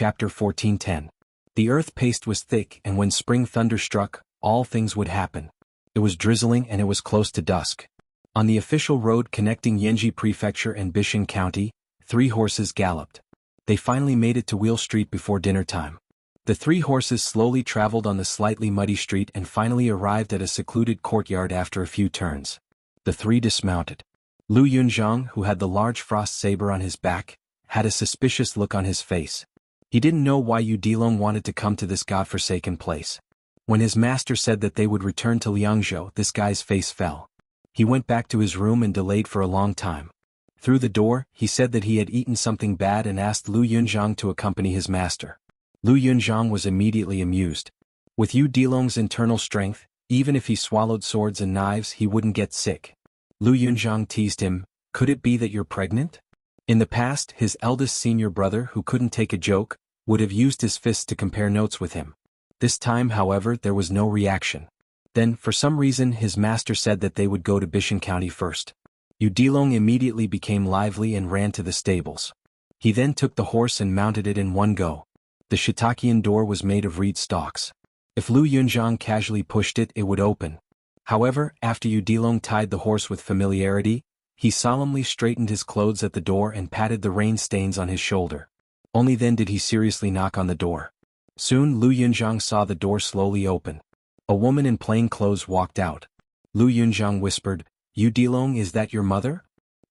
Chapter 14:10. The earth paste was thick, and when spring thunder struck, all things would happen. It was drizzling and it was close to dusk. On the official road connecting Yanji Prefecture and Bishan County, 3 horses galloped. They finally made it to Wheel Street before dinner time. The 3 horses slowly traveled on the slightly muddy street and finally arrived at a secluded courtyard after a few turns. The 3 dismounted. Lu Yunzhang, who had the large frost saber on his back, had a suspicious look on his face. He didn't know why Yu Dilong wanted to come to this godforsaken place. When his master said that they would return to Liangzhou, this guy's face fell. He went back to his room and delayed for a long time. Through the door, he said that he had eaten something bad and asked Lu Yunzhang to accompany his master. Lu Yunzhang was immediately amused. With Yu Dilong's internal strength, even if he swallowed swords and knives he wouldn't get sick. Lu Yunzhang teased him, "Could it be that you're pregnant?" In the past, his eldest senior brother, who couldn't take a joke, would have used his fists to compare notes with him. This time, however, there was no reaction. Then, for some reason, his master said that they would go to Bishan County first. Yu Dilong immediately became lively and ran to the stables. He then took the horse and mounted it in one go. The Shitakian door was made of reed stalks. If Lu Yunzhang casually pushed it, it would open. However, after Yu Dilong tied the horse with familiarity, he solemnly straightened his clothes at the door and patted the rain stains on his shoulder. Only then did he seriously knock on the door. Soon Lu Yunzhang saw the door slowly open. A woman in plain clothes walked out. Lu Yunzhang whispered, "Yu Dilong, is that your mother?"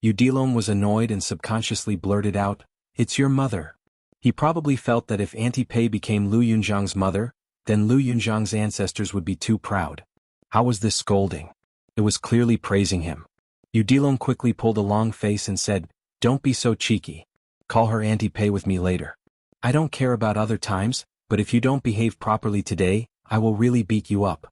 Yu Dilong was annoyed and subconsciously blurted out, "It's your mother." He probably felt that if Auntie Pei became Lu Yunzhang's mother, then Lu Yunzhang's ancestors would be too proud. How was this scolding? It was clearly praising him. Yu Dilong quickly pulled a long face and said, "Don't be so cheeky. Call her Auntie Pei with me later. I don't care about other times, but if you don't behave properly today, I will really beat you up."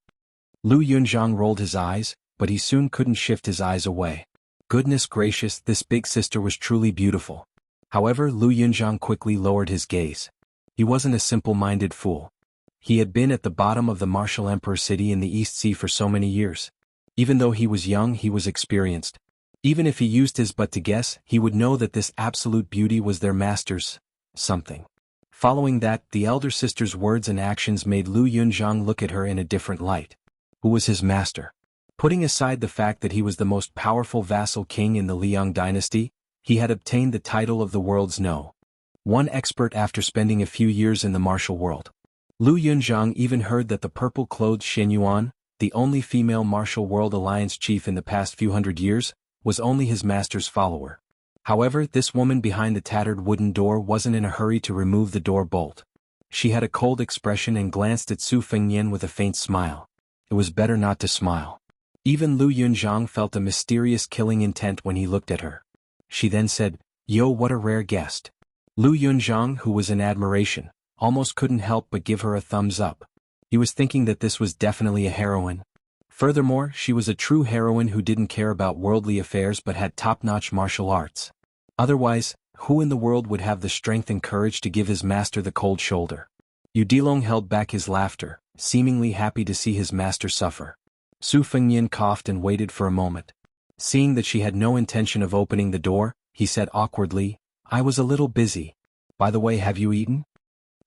Lu Yunzhang rolled his eyes, but he soon couldn't shift his eyes away. Goodness gracious, this big sister was truly beautiful. However, Lu Yunzhang quickly lowered his gaze. He wasn't a simple-minded fool. He had been at the bottom of the martial emperor city in the East Sea for so many years. Even though he was young, he was experienced. Even if he used his butt to guess, he would know that this absolute beauty was their master's something. Following that, the elder sister's words and actions made Lu Yunzhang look at her in a different light. Who was his master? Putting aside the fact that he was the most powerful vassal king in the Liang dynasty, he had obtained the title of the world's #1 expert after spending a few years in the martial world. Lu Yunzhang even heard that the purple-clothed Shen Yuan, the only female martial world alliance chief in the past few hundred years, was only his master's follower. However, this woman behind the tattered wooden door wasn't in a hurry to remove the door bolt. She had a cold expression and glanced at Su Fengnian with a faint smile. It was better not to smile. Even Lu Yunzhang felt a mysterious killing intent when he looked at her. She then said, "Yo, what a rare guest." Lu Yunzhang, who was in admiration, almost couldn't help but give her a thumbs up. He was thinking that this was definitely a heroine. Furthermore, she was a true heroine who didn't care about worldly affairs but had top-notch martial arts. Otherwise, who in the world would have the strength and courage to give his master the cold shoulder? Yu Dilong held back his laughter, seemingly happy to see his master suffer. Su Fengnian coughed and waited for a moment. Seeing that she had no intention of opening the door, he said awkwardly, "I was a little busy. By the way, have you eaten?"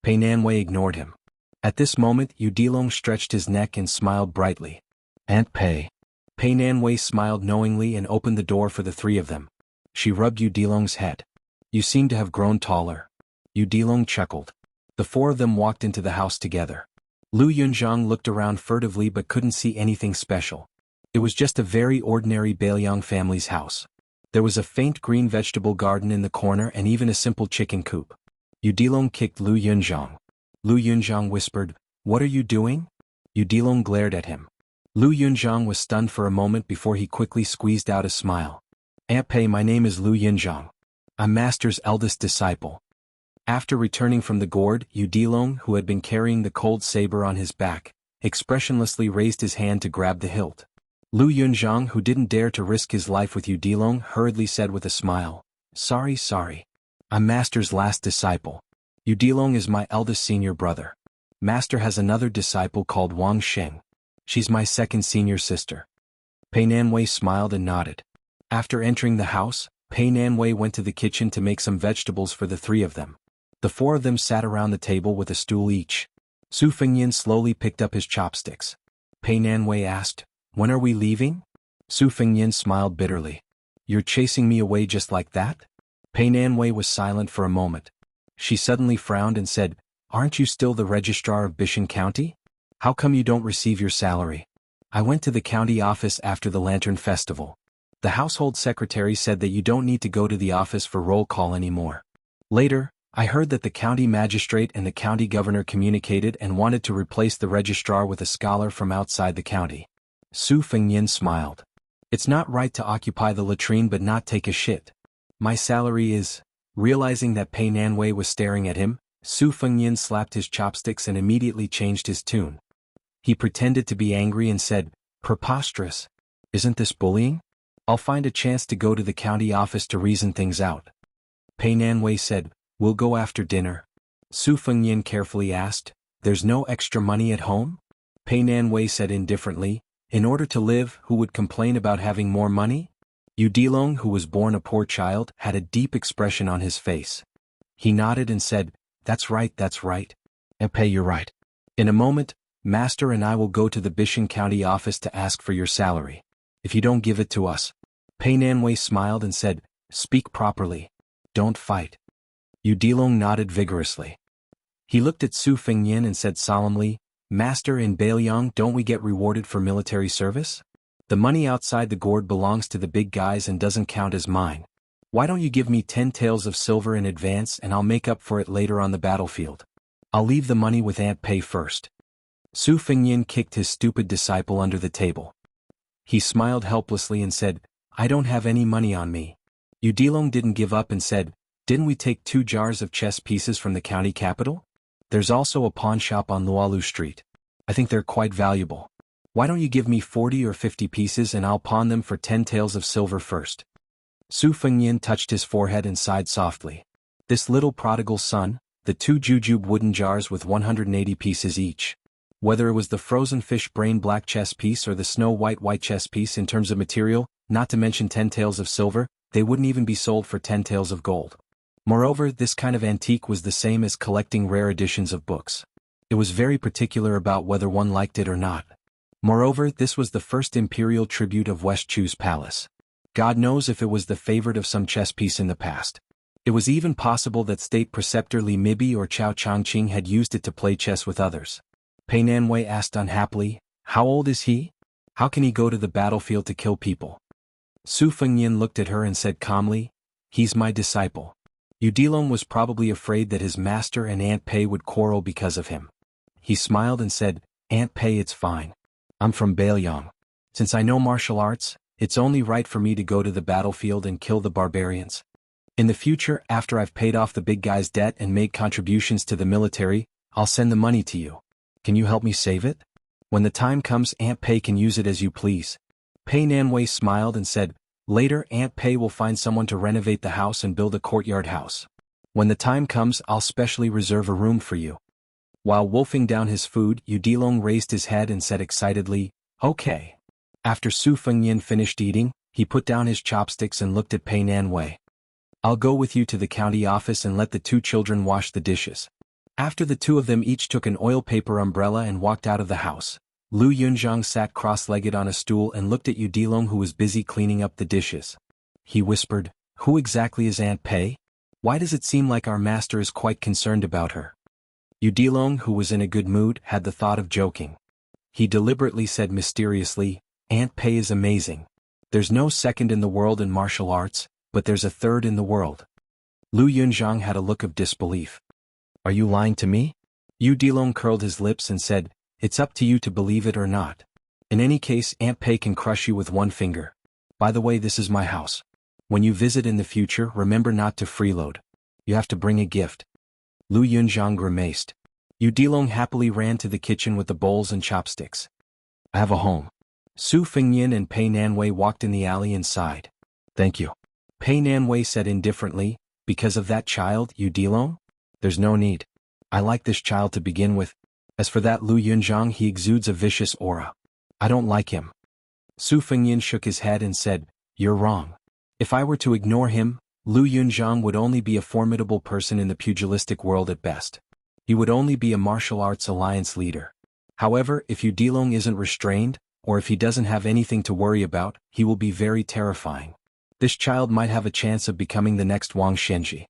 Pei Nanwei ignored him. At this moment, Yu Dilong stretched his neck and smiled brightly. "Aunt Pei." Pei Nanwei smiled knowingly and opened the door for the 3 of them. She rubbed Yu Dilong's head. "You seem to have grown taller." Yu Dilong chuckled. The 4 of them walked into the house together. Lu Yunzhang looked around furtively but couldn't see anything special. It was just a very ordinary Bailiang family's house. There was a faint green vegetable garden in the corner and even a simple chicken coop. Yu Dilong kicked Lu Yunzhang. Lu Yunzhang whispered, "What are you doing?" Yu Dilong glared at him. Lu Yunzhang was stunned for a moment before he quickly squeezed out a smile. "Aunt Pei, my name is Lu Yunzhang. I'm master's eldest disciple." After returning from the gourd, Yu Dilong, who had been carrying the cold saber on his back, expressionlessly raised his hand to grab the hilt. Lu Yunzhang, who didn't dare to risk his life with Yu Dilong, hurriedly said with a smile, Sorry. I'm master's last disciple. Yu Dilong is my eldest senior brother. Master has another disciple called Wang Sheng. She's my second senior sister." Pei Nanwei smiled and nodded. After entering the house, Pei Nanwei went to the kitchen to make some vegetables for the 3 of them. The four of them sat around the table with a stool each. Su Fengyan slowly picked up his chopsticks. Pei Nanwei asked, "When are we leaving?" Su Fengyan smiled bitterly. "You're chasing me away just like that?" Pei Nanwei was silent for a moment. She suddenly frowned and said, "Aren't you still the registrar of Bishan County? How come you don't receive your salary?" "I went to the county office after the Lantern Festival. The household secretary said that you don't need to go to the office for roll call anymore. Later, I heard that the county magistrate and the county governor communicated and wanted to replace the registrar with a scholar from outside the county." Su Fengyan smiled. "It's not right to occupy the latrine but not take a shit. My salary is—" Realizing that Pei Nanwei was staring at him, Su Fengyan slapped his chopsticks and immediately changed his tune. He pretended to be angry and said, "Preposterous. Isn't this bullying? I'll find a chance to go to the county office to reason things out." Pei Nanwei said, "We'll go after dinner." Su Fengyan carefully asked, "There's no extra money at home?" Pei Nanwei said indifferently, "In order to live, who would complain about having more money?" Yu Dilong, who was born a poor child, had a deep expression on his face. He nodded and said, that's right. Pei, you're right. In a moment, Master and I will go to the Bishan County office to ask for your salary. If you don't give it to us." Pei Nanwei smiled and said, "Speak properly. Don't fight." Yu Dilong nodded vigorously. He looked at Su Fengyan and said solemnly, "Master, in Bailiang don't we get rewarded for military service? The money outside the gourd belongs to the big guys and doesn't count as mine. Why don't you give me 10 taels of silver in advance and I'll make up for it later on the battlefield? I'll leave the money with Aunt Pei first." Su Fengyan kicked his stupid disciple under the table. He smiled helplessly and said, "I don't have any money on me." Yu Dilong didn't give up and said, "Didn't we take 2 jars of chess pieces from the county capital? There's also a pawn shop on Lualu Street. I think they're quite valuable. Why don't you give me 40 or 50 pieces and I'll pawn them for 10 taels of silver first?" Su Fengyan touched his forehead and sighed softly. This little prodigal son, the 2 jujube wooden jars with 180 pieces each. Whether it was the frozen fish brain black chess piece or the snow white chess piece in terms of material, not to mention 10 taels of silver, they wouldn't even be sold for 10 taels of gold. Moreover, this kind of antique was the same as collecting rare editions of books. It was very particular about whether one liked it or not. Moreover, this was the first imperial tribute of West Chu's palace. God knows if it was the favorite of some chess piece in the past. It was even possible that state preceptor Li Mibi or Chao Changqing had used it to play chess with others. Pei Nanwei asked unhappily, "How old is he? How can he go to the battlefield to kill people?" Su Fengyan looked at her and said calmly, "He's my disciple." Yu Dilong was probably afraid that his master and Aunt Pei would quarrel because of him. He smiled and said, "Aunt Pei, it's fine. I'm from Bailiang. Since I know martial arts, it's only right for me to go to the battlefield and kill the barbarians. In the future, after I've paid off the big guy's debt and made contributions to the military, I'll send the money to you. Can you help me save it? When the time comes, Aunt Pei can use it as you please." Pei Nanwei smiled and said, "Later, Aunt Pei will find someone to renovate the house and build a courtyard house. When the time comes, I'll specially reserve a room for you." While wolfing down his food, Yu Dilong raised his head and said excitedly, "Okay." After Su Fengyan finished eating, he put down his chopsticks and looked at Pei Nanwei. "I'll go with you to the county office and let the 2 children wash the dishes." After the 2 of them each took an oil paper umbrella and walked out of the house, Lu Yunzhang sat cross-legged on a stool and looked at Yu Dilong, who was busy cleaning up the dishes. He whispered, "Who exactly is Aunt Pei? Why does it seem like our master is quite concerned about her?" Yu Dilong, who was in a good mood, had the thought of joking. He deliberately said mysteriously, "Aunt Pei is amazing. There's no second in the world in martial arts, but there's a third in the world." Lu Yunzhang had a look of disbelief. "Are you lying to me?" Yu Dilong curled his lips and said, "It's up to you to believe it or not. In any case, Aunt Pei can crush you with one finger. By the way, this is my house. When you visit in the future, remember not to freeload. You have to bring a gift." Lu Yunzhang grimaced. Yu Dilong happily ran to the kitchen with the bowls and chopsticks. "I have a home." Su Fengyan and Pei Nanwei walked in the alley and sighed. "Thank you." Pei Nanwei said indifferently, "Because of that child, Yu Dilong? There's no need. I like this child to begin with. As for that Lu Yunzhang, he exudes a vicious aura. I don't like him." Su Fengyan shook his head and said, "You're wrong. If I were to ignore him, Lu Yunzhang would only be a formidable person in the pugilistic world at best. He would only be a martial arts alliance leader. However, if Yu Dilong isn't restrained, or if he doesn't have anything to worry about, he will be very terrifying. This child might have a chance of becoming the next Wang Shenji.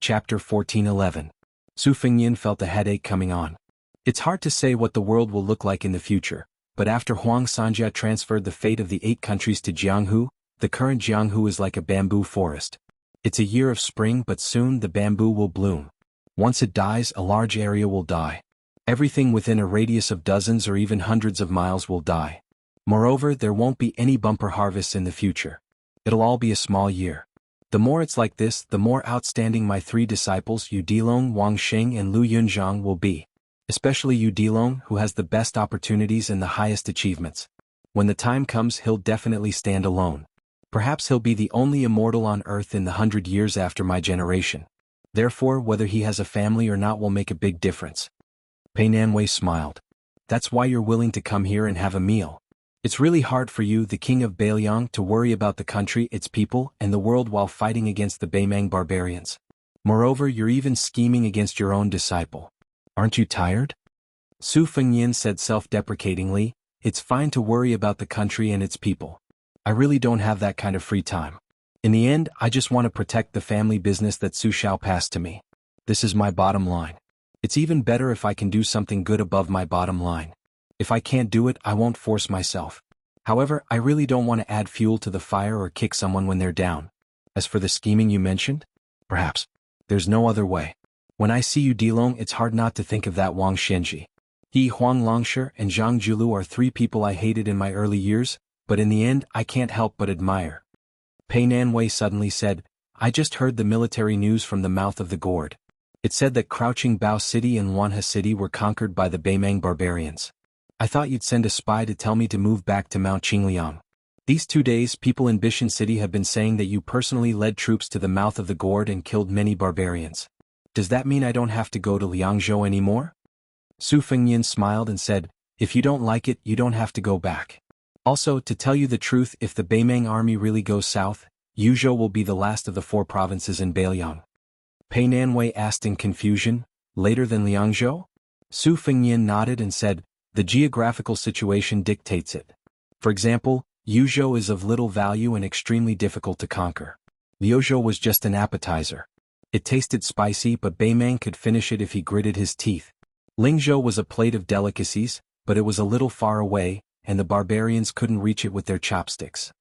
Chapter 14:11. Su Fengyin felt a headache coming on. It's hard to say what the world will look like in the future, but after Huang Sanjia transferred the fate of the 8 countries to Jianghu, the current Jianghu is like a bamboo forest. It's a year of spring, but soon the bamboo will bloom. Once it dies, a large area will die. Everything within a radius of dozens or even hundreds of miles will die. Moreover, there won't be any bumper harvests in the future. It'll all be a small year. The more it's like this, the more outstanding my 3 disciples Yu Dilong, Wang Xing and Lu Yunzhang will be. Especially Yu Dilong, who has the best opportunities and the highest achievements. When the time comes, he'll definitely stand alone. Perhaps he'll be the only immortal on Earth in the 100 years after my generation. Therefore, whether he has a family or not will make a big difference. Pei Nanwei smiled. That's why you're willing to come here and have a meal. It's really hard for you, the king of Beiliang, to worry about the country, its people, and the world while fighting against the Beimang barbarians. Moreover, you're even scheming against your own disciple. Aren't you tired? Su Fengyin said self-deprecatingly, it's fine to worry about the country and its people. I really don't have that kind of free time. In the end, I just want to protect the family business that Su Xiao passed to me. This is my bottom line. It's even better if I can do something good above my bottom line. If I can't do it, I won't force myself. However, I really don't want to add fuel to the fire or kick someone when they're down. As for the scheming you mentioned, perhaps there's no other way. When I see Yu Dilong, it's hard not to think of that Wang Shenji. He, Huang Longshi, and Zhang Julu are 3 people I hated in my early years, but in the end, I can't help but admire. Pei Nanwei suddenly said, I just heard the military news from the mouth of the gourd. It said that Crouching Bao City and Wanhe City were conquered by the Beimang barbarians. I thought you'd send a spy to tell me to move back to Mount Qingliang. These 2 days, people in Bishan City have been saying that you personally led troops to the mouth of the gourd and killed many barbarians. Does that mean I don't have to go to Liangzhou anymore? Su Fengyin smiled and said, if you don't like it, you don't have to go back. Also, to tell you the truth, if the Beimang army really goes south, Yuzhou will be the last of the 4 provinces in Beiliang. Pei Nanwei asked in confusion, later than Liangzhou? Su Fengyin nodded and said, the geographical situation dictates it. For example, Yuzhou is of little value and extremely difficult to conquer. Liuzhou was just an appetizer. It tasted spicy, but Beimang could finish it if he gritted his teeth. Lingzhou was a plate of delicacies, but it was a little far away, and the barbarians couldn't reach it with their chopsticks.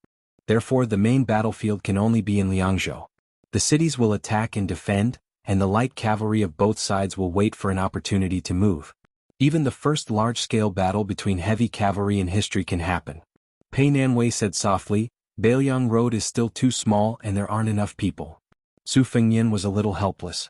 Therefore, the main battlefield can only be in Liangzhou. The cities will attack and defend, and the light cavalry of both sides will wait for an opportunity to move. Even the first large-scale battle between heavy cavalry in history can happen. Pei Nanwei said softly, Beiliang Road is still too small and there aren't enough people. Su Fengyin was a little helpless.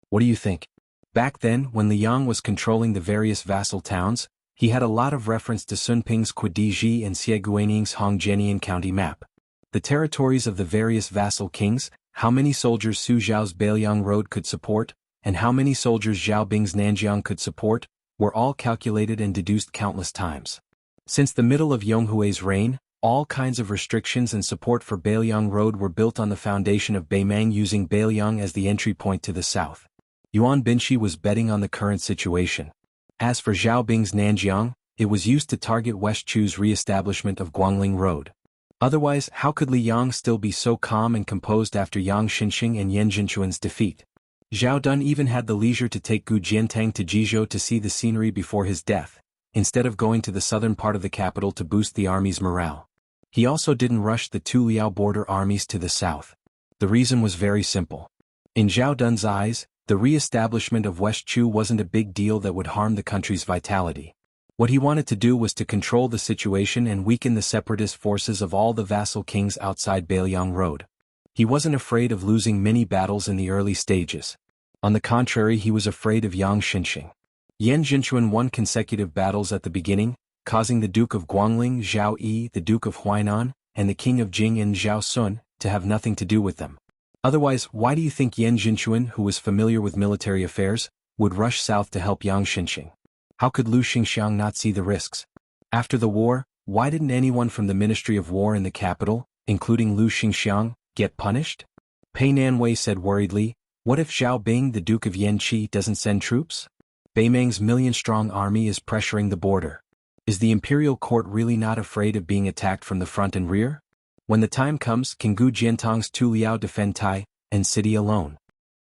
What do you think? Back then, when Liang was controlling the various vassal towns, he had a lot of reference to Sun Ping's Quidiji and Xie Guaning's Hongjianian county map. The territories of the various vassal kings, how many soldiers Su Zhao's Beiliang Road could support, and how many soldiers Zhao Bing's Nanjiang could support, were all calculated and deduced countless times. Since the middle of Yonghui's reign, all kinds of restrictions and support for Beiliang Road were built on the foundation of Beimang using Beiliang as the entry point to the south. Yuan Binshi was betting on the current situation. As for Zhao Bing's Nanjiang, it was used to target West Chu's re-establishment of Guangling Road. Otherwise, how could Li Yang still be so calm and composed after Yang Xinxing and Yan Jinchuan's defeat? Zhao Dun even had the leisure to take Gu Jiantang to Jizhou to see the scenery before his death, instead of going to the southern part of the capital to boost the army's morale. He also didn't rush the 2 Liao border armies to the south. The reason was very simple. In Zhao Dun's eyes, the re-establishment of West Chu wasn't a big deal that would harm the country's vitality. What he wanted to do was to control the situation and weaken the separatist forces of all the vassal kings outside Beiliang Road. He wasn't afraid of losing many battles in the early stages. On the contrary, he was afraid of Yang Xinxing. Yan Jinchuan won consecutive battles at the beginning, causing the Duke of Guangling, Zhao Yi, the Duke of Huainan, and the King of Jing and Zhao Sun, to have nothing to do with them. Otherwise, why do you think Yan Jinchuan, who was familiar with military affairs, would rush south to help Yang Xinxing? How could Lu Xingxiang not see the risks? After the war, why didn't anyone from the Ministry of War in the capital, including Lu Xingxiang, get punished? Pei Nanwei said worriedly, what if Zhao Bing, the Duke of Yanqi, doesn't send troops? Beimang's million-strong army is pressuring the border. Is the imperial court really not afraid of being attacked from the front and rear? When the time comes, can Gu Jiantong's Tu Liao defend Tai and city alone?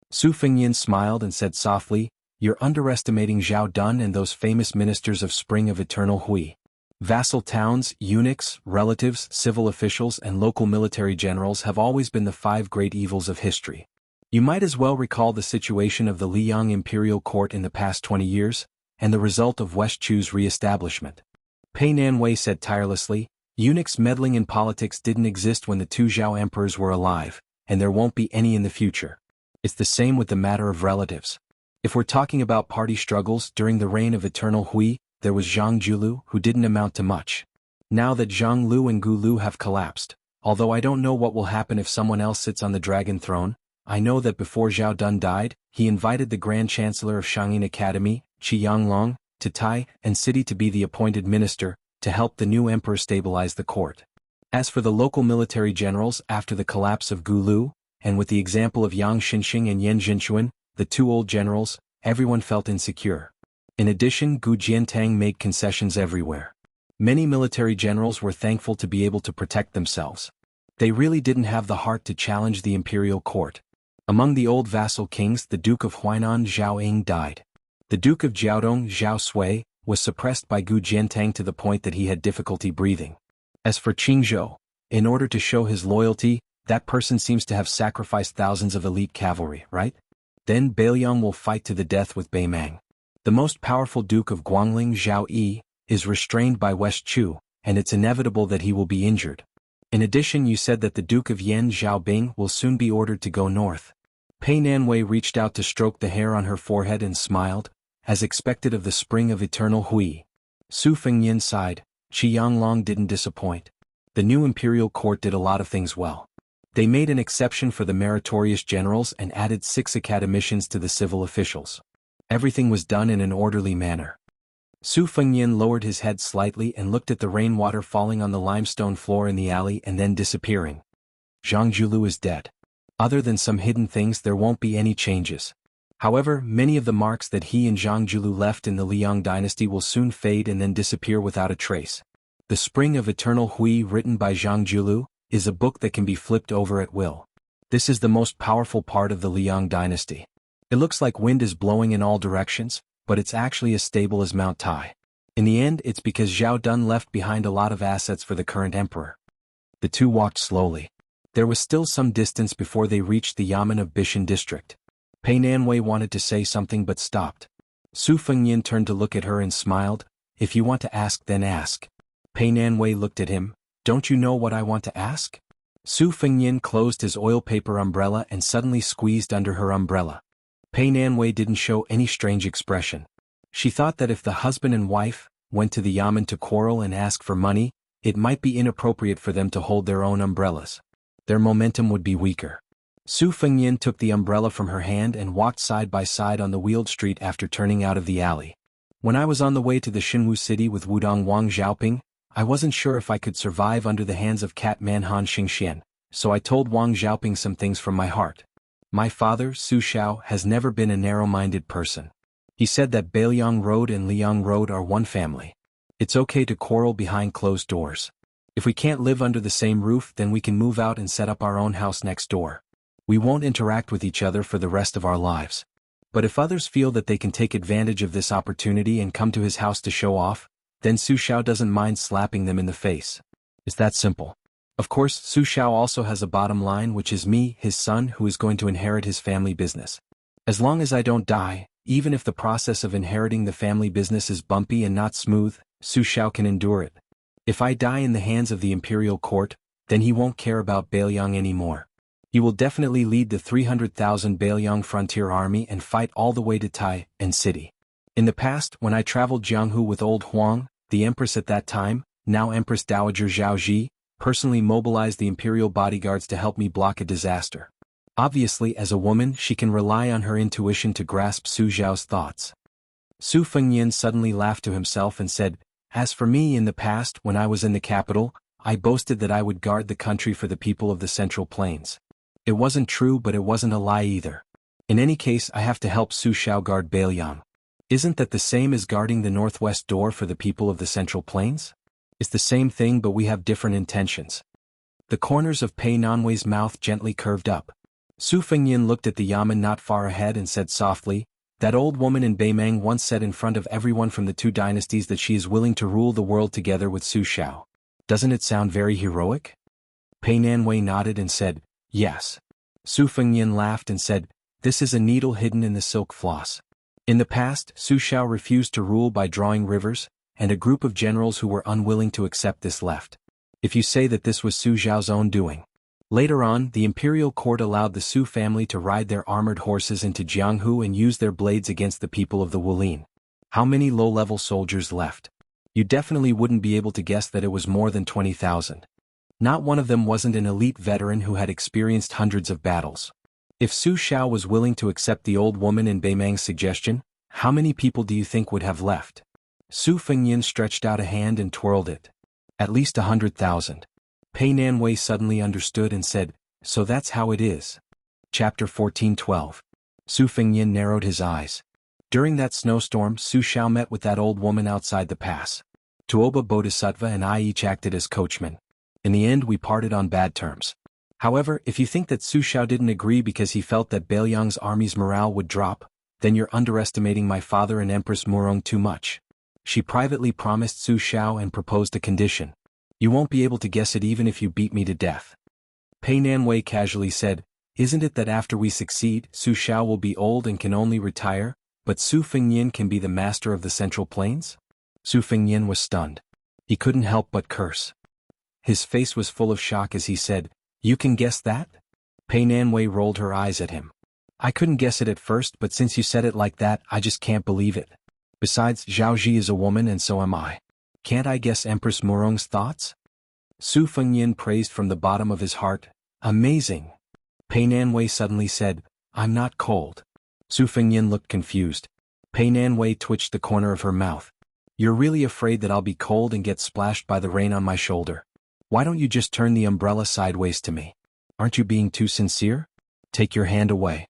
Su Fengyin smiled and said softly, you're underestimating Zhao Dun and those famous ministers of Spring of Eternal Hui. Vassal towns, eunuchs, relatives, civil officials and local military generals have always been the 5 great evils of history. You might as well recall the situation of the Liang imperial court in the past 20 years, and the result of West Chu's re-establishment. Pei Nanwei said tirelessly, eunuchs meddling in politics didn't exist when the 2 Zhao emperors were alive, and there won't be any in the future. It's the same with the matter of relatives. If we're talking about party struggles during the reign of Eternal Hui, there was Zhang Julu who didn't amount to much. Now that Zhang Lu and Gu Lu have collapsed, although I don't know what will happen if someone else sits on the dragon throne, I know that before Zhao Dun died, he invited the Grand Chancellor of Shangyin Academy, Qi Yanglong, to Tai and city to be the appointed minister, to help the new emperor stabilize the court. As for the local military generals after the collapse of Gu Lu, and with the example of Yang Xinxing and Yan Jinchuan, the 2 old generals, everyone felt insecure. In addition, Gu Jiantang made concessions everywhere. Many military generals were thankful to be able to protect themselves. They really didn't have the heart to challenge the imperial court. Among the old vassal kings, the Duke of Huainan Zhao Ying died. The Duke of Jiaodong Zhao Sui was suppressed by Gu Jiantang to the point that he had difficulty breathing. As for Qingzhou, in order to show his loyalty, that person seems to have sacrificed thousands of elite cavalry, right? Then Beiliang will fight to the death with Beimang. The most powerful Duke of Guangling Zhao Yi is restrained by West Chu, and it's inevitable that he will be injured. In addition, you said that the Duke of Yan Zhao Bing will soon be ordered to go north. Pei Nanwei reached out to stroke the hair on her forehead and smiled, as expected of the Spring of Eternal Hui. Su Fengyin sighed. Qi Yanglong didn't disappoint. The new imperial court did a lot of things well. They made an exception for the meritorious generals and added 6 academicians to the civil officials. Everything was done in an orderly manner. Su Fengyin lowered his head slightly and looked at the rainwater falling on the limestone floor in the alley and then disappearing. Zhang Julu is dead. Other than some hidden things, there won't be any changes. However, many of the marks that he and Zhang Julu left in the Liang dynasty will soon fade and then disappear without a trace. The Spring of Eternal Hui, written by Zhang Julu, is a book that can be flipped over at will. This is the most powerful part of the Liang dynasty. It looks like wind is blowing in all directions, but it's actually as stable as Mount Tai. In the end, it's because Zhao Dun left behind a lot of assets for the current emperor. The 2 walked slowly. There was still some distance before they reached the Yamen of Bishan district. Pei Nanwei wanted to say something but stopped. Su Fengyin turned to look at her and smiled. If you want to ask, then ask. Pei Nanwei looked at him. Don't you know what I want to ask? Su Fengyin closed his oil paper umbrella and suddenly squeezed under her umbrella. Pei Nanwei didn't show any strange expression. She thought that if the husband and wife went to the Yamen to quarrel and ask for money, it might be inappropriate for them to hold their own umbrellas. Their momentum would be weaker. Su Fengyin took the umbrella from her hand and walked side by side on the wheeled street after turning out of the alley. When I was on the way to the Xinwu city with Wudong Wang Xiaoping, I wasn't sure if I could survive under the hands of Cat Man Han Xingxian, so I told Wang Xiaoping some things from my heart. My father, Su Xiao, has never been a narrow-minded person. He said that Beiliang Road and Liang Road are one family. It's okay to quarrel behind closed doors. If we can't live under the same roof, then we can move out and set up our own house next door. We won't interact with each other for the rest of our lives. But if others feel that they can take advantage of this opportunity and come to his house to show off, then Su Xiao doesn't mind slapping them in the face. It's that simple. Of course, Su Xiao also has a bottom line, which is me, his son, who is going to inherit his family business. As long as I don't die, even if the process of inheriting the family business is bumpy and not smooth, Su Xiao can endure it. If I die in the hands of the imperial court, then he won't care about Beiliang anymore. He will definitely lead the 300,000 Beiliang frontier army and fight all the way to Tai and city. In the past, when I traveled Jianghu with old Huang, the empress at that time, now Empress Dowager Zhaoji, personally mobilized the imperial bodyguards to help me block a disaster. Obviously, as a woman, she can rely on her intuition to grasp Su Xiao's thoughts. Su Fengyin suddenly laughed to himself and said, "As for me, in the past, when I was in the capital, I boasted that I would guard the country for the people of the Central Plains. It wasn't true, but it wasn't a lie either. In any case, I have to help Su Xiao guard Beiliang. Isn't that the same as guarding the northwest door for the people of the Central Plains? It's the same thing, but we have different intentions. The corners of Pei Nanwei's mouth gently curved up. Su Fengyin looked at the yamen not far ahead and said softly, "That old woman in Beimeng once said in front of everyone from the two dynasties that she is willing to rule the world together with Su Xiao. Doesn't it sound very heroic?" Pei Nanwei nodded and said, "Yes." Su Fengyin laughed and said, "This is a needle hidden in the silk floss." In the past, Su Xiao refused to rule by drawing rivers, and a group of generals who were unwilling to accept this left. If you say that this was Su Xiao's own doing. Later on, the imperial court allowed the Su family to ride their armored horses into Jianghu and use their blades against the people of the Wulin. How many low-level soldiers left? You definitely wouldn't be able to guess that it was more than 20,000. Not one of them wasn't an elite veteran who had experienced hundreds of battles. If Su Xiao was willing to accept the old woman in Beimeng's suggestion, how many people do you think would have left? Su Fengyin stretched out a hand and twirled it. At least 100,000. Pei Nanwei suddenly understood and said, "So that's how it is." Chapter 14:12. Su Fengyin narrowed his eyes. During that snowstorm, Su Xiao met with that old woman outside the pass. Tuoba Bodhisattva and I each acted as coachmen. In the end, we parted on bad terms. However, if you think that Su Xiao didn't agree because he felt that Beiliang's army's morale would drop, then you're underestimating my father and Empress Murong too much. She privately promised Su Xiao and proposed a condition. You won't be able to guess it even if you beat me to death. Pei Nanwei casually said, "Isn't it that after we succeed, Su Xiao will be old and can only retire, but Su Fengyin can be the master of the Central Plains?" Su Fengyin was stunned. He couldn't help but curse. His face was full of shock as he said, "You can guess that?" Pei Nanwei rolled her eyes at him. "I couldn't guess it at first, but since you said it like that, I just can't believe it. Besides, Zhao Ji is a woman and so am I. Can't I guess Empress Murong's thoughts?" Su Fengyin praised from the bottom of his heart, "Amazing." Pei Nanwei suddenly said, "I'm not cold." Su Fengyin looked confused. Pei Nanwei twitched the corner of her mouth. "You're really afraid that I'll be cold and get splashed by the rain on my shoulder? Why don't you just turn the umbrella sideways to me? Aren't you being too sincere? Take your hand away."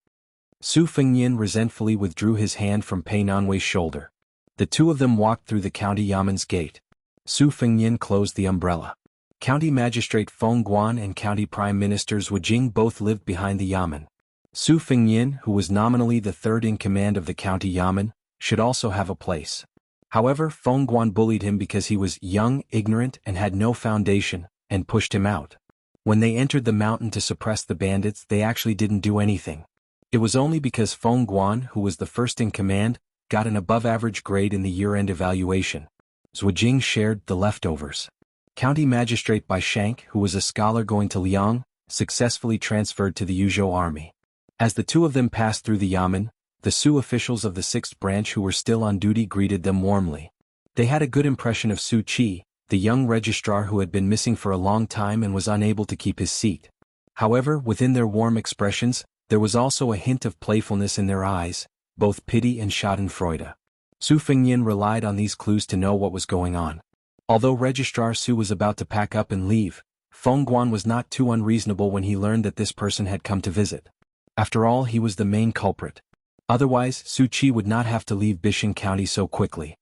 Su Fengyin resentfully withdrew his hand from Pei Nanwei's shoulder. The two of them walked through the county yaman's gate. Su Fengyin closed the umbrella. County Magistrate Feng Guan and County Prime Minister Zhu Jing both lived behind the yaman. Su Fengyin, who was nominally the third in command of the county yaman, should also have a place. However, Feng Guan bullied him because he was young, ignorant, and had no foundation, and pushed him out. When they entered the mountain to suppress the bandits, they actually didn't do anything. It was only because Feng Guan, who was the first in command, got an above-average grade in the year-end evaluation. Zhu Jing shared the leftovers. County Magistrate Bai Shank, who was a scholar going to Liang, successfully transferred to the Yuzhou army. As the two of them passed through the yamen, the Su officials of the 6th branch who were still on duty greeted them warmly. They had a good impression of Su Qi, the young registrar who had been missing for a long time and was unable to keep his seat. However, within their warm expressions, there was also a hint of playfulness in their eyes, both pity and schadenfreude. Su Fengyin relied on these clues to know what was going on. Although Registrar Su was about to pack up and leave, Feng Guan was not too unreasonable when he learned that this person had come to visit. After all, he was the main culprit. Otherwise, Su Qi would not have to leave Bisheng County so quickly.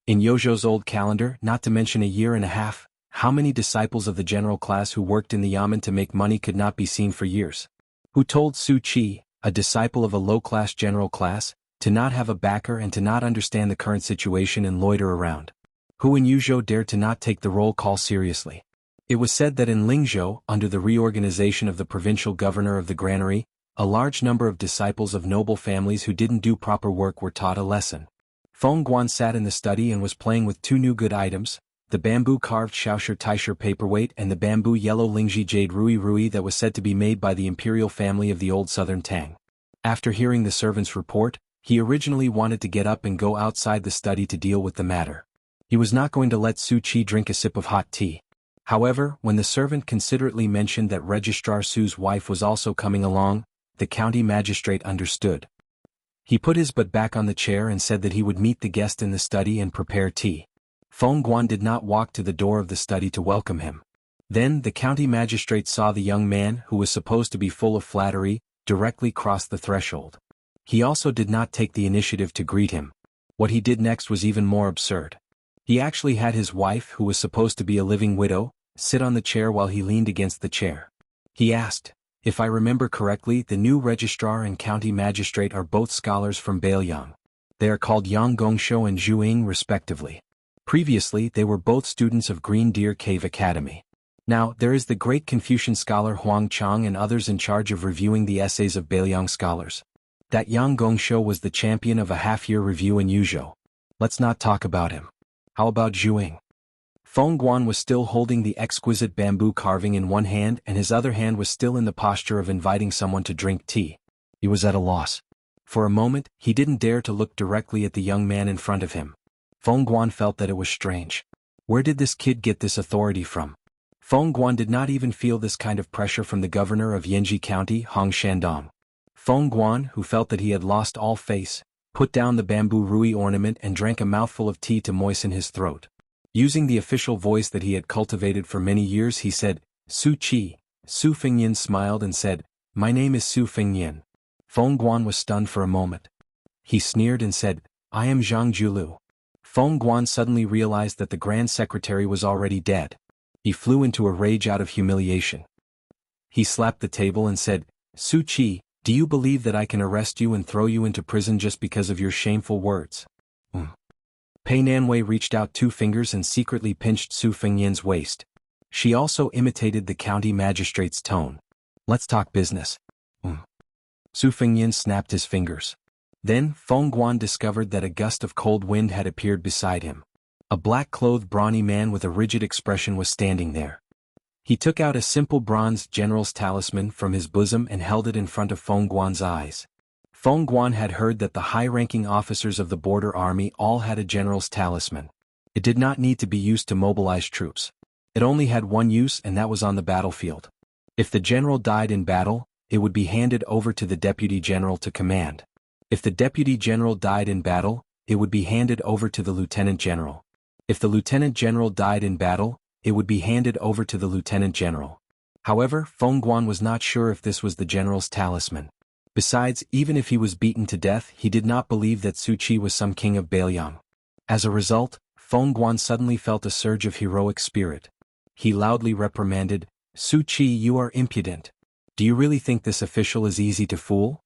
In Yozhou's old calendar, not to mention a year and a half, how many disciples of the general class who worked in the yamen to make money could not be seen for years? Who told Su Qi, a disciple of a low-class general class, to not have a backer and to not understand the current situation and loiter around? Who in Yuzhou dared to not take the roll call seriously? It was said that in Lingzhou, under the reorganization of the provincial governor of the granary, a large number of disciples of noble families who didn't do proper work were taught a lesson. Feng Guan sat in the study and was playing with two new good items, the bamboo-carved Shaoshi Taisher paperweight and the bamboo yellow Lingji jade Rui that was said to be made by the imperial family of the old southern Tang. After hearing the servant's report, he originally wanted to get up and go outside the study to deal with the matter. He was not going to let Su Qi drink a sip of hot tea. However, when the servant considerately mentioned that Registrar Su's wife was also coming along, the county magistrate understood. He put his butt back on the chair and said that he would meet the guest in the study and prepare tea. Feng Guan did not walk to the door of the study to welcome him. Then the county magistrate saw the young man, who was supposed to be full of flattery, directly cross the threshold. He also did not take the initiative to greet him. What he did next was even more absurd. He actually had his wife, who was supposed to be a living widow, sit on the chair while he leaned against the chair. He asked, "If I remember correctly, the new registrar and county magistrate are both scholars from Beiyang. They are called Yang Gongshou and Zhu Ying respectively. Previously they were both students of Green Deer Cave Academy. Now, there is the great Confucian scholar Huang Chang and others in charge of reviewing the essays of Beiyang scholars. That Yang Gongshou was the champion of a half-year review in Yuzhou. Let's not talk about him. How about Zhu Ying?" Feng Guan was still holding the exquisite bamboo carving in one hand and his other hand was still in the posture of inviting someone to drink tea. He was at a loss. For a moment, he didn't dare to look directly at the young man in front of him. Feng Guan felt that it was strange. Where did this kid get this authority from? Feng Guan did not even feel this kind of pressure from the governor of Yanji County, Hong Shandong. Feng Guan, who felt that he had lost all face, put down the bamboo rui ornament and drank a mouthful of tea to moisten his throat. Using the official voice that he had cultivated for many years, he said, "Su Qi." Su Fengyin smiled and said, "My name is Su Fengyin." Feng Guan was stunned for a moment. He sneered and said, "I am Zhang Julu." Feng Guan suddenly realized that the Grand Secretary was already dead. He flew into a rage out of humiliation. He slapped the table and said, "Su Qi, do you believe that I can arrest you and throw you into prison just because of your shameful words?" Pei Nanwei reached out 2 fingers and secretly pinched Su Fengyin's waist. She also imitated the county magistrate's tone. "Let's talk business." Su Fengyin snapped his fingers. Then Feng Guan discovered that a gust of cold wind had appeared beside him. A black-clothed brawny man with a rigid expression was standing there. He took out a simple bronze general's talisman from his bosom and held it in front of Feng Guan's eyes. Feng Guan had heard that the high-ranking officers of the border army all had a general's talisman. It did not need to be used to mobilize troops. It only had one use, and that was on the battlefield. If the general died in battle, it would be handed over to the deputy general to command. If the deputy general died in battle, it would be handed over to the lieutenant general. If the lieutenant general died in battle, it would be handed over to the lieutenant general. However, Feng Guan was not sure if this was the general's talisman. Besides, even if he was beaten to death, he did not believe that Su Qi was some king of Beiyang. As a result, Feng Guan suddenly felt a surge of heroic spirit. He loudly reprimanded, "Su Qi, you are impudent. Do you really think this official is easy to fool?"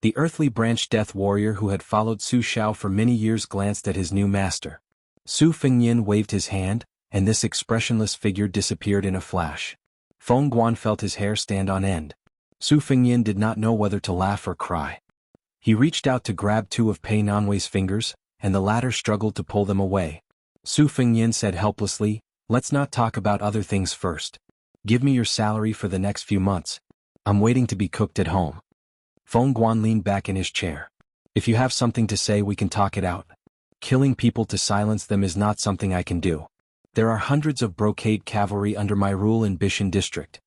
The earthly branch death warrior who had followed Su Xiao for many years glanced at his new master. Su Fengyin waved his hand, and this expressionless figure disappeared in a flash. Feng Guan felt his hair stand on end. Su Fengyin did not know whether to laugh or cry. He reached out to grab 2 of Pei Nanwei's fingers, and the latter struggled to pull them away. Su Fengyin said helplessly, "Let's not talk about other things first. Give me your salary for the next few months. I'm waiting to be cooked at home." Feng Guan leaned back in his chair. "If you have something to say, we can talk it out. Killing people to silence them is not something I can do. There are hundreds of brocade cavalry under my rule in Bishan district."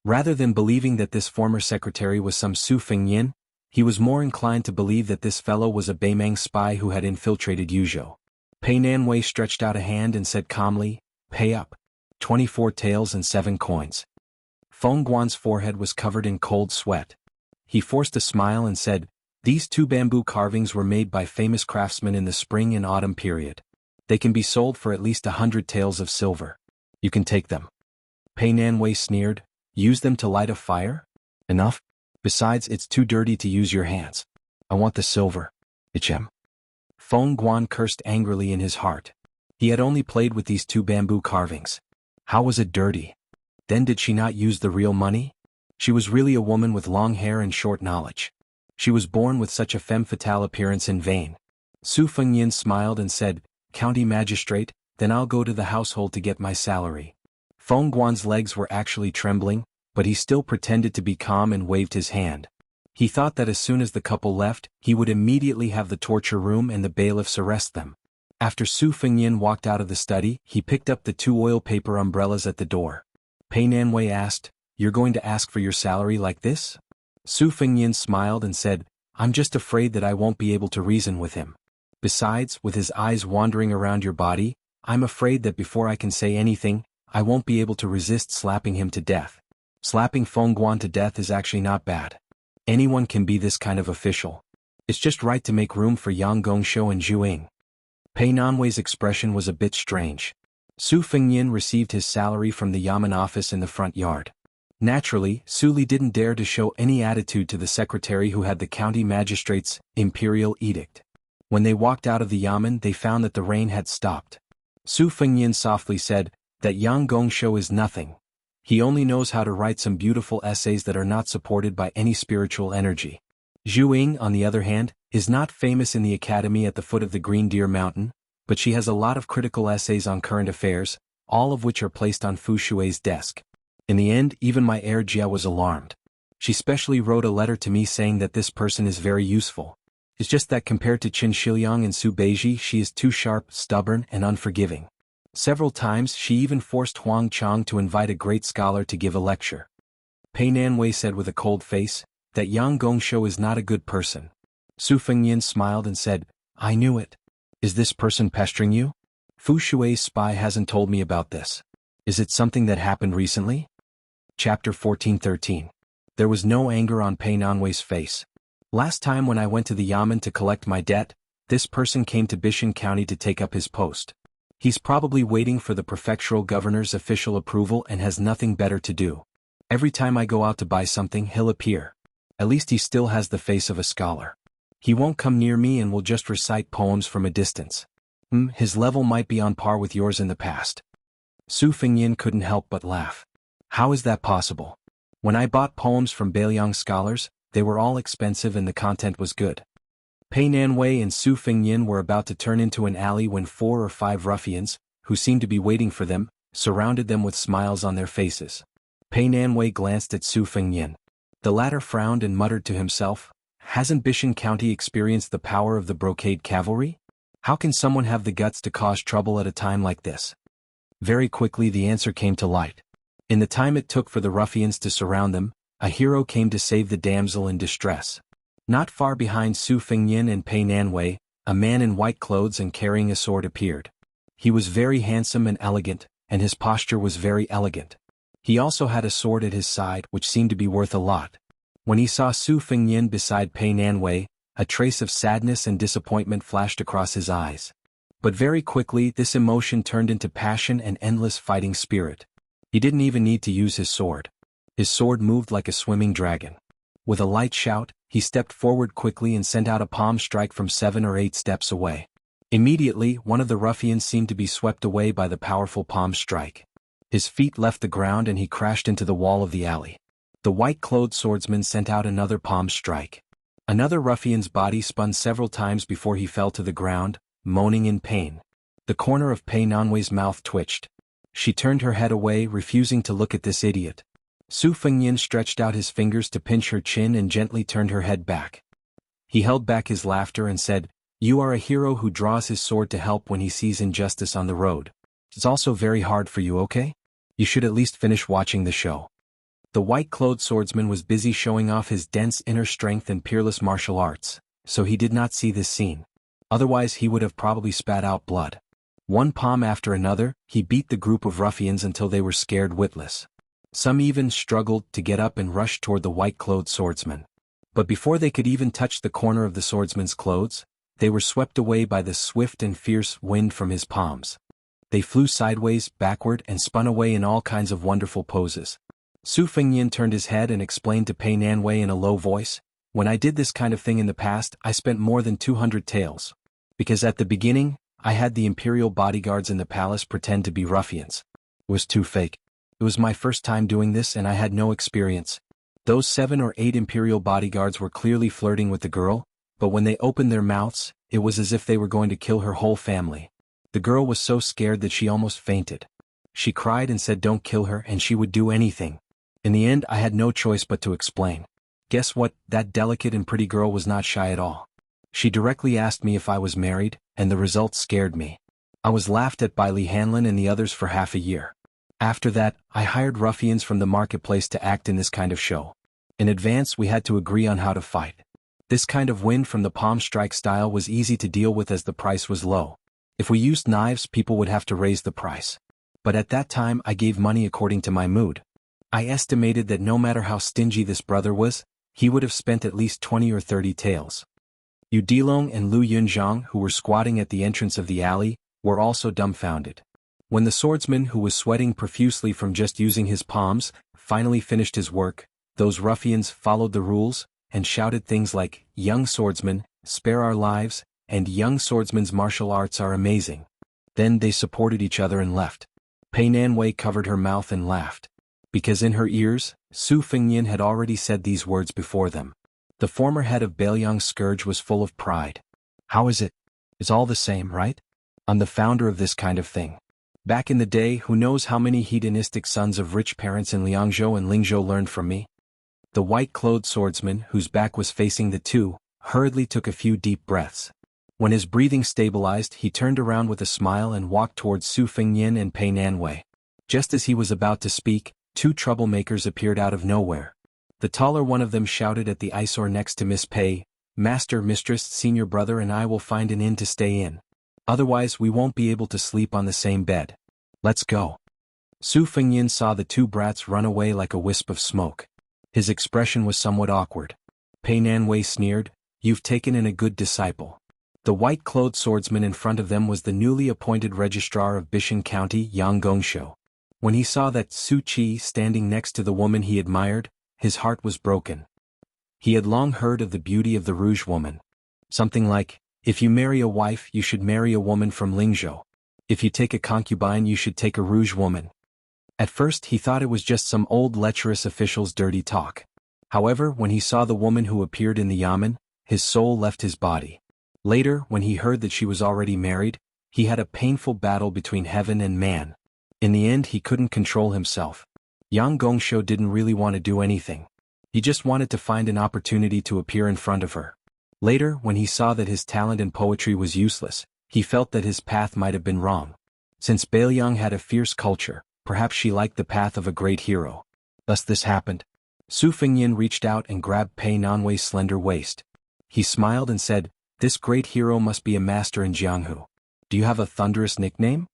Rather than believing that this former secretary was some Su Fengyin, he was more inclined to believe that this fellow was a Beimang spy who had infiltrated Yuzhou. Pei Nanwei stretched out a hand and said calmly, "Pay up. 24 taels and 7 coins. Feng Guan's forehead was covered in cold sweat. He forced a smile and said, "These 2 bamboo carvings were made by famous craftsmen in the spring and autumn period. They can be sold for at least 100 taels of silver. You can take them." Pei Nanwei sneered, "Use them to light a fire? Enough? Besides, it's too dirty to use your hands. I want the silver. Ichem." Feng Guan cursed angrily in his heart. He had only played with these 2 bamboo carvings. How was it dirty? Then did she not use the real money? She was really a woman with long hair and short knowledge. She was born with such a femme fatale appearance in vain. Su Fengyin smiled and said, "County magistrate, then I'll go to the household to get my salary." Feng Guan's legs were actually trembling, but he still pretended to be calm and waved his hand. He thought that as soon as the couple left, he would immediately have the torture room and the bailiffs arrest them. After Su Fengyin walked out of the study, he picked up the 2 oil paper umbrellas at the door. Pei Nanwei asked, "You're going to ask for your salary like this?" Su Fengyin smiled and said, "I'm just afraid that I won't be able to reason with him. Besides, with his eyes wandering around your body, I'm afraid that before I can say anything, I won't be able to resist slapping him to death. Slapping Feng Guan to death is actually not bad. Anyone can be this kind of official. It's just right to make room for Yang Gongshou and Zhu Ying. Pei Nanwei's expression was a bit strange. Su Fengyin received his salary from the Yamen office in the front yard. Naturally, Su Li didn't dare to show any attitude to the secretary who had the county magistrate's imperial edict. When they walked out of the Yamen, they found that the rain had stopped. Su Fengyin softly said that Yang Gongshou is nothing. He only knows how to write some beautiful essays that are not supported by any spiritual energy. Zhu Ying, on the other hand, is not famous in the academy at the foot of the Green Deer Mountain, but she has a lot of critical essays on current affairs, all of which are placed on Fu Shui's desk. In the end, even my heir Jia was alarmed. She specially wrote a letter to me saying that this person is very useful. It's just that compared to Qin Shiliang and Su Beiji, she is too sharp, stubborn, and unforgiving. Several times she even forced Huang Chang to invite a great scholar to give a lecture. Pei Nanwei said with a cold face that Yang Gongshou is not a good person. Su Fengyin smiled and said, I knew it. Is this person pestering you? Fu Shui's spy hasn't told me about this. Is it something that happened recently? Chapter 14-13. There was no anger on Pei Nanwei's face. Last time when I went to the Yamen to collect my debt, this person came to Bishan County to take up his post. He's probably waiting for the prefectural governor's official approval and has nothing better to do. Every time I go out to buy something, he'll appear. At least he still has the face of a scholar. He won't come near me and will just recite poems from a distance. His level might be on par with yours in the past. Su Fengyin couldn't help but laugh. How is that possible? When I bought poems from Beiliang scholars, they were all expensive and the content was good. Pei Nanwei and Su Fengyin were about to turn into an alley when 4 or 5 ruffians, who seemed to be waiting for them, surrounded them with smiles on their faces. Pei Nanwei glanced at Su Fengyin. The latter frowned and muttered to himself, hasn't Bishan County experienced the power of the brocade cavalry? How can someone have the guts to cause trouble at a time like this? Very quickly the answer came to light. In the time it took for the ruffians to surround them, a hero came to save the damsel in distress. Not far behind Su Fengyin and Pei Nanwei, a man in white clothes and carrying a sword appeared. He was very handsome and elegant, and his posture was very elegant. He also had a sword at his side which seemed to be worth a lot. When he saw Su Fengyin beside Pei Nanwei, a trace of sadness and disappointment flashed across his eyes. But very quickly this emotion turned into passion and endless fighting spirit. He didn't even need to use his sword. His sword moved like a swimming dragon. With a light shout, he stepped forward quickly and sent out a palm strike from 7 or 8 steps away. Immediately, one of the ruffians seemed to be swept away by the powerful palm strike. His feet left the ground and he crashed into the wall of the alley. The white-clothed swordsman sent out another palm strike. Another ruffian's body spun several times before he fell to the ground, moaning in pain. The corner of Pei Nanwei's mouth twitched. She turned her head away, refusing to look at this idiot. Su Fengyin stretched out his fingers to pinch her chin and gently turned her head back. He held back his laughter and said, You are a hero who draws his sword to help when he sees injustice on the road. It's also very hard for you, okay? You should at least finish watching the show. The white-clothed swordsman was busy showing off his dense inner strength and peerless martial arts, so he did not see this scene. Otherwise he would have probably spat out blood. One palm after another, he beat the group of ruffians until they were scared witless. Some even struggled to get up and rush toward the white-clothed swordsman. But before they could even touch the corner of the swordsman's clothes, they were swept away by the swift and fierce wind from his palms. They flew sideways, backward, and spun away in all kinds of wonderful poses. Su Fengyin turned his head and explained to Pei Nanwei in a low voice, When I did this kind of thing in the past, I spent more than 200 taels. Because at the beginning, I had the imperial bodyguards in the palace pretend to be ruffians. It was too fake. It was my first time doing this and I had no experience. Those 7 or 8 imperial bodyguards were clearly flirting with the girl, but when they opened their mouths, it was as if they were going to kill her whole family. The girl was so scared that she almost fainted. She cried and said don't kill her and she would do anything. In the end I had no choice but to explain. Guess what, that delicate and pretty girl was not shy at all. She directly asked me if I was married, and the result scared me. I was laughed at by Li Hanlin and the others for half a year. After that, I hired ruffians from the marketplace to act in this kind of show. In advance we had to agree on how to fight. This kind of wind from the palm strike style was easy to deal with as the price was low. If we used knives people would have to raise the price. But at that time I gave money according to my mood. I estimated that no matter how stingy this brother was, he would have spent at least 20 or 30 taels. Yu Dilong and Lu Yunzhang, who were squatting at the entrance of the alley, were also dumbfounded. When the swordsman, who was sweating profusely from just using his palms, finally finished his work, those ruffians followed the rules, and shouted things like, "Young swordsman, spare our lives," and "Young swordsman's martial arts are amazing." Then they supported each other and left. Pei Nanwei covered her mouth and laughed. Because in her ears, Su Fengnian had already said these words before them. The former head of Bailiang's scourge was full of pride. How is it? It's all the same, right? I'm the founder of this kind of thing. Back in the day, who knows how many hedonistic sons of rich parents in Liangzhou and Lingzhou learned from me? The white-clothed swordsman, whose back was facing the two, hurriedly took a few deep breaths. When his breathing stabilized, he turned around with a smile and walked towards Su Fengnian and Pei Nanwei. Just as he was about to speak, two troublemakers appeared out of nowhere. The taller one of them shouted at the eyesore next to Miss Pei, "Master, mistress, senior brother and I will find an inn to stay in. Otherwise we won't be able to sleep on the same bed. Let's go." Su Fengnian saw the two brats run away like a wisp of smoke. His expression was somewhat awkward. Pei Nanwei sneered, "You've taken in a good disciple." The white-clothed swordsman in front of them was the newly appointed registrar of Bishan County, Yang Gongshou. When he saw that Su Qi standing next to the woman he admired, his heart was broken. He had long heard of the beauty of the Rouge woman. Something like, if you marry a wife you should marry a woman from Lingzhou. If you take a concubine you should take a Rouge woman. At first he thought it was just some old lecherous official's dirty talk. However, when he saw the woman who appeared in the yamen, his soul left his body. Later, when he heard that she was already married, he had a painful battle between heaven and man. In the end he couldn't control himself. Yang Gongshou didn't really want to do anything. He just wanted to find an opportunity to appear in front of her. Later, when he saw that his talent in poetry was useless, he felt that his path might have been wrong. Since Bailiang had a fierce culture, perhaps she liked the path of a great hero. Thus this happened. Su Fengnian reached out and grabbed Pei Nanwei's slender waist. He smiled and said, "This great hero must be a master in Jianghu. Do you have a thunderous nickname?"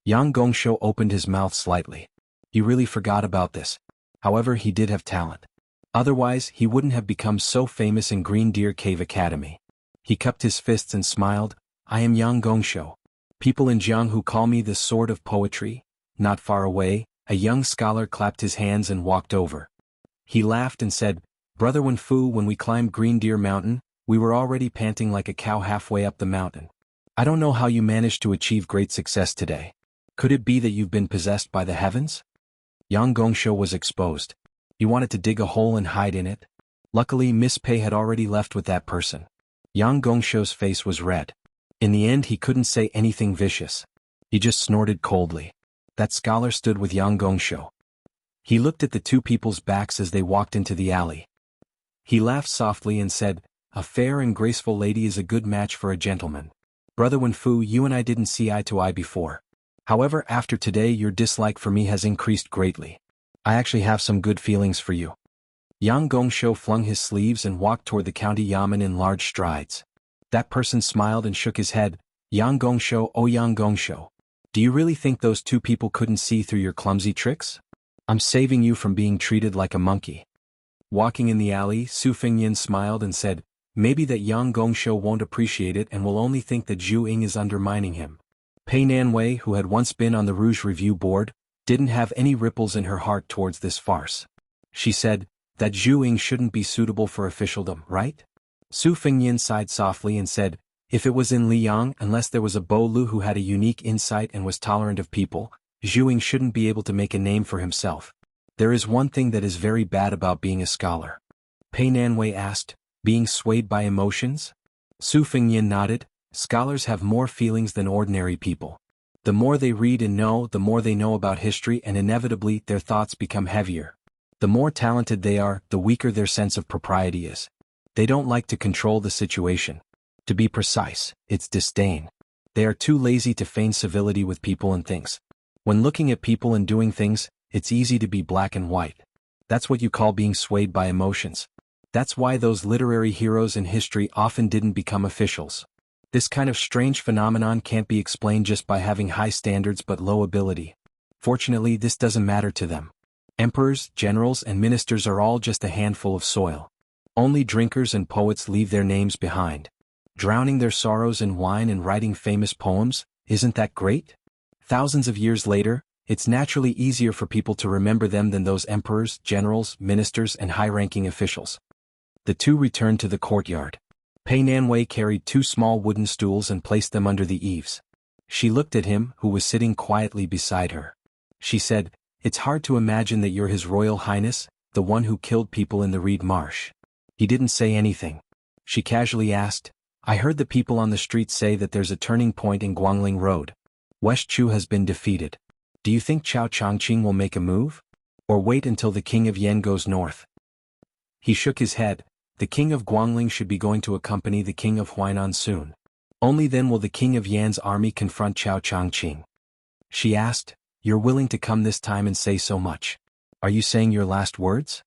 Yang Gongshou opened his mouth slightly. He really forgot about this. However, he did have talent. Otherwise, he wouldn't have become so famous in Green Deer Cave Academy. He cupped his fists and smiled, "I am Yang Gongshou. People in Jianghu call me the Sword of Poetry." Not far away, a young scholar clapped his hands and walked over. He laughed and said, "Brother Wenfu, when we climbed Green Deer Mountain, we were already panting like a cow halfway up the mountain. I don't know how you managed to achieve great success today. Could it be that you've been possessed by the heavens?" Yang Gongshou was exposed. He wanted to dig a hole and hide in it. Luckily, Miss Pei had already left with that person. Yang Gongshou's face was red. In the end he couldn't say anything vicious. He just snorted coldly. That scholar stood with Yang Gongshou. He looked at the two people's backs as they walked into the alley. He laughed softly and said, "A fair and graceful lady is a good match for a gentleman. Brother Wenfu, you and I didn't see eye to eye before. However, after today your dislike for me has increased greatly. I actually have some good feelings for you." Yang Gongshou flung his sleeves and walked toward the county yamen in large strides. That person smiled and shook his head. "Yang Gongshou, oh Yang Gongshou. Do you really think those two people couldn't see through your clumsy tricks? I'm saving you from being treated like a monkey." Walking in the alley, Su Fengnian smiled and said, "Maybe that Yang Gongshou won't appreciate it and will only think that Zhu Ying is undermining him." Pei Nanwei, who had once been on the Rouge Review board, didn't have any ripples in her heart towards this farce. She said, "That Zhu Ying shouldn't be suitable for officialdom, right?" Su Fengnian sighed softly and said, "If it was in Liang, unless there was a Bo Lu who had a unique insight and was tolerant of people, Zhu Ying shouldn't be able to make a name for himself. There is one thing that is very bad about being a scholar." Pei Nanwei asked, "Being swayed by emotions?" Su Fengnian nodded. "Scholars have more feelings than ordinary people. The more they read and know, the more they know about history, and inevitably their thoughts become heavier. The more talented they are, the weaker their sense of propriety is. They don't like to control the situation. To be precise, it's disdain. They are too lazy to feign civility with people and things. When looking at people and doing things, it's easy to be black and white. That's what you call being swayed by emotions. That's why those literary heroes in history often didn't become officials. This kind of strange phenomenon can't be explained just by having high standards but low ability. Fortunately, this doesn't matter to them. Emperors, generals, and ministers are all just a handful of soil. Only drinkers and poets leave their names behind. Drowning their sorrows in wine and writing famous poems, isn't that great? Thousands of years later, it's naturally easier for people to remember them than those emperors, generals, ministers, and high-ranking officials. The two returned to the courtyard. Pei Nanwei carried 2 small wooden stools and placed them under the eaves. She looked at him, who was sitting quietly beside her. She said, "It's hard to imagine that you're His Royal Highness, the one who killed people in the Reed Marsh." He didn't say anything. She casually asked, "I heard the people on the street say that there's a turning point in Guangling Road. West Chu has been defeated. Do you think Chao Changqing will make a move? Or wait until the king of Yan goes north?" He shook his head. "The king of Guangling should be going to accompany the king of Huainan soon. Only then will the king of Yan's army confront Chao Changqing." She asked, "You're willing to come this time and say so much? Are you saying your last words?"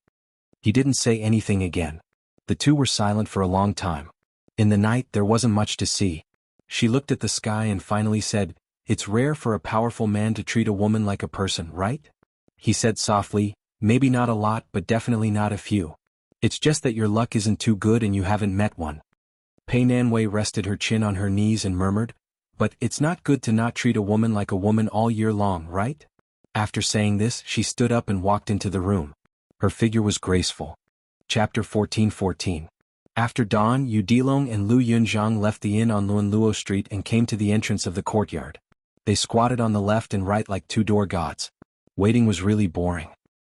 He didn't say anything again. The two were silent for a long time. In the night there wasn't much to see. She looked at the sky and finally said, "It's rare for a powerful man to treat a woman like a person, right?" He said softly, "Maybe not a lot, but definitely not a few. It's just that your luck isn't too good and you haven't met one." Pei Nanwei rested her chin on her knees and murmured, "But it's not good to not treat a woman like a woman all year long, right?" After saying this, she stood up and walked into the room. Her figure was graceful. Chapter 14:14. After dawn, Yu Dilong and Lu Yunzhang left the inn on Luo Street and came to the entrance of the courtyard. They squatted on the left and right like 2 door gods. Waiting was really boring.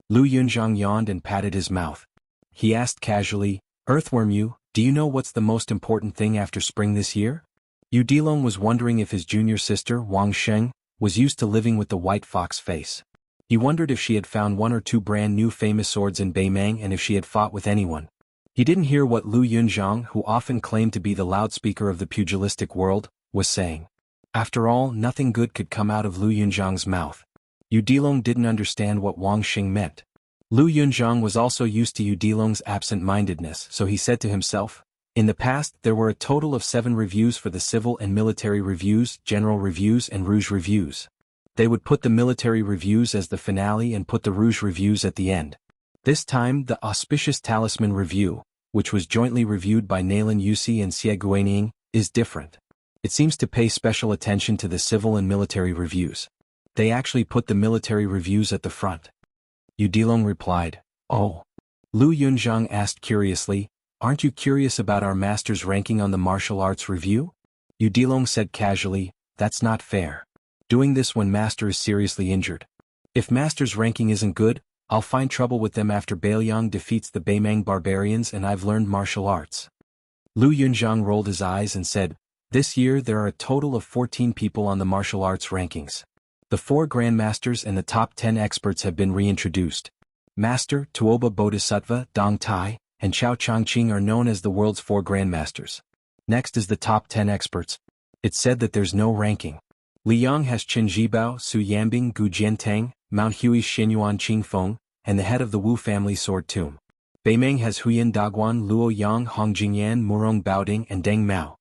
Lu Yunzhang yawned and patted his mouth. He asked casually, "Earthworm Yu, do you know what's the most important thing after spring this year?" Yu Dilong was wondering if his junior sister, Wang Sheng, was used to living with the white fox face. He wondered if she had found 1 or 2 brand new famous swords in Beimang and if she had fought with anyone. He didn't hear what Lu Yunzhang, who often claimed to be the loudspeaker of the pugilistic world, was saying. After all, nothing good could come out of Lu Yunzhang's mouth. Yu Dilong didn't understand what Wang Xing meant. Lu Yunzhang was also used to Yu Dilong's absent-mindedness, so he said to himself, "In the past there were a total of 7 reviews for the civil and military reviews, general reviews and rouge reviews. They would put the military reviews as the finale and put the rouge reviews at the end. This time the auspicious talisman review, which was jointly reviewed by Nailan Yusi and Xie Guining, is different. It seems to pay special attention to the civil and military reviews. They actually put the military reviews at the front." Yu Dilong replied, "Oh." Lu Yunzhang asked curiously, "Aren't you curious about our master's ranking on the martial arts review?" Yu Dilong said casually, "That's not fair. Doing this when master is seriously injured. If master's ranking isn't good, I'll find trouble with them after Bailiang defeats the Beimang barbarians and I've learned martial arts." Lu Yunzhang rolled his eyes and said, "This year there are a total of 14 people on the martial arts rankings. The 4 grandmasters and the top 10 experts have been reintroduced. Master, Tuoba Bodhisattva, Dong Tai, and Chao Changqing are known as the world's 4 grandmasters. Next is the top 10 experts. It's said that there's no ranking. Liang has Chen Zhibao, Su Yambing, Gu Jiantang, Mount Hui's Xinyuan Qingfeng, and the head of the Wu family sword tomb. Beimeng has Huyan Daguan, Luo Yang, Hong Jingyan, Murong Baoding, and Deng Mao."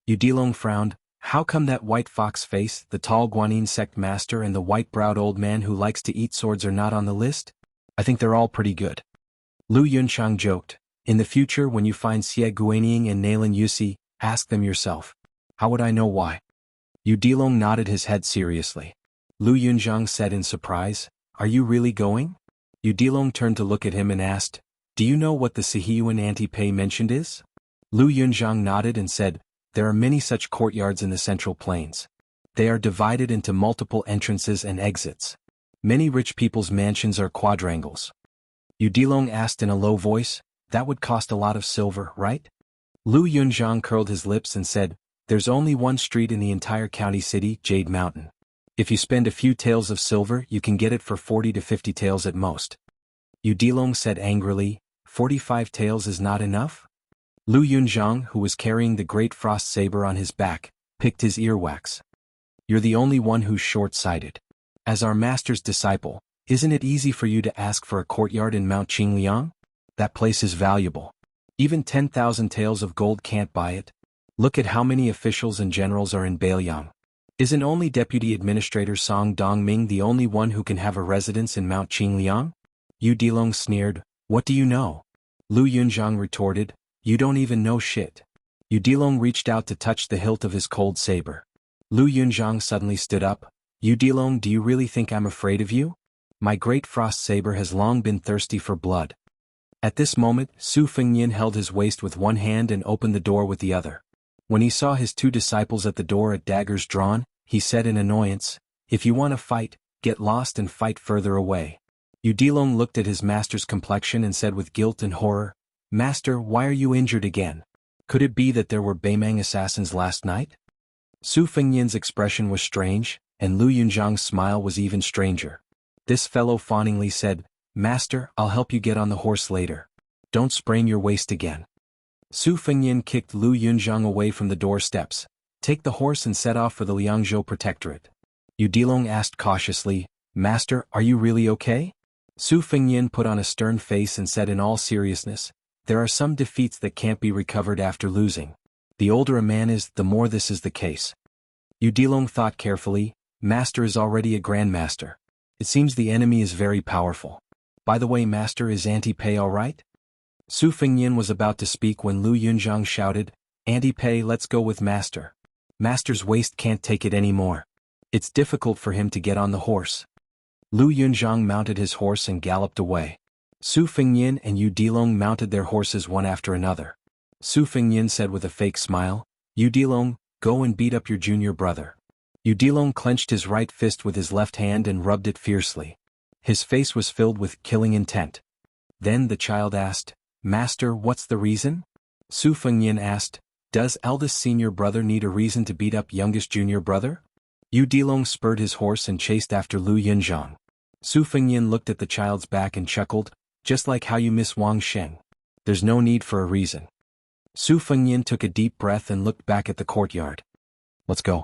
Yu Dilong frowned. How come that white fox face, the tall Guanyin sect master and the white-browed old man who likes to eat swords are not on the list? I think they're all pretty good. Lu Yunzhang joked, "In the future when you find Xie Guining and Nailan Yusi, ask them yourself. How would I know why?" Yu Dilong nodded his head seriously. Lu Yunzhang said in surprise, "Are you really going?" Yu Dilong turned to look at him and asked, "Do you know what the Sihiyuan anti-pay mentioned is?" Lu Yunzhang nodded and said, "There are many such courtyards in the Central Plains. They are divided into multiple entrances and exits. Many rich people's mansions are quadrangles." Yu Dilong asked in a low voice, "That would cost a lot of silver, right?" Lu Yunzhang curled his lips and said, "There's only one street in the entire county city, Jade Mountain. If you spend a few taels of silver you can get it for 40 to 50 taels at most." Yu Dilong said angrily, 45 taels is not enough?" Lu Yunzhang, who was carrying the great frost saber on his back, picked his earwax. "You're the only one who's short-sighted. As our master's disciple, isn't it easy for you to ask for a courtyard in Mount Qingliang? That place is valuable. Even 10,000 taels of gold can't buy it. Look at how many officials and generals are in Bailiang. Isn't only Deputy Administrator Song Dongming the only one who can have a residence in Mount Qingliang? Yu Dilong sneered, what do you know? Lu Yunzhang retorted, you don't even know shit. Yu Dilong reached out to touch the hilt of his cold saber. Lu Yunzhang suddenly stood up, Yu Dilong, do you really think I'm afraid of you? My great frost saber has long been thirsty for blood. At this moment, Su Fengnian held his waist with one hand and opened the door with the other. When he saw his two disciples at the door at daggers drawn, he said in annoyance, if you want to fight, get lost and fight further away. Yu Dilong looked at his master's complexion and said with guilt and horror, Master, why are you injured again? Could it be that there were Beimang assassins last night? Su Fengnian's expression was strange, and Lu Yunzhang's smile was even stranger. This fellow fawningly said, Master, I'll help you get on the horse later. Don't sprain your waist again. Su Fengnian kicked Lu Yunzhang away from the doorsteps. Take the horse and set off for the Liangzhou Protectorate. Yu Dilong asked cautiously, Master, are you really okay? Su Fengnian put on a stern face and said in all seriousness, there are some defeats that can't be recovered after losing. The older a man is, the more this is the case. Yu Dilong thought carefully, Master is already a grandmaster. It seems the enemy is very powerful. By the way, Master, is Auntie Pei all right? Su Fengnian was about to speak when Lu Yunzhang shouted, Auntie Pei, let's go with Master. Master's waist can't take it anymore. It's difficult for him to get on the horse. Lu Yunzhang mounted his horse and galloped away. Su Fengnian and Yu Dilong mounted their horses one after another. Su Fengnian said with a fake smile, Yu Dilong, go and beat up your junior brother. Yu Dilong clenched his right fist with his left hand and rubbed it fiercely. His face was filled with killing intent. Then the child asked, Master, what's the reason? Su Fengnian asked, does eldest senior brother need a reason to beat up youngest junior brother? Yu Dilong spurred his horse and chased after Lu Yunzhang. Su Fengnian looked at the child's back and chuckled, just like how you miss Wang Sheng. There's no need for a reason. Su Fengnian took a deep breath and looked back at the courtyard. Let's go.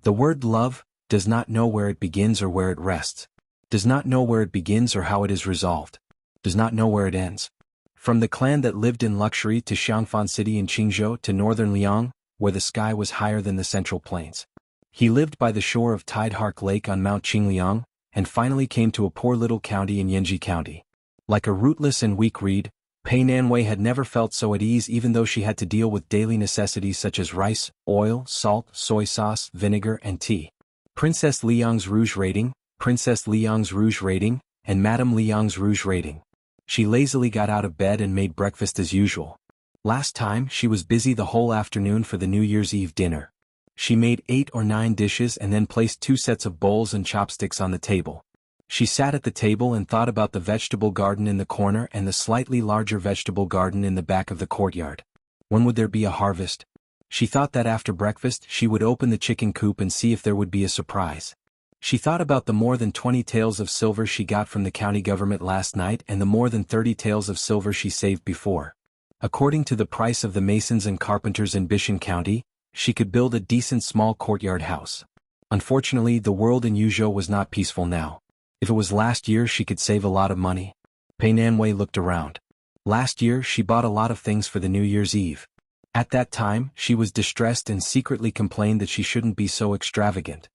The word love does not know where it begins or where it rests. Does not know where it begins or how it is resolved. Does not know where it ends. From the clan that lived in luxury to Xiangfan City in Qingzhou to northern Liang, where the sky was higher than the central plains. He lived by the shore of Tidehark Lake on Mount Qingliang, and finally came to a poor little county in Yanji County. Like a rootless and weak reed, Pei Nanwei had never felt so at ease even though she had to deal with daily necessities such as rice, oil, salt, soy sauce, vinegar, and tea. Princess Liang's Rouge Rating, Princess Liang's Rouge Rating, and Madame Liang's Rouge Rating. She lazily got out of bed and made breakfast as usual. Last time, she was busy the whole afternoon for the New Year's Eve dinner. She made 8 or 9 dishes and then placed 2 sets of bowls and chopsticks on the table. She sat at the table and thought about the vegetable garden in the corner and the slightly larger vegetable garden in the back of the courtyard. When would there be a harvest? She thought that after breakfast she would open the chicken coop and see if there would be a surprise. She thought about the more than 20 taels of silver she got from the county government last night and the more than 30 taels of silver she saved before. According to the price of the masons and carpenters in Bishan County, she could build a decent small courtyard house. Unfortunately, the world in Yuzhou was not peaceful now. If it was last year, she could save a lot of money. Pei Nanwei looked around. Last year, she bought a lot of things for the New Year's Eve. At that time, she was distressed and secretly complained that she shouldn't be so extravagant.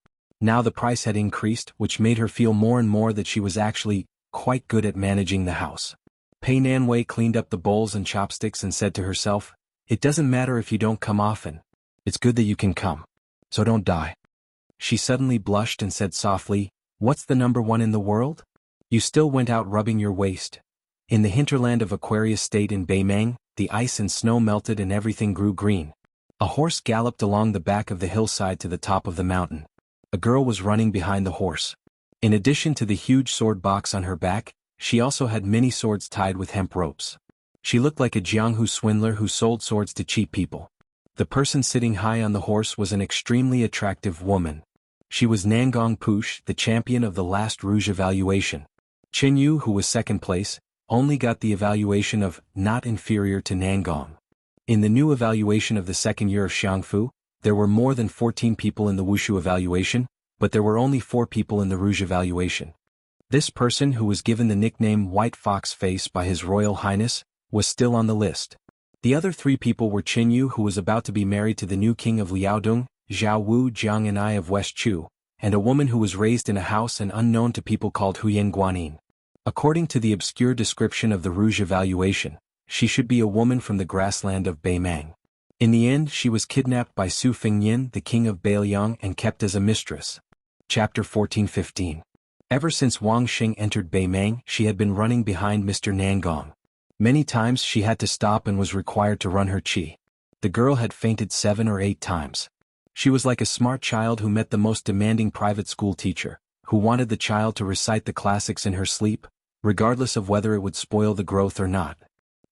Now the price had increased, which made her feel more and more that she was actually quite good at managing the house. Pei Nanwei cleaned up the bowls and chopsticks and said to herself, "It doesn't matter if you don't come often. It's good that you can come. So don't die." She suddenly blushed and said softly, "What's the number 1 in the world?" You still went out rubbing your waist. In the hinterland of Aquarius State in Beimang, the ice and snow melted and everything grew green. A horse galloped along the back of the hillside to the top of the mountain. A girl was running behind the horse. In addition to the huge sword box on her back, she also had many swords tied with hemp ropes. She looked like a Jianghu swindler who sold swords to cheap people. The person sitting high on the horse was an extremely attractive woman. She was Nangong Push, the champion of the last Rouge evaluation. Qin Yu, who was second place, only got the evaluation of not inferior to Nangong. In the new evaluation of the second year of Xiangfu, there were more than 14 people in the Wushu evaluation, but there were only 4 people in the Rouge evaluation. This person, who was given the nickname White Fox Face by His Royal Highness, was still on the list. The other 3 people were Qin Yu, who was about to be married to the new king of Liaodong, Jianghu Jiang'an of West Chu, and a woman who was raised in a house and unknown to people called Huyan Guanin. According to the obscure description of the Rouge evaluation, she should be a woman from the grassland of Beimang. In the end she was kidnapped by Su Fengyin, the king of Beiliang, and kept as a mistress. Chapter 14-15. Ever since Wang Xing entered Beimang, she had been running behind Mr. Nangong. Many times she had to stop and was required to run her qi. The girl had fainted 7 or 8 times. She was like a smart child who met the most demanding private school teacher, who wanted the child to recite the classics in her sleep, regardless of whether it would spoil the growth or not.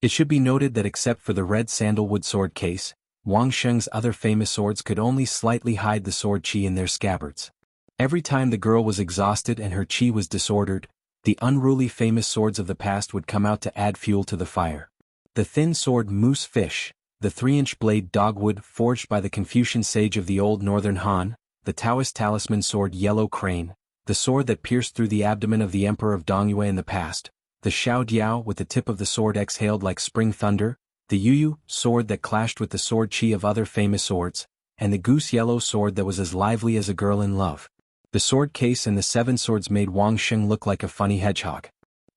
It should be noted that except for the red sandalwood sword case, Wang Sheng's other famous swords could only slightly hide the sword qi in their scabbards. Every time the girl was exhausted and her qi was disordered, the unruly famous swords of the past would come out to add fuel to the fire. The thin sword Moose Fish, the 3-inch blade Dogwood forged by the Confucian sage of the old northern Han, the Taoist talisman sword Yellow Crane, the sword that pierced through the abdomen of the emperor of Dongyue in the past, the Xiao Diao with the tip of the sword exhaled like spring thunder, the Yuyu sword that clashed with the sword qi of other famous swords, and the goose yellow sword that was as lively as a girl in love. The sword case and the 7 swords made Wang Xing look like a funny hedgehog.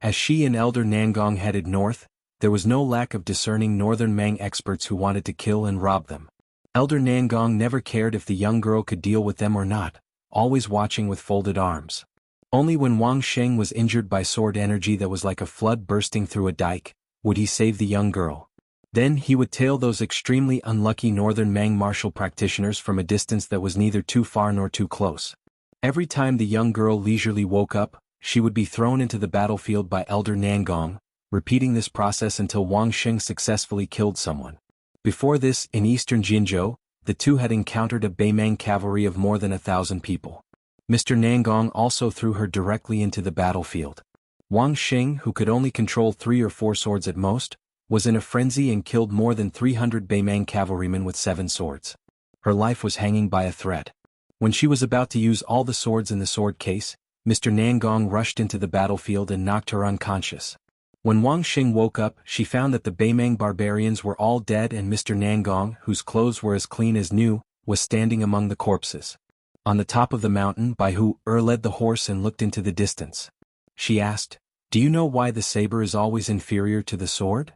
As she and Elder Nangong headed north, there was no lack of discerning northern Mang experts who wanted to kill and rob them. Elder Nangong never cared if the young girl could deal with them or not, always watching with folded arms. Only when Wang Xing was injured by sword energy that was like a flood bursting through a dike, would he save the young girl. Then he would tail those extremely unlucky northern Mang martial practitioners from a distance that was neither too far nor too close. Every time the young girl leisurely woke up, she would be thrown into the battlefield by Elder Nangong, repeating this process until Wang Xing successfully killed someone. Before this, in eastern Jinzhou, the two had encountered a Beimang cavalry of more than 1,000 people. Mr. Nangong also threw her directly into the battlefield. Wang Xing, who could only control 3 or 4 swords at most, was in a frenzy and killed more than 300 Beimang cavalrymen with 7 swords. Her life was hanging by a thread. When she was about to use all the swords in the sword case, Mr. Nangong rushed into the battlefield and knocked her unconscious. When Wang Xing woke up, she found that the Beimang barbarians were all dead and Mr. Nangong, whose clothes were as clean as new, was standing among the corpses. On the top of the mountain, Bai Hu led the horse and looked into the distance. She asked, "Do you know why the saber is always inferior to the sword?"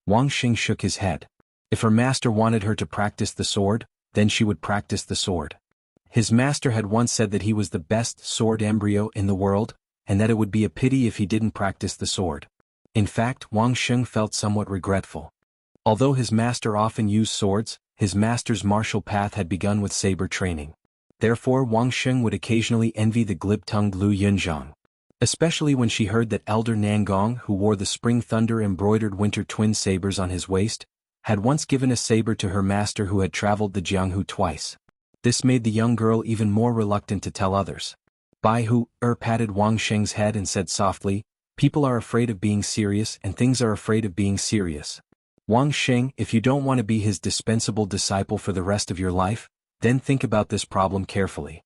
Wang Xing shook his head. If her master wanted her to practice the sword, then she would practice the sword. His master had once said that he was the best sword embryo in the world, and that it would be a pity if he didn't practice the sword. In fact, Wang Xing felt somewhat regretful. Although his master often used swords, his master's martial path had begun with saber training. Therefore Wang Xing would occasionally envy the glib-tongued Lu Yunzhang. Especially when she heard that Elder Nangong, who wore the Spring Thunder embroidered winter twin sabers on his waist, had once given a saber to her master who had traveled the Jianghu twice. This made the young girl even more reluctant to tell others. Bai Hu patted Wang Xing's head and said softly, "People are afraid of being serious and things are afraid of being serious. Wang Xing, if you don't want to be his dispensable disciple for the rest of your life, then think about this problem carefully."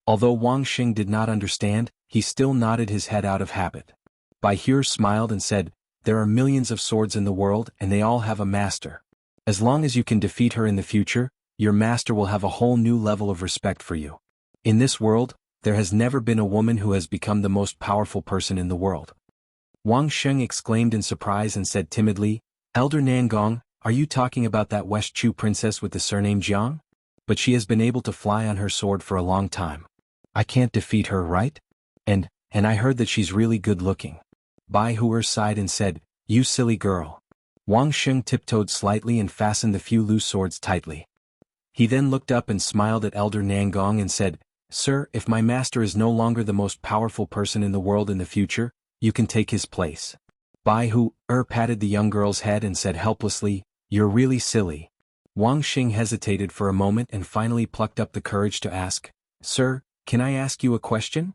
Although Wang Xing did not understand, he still nodded his head out of habit. Bai Hu smiled and said, "There are millions of swords in the world and they all have a master. As long as you can defeat her in the future, your master will have a whole new level of respect for you. In this world, there has never been a woman who has become the most powerful person in the world." Wang Xing exclaimed in surprise and said timidly, "Elder Nangong, are you talking about that West Chu princess with the surname Jiang? But she has been able to fly on her sword for a long time. I can't defeat her, right? And I heard that she's really good looking." Bai Hu sighed and said, "You silly girl." Wang Xing tiptoed slightly and fastened the few loose swords tightly. He then looked up and smiled at Elder Nangong and said, "Sir, if my master is no longer the most powerful person in the world in the future, you can take his place." Bai Hu patted the young girl's head and said helplessly, "You're really silly." Wang Xing hesitated for a moment and finally plucked up the courage to ask, "Sir, can I ask you a question?"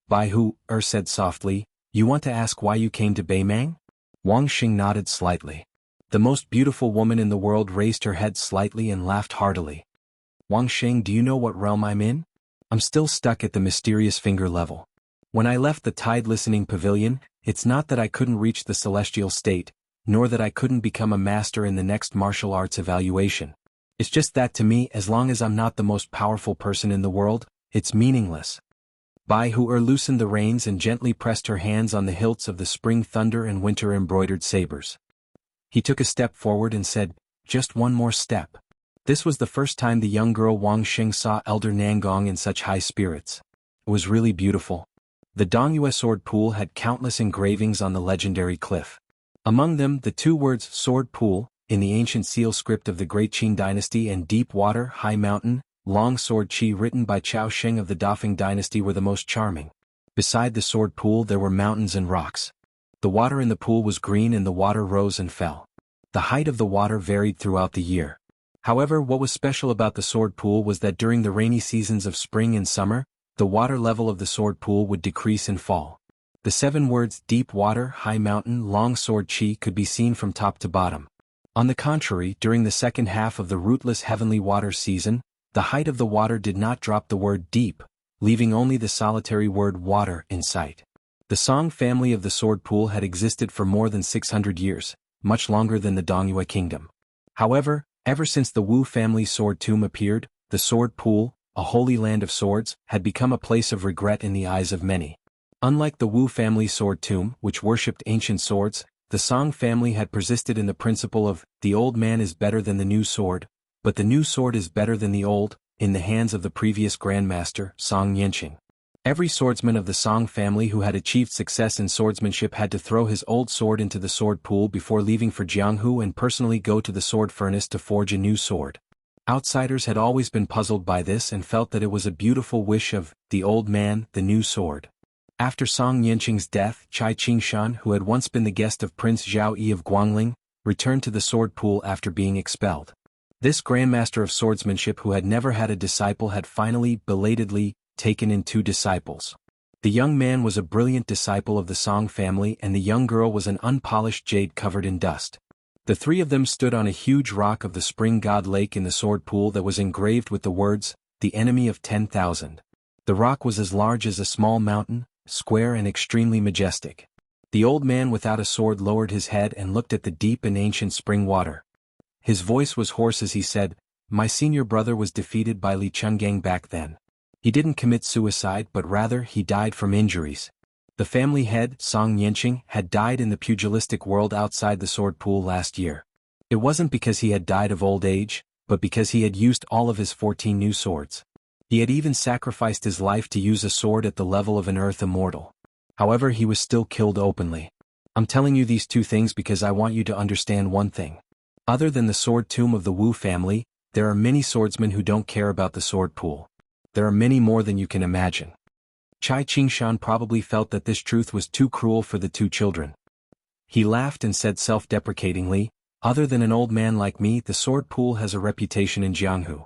Bai Hu said softly, "You want to ask why you came to Beimang?" Wang Xing nodded slightly. The most beautiful woman in the world raised her head slightly and laughed heartily. "Wang Xing, do you know what realm I'm in? I'm still stuck at the mysterious finger level. When I left the Tide Listening Pavilion, it's not that I couldn't reach the celestial state, nor that I couldn't become a master in the next martial arts evaluation. It's just that to me, as long as I'm not the most powerful person in the world, it's meaningless. Bai Hu loosened the reins and gently pressed her hands on the hilts of the spring thunder and winter embroidered sabers. He took a step forward and said, "Just one more step." This was the first time the young girl Wang Xing saw Elder Nangong in such high spirits. It was really beautiful. The Dongyue sword pool had countless engravings on the legendary cliff. Among them, the two words sword pool, in the ancient seal script of the Great Qin dynasty, and deep water, high mountain, long sword qi written by Chao Sheng of the Dafeng dynasty were the most charming. Beside the sword pool there were mountains and rocks. The water in the pool was green and the water rose and fell. The height of the water varied throughout the year. However, what was special about the sword pool was that during the rainy seasons of spring and summer, the water level of the sword pool would decrease and fall. The 7 words deep water, high mountain, long sword qi could be seen from top to bottom. On the contrary, during the second half of the rootless heavenly water season, the height of the water did not drop the word deep, leaving only the solitary word water in sight. The Song family of the sword pool had existed for more than 600 years, much longer than the Dongyue kingdom. However, ever since the Wu family sword tomb appeared, the sword pool, a holy land of swords, had become a place of regret in the eyes of many. Unlike the Wu family sword tomb, which worshipped ancient swords, the Song family had persisted in the principle of, the old man is better than the new sword, but the new sword is better than the old, in the hands of the previous grandmaster, Song Yanqing. Every swordsman of the Song family who had achieved success in swordsmanship had to throw his old sword into the sword pool before leaving for Jianghu and personally go to the sword furnace to forge a new sword. Outsiders had always been puzzled by this and felt that it was a beautiful wish of, the old man, the new sword. After Song Yanqing's death, Chai Qingshan, who had once been the guest of Prince Zhao Yi of Guangling, returned to the sword pool after being expelled. This grandmaster of swordsmanship who had never had a disciple had finally, belatedly, taken in 2 disciples. The young man was a brilliant disciple of the Song family and the young girl was an unpolished jade covered in dust. The 3 of them stood on a huge rock of the spring god lake in the sword pool that was engraved with the words, "The enemy of 10,000. The rock was as large as a small mountain, square and extremely majestic. The old man without a sword lowered his head and looked at the deep and ancient spring water. His voice was hoarse as he said, "My senior brother was defeated by Li Chungang back then. He didn't commit suicide but rather he died from injuries. The family head, Song Yanqing, had died in the pugilistic world outside the sword pool last year. It wasn't because he had died of old age, but because he had used all of his 14 new swords. He had even sacrificed his life to use a sword at the level of an earth immortal. However, he was still killed openly. I'm telling you these 2 things because I want you to understand one thing. Other than the sword tomb of the Wu family, there are many swordsmen who don't care about the sword pool. There are many more than you can imagine." Chai Qingshan probably felt that this truth was too cruel for the 2 children. He laughed and said self-deprecatingly, "Other than an old man like me, the sword pool has a reputation in Jianghu.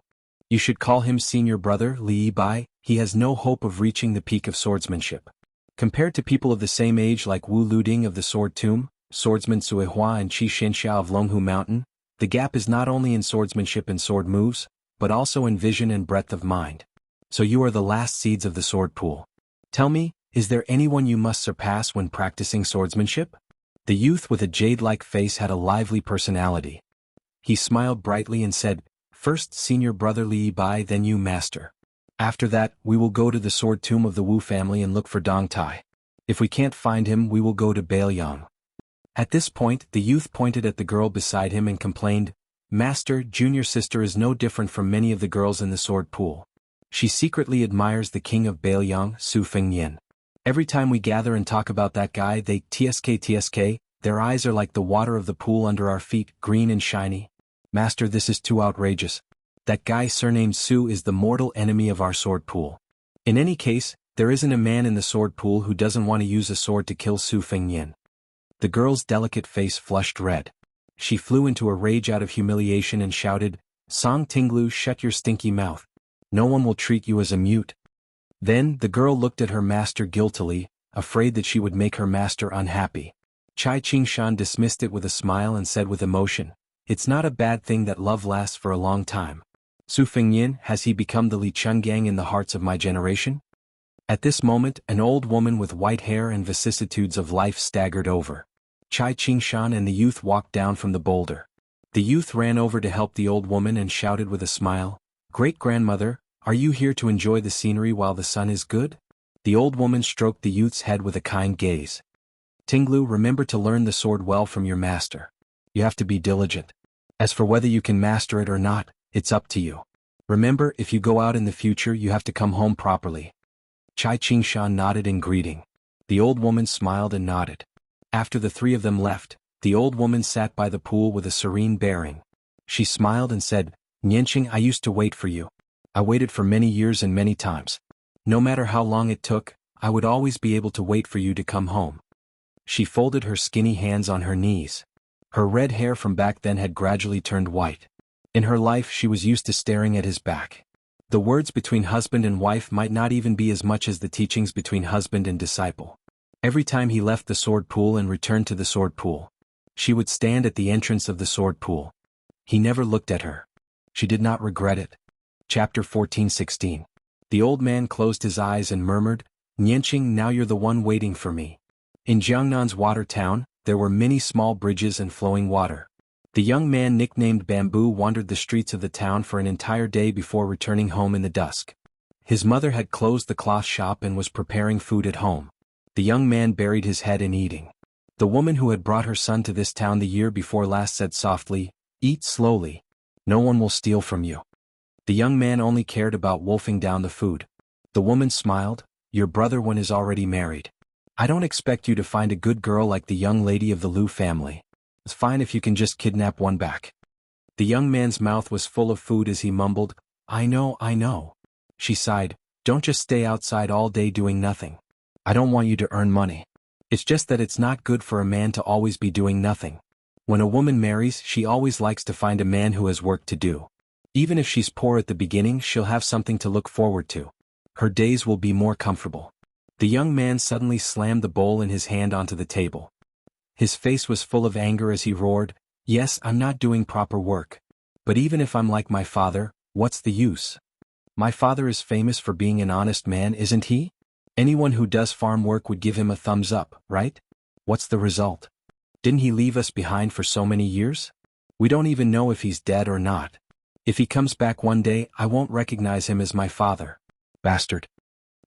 You should call him senior brother Li Bai. He has no hope of reaching the peak of swordsmanship. Compared to people of the same age like Wu Luding of the sword tomb, swordsman Sui Hua and Qi Shenxiao of Longhu Mountain, the gap is not only in swordsmanship and sword moves, but also in vision and breadth of mind. So you are the last seeds of the sword pool. Tell me, is there anyone you must surpass when practicing swordsmanship?" The youth with a jade-like face had a lively personality. He smiled brightly and said, "First senior brother Li Bai, then you master. After that, we will go to the sword tomb of the Wu family and look for Dong Tai. If we can't find him, we will go to Bailiang." At this point, the youth pointed at the girl beside him and complained, "Master, junior sister is no different from many of the girls in the sword pool. She secretly admires the king of Bailiang, Su Fengnian. Every time we gather and talk about that guy, they tsk, their eyes are like the water of the pool under our feet, green and shiny. Master, this is too outrageous. That guy surnamed Su is the mortal enemy of our sword pool. In any case, there isn't a man in the sword pool who doesn't want to use a sword to kill Su Fengnian." The girl's delicate face flushed red. She flew into a rage out of humiliation and shouted, "Song Tinglu, shut your stinky mouth. No one will treat you as a mute." Then, the girl looked at her master guiltily, afraid that she would make her master unhappy. Chai Qingshan dismissed it with a smile and said with emotion, "It's not a bad thing that love lasts for a long time. Su Fengnian, has he become the Li Chungang in the hearts of my generation?" At this moment, an old woman with white hair and vicissitudes of life staggered over. Chai Qingshan and the youth walked down from the boulder. The youth ran over to help the old woman and shouted with a smile, "Great-grandmother, are you here to enjoy the scenery while the sun is good?" The old woman stroked the youth's head with a kind gaze. "Tinglu, remember to learn the sword well from your master. You have to be diligent. As for whether you can master it or not, it's up to you. Remember, if you go out in the future you have to come home properly." Chai Qingshan nodded in greeting. The old woman smiled and nodded. After the three of them left, the old woman sat by the pool with a serene bearing. She smiled and said, "Nianqing, I used to wait for you. I waited for many years and many times. No matter how long it took, I would always be able to wait for you to come home." She folded her skinny hands on her knees. Her red hair from back then had gradually turned white. In her life she was used to staring at his back. The words between husband and wife might not even be as much as the teachings between husband and disciple. Every time he left the sword pool and returned to the sword pool, she would stand at the entrance of the sword pool. He never looked at her. She did not regret it. Chapter 14:16. The old man closed his eyes and murmured, "Nianqing, now you're the one waiting for me." In Jiangnan's water town, there were many small bridges and flowing water. The young man nicknamed Bamboo wandered the streets of the town for an entire day before returning home in the dusk. His mother had closed the cloth shop and was preparing food at home. The young man buried his head in eating. The woman who had brought her son to this town the year before last said softly, "Eat slowly. No one will steal from you." The young man only cared about wolfing down the food. The woman smiled, "Your brother one is already married. I don't expect you to find a good girl like the young lady of the Liu family. It's fine if you can just kidnap one back." The young man's mouth was full of food as he mumbled, I know. She sighed, "Don't just stay outside all day doing nothing. I don't want you to earn money. It's just that it's not good for a man to always be doing nothing. When a woman marries, she always likes to find a man who has work to do. Even if she's poor at the beginning, she'll have something to look forward to. Her days will be more comfortable." The young man suddenly slammed the bowl in his hand onto the table. His face was full of anger as he roared, "Yes, I'm not doing proper work. But even if I'm like my father, what's the use? My father is famous for being an honest man, isn't he? Anyone who does farm work would give him a thumbs up, right? What's the result? Didn't he leave us behind for so many years? We don't even know if he's dead or not. If he comes back one day, I won't recognize him as my father. Bastard."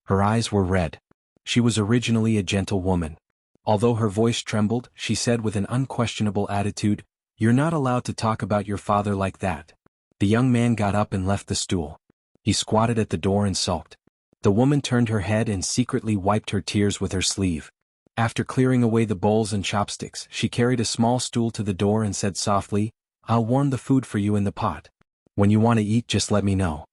Her eyes were red. She was originally a gentle woman. Although her voice trembled, she said with an unquestionable attitude, "You're not allowed to talk about your father like that." The young man got up and left the stool. He squatted at the door and sulked. The woman turned her head and secretly wiped her tears with her sleeve. After clearing away the bowls and chopsticks, she carried a small stool to the door and said softly, "I'll warm the food for you in the pot. When you want to eat, just let me know."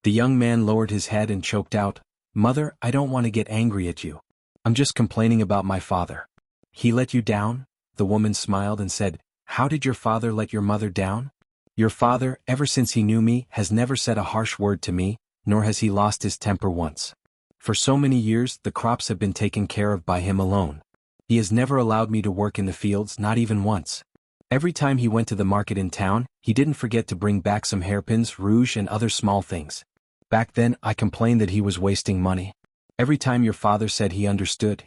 The young man lowered his head and choked out, "Mother, I don't want to get angry at you. I'm just complaining about my father." "He let you down?" The woman smiled and said, "How did your father let your mother down?" "Your father, ever since he knew me, has never said a harsh word to me, nor has he lost his temper once. For so many years, the crops have been taken care of by him alone. He has never allowed me to work in the fields, not even once. Every time he went to the market in town, he didn't forget to bring back some hairpins, rouge and other small things. Back then, I complained that he was wasting money. Every time your father said he understood.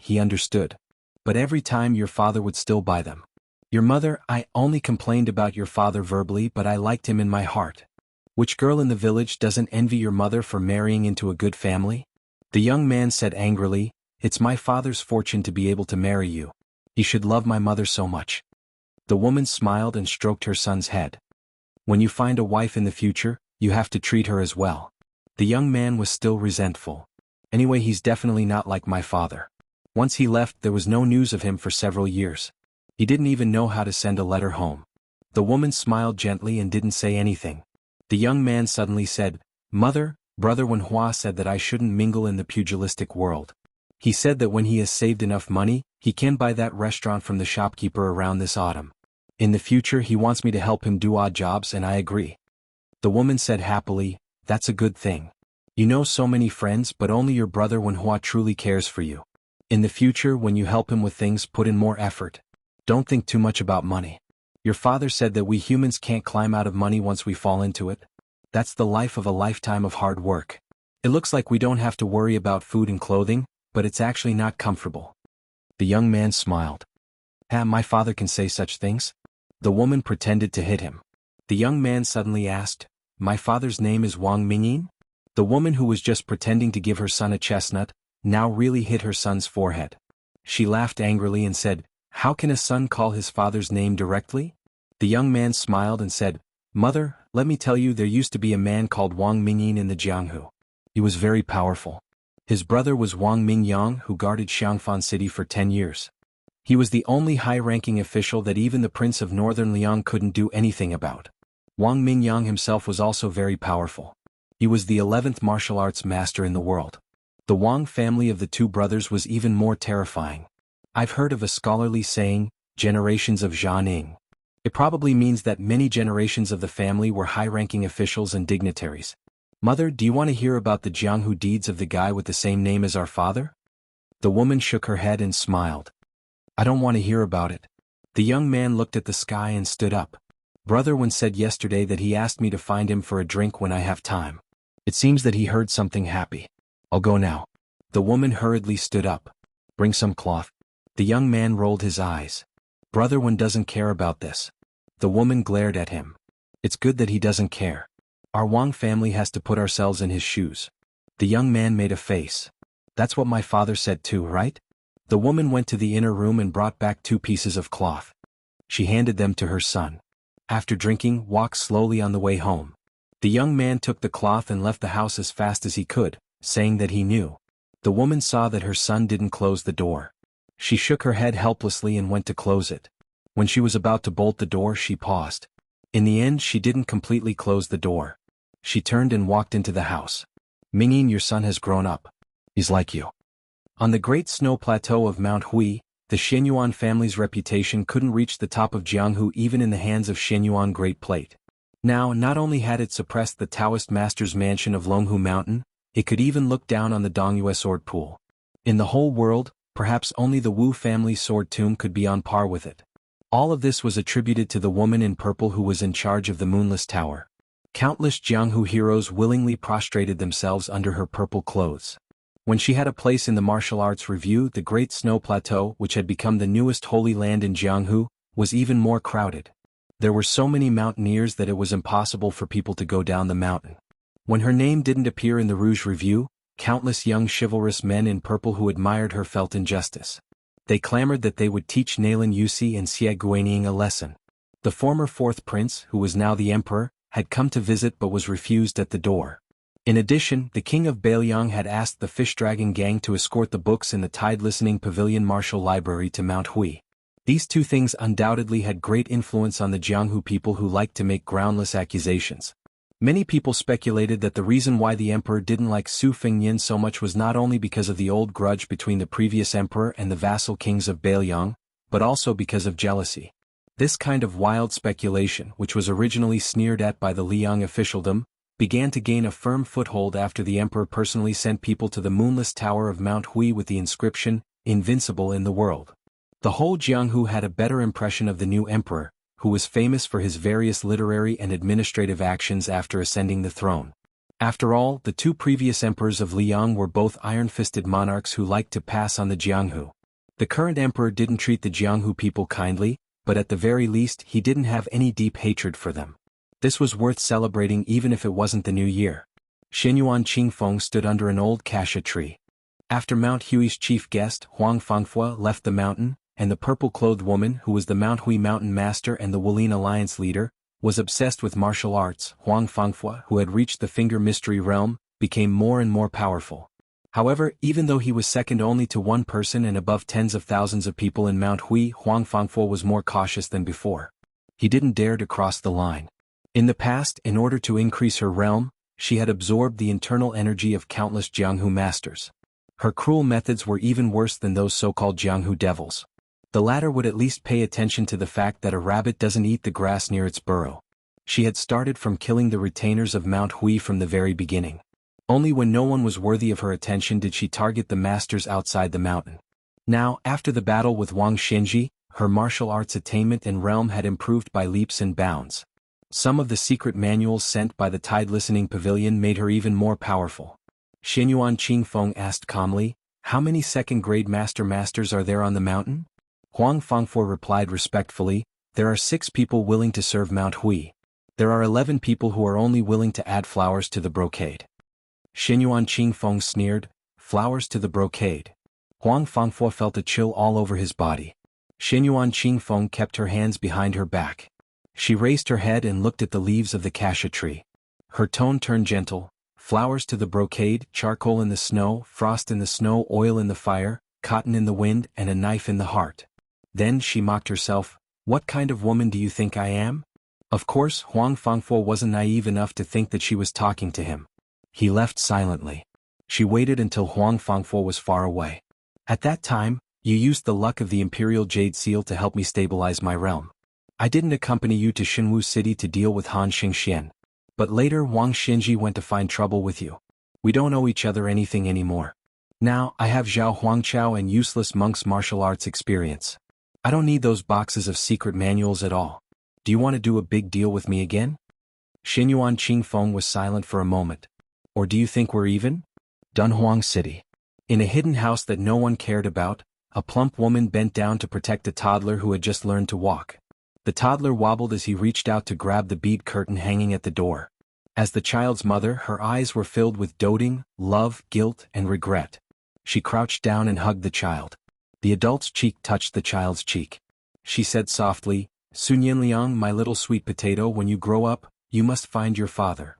But every time your father would still buy them. Your mother, I only complained about your father verbally, but I liked him in my heart. Which girl in the village doesn't envy your mother for marrying into a good family?" The young man said angrily, "It's my father's fortune to be able to marry you. He should love my mother so much." The woman smiled and stroked her son's head. "When you find a wife in the future, you have to treat her as well." The young man was still resentful. "Anyway, he's definitely not like my father. Once he left, there was no news of him for several years. He didn't even know how to send a letter home." The woman smiled gently and didn't say anything. The young man suddenly said, "Mother, Brother Wenhua said that I shouldn't mingle in the pugilistic world. He said that when he has saved enough money, he can buy that restaurant from the shopkeeper around this autumn. In the future he wants me to help him do odd jobs and I agree." The woman said happily, "That's a good thing. You know so many friends, but only your brother Wenhua truly cares for you. In the future, when you help him with things, put in more effort. Don't think too much about money. Your father said that we humans can't climb out of money once we fall into it. That's the life of a lifetime of hard work. It looks like we don't have to worry about food and clothing, but it's actually not comfortable." The young man smiled. "My father can say such things? The woman pretended to hit him. The young man suddenly asked, "My father's name is Wang Mingyin?" The woman who was just pretending to give her son a chestnut, now really hit her son's forehead. She laughed angrily and said, "How can a son call his father's name directly?" The young man smiled and said, "Mother, let me tell you, there used to be a man called Wang Mingyin in the Jianghu. He was very powerful. His brother was Wang Mingyang, who guarded Xiangfan City for 10 years. He was the only high-ranking official that even the prince of northern Liang couldn't do anything about. Wang Mingyang himself was also very powerful. He was the 11th martial arts master in the world. The Wang family of the two brothers was even more terrifying. I've heard of a scholarly saying, generations of Jianghu. It probably means that many generations of the family were high-ranking officials and dignitaries. Mother, do you want to hear about the Jianghu deeds of the guy with the same name as our father?" The woman shook her head and smiled. "I don't want to hear about it." The young man looked at the sky and stood up. "Brother Wen said yesterday that he asked me to find him for a drink when I have time. It seems that he heard something happy. I'll go now." The woman hurriedly stood up. "Bring some cloth." The young man rolled his eyes. "Brother Wen doesn't care about this." The woman glared at him. "It's good that he doesn't care. Our Wang family has to put ourselves in his shoes." The young man made a face. "That's what my father said too, right?" The woman went to the inner room and brought back 2 pieces of cloth. She handed them to her son. After drinking, walked slowly on the way home. The young man took the cloth and left the house as fast as he could, saying that he knew. The woman saw that her son didn't close the door. She shook her head helplessly and went to close it. When she was about to bolt the door, she paused. In the end, she didn't completely close the door. She turned and walked into the house. "Mingyin, your son has grown up. He's like you." On the great snow plateau of Mount Hui, the Shenyuan family's reputation couldn't reach the top of Jianghu even in the hands of Shenyuan Great Plate. Now, not only had it suppressed the Taoist master's mansion of Longhu Mountain, it could even look down on the Dongyue sword pool. In the whole world, perhaps only the Wu family sword tomb could be on par with it. All of this was attributed to the woman in purple who was in charge of the Moonless Tower. Countless Jianghu heroes willingly prostrated themselves under her purple clothes. When she had a place in the martial arts review, the Great Snow Plateau, which had become the newest holy land in Jianghu, was even more crowded. There were so many mountaineers that it was impossible for people to go down the mountain. When her name didn't appear in the Rouge Review, countless young chivalrous men in purple who admired her felt injustice. They clamored that they would teach Nalin Yusi and Xie Guanying a lesson. The former 4th prince, who was now the emperor, had come to visit but was refused at the door. In addition, the king of Bailiang had asked the Fish Dragon gang to escort the books in the Tide Listening Pavilion Martial Library to Mount Hui. These 2 things undoubtedly had great influence on the Jianghu people who liked to make groundless accusations. Many people speculated that the reason why the emperor didn't like Su Fengnian so much was not only because of the old grudge between the previous emperor and the vassal kings of Bailiang, but also because of jealousy. This kind of wild speculation, which was originally sneered at by the Liang officialdom, began to gain a firm foothold after the emperor personally sent people to the Moonless Tower of Mount Hui with the inscription, "Invincible in the world." The whole Jianghu had a better impression of the new emperor, who was famous for his various literary and administrative actions after ascending the throne. After all, the 2 previous emperors of Liang were both iron-fisted monarchs who liked to pass on the Jianghu. The current emperor didn't treat the Jianghu people kindly, but at the very least he didn't have any deep hatred for them. This was worth celebrating even if it wasn't the new year. Shenyuan Qingfeng stood under an old cassia tree. After Mount Hui's chief guest, Huang Fangfua, left the mountain, and the purple-clothed woman who was the Mount Hui mountain master and the Wulin alliance leader, was obsessed with martial arts, Huang Fangfua, who had reached the Finger Mystery realm, became more and more powerful. However, even though he was second only to one person and above tens of thousands of people in Mount Hui, Huang Fangfo was more cautious than before. He didn't dare to cross the line. In the past, in order to increase her realm, she had absorbed the internal energy of countless Jianghu masters. Her cruel methods were even worse than those so-called Jianghu devils. The latter would at least pay attention to the fact that a rabbit doesn't eat the grass near its burrow. She had started from killing the retainers of Mount Hui from the very beginning. Only when no one was worthy of her attention did she target the masters outside the mountain. Now, after the battle with Wang Xinji, her martial arts attainment and realm had improved by leaps and bounds. Some of the secret manuals sent by the Tide Listening Pavilion made her even more powerful. Shenyuan Qingfeng asked calmly, "How many second-grade masters are there on the mountain?" Huang Fangfo replied respectfully, There are 6 people willing to serve Mount Hui. There are 11 people who are only willing to add flowers to the brocade. Xinyuan Qingfeng sneered, flowers to the brocade. Huang Fangfo felt a chill all over his body. Xinyuan Qingfeng kept her hands behind her back. She raised her head and looked at the leaves of the cassia tree. Her tone turned gentle, flowers to the brocade, charcoal in the snow, frost in the snow, oil in the fire, cotton in the wind, and a knife in the heart. Then she mocked herself, what kind of woman do you think I am? Of course, Huang Fangfo wasn't naive enough to think that she was talking to him. He left silently. She waited until Huang Fangfo was far away. At that time, you used the luck of the Imperial Jade Seal to help me stabilize my realm. I didn't accompany you to Xinwu City to deal with Han Xingxian. But later Wang Xinji went to find trouble with you. We don't owe each other anything anymore. Now, I have Zhao Huangchao and useless monk's martial arts experience. I don't need those boxes of secret manuals at all. Do you want to do a big deal with me again? Xinyuan Qingfeng was silent for a moment. Or do you think we're even? Dunhuang City. In a hidden house that no one cared about, a plump woman bent down to protect a toddler who had just learned to walk. The toddler wobbled as he reached out to grab the bead curtain hanging at the door. As the child's mother, her eyes were filled with doting, love, guilt, and regret. She crouched down and hugged the child. The adult's cheek touched the child's cheek. She said softly, Sunyin Liang, my little sweet potato, when you grow up, you must find your father.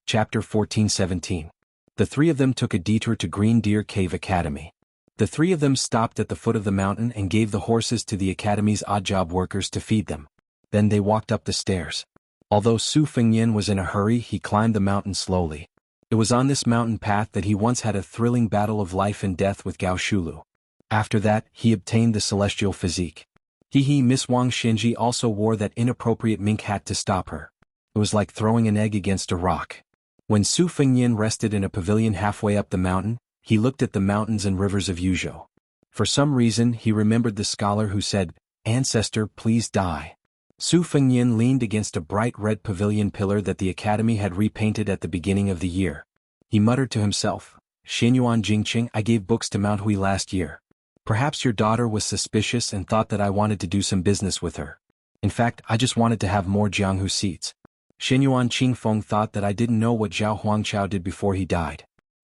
Chapter 14-17. The 3 of them took a detour to Green Deer Cave Academy. The 3 of them stopped at the foot of the mountain and gave the horses to the academy's odd-job workers to feed them. Then they walked up the stairs. Although Su Fengyin was in a hurry, he climbed the mountain slowly. It was on this mountain path that he once had a thrilling battle of life and death with Gao Shulu. After that, he obtained the celestial physique. Miss Wang Xinji also wore that inappropriate mink hat to stop her. It was like throwing an egg against a rock. When Su Fengyin rested in a pavilion halfway up the mountain, he looked at the mountains and rivers of Yuzhou. For some reason, he remembered the scholar who said, Ancestor, please die. Su Fengyin leaned against a bright red pavilion pillar that the academy had repainted at the beginning of the year. He muttered to himself, Xinyuan Jingqing, I gave books to Mount Hui last year. Perhaps your daughter was suspicious and thought that I wanted to do some business with her. In fact, I just wanted to have more Jianghu seats. Xinyuan Qingfeng thought that I didn't know what Zhao Huangchao did before he died.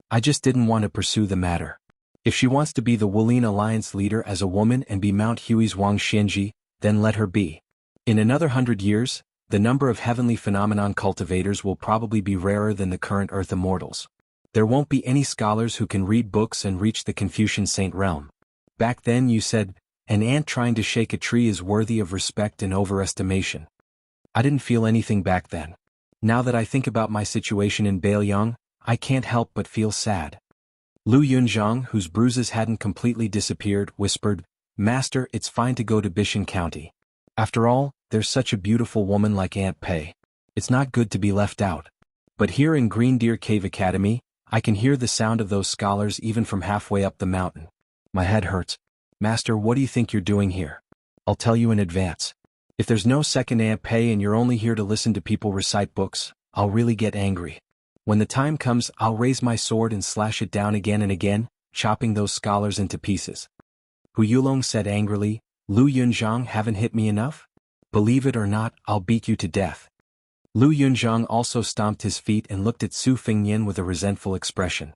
I just didn't want to pursue the matter. If she wants to be the Wulin Alliance leader as a woman and be Mount Hui's Wang Xinji, then let her be. In another 100 years, the number of heavenly phenomenon cultivators will probably be rarer than the current Earth immortals. There won't be any scholars who can read books and reach the Confucian saint realm. Back then you said, an ant trying to shake a tree is worthy of respect and overestimation. I didn't feel anything back then. Now that I think about my situation in Beiliang, I can't help but feel sad. Lu Yunzhang, whose bruises hadn't completely disappeared, whispered, Master, it's fine to go to Bishan County. After all, there's such a beautiful woman like Aunt Pei. It's not good to be left out. But here in Green Deer Cave Academy, I can hear the sound of those scholars even from halfway up the mountain. My head hurts. Master, what do you think you're doing here? I'll tell you in advance. If there's no second Aunt Pei and you're only here to listen to people recite books, I'll really get angry. When the time comes, I'll raise my sword and slash it down again and again, chopping those scholars into pieces. Hu Yulong said angrily, Lu Yunzhang haven't hit me enough? Believe it or not, I'll beat you to death. Lu Yunzhang also stomped his feet and looked at Su Fengyin with a resentful expression.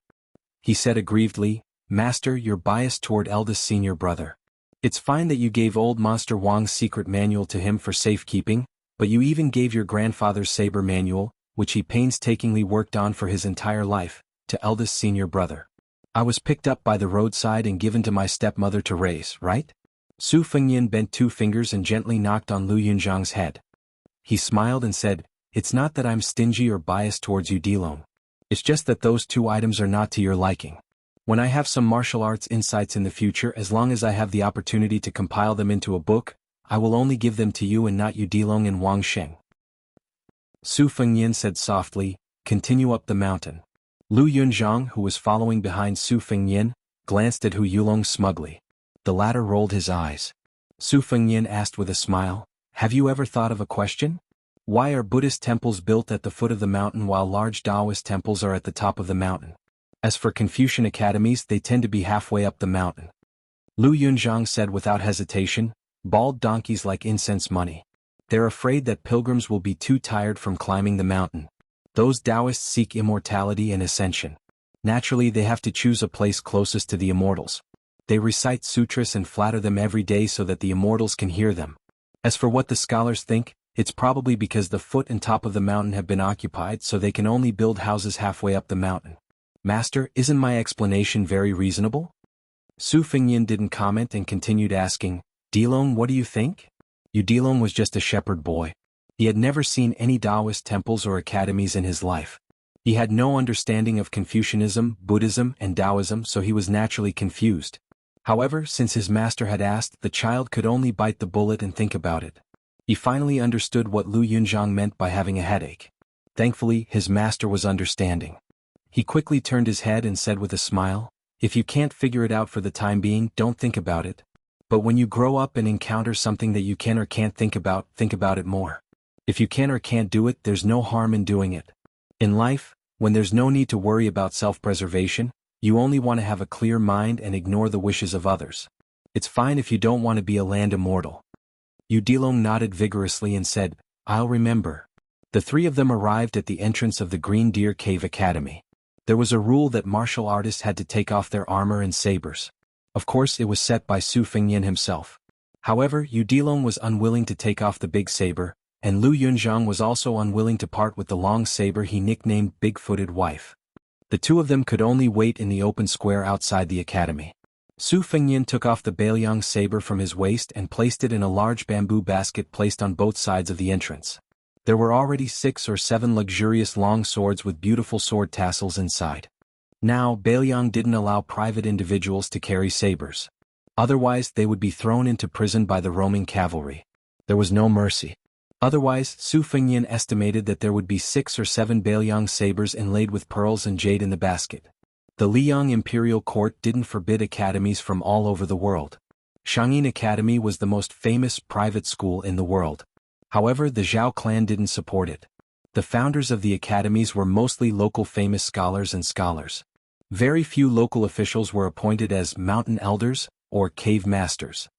He said aggrievedly, Master, you're biased toward eldest senior brother. It's fine that you gave old Monster Wang's secret manual to him for safekeeping, but you even gave your grandfather's saber manual, which he painstakingly worked on for his entire life, to eldest senior brother. I was picked up by the roadside and given to my stepmother to raise, right? Su Fengyin bent 2 fingers and gently knocked on Lu Yunzhang's head. He smiled and said, It's not that I'm stingy or biased towards you, Dilong. It's just that those 2 items are not to your liking. When I have some martial arts insights in the future, as long as I have the opportunity to compile them into a book, I will only give them to you and not you, Dilong and Wang Sheng. Su Fengyin said softly, Continue up the mountain. Lu Yunzhang, who was following behind Su Fengyin, glanced at Hu Yulong smugly. The latter rolled his eyes. Su Fengyin asked with a smile, Have you ever thought of a question? Why are Buddhist temples built at the foot of the mountain while large Taoist temples are at the top of the mountain? As for Confucian academies, they tend to be halfway up the mountain. Lu Yunzhang said without hesitation, Bald donkeys like incense money. They're afraid that pilgrims will be too tired from climbing the mountain. Those Taoists seek immortality and ascension. Naturally, they have to choose a place closest to the immortals. They recite sutras and flatter them every day so that the immortals can hear them. As for what the scholars think, it's probably because the foot and top of the mountain have been occupied, so they can only build houses halfway up the mountain. Master, isn't my explanation very reasonable? Su Fengyin didn't comment and continued asking, Dilong, what do you think? Dilong was just a shepherd boy. He had never seen any Taoist temples or academies in his life. He had no understanding of Confucianism, Buddhism, and Taoism, so he was naturally confused. However, since his master had asked, the child could only bite the bullet and think about it. He finally understood what Lu Yunzhang meant by having a headache. Thankfully, his master was understanding. He quickly turned his head and said with a smile, if you can't figure it out for the time being, don't think about it. But when you grow up and encounter something that you can or can't think about it more. If you can or can't do it, there's no harm in doing it. In life, when there's no need to worry about self-preservation, you only want to have a clear mind and ignore the wishes of others. It's fine if you don't want to be a land immortal. Dilong nodded vigorously and said, I'll remember. The three of them arrived at the entrance of the Green Deer Cave Academy. There was a rule that martial artists had to take off their armor and sabers. Of course, it was set by Su Fengyin himself. However, Dilong was unwilling to take off the big saber, and Lu Yunzhang was also unwilling to part with the long saber he nicknamed Big-Footed Wife. The two of them could only wait in the open square outside the academy. Su Fengyin took off the Bailiang saber from his waist and placed it in a large bamboo basket placed on both sides of the entrance. There were already 6 or 7 luxurious long swords with beautiful sword tassels inside. Now, Bailiang didn't allow private individuals to carry sabers. Otherwise, they would be thrown into prison by the roaming cavalry. There was no mercy. Otherwise, Su Fengyin estimated that there would be 6 or 7 Bailiang sabers inlaid with pearls and jade in the basket. The Liang imperial court didn't forbid academies from all over the world. Shangyin Academy was the most famous private school in the world. However, the Zhao clan didn't support it. The founders of the academies were mostly local famous scholars and scholars. Very few local officials were appointed as mountain elders or cave masters.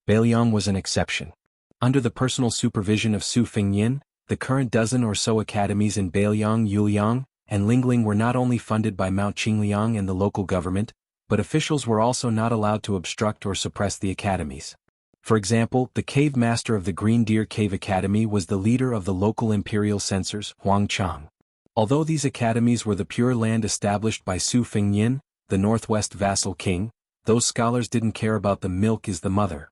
Bailiang was an exception. Under the personal supervision of Su Fengyin, the current dozen or so academies in Bailiang, Yuliang, and Lingling were not only funded by Mount Qingliang and the local government, but officials were also not allowed to obstruct or suppress the academies. For example, the cave master of the Green Deer Cave Academy was the leader of the local imperial censors, Huang Chang. Although these academies were the pure land established by Su Fengyin, the northwest vassal king, those scholars didn't care about the milk is the mother.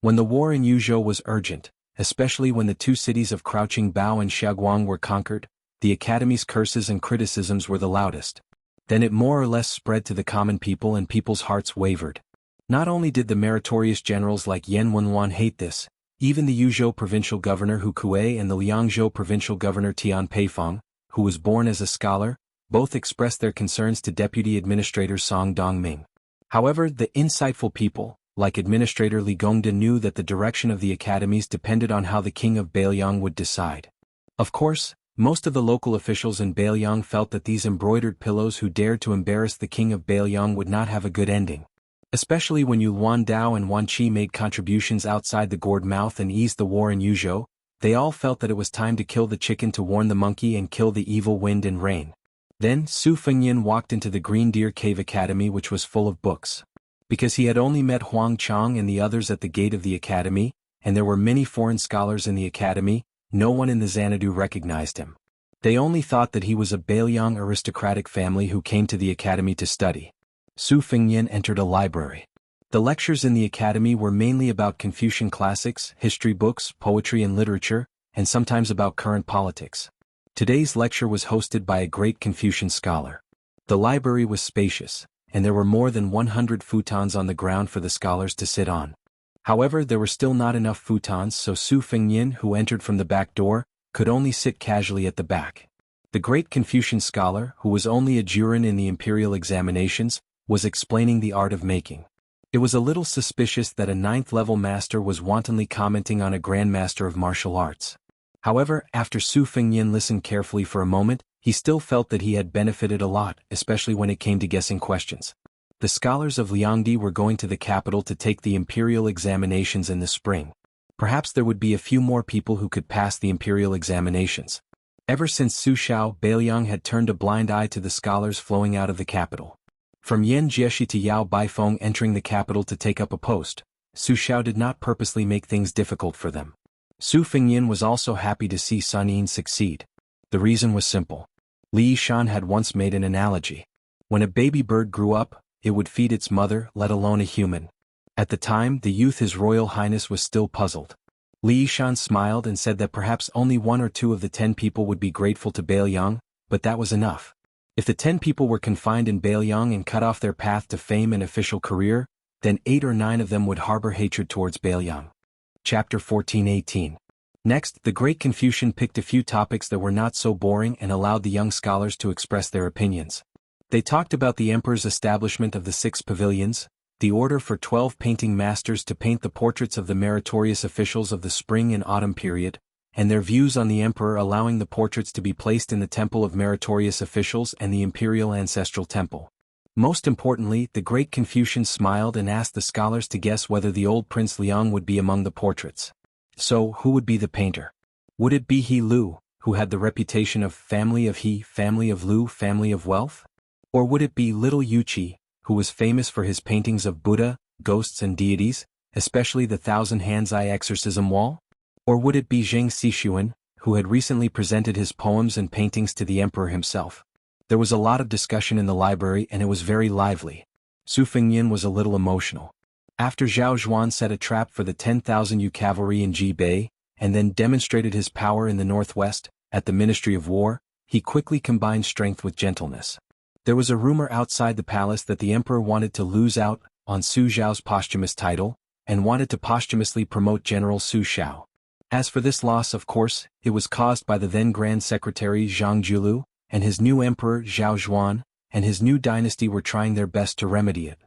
When the war in Yuzhou was urgent, especially when the two cities of Crouching Bao and Xiaoguang were conquered, the academy's curses and criticisms were the loudest. Then it more or less spread to the common people and people's hearts wavered. Not only did the meritorious generals like Yan Wenwan hate this, even the Yuzhou provincial governor Hu Kuei and the Liangzhou provincial governor Tian Peifong, who was born as a scholar, both expressed their concerns to Deputy Administrator Song Dongming. However, the insightful people, like Administrator Li Gongda, knew that the direction of the academies depended on how the king of Bailiang would decide. Of course, most of the local officials in Bailiang felt that these embroidered pillows who dared to embarrass the king of Bailiang would not have a good ending. Especially when Yuan Dao and Wan Qi made contributions outside the gourd mouth and eased the war in Yuzhou, they all felt that it was time to kill the chicken to warn the monkey and kill the evil wind and rain. Then Su Fengyin walked into the Green Deer Cave Academy, which was full of books. Because he had only met Huang Chang and the others at the gate of the academy, and there were many foreign scholars in the academy, no one in the Xanadu recognized him. They only thought that he was a Bailiang aristocratic family who came to the academy to study. Su Fengyin entered a library. The lectures in the academy were mainly about Confucian classics, history books, poetry and literature, and sometimes about current politics. Today's lecture was hosted by a great Confucian scholar. The library was spacious, and there were more than 100 futons on the ground for the scholars to sit on. However, there were still not enough futons, so Su Fengyin, who entered from the back door, could only sit casually at the back. The great Confucian scholar, who was only a juror in the imperial examinations, was explaining the art of making. It was a little suspicious that a 9th-level master was wantonly commenting on a grandmaster of martial arts. However, after Su Fengyin listened carefully for a moment, he still felt that he had benefited a lot, especially when it came to guessing questions. The scholars of Liangdi were going to the capital to take the imperial examinations in the spring. Perhaps there would be a few more people who could pass the imperial examinations. Ever since Su Xiao Bailiang had turned a blind eye to the scholars flowing out of the capital. From Yan Jieshi to Yao Baifeng entering the capital to take up a post, Su Xiao did not purposely make things difficult for them. Su Fengyin was also happy to see Sun Yin succeed. The reason was simple. Li Yishan had once made an analogy. When a baby bird grew up, it would feed its mother, let alone a human. At the time, the youth His Royal Highness was still puzzled. Li Yishan smiled and said that perhaps only 1 or 2 of the 10 people would be grateful to Bailiang, but that was enough. If the 10 people were confined in Bailiang and cut off their path to fame and official career, then 8 or 9 of them would harbor hatred towards Bailiang. Chapter 14:18. Next, the great Confucian picked a few topics that were not so boring and allowed the young scholars to express their opinions. They talked about the emperor's establishment of the 6 pavilions, the order for 12 painting masters to paint the portraits of the meritorious officials of the spring and autumn period, and their views on the emperor allowing the portraits to be placed in the temple of meritorious officials and the imperial ancestral temple. Most importantly, the great Confucian smiled and asked the scholars to guess whether the old Prince Liang would be among the portraits. So, who would be the painter? Would it be He Lu, who had the reputation of family of He, family of Lu, family of wealth? Or would it be little Yuqi, who was famous for his paintings of Buddha, ghosts and deities, especially the Thousand Hands Eye exorcism wall? Or would it be Zheng Xixuan, who had recently presented his poems and paintings to the emperor himself? There was a lot of discussion in the library and it was very lively. Su Fengyin was a little emotional. After Zhao Zhuan set a trap for the 10,000 Yu cavalry in Jibei, and then demonstrated his power in the northwest, at the Ministry of War, he quickly combined strength with gentleness. There was a rumor outside the palace that the emperor wanted to lose out on Su Zhao's posthumous title, and wanted to posthumously promote General Su Xiao. As for this loss, of course, it was caused by the then Grand Secretary Zhang Julu, and his new emperor Zhao Zhuan, and his new dynasty were trying their best to remedy it.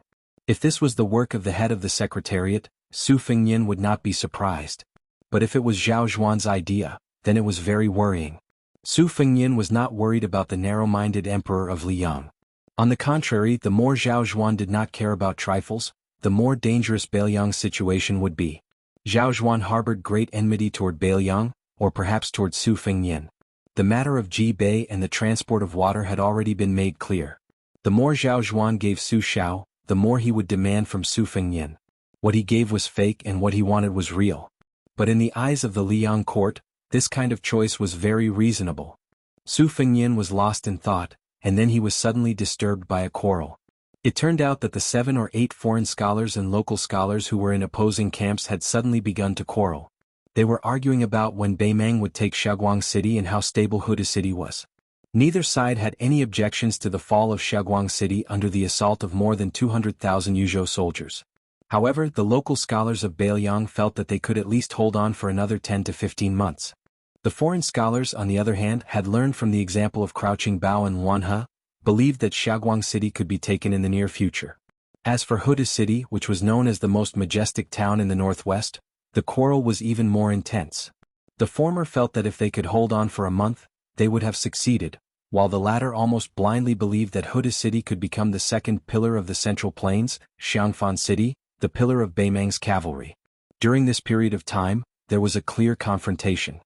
If this was the work of the head of the secretariat, Su Fengyin would not be surprised. But if it was Zhao Zhuan's idea, then it was very worrying. Su Fengyin was not worried about the narrow-minded emperor of Liang. On the contrary, the more Zhao Zhuan did not care about trifles, the more dangerous Bailiang's situation would be. Zhao Zhuan harbored great enmity toward Bailiang, or perhaps toward Su Fengyin. The matter of Jibei and the transport of water had already been made clear. The more Zhao Zhuan gave Su Xiao, the more he would demand from Su Fengyin. What he gave was fake and what he wanted was real. But in the eyes of the Liang court, this kind of choice was very reasonable. Su Fengyin was lost in thought, and then he was suddenly disturbed by a quarrel. It turned out that the 7 or 8 foreign scholars and local scholars who were in opposing camps had suddenly begun to quarrel. They were arguing about when Beimang would take Shaguang City and how stable Huda City was. Neither side had any objections to the fall of Shaguang City under the assault of more than 200,000 Yuzhou soldiers. However, the local scholars of Bailiang felt that they could at least hold on for another 10 to 15 months. The foreign scholars, on the other hand, had learned from the example of Crouching Bao and Wanhe, believed that Shaguang City could be taken in the near future. As for Huda City, which was known as the most majestic town in the northwest, the quarrel was even more intense. The former felt that if they could hold on for a month, they would have succeeded, while the latter almost blindly believed that Huda City could become the second pillar of the Central Plains, Xiangfan City, the pillar of Beimang's cavalry. During this period of time, there was a clear confrontation.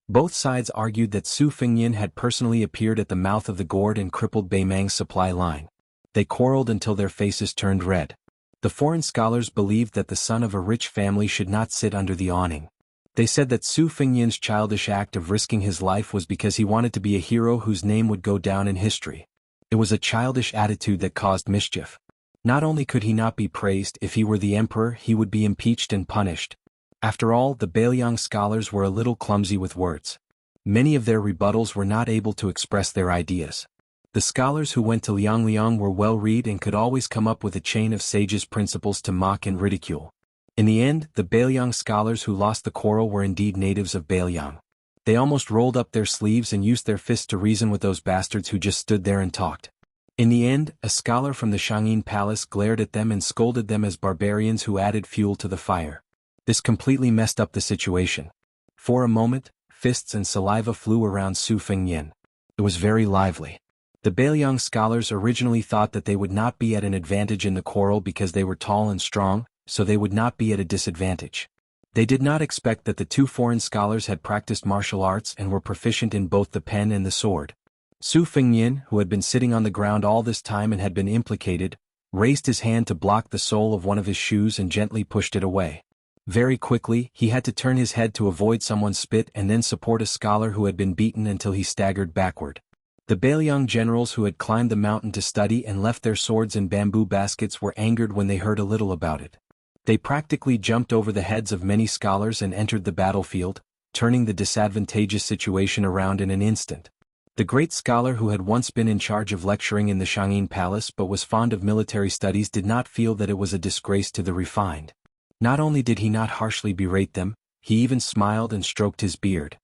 Both sides argued that Su Fengyin had personally appeared at the mouth of the gourd and crippled Beimang's supply line. They quarreled until their faces turned red. The foreign scholars believed that the son of a rich family should not sit under the awning. They said that Su Fengyin's childish act of risking his life was because he wanted to be a hero whose name would go down in history. It was a childish attitude that caused mischief. Not only could he not be praised, if he were the emperor he would be impeached and punished. After all, the Bailiang scholars were a little clumsy with words. Many of their rebuttals were not able to express their ideas. The scholars who went to Liang were well-read and could always come up with a chain of sages' principles to mock and ridicule. In the end, the Bailiang scholars who lost the quarrel were indeed natives of Bailiang. They almost rolled up their sleeves and used their fists to reason with those bastards who just stood there and talked. In the end, a scholar from the Shangyin Palace glared at them and scolded them as barbarians who added fuel to the fire. This completely messed up the situation. For a moment, fists and saliva flew around Su Fengyin. It was very lively. The Bailiang scholars originally thought that they would not be at an advantage in the quarrel because they were tall and strong, so they would not be at a disadvantage. They did not expect that the two foreign scholars had practiced martial arts and were proficient in both the pen and the sword. Su Fengnian, who had been sitting on the ground all this time and had been implicated, raised his hand to block the sole of one of his shoes and gently pushed it away. Very quickly, he had to turn his head to avoid someone's spit and then support a scholar who had been beaten until he staggered backward. The Bailiang generals who had climbed the mountain to study and left their swords in bamboo baskets were angered when they heard a little about it. They practically jumped over the heads of many scholars and entered the battlefield, turning the disadvantageous situation around in an instant. The great scholar who had once been in charge of lecturing in the Shangyin Palace but was fond of military studies did not feel that it was a disgrace to the refined. Not only did he not harshly berate them, he even smiled and stroked his beard.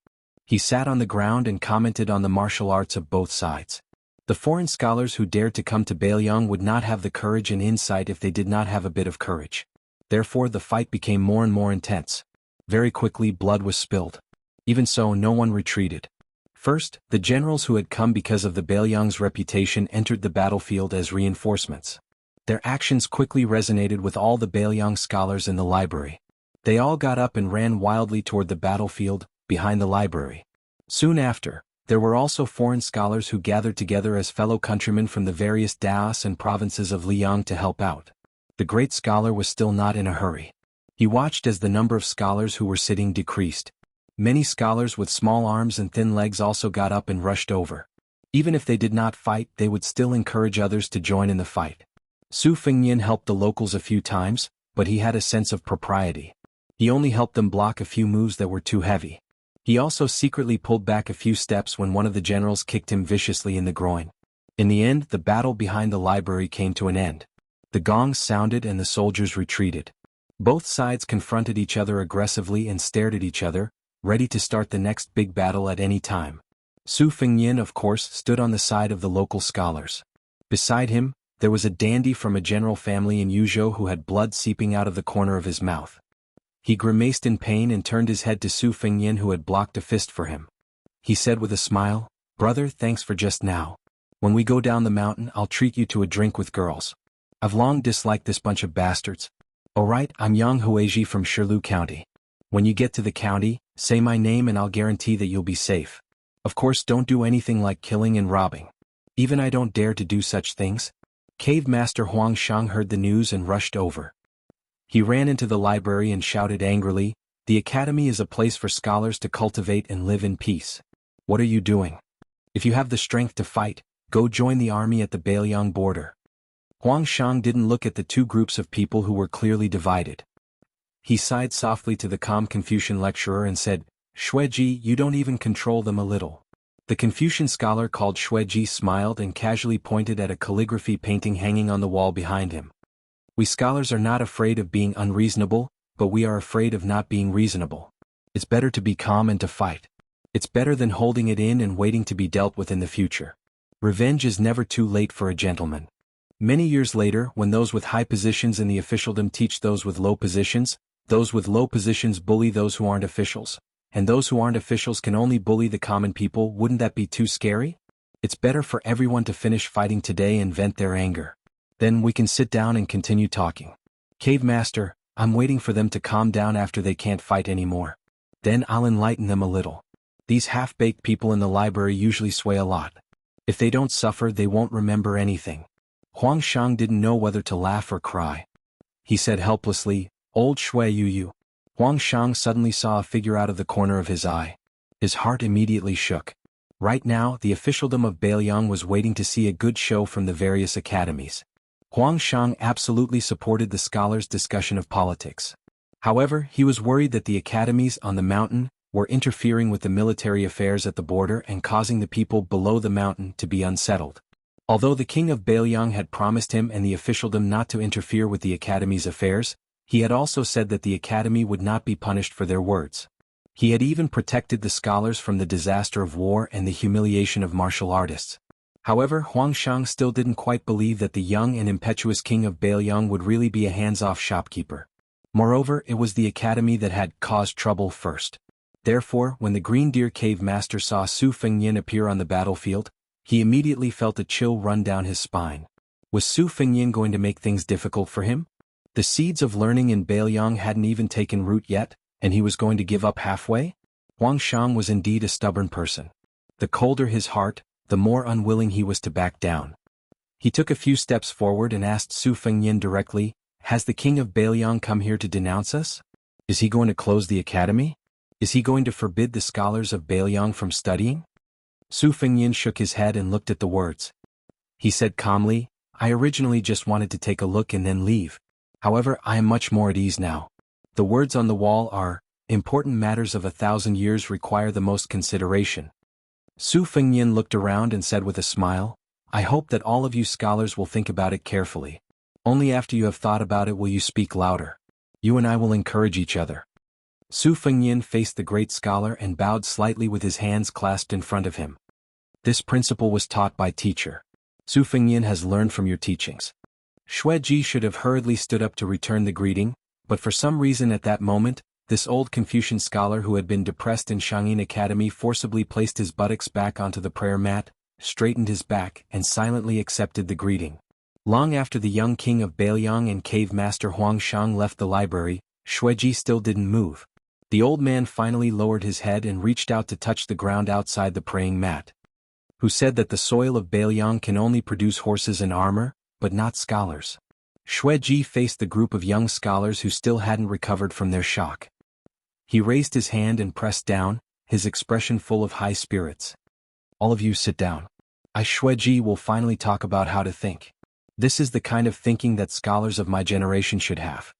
He sat on the ground and commented on the martial arts of both sides. The foreign scholars who dared to come to Bailiang would not have the courage and insight if they did not have a bit of courage. Therefore the fight became more and more intense. Very quickly blood was spilled. Even so, no one retreated. First, the generals who had come because of the Bailiang's reputation entered the battlefield as reinforcements. Their actions quickly resonated with all the Bailiang scholars in the library. They all got up and ran wildly toward the battlefield, behind the library. Soon after, there were also foreign scholars who gathered together as fellow countrymen from the various daos and provinces of Liang to help out. The great scholar was still not in a hurry. He watched as the number of scholars who were sitting decreased. Many scholars with small arms and thin legs also got up and rushed over. Even if they did not fight, they would still encourage others to join in the fight. Su Fengnian helped the locals a few times, but he had a sense of propriety. He only helped them block a few moves that were too heavy. He also secretly pulled back a few steps when one of the generals kicked him viciously in the groin. In the end, the battle behind the library came to an end. The gongs sounded and the soldiers retreated. Both sides confronted each other aggressively and stared at each other, ready to start the next big battle at any time. Su Fengnian, of course, stood on the side of the local scholars. Beside him, there was a dandy from a general family in Yuzhou who had blood seeping out of the corner of his mouth. He grimaced in pain and turned his head to Su Fengnian, who had blocked a fist for him. He said with a smile, "Brother, thanks for just now. When we go down the mountain, I'll treat you to a drink with girls. I've long disliked this bunch of bastards. Alright, I'm Yang Huizhi from Shilu County. When you get to the county, say my name and I'll guarantee that you'll be safe. Of course, don't do anything like killing and robbing. Even I don't dare to do such things." Cave Master Huang Shang heard the news and rushed over. He ran into the library and shouted angrily, "The academy is a place for scholars to cultivate and live in peace. What are you doing? If you have the strength to fight, go join the army at the Bailiang border." Huang Shang didn't look at the two groups of people who were clearly divided. He sighed softly to the calm Confucian lecturer and said, "Xueji, you don't even control them a little." The Confucian scholar called Xueji smiled and casually pointed at a calligraphy painting hanging on the wall behind him. "We scholars are not afraid of being unreasonable, but we are afraid of not being reasonable. It's better to be calm and to fight. It's better than holding it in and waiting to be dealt with in the future. Revenge is never too late for a gentleman." Many years later, when those with high positions in the officialdom teach those with low positions, those with low positions bully those who aren't officials, and those who aren't officials can only bully the common people, wouldn't that be too scary? It's better for everyone to finish fighting today and vent their anger. Then we can sit down and continue talking. Cave Master, I'm waiting for them to calm down after they can't fight anymore. Then I'll enlighten them a little. These half-baked people in the library usually sway a lot. If they don't suffer, they won't remember anything. Huang Shang didn't know whether to laugh or cry. He said helplessly, "Old Shui Yu." Huang Shang suddenly saw a figure out of the corner of his eye. His heart immediately shook. Right now, the officialdom of Bailiang was waiting to see a good show from the various academies. Huang Shang absolutely supported the scholars' discussion of politics. However, he was worried that the academies on the mountain were interfering with the military affairs at the border and causing the people below the mountain to be unsettled. Although the king of Bailiang had promised him and the officialdom not to interfere with the academy's affairs, he had also said that the academy would not be punished for their words. He had even protected the scholars from the disaster of war and the humiliation of martial artists. However, Huang Shang still didn't quite believe that the young and impetuous king of Bailiang would really be a hands-off shopkeeper. Moreover, it was the academy that had caused trouble first. Therefore, when the Green Deer Cave Master saw Su Fengnian appear on the battlefield, he immediately felt a chill run down his spine. Was Su Fengnian going to make things difficult for him? The seeds of learning in Bailiang hadn't even taken root yet, And he was going to give up halfway? Huang Shang was indeed a stubborn person. The colder his heart, the more unwilling he was to back down. He took a few steps forward and asked Su Fengyan directly, "Has the king of Beiliang come here to denounce us? Is he going to close the academy? Is he going to forbid the scholars of Beiliang from studying?" Su Fengyan shook his head and looked at the words. He said calmly, "I originally just wanted to take a look and then leave. However, I am much more at ease now. The words on the wall are, 'Important matters of 1,000 years require the most consideration.'" Su Fengyan looked around and said with a smile, "I hope that all of you scholars will think about it carefully. Only after you have thought about it will you speak louder. You and I will encourage each other." Su Fengyan faced the great scholar and bowed slightly with his hands clasped in front of him. "This principle was taught by teacher. Su Fengyan has learned from your teachings." Xueji should have hurriedly stood up to return the greeting, but for some reason at that moment, this old Confucian scholar who had been depressed in Shangyin Academy forcibly placed his buttocks back onto the prayer mat, straightened his back, and silently accepted the greeting. Long after the young king of Beiliang and cave master Huang Shang left the library, Xueji still didn't move. The old man finally lowered his head and reached out to touch the ground outside the praying mat. "Who said that the soil of Beiliang can only produce horses and armor, but not scholars?" Xueji faced the group of young scholars who still hadn't recovered from their shock. He raised his hand and pressed down, his expression full of high spirits. "All of you sit down. I Xueji will finally talk about how to think. This is the kind of thinking that scholars of my generation should have."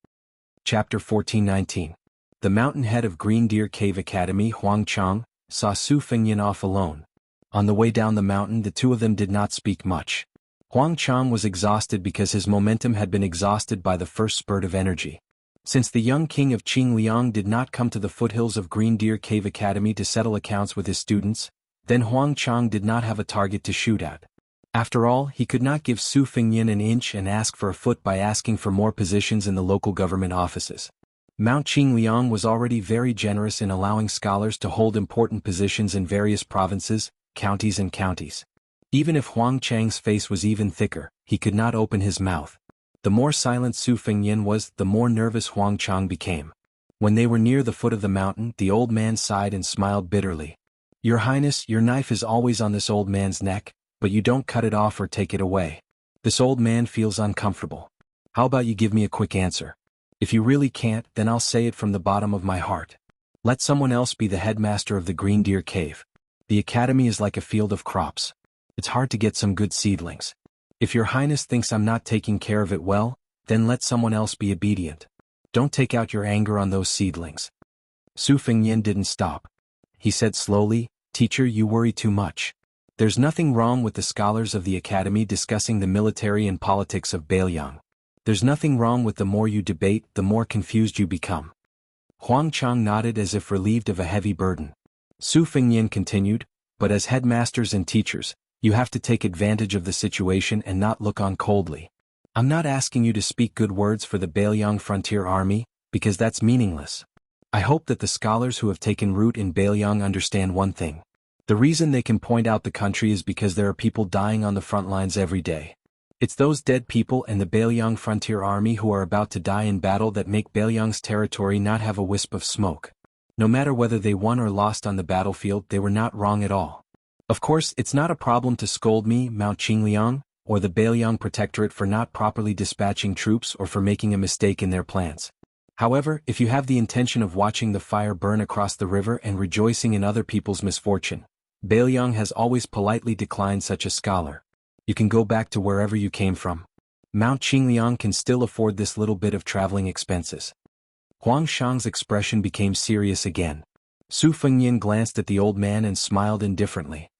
Chapter 14:19. The mountain head of Green Deer Cave Academy, Huang Chang, saw Su Fengyan off alone. On the way down the mountain the two of them did not speak much. Huang Chang was exhausted because his momentum had been exhausted by the first spurt of energy. Since the young king of Qingliang did not come to the foothills of Green Deer Cave Academy to settle accounts with his students, then Huang Chang did not have a target to shoot at. After all, he could not give Su Fengyan an inch and ask for a foot by asking for more positions in the local government offices. Mount Qingliang was already very generous in allowing scholars to hold important positions in various provinces, counties and counties. Even if Huang Chang's face was even thicker, he could not open his mouth. The more silent Su Fengyan was, the more nervous Huang Chang became. When they were near the foot of the mountain, the old man sighed and smiled bitterly. "Your Highness, your knife is always on this old man's neck, but you don't cut it off or take it away. This old man feels uncomfortable. How about you give me a quick answer? If you really can't, then I'll say it from the bottom of my heart. Let someone else be the headmaster of the Green Deer Cave. The academy is like a field of crops. It's hard to get some good seedlings. If your Highness thinks I'm not taking care of it well, then let someone else be obedient. Don't take out your anger on those seedlings." Su Fengyan didn't stop. He said slowly, "Teacher, you worry too much. There's nothing wrong with the scholars of the academy discussing the military and politics of Beiliang. There's nothing wrong with the more you debate, the more confused you become." Huang Chang nodded as if relieved of a heavy burden. Su Fengyan continued, "But as headmasters and teachers, you have to take advantage of the situation and not look on coldly. I'm not asking you to speak good words for the Beiliang Frontier Army, because that's meaningless. I hope that the scholars who have taken root in Beiliang understand one thing. The reason they can point out the country is because there are people dying on the front lines every day. It's those dead people and the Beiliang Frontier Army who are about to die in battle that make Beiliang's territory not have a wisp of smoke. No matter whether they won or lost on the battlefield, they were not wrong at all. Of course, it's not a problem to scold me, Mount Qingliang, or the Beiliang Protectorate for not properly dispatching troops or for making a mistake in their plans. However, if you have the intention of watching the fire burn across the river and rejoicing in other people's misfortune, Beiliang has always politely declined such a scholar. You can go back to wherever you came from. Mount Qingliang can still afford this little bit of traveling expenses." Huang Shang's expression became serious again. Su Fengyan glanced at the old man and smiled indifferently.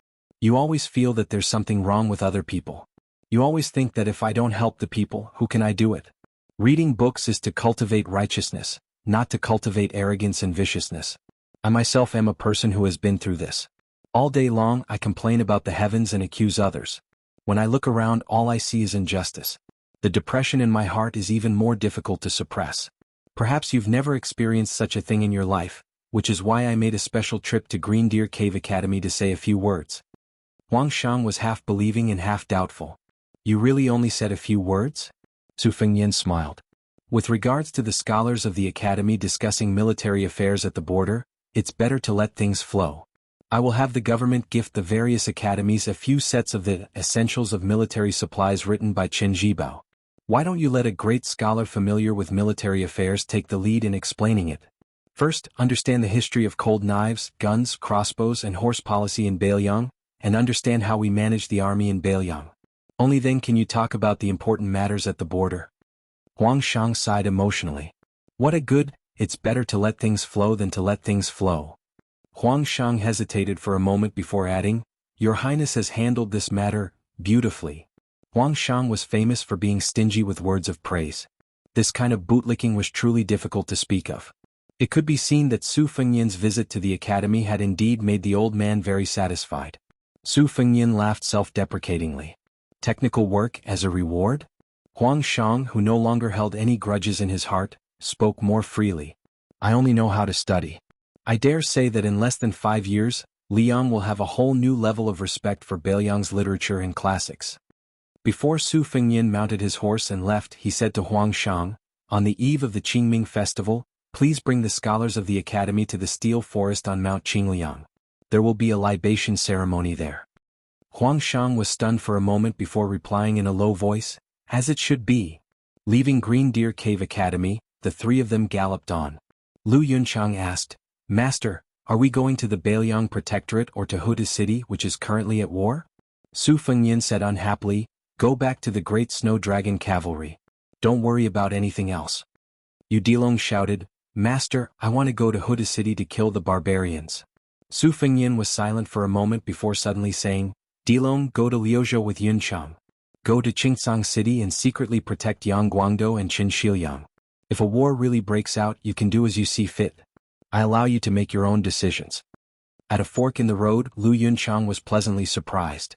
"You always feel that there's something wrong with other people. You always think that if I don't help the people, who can I do it? Reading books is to cultivate righteousness, not to cultivate arrogance and viciousness. I myself am a person who has been through this. All day long I complain about the heavens and accuse others. When I look around, all I see is injustice. The depression in my heart is even more difficult to suppress. Perhaps you've never experienced such a thing in your life, which is why I made a special trip to Green Deer Cave Academy to say a few words." Huang Shang was half believing and half doubtful. "You really only said a few words?" Su Fengyan smiled. With regards to the scholars of the academy discussing military affairs at the border, it's better to let things flow. I will have the government gift the various academies a few sets of the Essentials of Military Supplies written by Qin Jibao. Why don't you let a great scholar familiar with military affairs take the lead in explaining it? First, understand the history of cold knives, guns, crossbows and horse policy in Beiliang, and understand how we manage the army in Beiliang. Only then can you talk about the important matters at the border. Huang Shang sighed emotionally. What a good, it's better to let things flow than to let things flow. Huang Shang hesitated for a moment before adding, Your Highness has handled this matter beautifully. Huang Shang was famous for being stingy with words of praise. This kind of bootlicking was truly difficult to speak of. It could be seen that Su Fengyan's visit to the academy had indeed made the old man very satisfied. Su Fengyan laughed self-deprecatingly. Technical work as a reward? Huang Shang, who no longer held any grudges in his heart, spoke more freely. I only know how to study. I dare say that in less than 5 years, Liang will have a whole new level of respect for Beiliang's literature and classics. Before Su Fengyan mounted his horse and left, he said to Huang Shang, On the eve of the Qingming festival, please bring the scholars of the academy to the Steel Forest on Mount Qingliang. There will be a libation ceremony there. Huang Shang was stunned for a moment before replying in a low voice, As it should be. Leaving Green Deer Cave Academy, the three of them galloped on. Lu Yunchang asked, Master, are we going to the Beiliang Protectorate or to Huda City which is currently at war? Su Fengyan said unhappily, Go back to the Great Snow Dragon Cavalry. Don't worry about anything else. Yu Dilong shouted, Master, I want to go to Huda City to kill the barbarians. Su Fengyan was silent for a moment before suddenly saying, Dilong, go to Liuzhou with Yunchang. Go to Qingcang City and secretly protect Yangguangdo and Qinshiliang. If a war really breaks out, you can do as you see fit. I allow you to make your own decisions. At a fork in the road, Lu Yunchang was pleasantly surprised.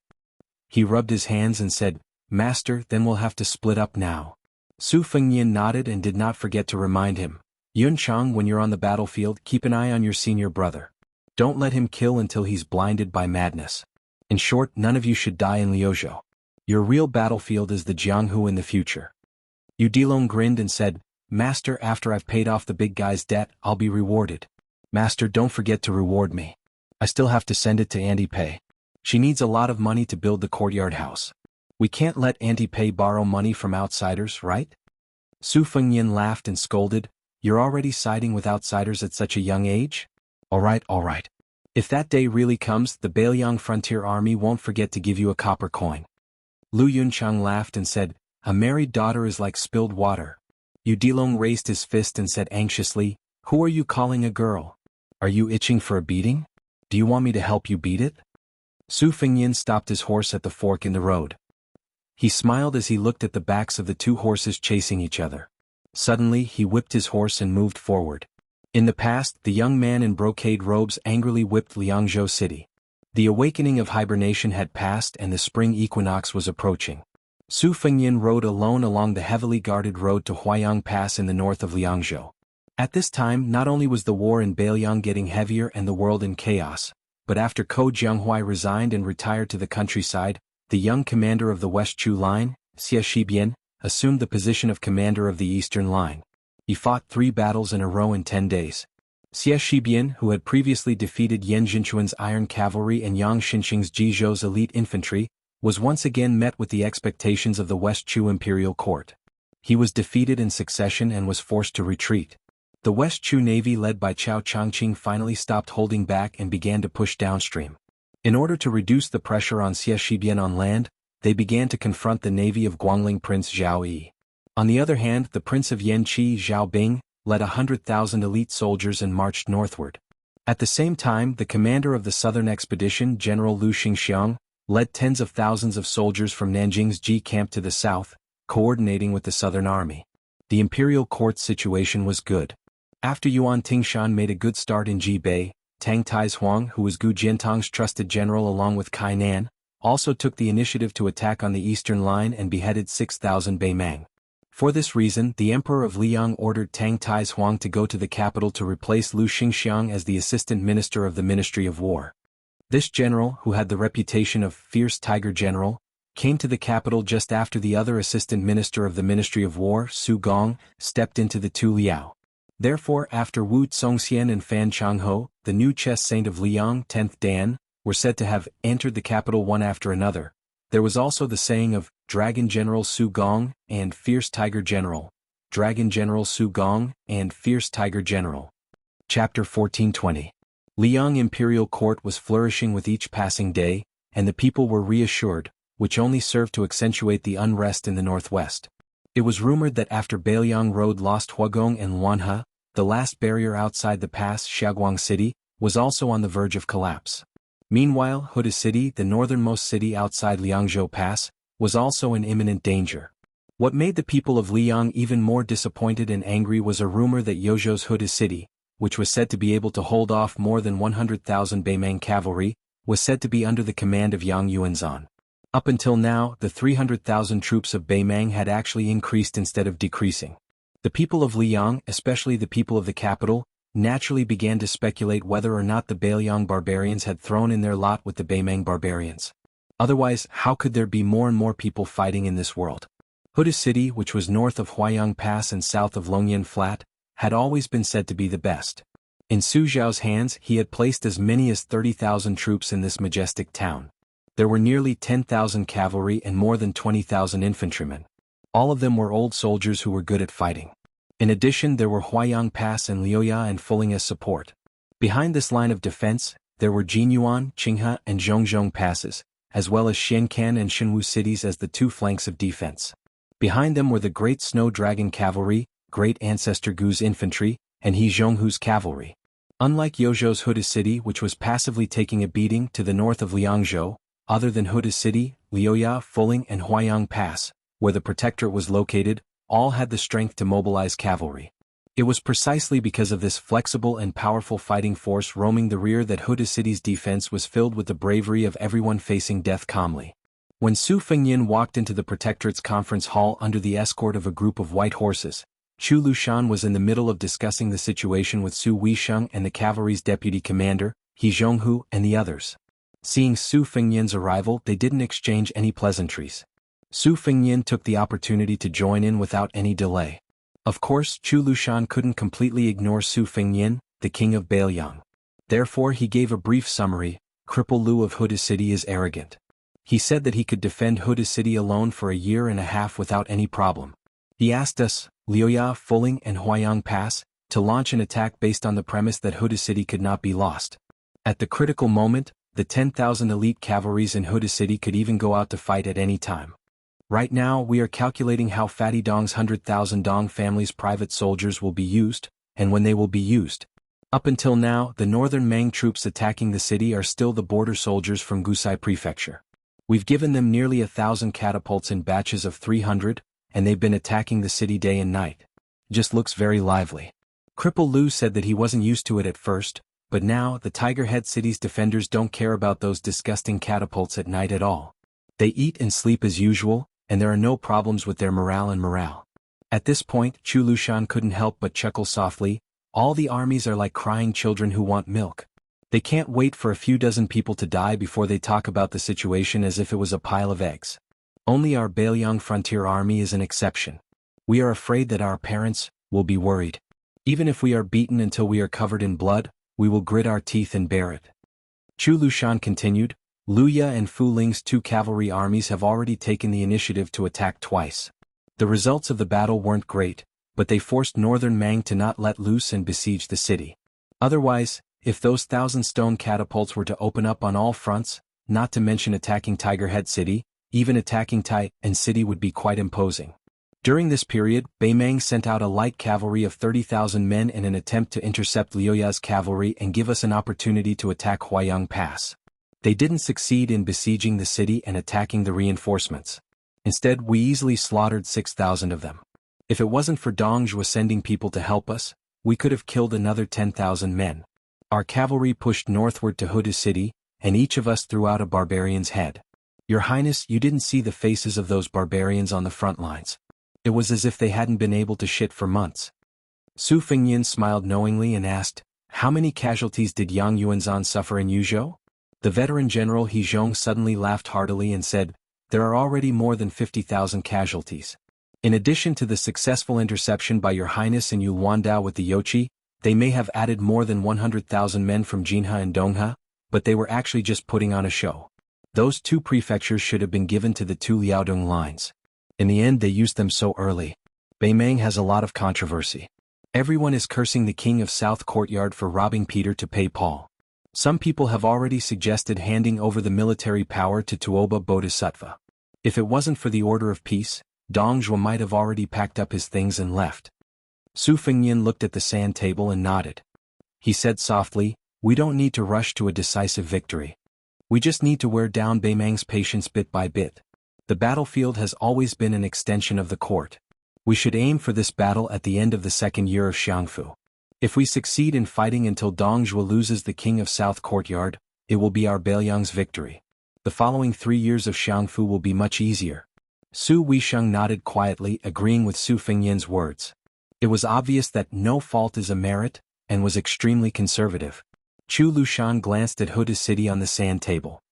He rubbed his hands and said, Master, then we'll have to split up now. Su Fengyan nodded and did not forget to remind him, Yunchang, when you're on the battlefield, keep an eye on your senior brother. Don't let him kill until he's blinded by madness. In short, none of you should die in Liuzhou. Your real battlefield is the Jianghu in the future. Yu Dilong grinned and said, Master, after I've paid off the big guy's debt, I'll be rewarded. Master, don't forget to reward me. I still have to send it to Auntie Pei. She needs a lot of money to build the courtyard house. We can't let Auntie Pei borrow money from outsiders, right? Su Fengyan laughed and scolded, You're already siding with outsiders at such a young age? All right. If that day really comes, the Beiliang Frontier Army won't forget to give you a copper coin. Lu Yunchang laughed and said, A married daughter is like spilled water. Yu Dilong raised his fist and said anxiously, Who are you calling a girl? Are you itching for a beating? Do you want me to help you beat it? Su Fengyan stopped his horse at the fork in the road. He smiled as he looked at the backs of the two horses chasing each other. Suddenly he whipped his horse and moved forward. In the past, the young man in brocade robes angrily whipped Liangzhou City. The awakening of hibernation had passed and the spring equinox was approaching. Su Fengyan rode alone along the heavily guarded road to Huayang Pass in the north of Liangzhou. At this time, not only was the war in Beiliang getting heavier and the world in chaos, but after Ko Jianghuai resigned and retired to the countryside, the young commander of the West Chu Line, Xie Shibian, assumed the position of commander of the Eastern Line. He fought 3 battles in a row in 10 days. Xie Shibian, who had previously defeated Yan Jinchuan's Iron Cavalry and Yang Xinqing's Jizhou's elite infantry, was once again met with the expectations of the West Chu imperial court. He was defeated in succession and was forced to retreat. The West Chu navy led by Chao Changqing finally stopped holding back and began to push downstream. In order to reduce the pressure on Xie Shibian on land, they began to confront the navy of Guangling Prince Zhao Yi. On the other hand, the Prince of Yanqi Zhao Bing led 100,000 elite soldiers and marched northward. At the same time, the commander of the southern expedition, General Lu Xingxiang, led tens of thousands of soldiers from Nanjing's Ji camp to the south, coordinating with the southern army. The imperial court's situation was good. After Yuan Tingshan made a good start in Ji Bei, Tang Taizhuang, who was Gu Jiantang's trusted general along with Kai Nan, also took the initiative to attack on the eastern line and beheaded 6,000 Beimang. For this reason, the Emperor of Liang ordered Tang Taizhuang to go to the capital to replace Lu Xingxiang as the assistant minister of the Ministry of War. This general, who had the reputation of fierce tiger general, came to the capital just after the other assistant minister of the Ministry of War, Su Gong, stepped into the Tu Liao. Therefore, after Wu Congxian and Fan Changho, the new chess saint of Liang 10th Dan, were said to have entered the capital one after another, there was also the saying of Dragon General Su Gong and Fierce Tiger General, Dragon General Su Gong and Fierce Tiger General. Chapter 1420. Liang Imperial Court was flourishing with each passing day, and the people were reassured, which only served to accentuate the unrest in the northwest. It was rumored that after Beiliang Road lost Huagong and Wanhe, the last barrier outside the pass Xiaoguang City, was also on the verge of collapse. Meanwhile, Huda City, the northernmost city outside Liangzhou Pass, was also in imminent danger. What made the people of Liang even more disappointed and angry was a rumor that Yozhou's Huda City, which was said to be able to hold off more than 100,000 Beimang cavalry, was said to be under the command of Yang Yuanzhan. Up until now, the 300,000 troops of Beimang had actually increased instead of decreasing. The people of Liang, especially the people of the capital, naturally began to speculate whether or not the Beiliang barbarians had thrown in their lot with the Beimang barbarians. Otherwise, how could there be more and more people fighting in this world? Huda City, which was north of Huayang Pass and south of Longyan Flat, had always been said to be the best. In Su Zhao's hands, he had placed as many as 30,000 troops in this majestic town. There were nearly 10,000 cavalry and more than 20,000 infantrymen. All of them were old soldiers who were good at fighting. In addition, there were Huayang Pass and Liuya and Fuling as support. Behind this line of defense, there were Jinyuan, Qinghe, and Zhongzhong passes, as well as Xiankan and Shenwu cities as the two flanks of defense. Behind them were the Great Snow Dragon Cavalry, Great Ancestor Gu's infantry, and He Zhonghu's cavalry. Unlike Yozhou's Huda City, which was passively taking a beating to the north of Liangzhou, other than Huda City, Liuya, Fuling, and Huayang Pass, where the protectorate was located, all had the strength to mobilize cavalry. It was precisely because of this flexible and powerful fighting force roaming the rear that Huda City's defense was filled with the bravery of everyone facing death calmly. When Su Fengyin walked into the protectorate's conference hall under the escort of a group of white horses, Chu Lushan was in the middle of discussing the situation with Su Weisheng and the cavalry's deputy commander, He Zhonghu, and the others. Seeing Su Fengyin's arrival, they didn't exchange any pleasantries. Su Fengyin took the opportunity to join in without any delay. Of course, Chu Lushan couldn't completely ignore Su Fengyin, the king of Beiliang. Therefore he gave a brief summary. Cripple Lu of Huda City is arrogant. He said that he could defend Huda City alone for a year and a half without any problem. He asked us, Liuya, Fuling, and Huayang Pass, to launch an attack based on the premise that Huda City could not be lost. At the critical moment, the 10,000 elite cavalries in Huda City could even go out to fight at any time. Right now we are calculating how Fatty Dong's 100,000 Dong family's private soldiers will be used, and when they will be used. Up until now, the northern Mang troops attacking the city are still the border soldiers from Gusai Prefecture. We've given them nearly 1,000 catapults in batches of 300, and they've been attacking the city day and night. Just looks very lively. Cripple Lu said that he wasn't used to it at first, but now the Tiger Head City's defenders don't care about those disgusting catapults at night at all. They eat and sleep as usual, and there are no problems with their morale. At this point, Chu Lushan couldn't help but chuckle softly. All the armies are like crying children who want milk. They can't wait for a few dozen people to die before they talk about the situation as if it was a pile of eggs. Only our Beiliang Frontier Army is an exception. We are afraid that our parents will be worried. Even if we are beaten until we are covered in blood, we will grit our teeth and bear it. Chu Lushan continued, Luya and Fu Ling's two cavalry armies have already taken the initiative to attack twice. The results of the battle weren't great, but they forced northern Mang to not let loose and besiege the city. Otherwise, if those 1,000 stone catapults were to open up on all fronts, not to mention attacking Tiger Head City, even attacking Tai and City would be quite imposing. During this period, Beimang sent out a light cavalry of 30,000 men in an attempt to intercept Liuya's cavalry and give us an opportunity to attack Huayang Pass. They didn't succeed in besieging the city and attacking the reinforcements. Instead, we easily slaughtered 6,000 of them. If it wasn't for Dongzhuo sending people to help us, we could have killed another 10,000 men. Our cavalry pushed northward to Huda City, and each of us threw out a barbarian's head. Your Highness, you didn't see the faces of those barbarians on the front lines. It was as if they hadn't been able to shit for months. Su Fengyin smiled knowingly and asked, how many casualties did Yang Yuanzhan suffer in Yuzhou? The veteran general He Zhong suddenly laughed heartily and said, there are already more than 50,000 casualties. In addition to the successful interception by Your Highness and Yu Wandao with the Yochi, they may have added more than 100,000 men from Jinha and Dongha, but they were actually just putting on a show. Those two prefectures should have been given to the two Liaodong lines. In the end they used them so early. Beimeng has a lot of controversy. Everyone is cursing the king of South Courtyard for robbing Peter to pay Paul. Some people have already suggested handing over the military power to Tuoba Bodhisattva. If it wasn't for the order of peace, Dong Zhuo might have already packed up his things and left. Su Fengnian looked at the sand table and nodded. He said softly, "We don't need to rush to a decisive victory. We just need to wear down Beimeng's patience bit by bit. The battlefield has always been an extension of the court. We should aim for this battle at the end of the second year of Xiangfu. If we succeed in fighting until Dong Zhuo loses the king of South Courtyard, it will be our Beiliang's victory. The following 3 years of Xiangfu will be much easier." Su Weisheng nodded quietly, agreeing with Su Fengnian's words. It was obvious that no fault is a merit, and was extremely conservative. Chu Lushan glanced at Huda City on the sand table.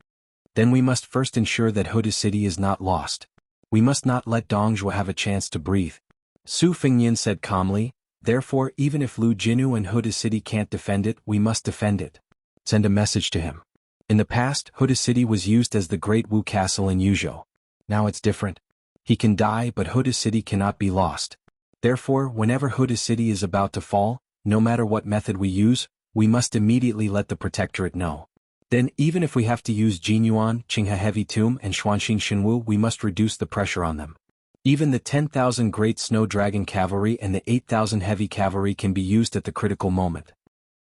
"Then we must first ensure that Huda City is not lost. We must not let Dong Zhuo have a chance to breathe." Su Fengnian said calmly, "Therefore even if Lu Jinu and Huda City can't defend it, we must defend it. Send a message to him. In the past, Huda City was used as the Great Wu Castle in Yuzhou. Now it's different. He can die, but Huda City cannot be lost. Therefore, whenever Huda City is about to fall, no matter what method we use, we must immediately let the Protectorate know. Then even if we have to use Jinyuan, Qinghe Heavy Tomb and Xuanxing Shenwu, we must reduce the pressure on them. Even the 10,000 Great Snow Dragon Cavalry and the 8,000 Heavy Cavalry can be used at the critical moment."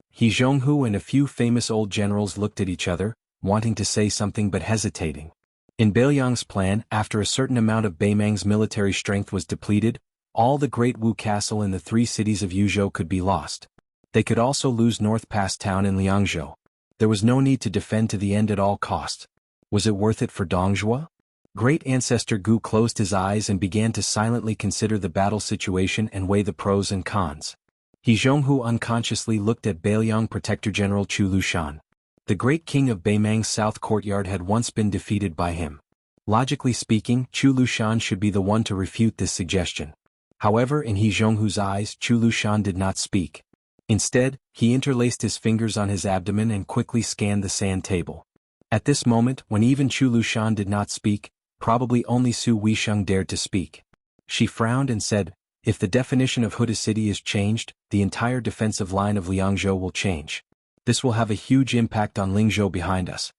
He Jianghu and a few famous old generals looked at each other, wanting to say something but hesitating. In Beiliang's plan, after a certain amount of Beimeng's military strength was depleted, all the Great Wu Castle in the 3 cities of Yuzhou could be lost. They could also lose North Pass Town in Liangzhou. There was no need to defend to the end at all costs. Was it worth it for Dong Zhuo? Great Ancestor Gu closed his eyes and began to silently consider the battle situation and weigh the pros and cons. He Zhonghu unconsciously looked at Beiliang Protector General Chu Lushan. The great king of Beimeng's South Courtyard had once been defeated by him. Logically speaking, Chu Lushan should be the one to refute this suggestion. However, in He Zhonghu's eyes, Chu Lushan did not speak. Instead, he interlaced his fingers on his abdomen and quickly scanned the sand table. At this moment, when even Chu Lushan did not speak, probably only Su Weisheng dared to speak. She frowned and said, "If the definition of Huda City is changed, the entire defensive line of Liangzhou will change. This will have a huge impact on Lingzhou behind us."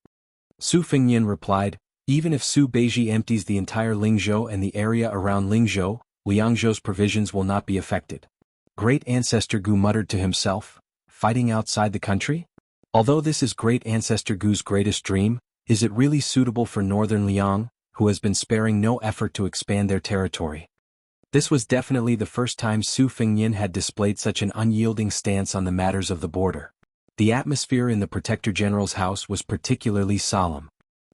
Su Fengnian replied, "Even if Su Beiji empties the entire Lingzhou and the area around Lingzhou, Liangzhou's provisions will not be affected." Great Ancestor Gu muttered to himself, "Fighting outside the country? Although this is Great Ancestor Gu's greatest dream, is it really suitable for northern Liang, who has been sparing no effort to expand their territory?" This was definitely the first time Su Fengnian had displayed such an unyielding stance on the matters of the border. The atmosphere in the Protector General's house was particularly solemn.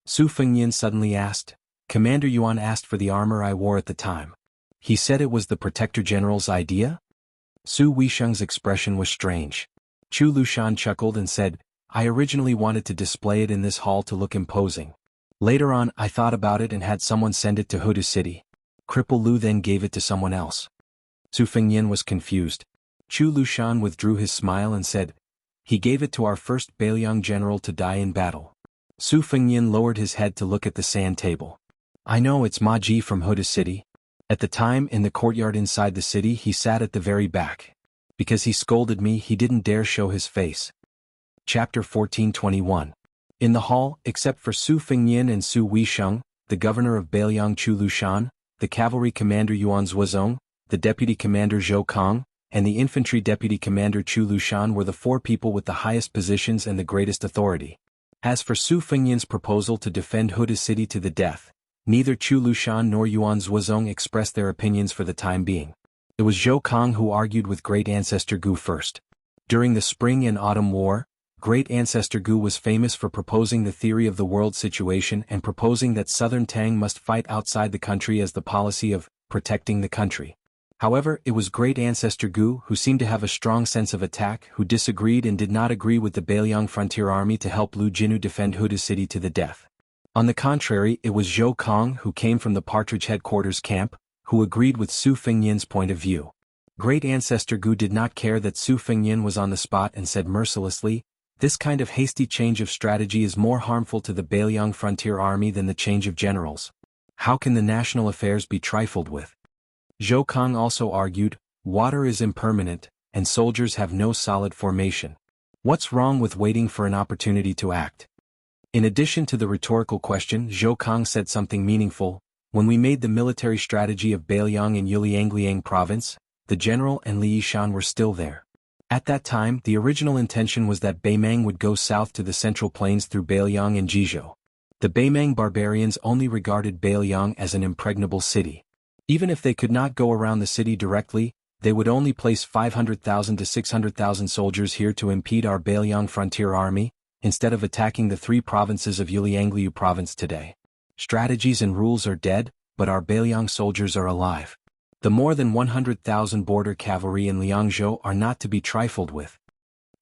Su Fengnian suddenly asked, "Commander Yuan asked for the armor I wore at the time. He said it was the Protector General's idea?" Su Weisheng's expression was strange. Chu Lushan chuckled and said, "I originally wanted to display it in this hall to look imposing. Later on, I thought about it and had someone send it to Huda City. Cripple Lu then gave it to someone else." Su Fengnian was confused. Chu Lushan withdrew his smile and said, "He gave it to our first Beiliang general to die in battle." Su Fengnian lowered his head to look at the sand table. "I know it's Ma Ji from Huda City. At the time, in the courtyard inside the city, he sat at the very back. Because he scolded me, he didn't dare show his face." Chapter 14:21. In the hall, except for Su Fengnian and Su Weisheng, the governor of Beiliang Chu Lushan, the cavalry commander Yuan Zuozong, the deputy commander Zhou Kong, and the infantry deputy commander Chu Lushan were the 4 people with the highest positions and the greatest authority. As for Su Fengnian's proposal to defend Huda City to the death, neither Chu Lushan nor Yuan Zuozong expressed their opinions for the time being. It was Zhou Kong who argued with Great Ancestor Gu first. During the Spring and Autumn War, Great Ancestor Gu was famous for proposing the theory of the world situation and proposing that Southern Tang must fight outside the country as the policy of protecting the country. However, it was Great Ancestor Gu, who seemed to have a strong sense of attack, who disagreed and did not agree with the Beiliang Frontier Army to help Lu Jinu defend Huda City to the death. On the contrary, it was Zhou Kong who came from the Partridge headquarters camp, who agreed with Su Fengnian's point of view. Great Ancestor Gu did not care that Su Fengnian was on the spot and said mercilessly, "This kind of hasty change of strategy is more harmful to the Beiliang frontier army than the change of generals. How can the national affairs be trifled with?" Zhou Kong also argued, "Water is impermanent, and soldiers have no solid formation. What's wrong with waiting for an opportunity to act?" In addition to the rhetorical question, Zhou Kong said something meaningful. "When we made the military strategy of Beiliang in Yuliangliang province, the general and Li Yishan were still there. At that time, the original intention was that Beimang would go south to the central plains through Beiliang and Jizhou. The Beimang barbarians only regarded Beiliang as an impregnable city. Even if they could not go around the city directly, they would only place 500,000 to 600,000 soldiers here to impede our Beiliang frontier army, instead of attacking the 3 provinces of Yuliangliu province today. Strategies and rules are dead, but our Beiliang soldiers are alive. The more than 100,000 border cavalry in Liangzhou are not to be trifled with."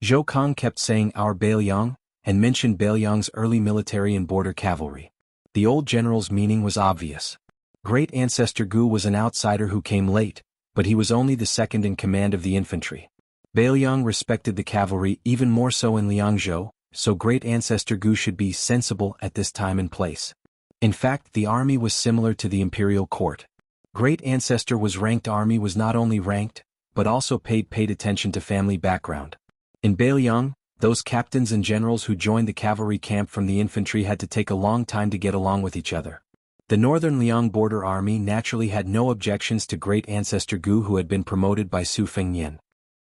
Zhou Kong kept saying "our Beiliang," and mentioned Beiliang's early military and border cavalry. The old general's meaning was obvious. Great Ancestor Gu was an outsider who came late, but he was only the second in command of the infantry. Beiliang respected the cavalry even more so in Liangzhou, so Great Ancestor Gu should be sensible at this time and place. In fact, the army was similar to the imperial court. Great Ancestor was ranked army was not only ranked, but also paid attention to family background. In Beiliang, those captains and generals who joined the cavalry camp from the infantry had to take a long time to get along with each other. The northern Liang border army naturally had no objections to Great Ancestor Gu, who had been promoted by Su Fengnian.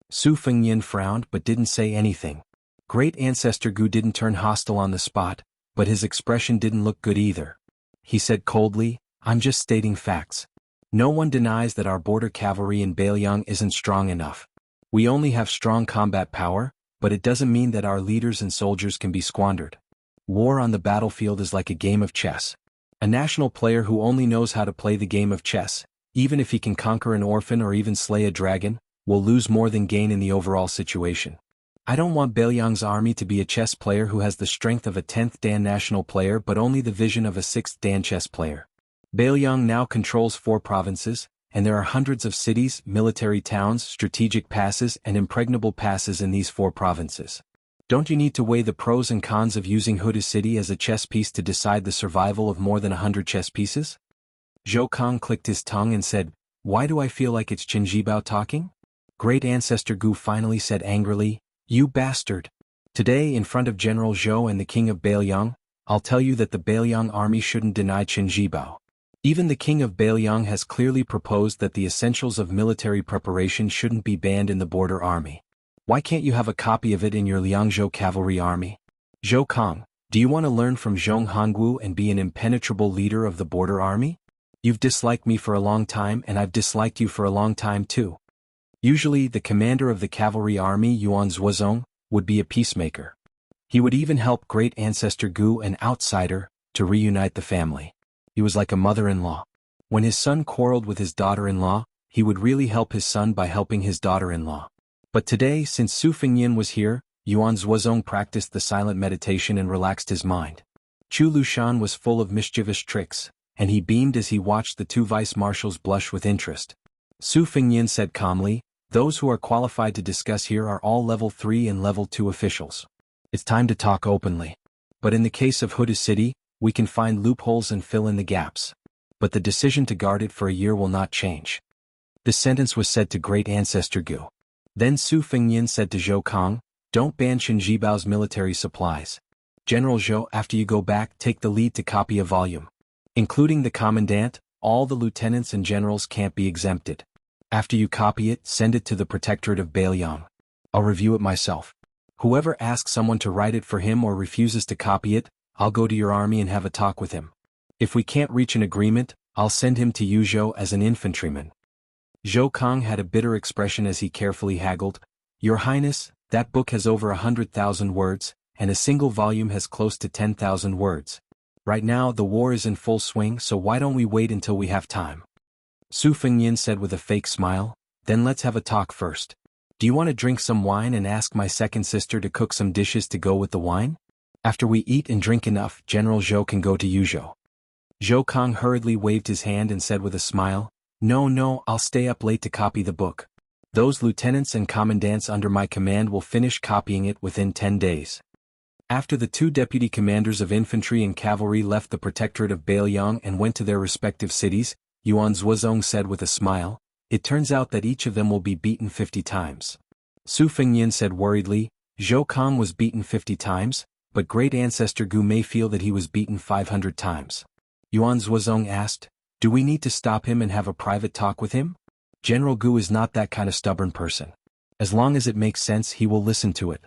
Su Fengnian frowned but didn't say anything. Great Ancestor Gu didn't turn hostile on the spot, but his expression didn't look good either. He said coldly, "I'm just stating facts. No one denies that our border cavalry in Beiliang isn't strong enough. We only have strong combat power, but it doesn't mean that our leaders and soldiers can be squandered. War on the battlefield is like a game of chess. A national player who only knows how to play the game of chess, even if he can conquer an orphan or even slay a dragon, will lose more than gain in the overall situation. I don't want Beiliang's army to be a chess player who has the strength of a 10th Dan national player but only the vision of a 6th Dan chess player. Beiliang now controls 4 provinces, and there are hundreds of cities, military towns, strategic passes and impregnable passes in these 4 provinces. Don't you need to weigh the pros and cons of using Huda City as a chess piece to decide the survival of more than 100 chess pieces?" Zhou Kong clicked his tongue and said, "Why do I feel like it's Qin Jibao talking?" Great Ancestor Gu finally said angrily, "You bastard! Today in front of General Zhou and the King of Beiliang, I'll tell you that the Beiliang army shouldn't deny Qin Jibao. Even the King of Beiliang has clearly proposed that the essentials of military preparation shouldn't be banned in the border army. Why can't you have a copy of it in your Liangzhou cavalry army? Zhou Kong, do you want to learn from Zhong Hongwu and be an impenetrable leader of the border army? You've disliked me for a long time and I've disliked you for a long time too." Usually the commander of the cavalry army, Yuan Zuozong, would be a peacemaker. He would even help Great Ancestor Gu, an outsider, to reunite the family. He was like a mother-in-law. When his son quarreled with his daughter-in-law, he would really help his son by helping his daughter-in-law. But today, since Su Fengnian was here, Yuan Zuozong practiced the silent meditation and relaxed his mind. Chu Lushan was full of mischievous tricks, and he beamed as he watched the 2 vice-marshals blush with interest. Su Fengnian said calmly, "Those who are qualified to discuss here are all level 3 and level 2 officials. It's time to talk openly. But in the case of Huda City, we can find loopholes and fill in the gaps. But the decision to guard it for a year will not change." This sentence was said to Great Ancestor Gu. Then Su Fengnian said to Zhou Kong, "Don't ban Qin Jibao's military supplies. General Zhou, after you go back, take the lead to copy a volume. Including the commandant, all the lieutenants and generals can't be exempted. After you copy it, send it to the Protectorate of Beiliang. I'll review it myself. Whoever asks someone to write it for him or refuses to copy it, I'll go to your army and have a talk with him. If we can't reach an agreement, I'll send him to Yuzhou as an infantryman." Zhou Kong had a bitter expression as he carefully haggled, "Your Highness, that book has over 100,000 words, and a single volume has close to 10,000 words. Right now the war is in full swing, so why don't we wait until we have time?" Su Fengnian said with a fake smile, "Then let's have a talk first. Do you want to drink some wine and ask my second sister to cook some dishes to go with the wine?" After we eat and drink enough, General Zhou can go to Yuzhou. Zhou Kong hurriedly waved his hand and said with a smile, No, I'll stay up late to copy the book. Those lieutenants and commandants under my command will finish copying it within 10 days. After the two deputy commanders of infantry and cavalry left the protectorate of Beiliang and went to their respective cities, Yuan Zhuozong said with a smile, It turns out that each of them will be beaten 50 times. Su Fengyin said worriedly, Zhou Kong was beaten 50 times, but great ancestor Gu may feel that he was beaten 500 times. Yuan Zhuozong asked, Do we need to stop him and have a private talk with him? General Gu is not that kind of stubborn person. As long as it makes sense, he will listen to it.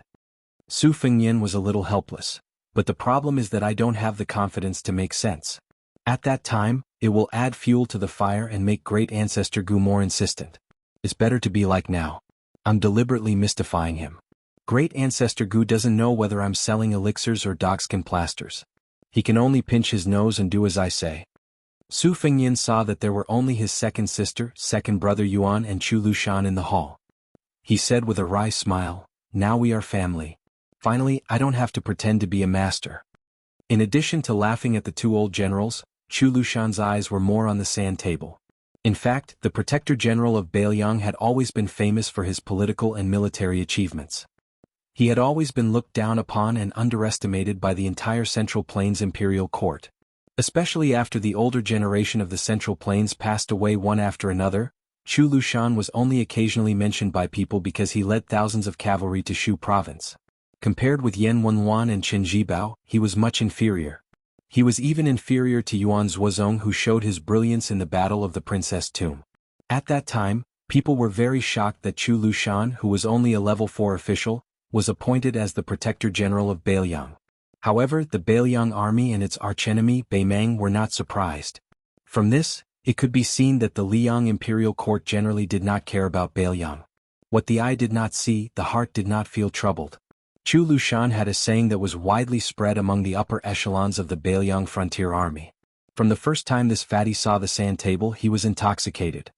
Su Fengyin was a little helpless, but the problem is that I don't have the confidence to make sense. At that time, it will add fuel to the fire and make great ancestor Gu more insistent. It's better to be like now. I'm deliberately mystifying him. Great ancestor Gu doesn't know whether I'm selling elixirs or dogskin plasters. He can only pinch his nose and do as I say. Su Fengyin saw that there were only his second sister, second brother Yuan and Chu Lushan in the hall. He said with a wry smile, Now we are family. Finally, I don't have to pretend to be a master. In addition to laughing at the two old generals, Chu Lushan's eyes were more on the sand table. In fact, the Protector General of Beiliang had always been famous for his political and military achievements. He had always been looked down upon and underestimated by the entire Central Plains imperial court. Especially after the older generation of the Central Plains passed away one after another, Chu Lushan was only occasionally mentioned by people because he led thousands of cavalry to Shu province. Compared with Yan Wenwan and Chen Jibao, he was much inferior. He was even inferior to Yuan Zhuozong, who showed his brilliance in the Battle of the Princess Tomb. At that time, people were very shocked that Chu Lushan, who was only a level 4 official, was appointed as the Protector General of Beiliang. However, the Beiliang army and its archenemy Beimang were not surprised. From this, it could be seen that the Liang imperial court generally did not care about Beiliang. What the eye did not see, the heart did not feel troubled. Chu Lushan had a saying that was widely spread among the upper echelons of the Beiliang frontier army. From the first time this fatty saw the sand table, he was intoxicated.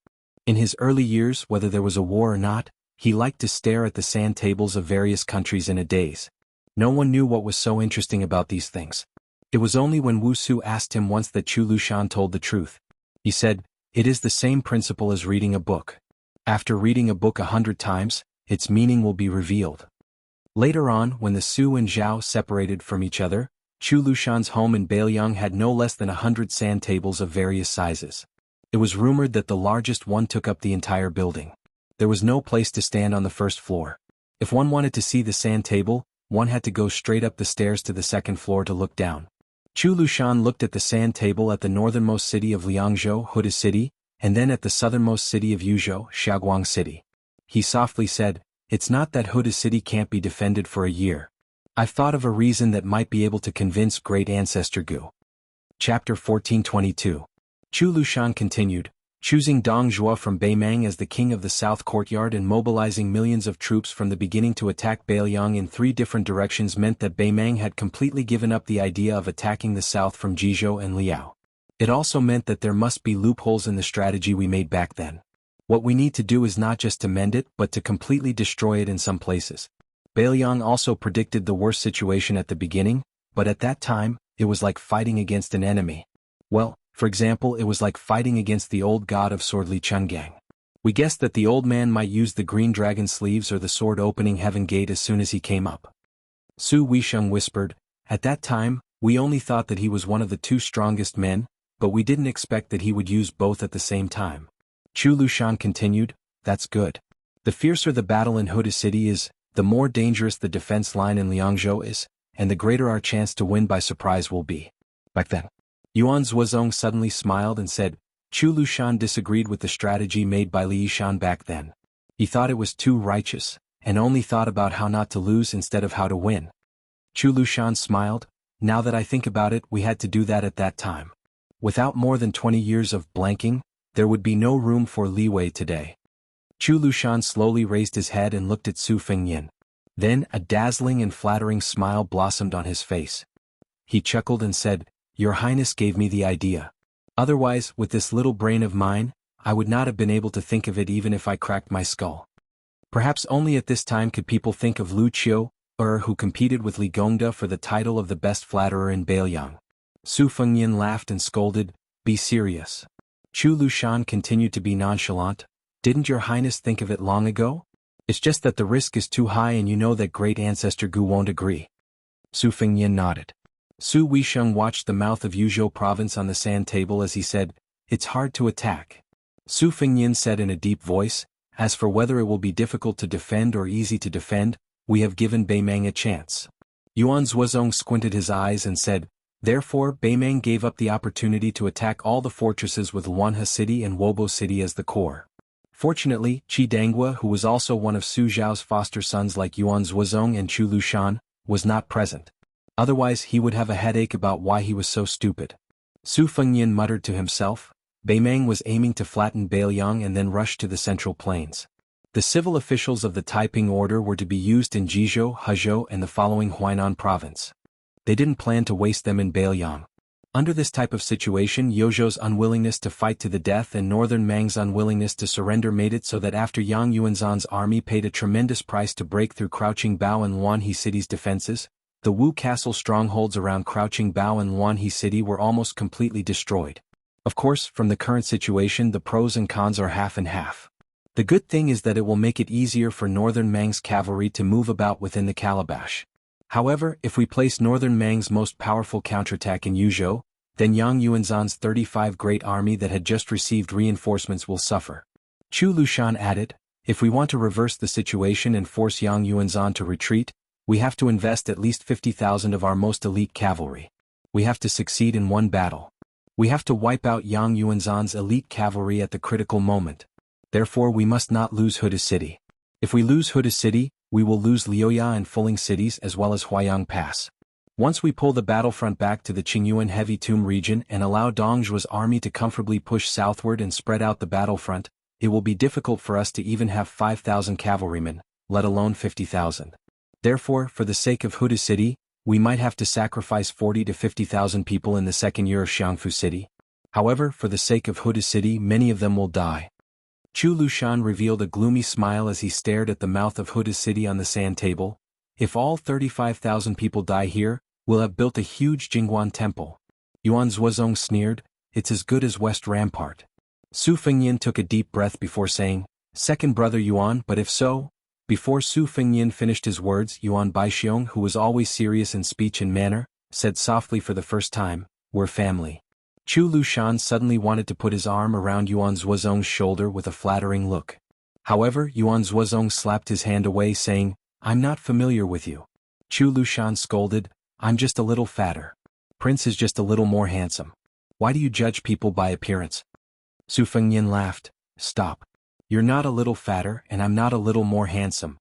In his early years, whether there was a war or not, he liked to stare at the sand tables of various countries in a daze. No one knew what was so interesting about these things. It was only when Wu Su asked him once that Chu Lushan told the truth. He said, It is the same principle as reading a book. After reading a book 100 times, its meaning will be revealed. Later on, when the Su and Zhao separated from each other, Chu Lushan's home in Beiliang had no less than 100 sand tables of various sizes. It was rumored that the largest one took up the entire building. There was no place to stand on the first floor. If one wanted to see the sand table, one had to go straight up the stairs to the second floor to look down. Chu Lushan looked at the sand table at the northernmost city of Liangzhou, Huda City, and then at the southernmost city of Yuzhou, Shaoguang City. He softly said, It's not that Huda City can't be defended for a year. I've thought of a reason that might be able to convince great ancestor Gu. Chapter 1422. Chu Lushan continued, choosing Dong Zhuo from Beimang as the king of the South Courtyard and mobilizing millions of troops from the beginning to attack Beiliang in 3 different directions meant that Beimang had completely given up the idea of attacking the south from Jizhou and Liao. It also meant that there must be loopholes in the strategy we made back then. What we need to do is not just to mend it but to completely destroy it in some places. Beiliang also predicted the worst situation at the beginning, but at that time, it was like fighting against an enemy. Well, for example, it was like fighting against the old god of sword Li Chungang. We guessed that the old man might use the green dragon sleeves or the sword opening heaven gate as soon as he came up. Su Weisheng whispered, At that time, we only thought that he was one of the 2 strongest men, but we didn't expect that he would use both at the same time. Chu Lushan continued, That's good. The fiercer the battle in Huda City is, the more dangerous the defense line in Liangzhou is, and the greater our chance to win by surprise will be. Back then, Yuan Zhuozong suddenly smiled and said, Chu Lushan disagreed with the strategy made by Li Yishan back then. He thought it was too righteous, and only thought about how not to lose instead of how to win. Chu Lushan smiled, Now that I think about it, we had to do that at that time. Without more than 20 years of blanking, there would be no room for leeway today. Chu Lushan slowly raised his head and looked at Su Fengyin. Then a dazzling and flattering smile blossomed on his face. He chuckled and said, Your Highness gave me the idea. Otherwise, with this little brain of mine, I would not have been able to think of it even if I cracked my skull. Perhaps only at this time could people think of Lu Qiu, who competed with Li Gongda for the title of the best flatterer in Beiliang. Su Fengnian laughed and scolded, "Be serious." Chu Lushan continued to be nonchalant. "Didn't your highness think of it long ago? It's just that the risk is too high and you know that great ancestor Gu won't agree." Su Fengnian nodded. Su Weisheng watched the mouth of Yuzhou province on the sand table as he said, "It's hard to attack." Su Fengnian said in a deep voice, "As for whether it will be difficult to defend or easy to defend, we have given Beimang a chance." Yuan Zhuozong squinted his eyes and said, "Therefore Beimang gave up the opportunity to attack all the fortresses with Wanhe City and Wobo City as the core. Fortunately, Qi Danghua, who was also one of Su Zhao's foster sons like Yuan Zhuozong and Chu Lushan, was not present. Otherwise he would have a headache about why he was so stupid." Su Fengnian muttered to himself, Beimang was aiming to flatten Beiliang and then rush to the central plains. The civil officials of the Taiping Order were to be used in Jizhou, Hezhou and the following Huainan province. They didn't plan to waste them in Beiliang. Under this type of situation, Yozhou's unwillingness to fight to the death and Northern Mang's unwillingness to surrender made it so that after Yang Yuanzhan's army paid a tremendous price to break through Crouching Bao and Wanhe City's defenses, the Wu Castle strongholds around Crouching Bao and Wanhe City were almost completely destroyed. Of course, from the current situation the pros and cons are half and half. The good thing is that it will make it easier for Northern Mang's cavalry to move about within the calabash. However, if we place Northern Mang's most powerful counterattack in Yuzhou, then Yang Yuanzhan's 35 Great Army that had just received reinforcements will suffer. Chu Lushan added, "If we want to reverse the situation and force Yang Yuanzhan to retreat, we have to invest at least 50,000 of our most elite cavalry. We have to succeed in one battle. We have to wipe out Yang Yuanzhan's elite cavalry at the critical moment. Therefore we must not lose Huda City. If we lose Huda City, we will lose Liuya and Fuling cities as well as Huayang Pass. Once we pull the battlefront back to the Qingyuan Heavy Tomb region and allow Dongzhuo's army to comfortably push southward and spread out the battlefront, it will be difficult for us to even have 5,000 cavalrymen, let alone 50,000. Therefore, for the sake of Huda City, we might have to sacrifice 40 to 50,000 people in the second year of Xiangfu City. However, for the sake of Huda City many of them will die." Chu Lushan revealed a gloomy smile as he stared at the mouth of Huda City on the sand table. "If all 35,000 people die here, we'll have built a huge Jingguan temple." Yuan Zhuozong sneered, "It's as good as West Rampart." Su Fengnian took a deep breath before saying, "Second brother Yuan, but if so?" Before Su Fengnian finished his words, Yuan Baixiong, who was always serious in speech and manner, said softly for the first time, "We're family." Chu Lushan suddenly wanted to put his arm around Yuan Zhuozong's shoulder with a flattering look. However, Yuan Zhuozong slapped his hand away saying, "I'm not familiar with you." Chu Lushan scolded, "I'm just a little fatter. Prince is just a little more handsome. Why do you judge people by appearance?" Su Fengnian laughed, "Stop. You're not a little fatter and I'm not a little more handsome."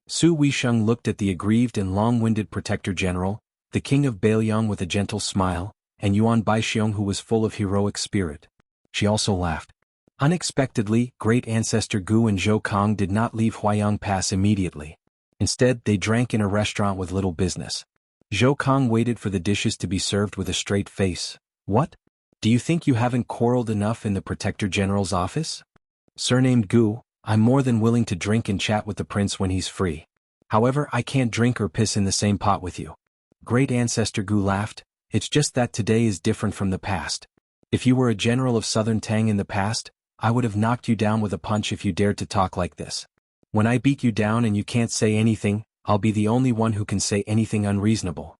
Su Weisheng looked at the aggrieved and long-winded Protector General, the King of Beiliang with a gentle smile, and Yuan Baixiong who was full of heroic spirit. She also laughed. Unexpectedly, Great Ancestor Gu and Zhou Kong did not leave Huayang Pass immediately. Instead, they drank in a restaurant with little business. Zhou Kong waited for the dishes to be served with a straight face. "What? Do you think you haven't quarreled enough in the Protector General's office?" "Surnamed Gu, I'm more than willing to drink and chat with the prince when he's free. However, I can't drink or piss in the same pot with you." Great Ancestor Gu laughed, "It's just that today is different from the past. If you were a general of Southern Tang in the past, I would have knocked you down with a punch if you dared to talk like this. When I beat you down and you can't say anything, I'll be the only one who can say anything unreasonable."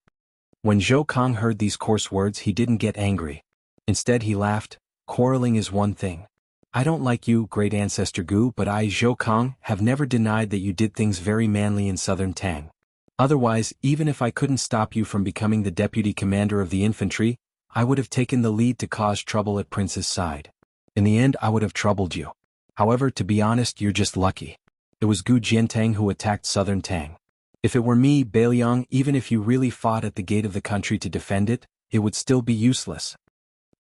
When Zhou Kong heard these coarse words he didn't get angry. Instead he laughed, "Quarreling is one thing. I don't like you, Great Ancestor Gu, but I, Zhou Kong, have never denied that you did things very manly in Southern Tang. Otherwise, even if I couldn't stop you from becoming the deputy commander of the infantry, I would have taken the lead to cause trouble at Prince's side. In the end I would have troubled you. However, to be honest, you're just lucky. It was Gu Jiantang who attacked Southern Tang. If it were me, Beiliang, even if you really fought at the gate of the country to defend it, it would still be useless."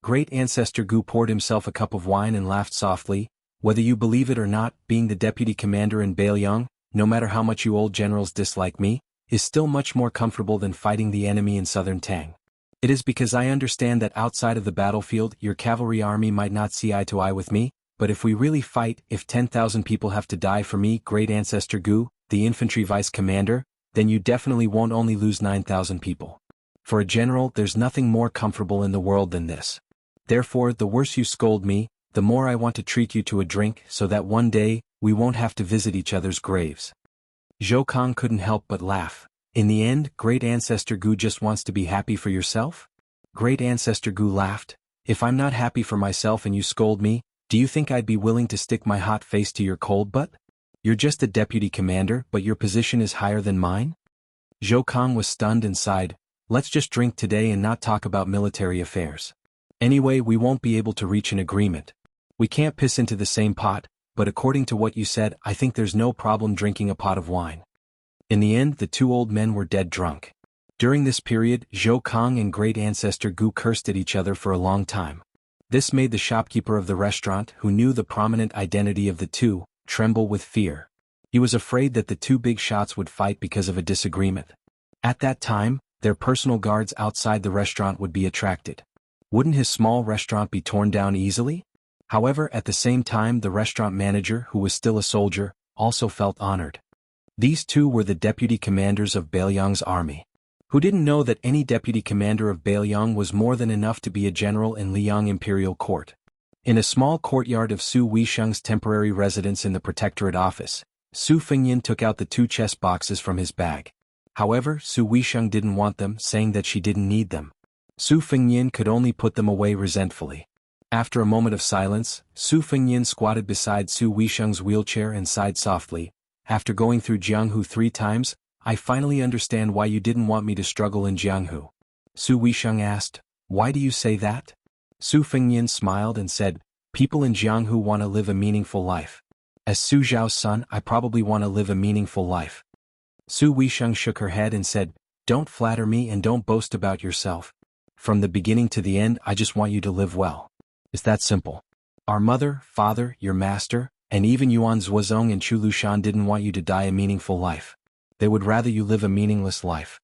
Great Ancestor Gu poured himself a cup of wine and laughed softly. "Whether you believe it or not, being the deputy commander in Beiliang, no matter how much you old generals dislike me, is still much more comfortable than fighting the enemy in Southern Tang. It is because I understand that outside of the battlefield your cavalry army might not see eye to eye with me, but if we really fight, if 10,000 people have to die for me, Great Ancestor Gu, the infantry vice commander, then you definitely won't only lose 9,000 people. For a general, there's nothing more comfortable in the world than this. Therefore, the worse you scold me, the more I want to treat you to a drink so that one day, we won't have to visit each other's graves." Zhou Kang couldn't help but laugh. In the end, Great Ancestor Gu just wants to be happy for yourself? Great Ancestor Gu laughed. "If I'm not happy for myself and you scold me, do you think I'd be willing to stick my hot face to your cold butt? You're just a deputy commander, but your position is higher than mine?" Zhou Kang was stunned and sighed. "Let's just drink today and not talk about military affairs. Anyway, we won't be able to reach an agreement. We can't piss into the same pot, but according to what you said, I think there's no problem drinking a pot of wine." In the end, the two old men were dead drunk. During this period, Zhou Kang and Great Ancestor Gu cursed at each other for a long time. This made the shopkeeper of the restaurant, who knew the prominent identity of the two, tremble with fear. He was afraid that the two big shots would fight because of a disagreement. At that time, their personal guards outside the restaurant would be attracted. Wouldn't his small restaurant be torn down easily? However, at the same time, the restaurant manager, who was still a soldier, also felt honored. These two were the deputy commanders of Bailiang's army. Who didn't know that any deputy commander of Bailiang was more than enough to be a general in Liang Imperial Court? In a small courtyard of Su Weisheng's temporary residence in the Protectorate office, Su Fengyin took out the two chess boxes from his bag. However, Su Weisheng didn't want them, saying that she didn't need them. Su Fengyin could only put them away resentfully. After a moment of silence, Su Fengyin squatted beside Su Weisheng's wheelchair and sighed softly. "After going through Jianghu 3 times, I finally understand why you didn't want me to struggle in Jianghu." Su Weisheng asked, "Why do you say that?" Su Fengyin smiled and said, "People in Jianghu want to live a meaningful life. As Su Zhao's son, I probably want to live a meaningful life." Su Weisheng shook her head and said, "Don't flatter me and don't boast about yourself. From the beginning to the end, I just want you to live well. It's that simple. Our mother, father, your master, and even Yuan Zuozong and Chu Lushan didn't want you to die a meaningful life. They would rather you live a meaningless life."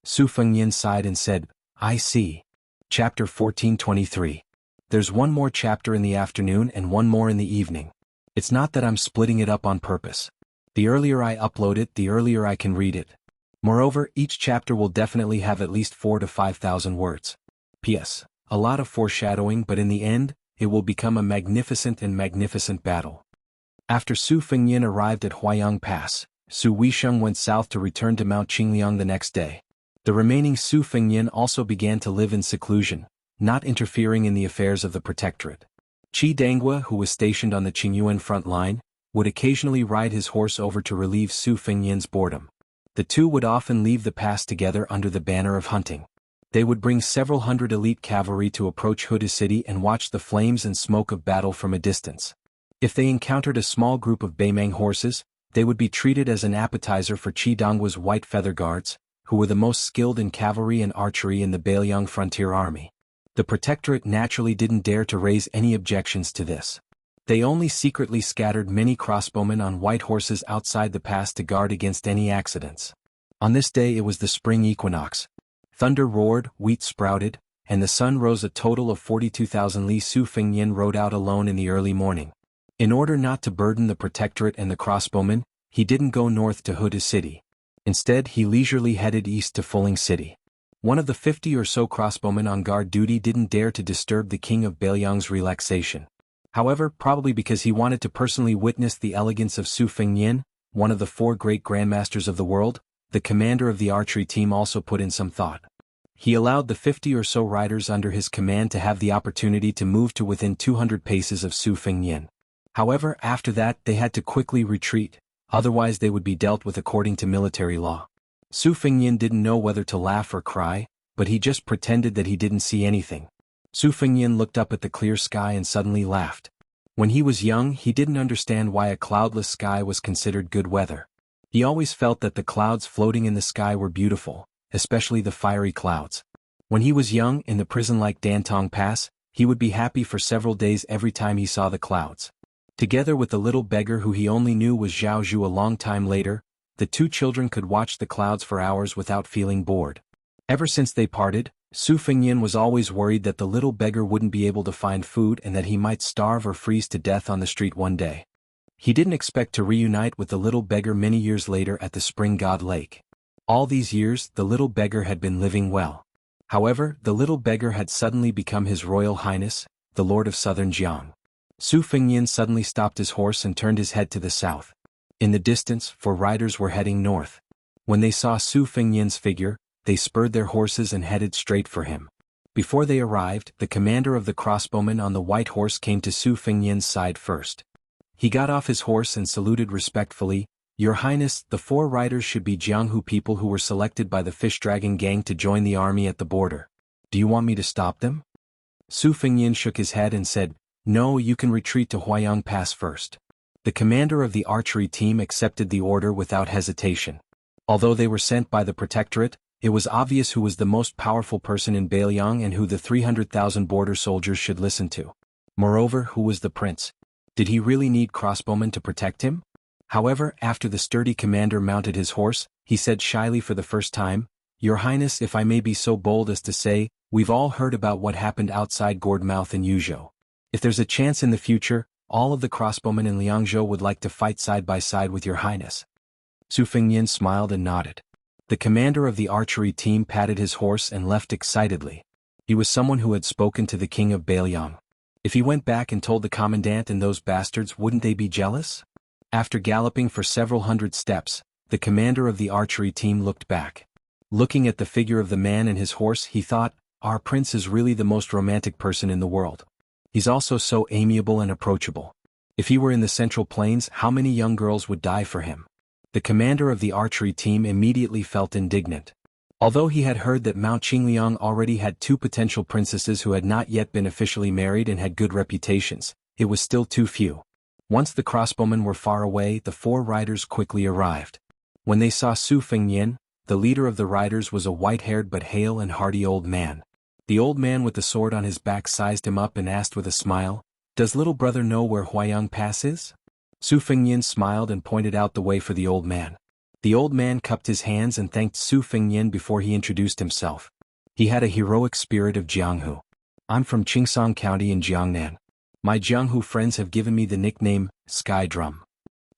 Su Fengyin sighed and said, "I see." Chapter 1423. There's one more chapter in the afternoon and one more in the evening. It's not that I'm splitting it up on purpose. The earlier I upload it, the earlier I can read it. Moreover, each chapter will definitely have at least 4,000 to 5,000 words. P.S. A lot of foreshadowing, but in the end, it will become a magnificent battle. After Su Fengyin arrived at Huayang Pass, Su Weisheng went south to return to Mount Qingliang the next day. The remaining Su Fengyin also began to live in seclusion, not interfering in the affairs of the Protectorate. Qi Danghua, who was stationed on the Qingyuan front line, would occasionally ride his horse over to relieve Su Fengyin's boredom. The two would often leave the pass together under the banner of hunting. They would bring several hundred elite cavalry to approach Huda City and watch the flames and smoke of battle from a distance. If they encountered a small group of Beimeng horses, they would be treated as an appetizer for Qi Donghua's white feather guards, who were the most skilled in cavalry and archery in the Bailiang frontier army. The Protectorate naturally didn't dare to raise any objections to this. They only secretly scattered many crossbowmen on white horses outside the pass to guard against any accidents. On this day it was the spring equinox. Thunder roared, wheat sprouted, and the sun rose a total of 42,000 li. Su Fengyin rode out alone in the early morning. In order not to burden the Protectorate and the crossbowmen, he didn't go north to Huda City. Instead, he leisurely headed east to Fuling City. One of the 50 or so crossbowmen on guard duty didn't dare to disturb the king of Bailiang's relaxation. However, probably because he wanted to personally witness the elegance of Su Fengyin, one of the 4 great grandmasters of the world, the commander of the archery team also put in some thought. He allowed the 50 or so riders under his command to have the opportunity to move to within 200 paces of Su Fengyin. However, after that they had to quickly retreat, otherwise they would be dealt with according to military law. Su Fengyin didn't know whether to laugh or cry, but he just pretended that he didn't see anything. Su Fengyin looked up at the clear sky and suddenly laughed. When he was young, he didn't understand why a cloudless sky was considered good weather. He always felt that the clouds floating in the sky were beautiful, especially the fiery clouds. When he was young, in the prison-like Dantong Pass, he would be happy for several days every time he saw the clouds. Together with the little beggar who he only knew was Zhao Zhu a long time later, the two children could watch the clouds for hours without feeling bored. Ever since they parted, Su Fengyin was always worried that the little beggar wouldn't be able to find food and that he might starve or freeze to death on the street one day. He didn't expect to reunite with the little beggar many years later at the Spring God Lake. All these years, the little beggar had been living well. However, the little beggar had suddenly become His Royal Highness, the Lord of Southern Jianghu. Su Fengnian suddenly stopped his horse and turned his head to the south. In the distance, 4 riders were heading north. When they saw Su Fengnian's figure, they spurred their horses and headed straight for him. Before they arrived, the commander of the crossbowmen on the white horse came to Su Fengnian's side first. He got off his horse and saluted respectfully. "Your Highness, the 4 riders should be Jianghu people who were selected by the Fish Dragon gang to join the army at the border. Do you want me to stop them?" Su Fengnian shook his head and said, "No, you can retreat to Huayang Pass first." The commander of the archery team accepted the order without hesitation. Although they were sent by the protectorate, it was obvious who was the most powerful person in Beiliang and who the 300,000 border soldiers should listen to. Moreover, who was the prince? Did he really need crossbowmen to protect him? However, after the sturdy commander mounted his horse, he said shyly for the first time, "Your Highness, if I may be so bold as to say, we've all heard about what happened outside Gourdmouth in Yuzhou. If there's a chance in the future, all of the crossbowmen in Liangzhou would like to fight side by side with your Highness." Su Fengnian smiled and nodded. The commander of the archery team patted his horse and left excitedly. He was someone who had spoken to the king of Beiliang. If he went back and told the commandant and those bastards, wouldn't they be jealous? After galloping for several hundred steps, the commander of the archery team looked back. Looking at the figure of the man and his horse, he thought, "Our prince is really the most romantic person in the world. He's also so amiable and approachable. If he were in the Central Plains, how many young girls would die for him?" The commander of the archery team immediately felt indignant. Although he had heard that Mount Qingliang already had 2 potential princesses who had not yet been officially married and had good reputations, it was still too few. Once the crossbowmen were far away, the 4 riders quickly arrived. When they saw Su Fengnian, the leader of the riders was a white-haired but hale and hearty old man. The old man with the sword on his back sized him up and asked with a smile, "Does little brother know where Huayang Pass is?" Su Fengnian smiled and pointed out the way for the old man. The old man cupped his hands and thanked Su Fengnian before he introduced himself. He had a heroic spirit of Jianghu. "I'm from Qingsong County in Jiangnan. My Jianghu friends have given me the nickname, Sky Drum.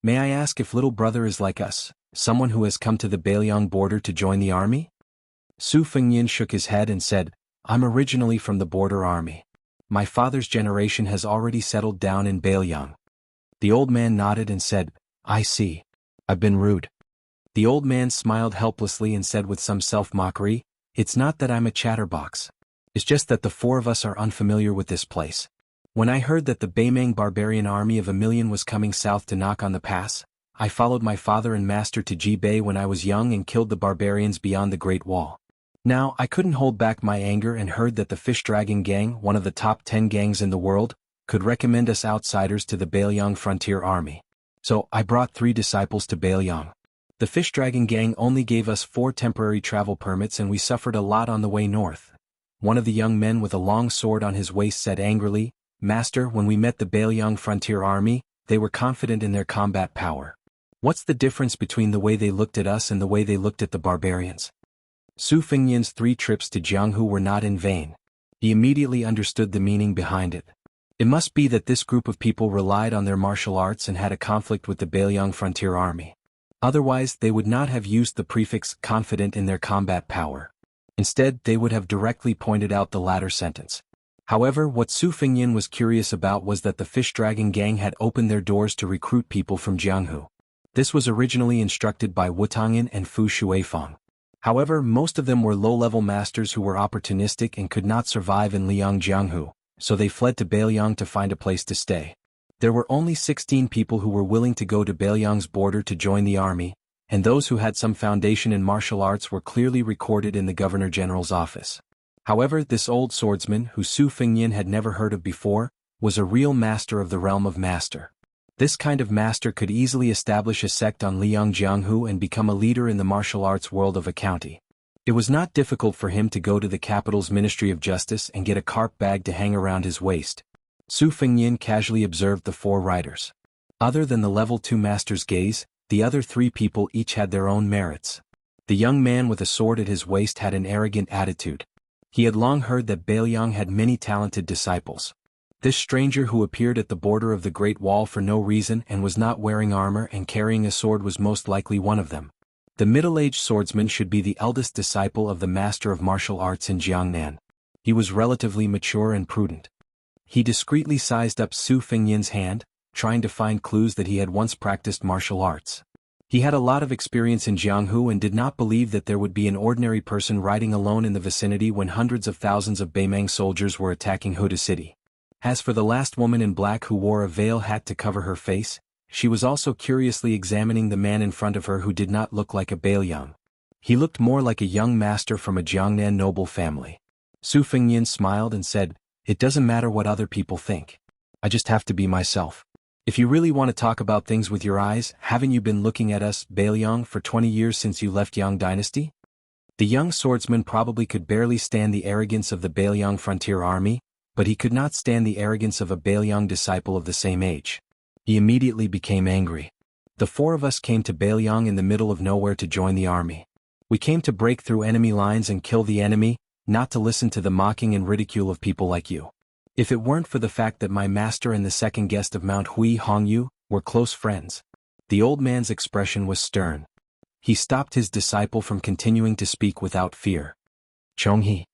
May I ask if little brother is like us, someone who has come to the Beiliang border to join the army?" Su Fengnian shook his head and said, "I'm originally from the border army. My father's generation has already settled down in Beiliang." The old man nodded and said, "I see. I've been rude." The old man smiled helplessly and said with some self-mockery, "It's not that I'm a chatterbox. It's just that the 4 of us are unfamiliar with this place. When I heard that the Beimang barbarian army of 1,000,000 was coming south to knock on the pass, I followed my father and master to Jibei when I was young and killed the barbarians beyond the Great Wall. Now, I couldn't hold back my anger and heard that the Fish Dragon gang, one of the top 10 gangs in the world, could recommend us outsiders to the Beiliang frontier army. So, I brought 3 disciples to Beiliang. The Fish Dragon gang only gave us 4 temporary travel permits and we suffered a lot on the way north." One of the young men with a long sword on his waist said angrily, "Master, when we met the Beiliang frontier army, they were confident in their combat power. What's the difference between the way they looked at us and the way they looked at the barbarians?" Su Fengnian's 3 trips to Jianghu were not in vain. He immediately understood the meaning behind it. It must be that this group of people relied on their martial arts and had a conflict with the Beiliang frontier army. Otherwise, they would not have used the prefix confident in their combat power. Instead, they would have directly pointed out the latter sentence. However, what Su Fengnian was curious about was that the Fish Dragon gang had opened their doors to recruit people from Jianghu. This was originally instructed by Wu Tongyan and Fu Shuifeng. However, most of them were low-level masters who were opportunistic and could not survive in Liang Jianghu, so they fled to Beiliang to find a place to stay. There were only 16 people who were willing to go to Beiliang's border to join the army, and those who had some foundation in martial arts were clearly recorded in the Governor-General's office. However, this old swordsman, who Su Fengnian had never heard of before, was a real master of the realm of master. This kind of master could easily establish a sect on Liang Jianghu and become a leader in the martial arts world of a county. It was not difficult for him to go to the capital's Ministry of Justice and get a carp bag to hang around his waist. Su Fengnian casually observed the 4 riders. Other than the level 2 master's gaze, the other 3 people each had their own merits. The young man with a sword at his waist had an arrogant attitude. He had long heard that Beiliang had many talented disciples. This stranger who appeared at the border of the Great Wall for no reason and was not wearing armor and carrying a sword was most likely one of them. The middle-aged swordsman should be the eldest disciple of the master of martial arts in Jiangnan. He was relatively mature and prudent. He discreetly sized up Su Fengyan's hand, trying to find clues that he had once practiced martial arts. He had a lot of experience in Jianghu and did not believe that there would be an ordinary person riding alone in the vicinity when hundreds of thousands of Beimang soldiers were attacking Huda City. As for the last woman in black who wore a veil hat to cover her face, she was also curiously examining the man in front of her who did not look like a Bailiang. He looked more like a young master from a Jiangnan noble family. Su Fengyan smiled and said, "It doesn't matter what other people think. I just have to be myself. If you really want to talk about things with your eyes, haven't you been looking at us, Bailiang, for 20 years since you left Yang Dynasty?" The young swordsman probably could barely stand the arrogance of the Bailiang frontier army, but he could not stand the arrogance of a Bailiang disciple of the same age. He immediately became angry. "The four of us came to Bailiang in the middle of nowhere to join the army. We came to break through enemy lines and kill the enemy, not to listen to the mocking and ridicule of people like you. If it weren't for the fact that my master and the second guest of Mount Hui Hongyu were close friends." The old man's expression was stern. He stopped his disciple from continuing to speak without fear. Chonghe.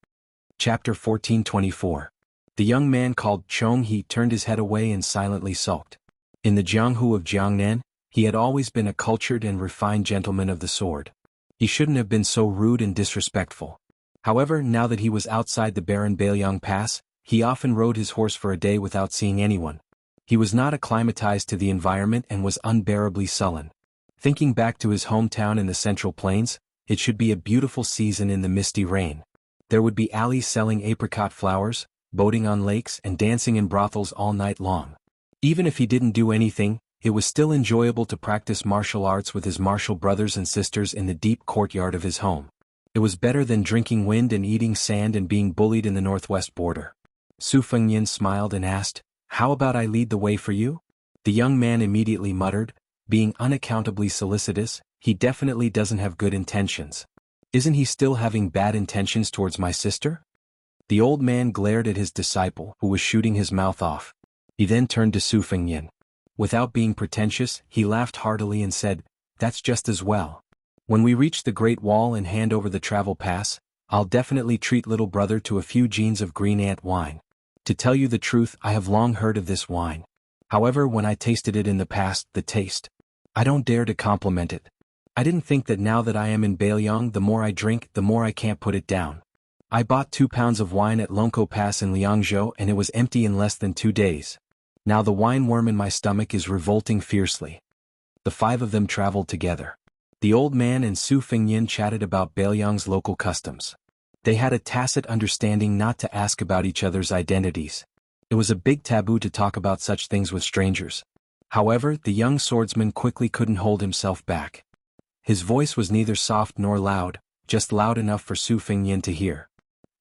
Chapter 1424. The young man called Chonghe turned his head away and silently sulked. In the Jianghu of Jiangnan, he had always been a cultured and refined gentleman of the sword. He shouldn't have been so rude and disrespectful. However, now that he was outside the barren Bailiang Pass, he often rode his horse for a day without seeing anyone. He was not acclimatized to the environment and was unbearably sullen. Thinking back to his hometown in the Central Plains, it should be a beautiful season in the misty rain. There would be alleys selling apricot flowers, boating on lakes and dancing in brothels all night long. Even if he didn't do anything, it was still enjoyable to practice martial arts with his martial brothers and sisters in the deep courtyard of his home. It was better than drinking wind and eating sand and being bullied in the northwest border. Su Fengyan smiled and asked, "How about I lead the way for you?" The young man immediately muttered, being unaccountably solicitous, "He definitely doesn't have good intentions. Isn't he still having bad intentions towards my sister?" The old man glared at his disciple, who was shooting his mouth off. He then turned to Su Fengyan. Without being pretentious, he laughed heartily and said, "That's just as well. When we reach the Great Wall and hand over the travel pass, I'll definitely treat little brother to a few jeans of green ant wine. To tell you the truth, I have long heard of this wine. However, when I tasted it in the past, the taste, I don't dare to compliment it. I didn't think that now that I am in Bailiang, the more I drink, the more I can't put it down. I bought 2 pounds of wine at Longko Pass in Liangzhou and it was empty in less than 2 days. Now the wine worm in my stomach is revolting fiercely." The 5 of them traveled together. The old man and Su Fengyan chatted about Bailiang's local customs. They had a tacit understanding not to ask about each other's identities. It was a big taboo to talk about such things with strangers. However, the young swordsman quickly couldn't hold himself back. His voice was neither soft nor loud, just loud enough for Su Fengyan to hear.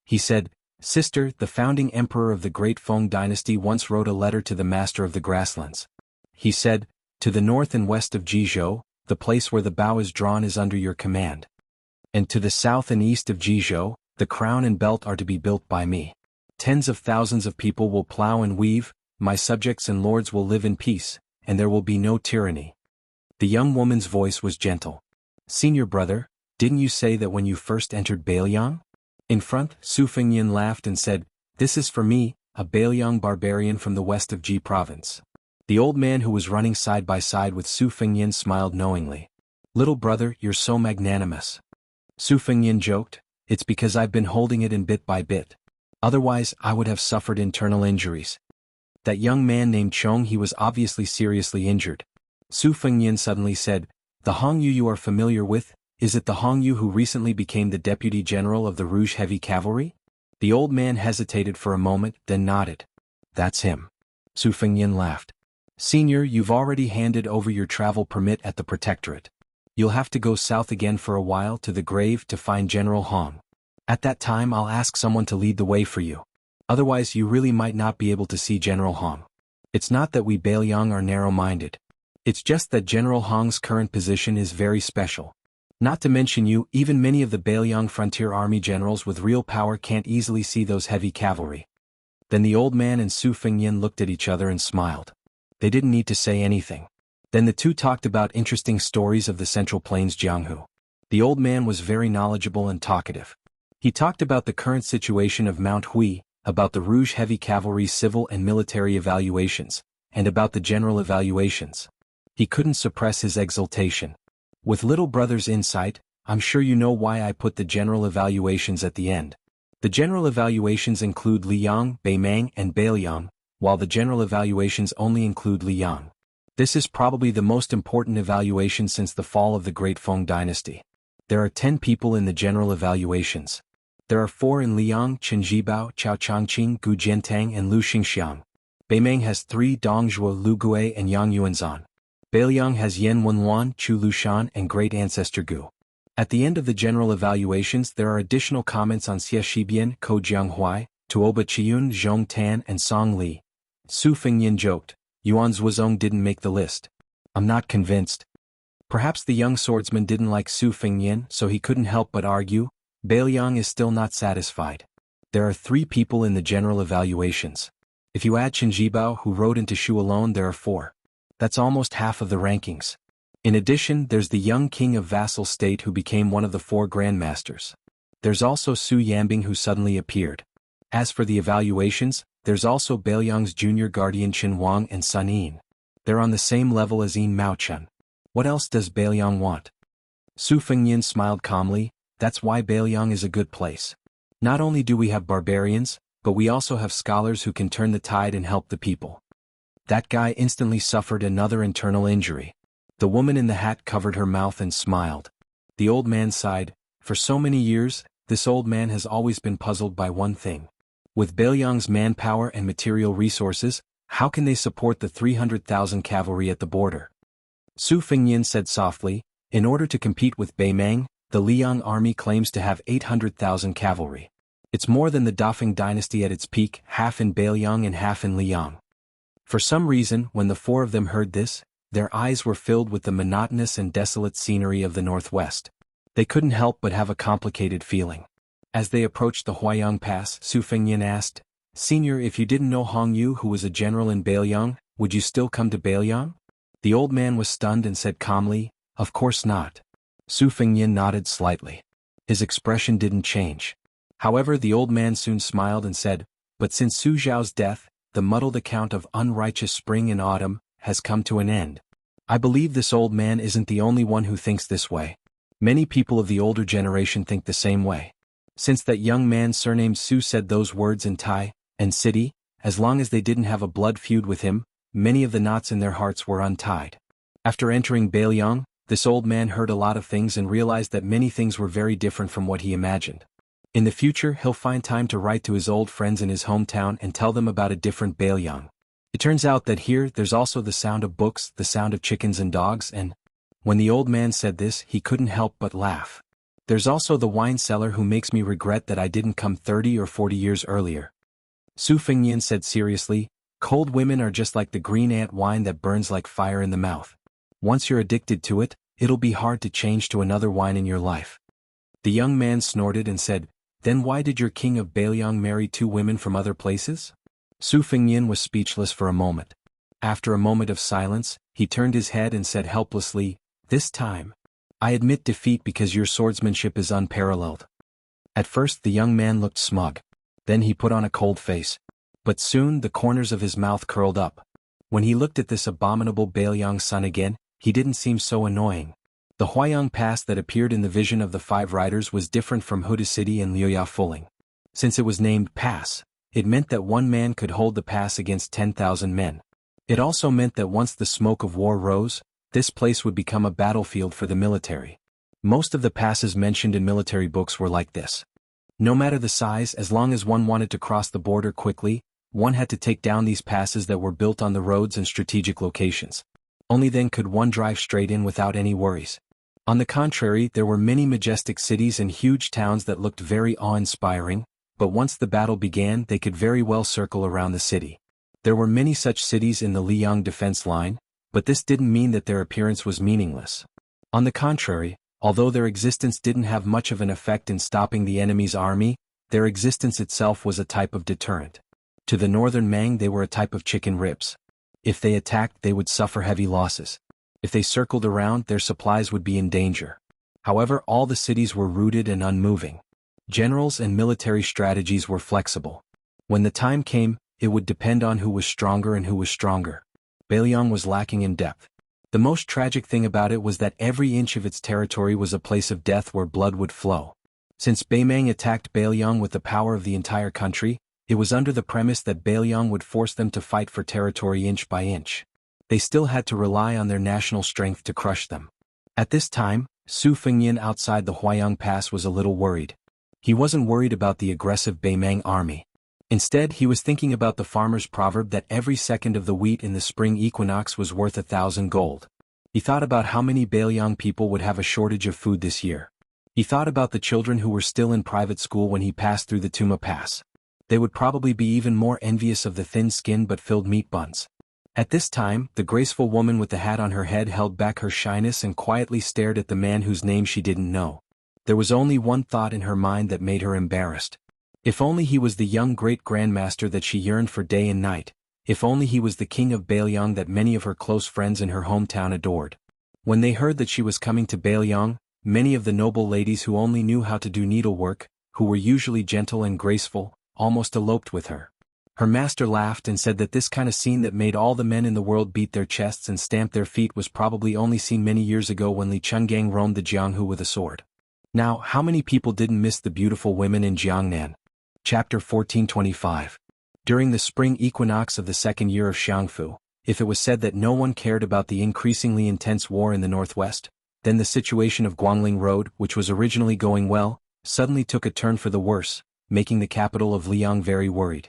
He said, "Sister, the founding emperor of the Great Feng Dynasty once wrote a letter to the master of the grasslands. He said, 'To the north and west of Jizhou, the place where the bow is drawn is under your command. And to the south and east of Jizhou, the crown and belt are to be built by me. Tens of thousands of people will plow and weave, my subjects and lords will live in peace, and there will be no tyranny.'" The young woman's voice was gentle. "Senior brother, didn't you say that when you first entered Bailiang?" In front, Su Fengyan laughed and said, "This is for me, a Bailiang barbarian from the west of Ji province." The old man who was running side by side with Su Fengyan smiled knowingly. "Little brother, you're so magnanimous." Su Fengyan joked, "It's because I've been holding it in bit by bit. Otherwise, I would have suffered internal injuries." That young man named Chong, he was obviously seriously injured. Su Fengyan suddenly said, "The Hongyu you are familiar with, is it the Hongyu who recently became the deputy general of the Rouge Heavy Cavalry?" The old man hesitated for a moment, then nodded. "That's him." Su Fengyan laughed. "Senior, you've already handed over your travel permit at the Protectorate. You'll have to go south again for a while to the grave to find General Hong. At that time I'll ask someone to lead the way for you. Otherwise you really might not be able to see General Hong. It's not that we Bailiang are narrow-minded. It's just that General Hong's current position is very special. Not to mention you, even many of the Bailiang frontier army generals with real power can't easily see those heavy cavalry." Then the old man and Su Fengyan looked at each other and smiled. They didn't need to say anything. Then the two talked about interesting stories of the Central Plains Jianghu. The old man was very knowledgeable and talkative. He talked about the current situation of Mount Hui, about the Rouge Heavy Cavalry civil and military evaluations, and about the general evaluations. He couldn't suppress his exultation. With little brother's insight, I'm sure you know why I put the general evaluations at the end. The general evaluations include Liang, Beimang, and Bailiang, while the general evaluations only include Liang. This is probably the most important evaluation since the fall of the Great Feng dynasty. There are 10 people in the general evaluations. There are 4 in Liang, Chen Zhibao, Chao Changqing, Gu Jiantang, and Lu Xingxiang. Beimang has 3, Dong Zhuo, Lu Gui, and Yang Yuanzan. Bailiang has Yan Wenluan, Chu Lushan, and Great Ancestor Gu. At the end of the general evaluations there are additional comments on Xie Shibian, Ko Jianghuai, Tuoba Chiyun, Zhong Tan, and Song Li. Su Fengyin joked, Yuan Zhuozong didn't make the list. I'm not convinced. Perhaps the young swordsman didn't like Su Fengyin, so he couldn't help but argue. Bailiang is still not satisfied. There are 3 people in the general evaluations. If you add Chen Zhibao, who rode into Shu alone, there are 4. That's almost half of the rankings. In addition, there's the young king of vassal state who became one of the 4 grandmasters. There's also Su Yambing who suddenly appeared. As for the evaluations, there's also Bailiang's junior guardian Qin Wang and Sun Yin. They're on the same level as Yin Maochun. What else does Bailiang want? Su Fengyin smiled calmly, that's why Bailiang is a good place. Not only do we have barbarians, but we also have scholars who can turn the tide and help the people. That guy instantly suffered another internal injury. The woman in the hat covered her mouth and smiled. The old man sighed. For so many years, this old man has always been puzzled by one thing. With Bailiang's manpower and material resources, how can they support the 300,000 cavalry at the border? Su Fengyin said softly, in order to compete with Beimang, the Liang army claims to have 800,000 cavalry. It's more than the Dafeng dynasty at its peak, half in Bailiang and half in Liang. For some reason, when the 4 of them heard this, their eyes were filled with the monotonous and desolate scenery of the northwest. They couldn't help but have a complicated feeling. As they approached the Huayang Pass, Su Fengyin asked, Senior, if you didn't know Hong Yu who was a general in Bailiang, would you still come to Bailiang? The old man was stunned and said calmly, Of course not. Su Fengyin nodded slightly. His expression didn't change. However, the old man soon smiled and said, But since Su Zhao's death, the muddled account of unrighteous spring and autumn has come to an end. I believe this old man isn't the only one who thinks this way. Many people of the older generation think the same way. Since that young man surnamed Su said those words in Tai and City, as long as they didn't have a blood feud with him, many of the knots in their hearts were untied. After entering Bailiang, this old man heard a lot of things and realized that many things were very different from what he imagined. In the future, he'll find time to write to his old friends in his hometown and tell them about a different Bailiang. It turns out that here, there's also the sound of books, the sound of chickens and dogs, and when the old man said this, he couldn't help but laugh. There's also the wine cellar who makes me regret that I didn't come 30 or 40 years earlier. Su Fengyin said seriously, Cold women are just like the green ant wine that burns like fire in the mouth. Once you're addicted to it, it'll be hard to change to another wine in your life. The young man snorted and said, Then why did your king of Bailiang marry 2 women from other places? Su Fengyin was speechless for a moment. After a moment of silence, he turned his head and said helplessly, This time, I admit defeat because your swordsmanship is unparalleled. At first the young man looked smug. Then he put on a cold face. But soon the corners of his mouth curled up. When he looked at this abominable Bailiang son again, he didn't seem so annoying. The Huayang Pass that appeared in the vision of the 5 riders was different from Huda City and Liuya Fuling. Since it was named Pass, it meant that one man could hold the pass against 10,000 men. It also meant that once the smoke of war rose, this place would become a battlefield for the military. Most of the passes mentioned in military books were like this. No matter the size, as long as one wanted to cross the border quickly, one had to take down these passes that were built on the roads and strategic locations. Only then could one drive straight in without any worries. On the contrary, there were many majestic cities and huge towns that looked very awe-inspiring, but once the battle began they could very well circle around the city. There were many such cities in the Liang defense line, but this didn't mean that their appearance was meaningless. On the contrary, although their existence didn't have much of an effect in stopping the enemy's army, their existence itself was a type of deterrent. To the northern Mang they were a type of chicken ribs. If they attacked they would suffer heavy losses. If they circled around, their supplies would be in danger. However, all the cities were rooted and unmoving. Generals and military strategies were flexible. When the time came, it would depend on who was stronger and who was stronger. Beiliang was lacking in depth. The most tragic thing about it was that every inch of its territory was a place of death where blood would flow. Since Beimang attacked Beiliang with the power of the entire country, it was under the premise that Beiliang would force them to fight for territory inch by inch. They still had to rely on their national strength to crush them. At this time, Su Fengyan outside the Huayang Pass was a little worried. He wasn't worried about the aggressive Beimang army. Instead, he was thinking about the farmer's proverb that every second of the wheat in the spring equinox was worth 1,000 gold. He thought about how many Beiliang people would have a shortage of food this year. He thought about the children who were still in private school when he passed through the Tuma Pass. They would probably be even more envious of the thin-skinned but filled meat buns. At this time, the graceful woman with the hat on her head held back her shyness and quietly stared at the man whose name she didn't know. There was only one thought in her mind that made her embarrassed. If only he was the young great-grandmaster that she yearned for day and night. If only he was the king of Beiliang that many of her close friends in her hometown adored. When they heard that she was coming to Beiliang, many of the noble ladies who only knew how to do needlework, who were usually gentle and graceful, almost eloped with her. Her master laughed and said that this kind of scene that made all the men in the world beat their chests and stamp their feet was probably only seen many years ago when Li Chenggang roamed the Jianghu with a sword. Now, how many people didn't miss the beautiful women in Jiangnan? Chapter 1425. During the spring equinox of the second year of Xiangfu, if it was said that no one cared about the increasingly intense war in the northwest, then the situation of Guangling Road, which was originally going well, suddenly took a turn for the worse, making the capital of Liang very worried.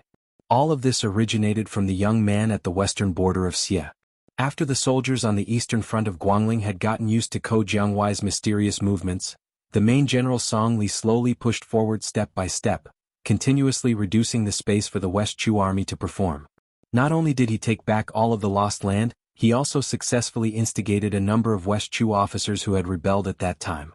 All of this originated from the young man at the western border of Xie. After the soldiers on the eastern front of Guangling had gotten used to Ko Jianghui's mysterious movements, the main general Song Li slowly pushed forward step by step, continuously reducing the space for the West Chu army to perform. Not only did he take back all of the lost land, he also successfully instigated a number of West Chu officers who had rebelled at that time.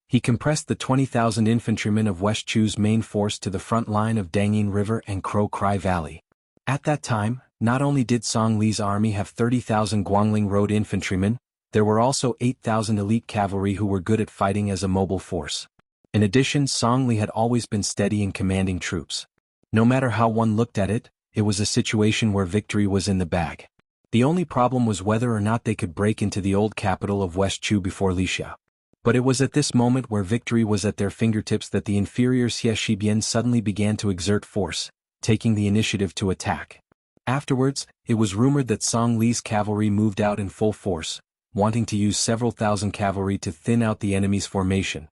He compressed the 20,000 infantrymen of West Chu's main force to the front line of Dangyin River and Crow Cry Valley. At that time, not only did Song Li's army have 30,000 Guangling Road infantrymen, there were also 8,000 elite cavalry who were good at fighting as a mobile force. In addition, Song Li had always been steady in commanding troops. No matter how one looked at it, it was a situation where victory was in the bag. The only problem was whether or not they could break into the old capital of West Chu before Lixia. But it was at this moment where victory was at their fingertips that the inferior Xie Shibian suddenly began to exert force, taking the initiative to attack. Afterwards, it was rumored that Song Li's cavalry moved out in full force, wanting to use several thousand cavalry to thin out the enemy's formation.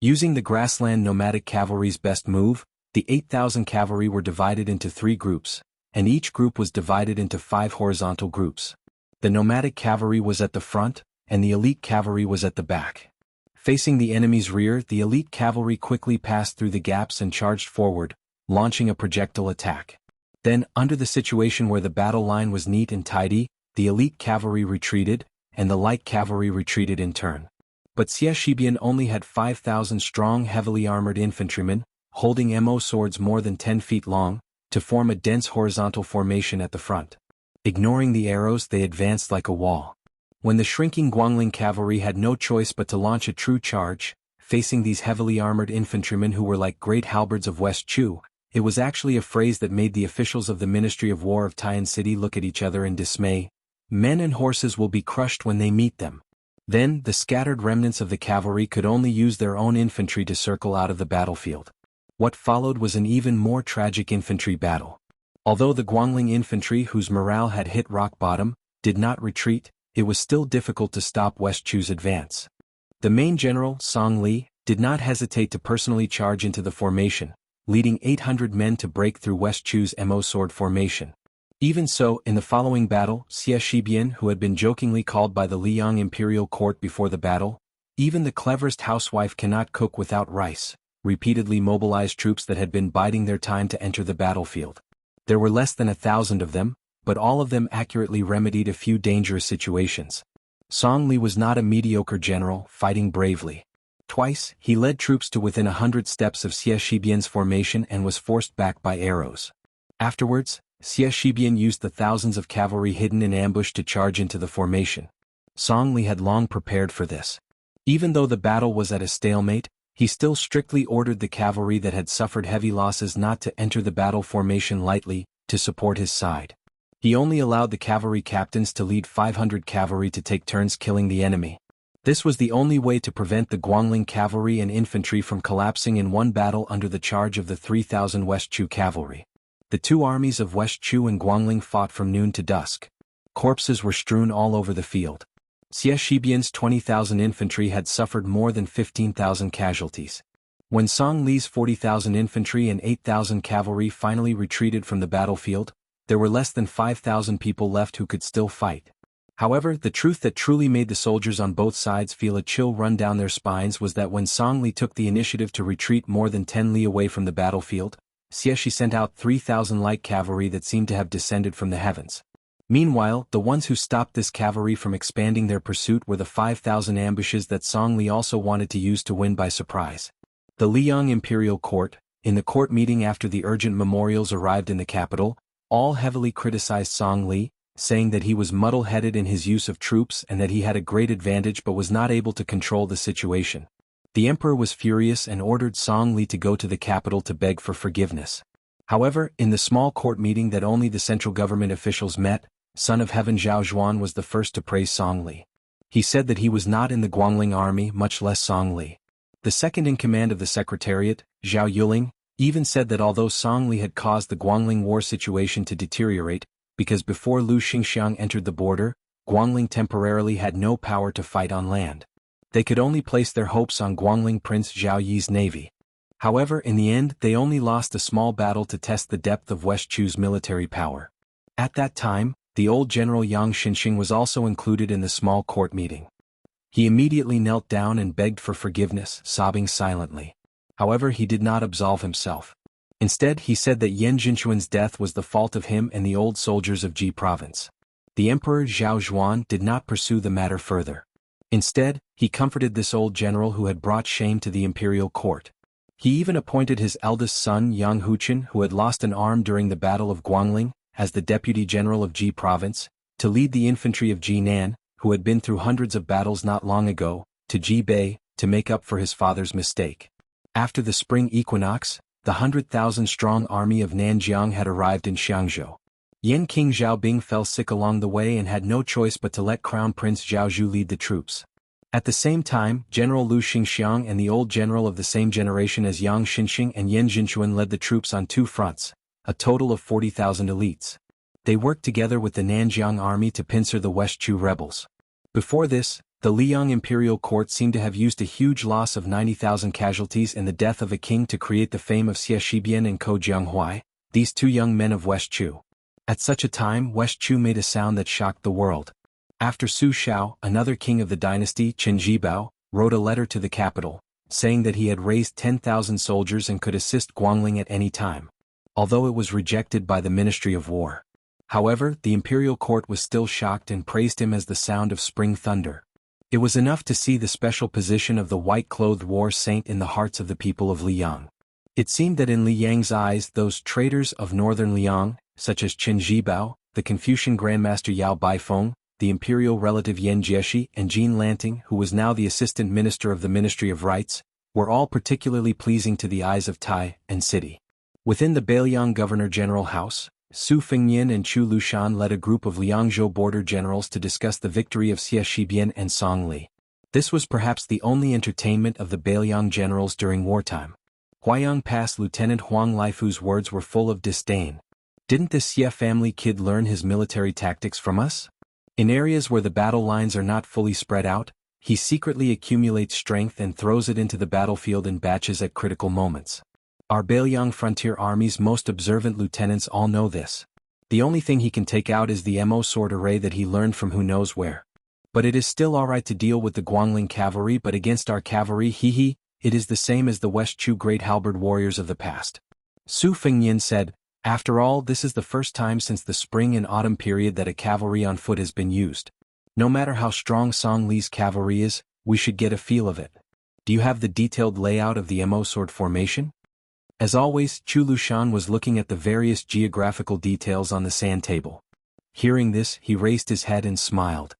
Using the grassland nomadic cavalry's best move, the 8,000 cavalry were divided into 3 groups, and each group was divided into 5 horizontal groups. The nomadic cavalry was at the front, and the elite cavalry was at the back. Facing the enemy's rear, the elite cavalry quickly passed through the gaps and charged forward, launching a projectile attack. Then, under the situation where the battle line was neat and tidy, the elite cavalry retreated, and the light cavalry retreated in turn. But Xie Shibian only had 5,000 strong heavily armored infantrymen, holding MO swords more than 10 feet long, to form a dense horizontal formation at the front. Ignoring the arrows, they advanced like a wall. When the shrinking Guangling cavalry had no choice but to launch a true charge, facing these heavily armored infantrymen who were like great halberds of West Chu, it was actually a phrase that made the officials of the Ministry of War of Tian City look at each other in dismay. Men and horses will be crushed when they meet them. Then, the scattered remnants of the cavalry could only use their own infantry to circle out of the battlefield. What followed was an even more tragic infantry battle. Although the Guangling infantry, whose morale had hit rock bottom, did not retreat, it was still difficult to stop West Chu's advance. The main general, Song Li, did not hesitate to personally charge into the formation, leading 800 men to break through West Chu's MO sword formation. Even so, in the following battle, Xie Shibian, who had been jokingly called by the Liang imperial court before the battle, "Even the cleverest housewife cannot cook without rice," repeatedly mobilized troops that had been biding their time to enter the battlefield. There were less than 1,000 of them, but all of them accurately remedied a few dangerous situations. Song Li was not a mediocre general, fighting bravely. Twice, he led troops to within 100 steps of Xie Shibian's formation and was forced back by arrows. Afterwards, Xie Shibian used the thousands of cavalry hidden in ambush to charge into the formation. Song Li had long prepared for this. Even though the battle was at a stalemate, he still strictly ordered the cavalry that had suffered heavy losses not to enter the battle formation lightly, to support his side. He only allowed the cavalry captains to lead 500 cavalry to take turns killing the enemy. This was the only way to prevent the Guangling cavalry and infantry from collapsing in one battle under the charge of the 3,000 West Chu cavalry. The two armies of West Chu and Guangling fought from noon to dusk. Corpses were strewn all over the field. Xie Shibian's 20,000 infantry had suffered more than 15,000 casualties. When Song Li's 40,000 infantry and 8,000 cavalry finally retreated from the battlefield, there were less than 5,000 people left who could still fight. However, the truth that truly made the soldiers on both sides feel a chill run down their spines was that when Song Li took the initiative to retreat more than 10 li away from the battlefield, Xie Shi sent out 3,000 light cavalry that seemed to have descended from the heavens. Meanwhile, the ones who stopped this cavalry from expanding their pursuit were the 5,000 ambushes that Song Li also wanted to use to win by surprise. The Liang Imperial Court, in the court meeting after the urgent memorials arrived in the capital, all heavily criticized Song Li, saying that he was muddle-headed in his use of troops and that he had a great advantage but was not able to control the situation. The emperor was furious and ordered Song Li to go to the capital to beg for forgiveness. However, in the small court meeting that only the central government officials met, Son of Heaven Zhao Zhuan was the first to praise Song Li. He said that he was not in the Guangling army, much less Song Li. The second in command of the secretariat, Zhao Yuling, even said that although Song Li had caused the Guangling war situation to deteriorate, because before Lu Xingxiang entered the border, Guangling temporarily had no power to fight on land. They could only place their hopes on Guangling Prince Zhao Yi's navy. However, in the end, they only lost a small battle to test the depth of West Chu's military power. At that time, the old general Yang Xinxing was also included in the small court meeting. He immediately knelt down and begged for forgiveness, sobbing silently. However, he did not absolve himself. Instead, he said that Yan Jinchuan's death was the fault of him and the old soldiers of Ji province. The Emperor Zhao Zhuan did not pursue the matter further. Instead, he comforted this old general who had brought shame to the imperial court. He even appointed his eldest son Yang Huchen, who had lost an arm during the Battle of Guangling, as the deputy general of Ji province, to lead the infantry of Jinan, who had been through hundreds of battles not long ago, to Ji Bei, to make up for his father's mistake. After the spring equinox, the 100,000-strong army of Nanjiang had arrived in Xiangzhou. Yan King Zhaobing fell sick along the way and had no choice but to let Crown Prince Zhao Zhu lead the troops. At the same time, General Lu Xingxiang and the old general of the same generation as Yang Xinxing and Yan Jinchuan led the troops on two fronts, a total of 40,000 elites. They worked together with the Nanjiang army to pincer the West Chu rebels. Before this, the Liang Imperial Court seemed to have used a huge loss of 90,000 casualties in the death of a king to create the fame of Xie Shibian and Ko Jianghuai, these two young men of West Chu. At such a time, West Chu made a sound that shocked the world. After Su Shao, another king of the dynasty, Qin Jibao, wrote a letter to the capital, saying that he had raised 10,000 soldiers and could assist Guangling at any time. Although it was rejected by the Ministry of War. However, the imperial court was still shocked and praised him as the sound of spring thunder. It was enough to see the special position of the white-clothed war saint in the hearts of the people of Liang. It seemed that in Liang's eyes those traitors of northern Liang, such as Qin Jibao, the Confucian Grandmaster Yao Baifeng, the imperial relative Yan Jieshi and Jean Lanting, who was now the assistant minister of the Ministry of Rights, were all particularly pleasing to the eyes of Tai and City. Within the Beiliang Governor-General House, Su Fengnian and Chu Lushan led a group of Liangzhou border generals to discuss the victory of Xie Shibian and Song Li. This was perhaps the only entertainment of the Beiliang generals during wartime. Huayang Pass Lieutenant Huang Laifu's words were full of disdain. Didn't this Xie family kid learn his military tactics from us? In areas where the battle lines are not fully spread out, he secretly accumulates strength and throws it into the battlefield in batches at critical moments. Our Beiliang frontier army's most observant lieutenants all know this. The only thing he can take out is the MO sword array that he learned from who knows where. But it is still alright to deal with the Guangling cavalry, but against our cavalry, it is the same as the West Chu great halberd warriors of the past. Su Fengnian said, after all, this is the first time since the spring and autumn period that a cavalry on foot has been used. No matter how strong Song Li's cavalry is, we should get a feel of it. Do you have the detailed layout of the MO sword formation? As always, Chu Lushan was looking at the various geographical details on the sand table. Hearing this, he raised his head and smiled.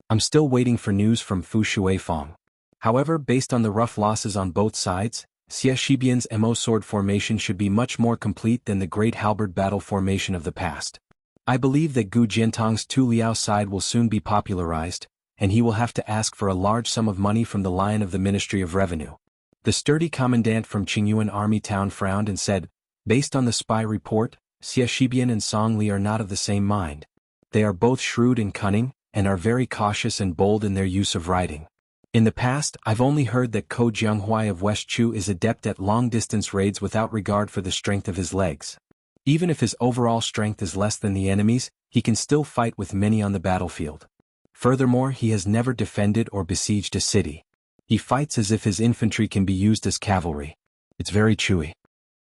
I'm still waiting for news from Fu Shuifeng. However, based on the rough losses on both sides, Xie Shibian's Mo sword formation should be much more complete than the great halberd battle formation of the past. I believe that Gu Jiantong's Tu Liao side will soon be popularized, and he will have to ask for a large sum of money from the Lion of the Ministry of Revenue. The sturdy commandant from Qingyuan army town frowned and said, based on the spy report, Xie Shibian and Song Li are not of the same mind. They are both shrewd and cunning, and are very cautious and bold in their use of riding. In the past, I've only heard that Ko Jianghuai of West Chu is adept at long-distance raids without regard for the strength of his legs. Even if his overall strength is less than the enemy's, he can still fight with many on the battlefield. Furthermore, he has never defended or besieged a city. He fights as if his infantry can be used as cavalry. It's very chewy.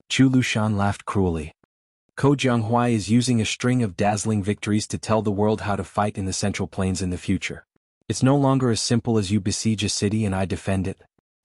Chu Lushan laughed cruelly. Ko Jianghuai is using a string of dazzling victories to tell the world how to fight in the Central Plains in the future. It's no longer as simple as you besiege a city and I defend it.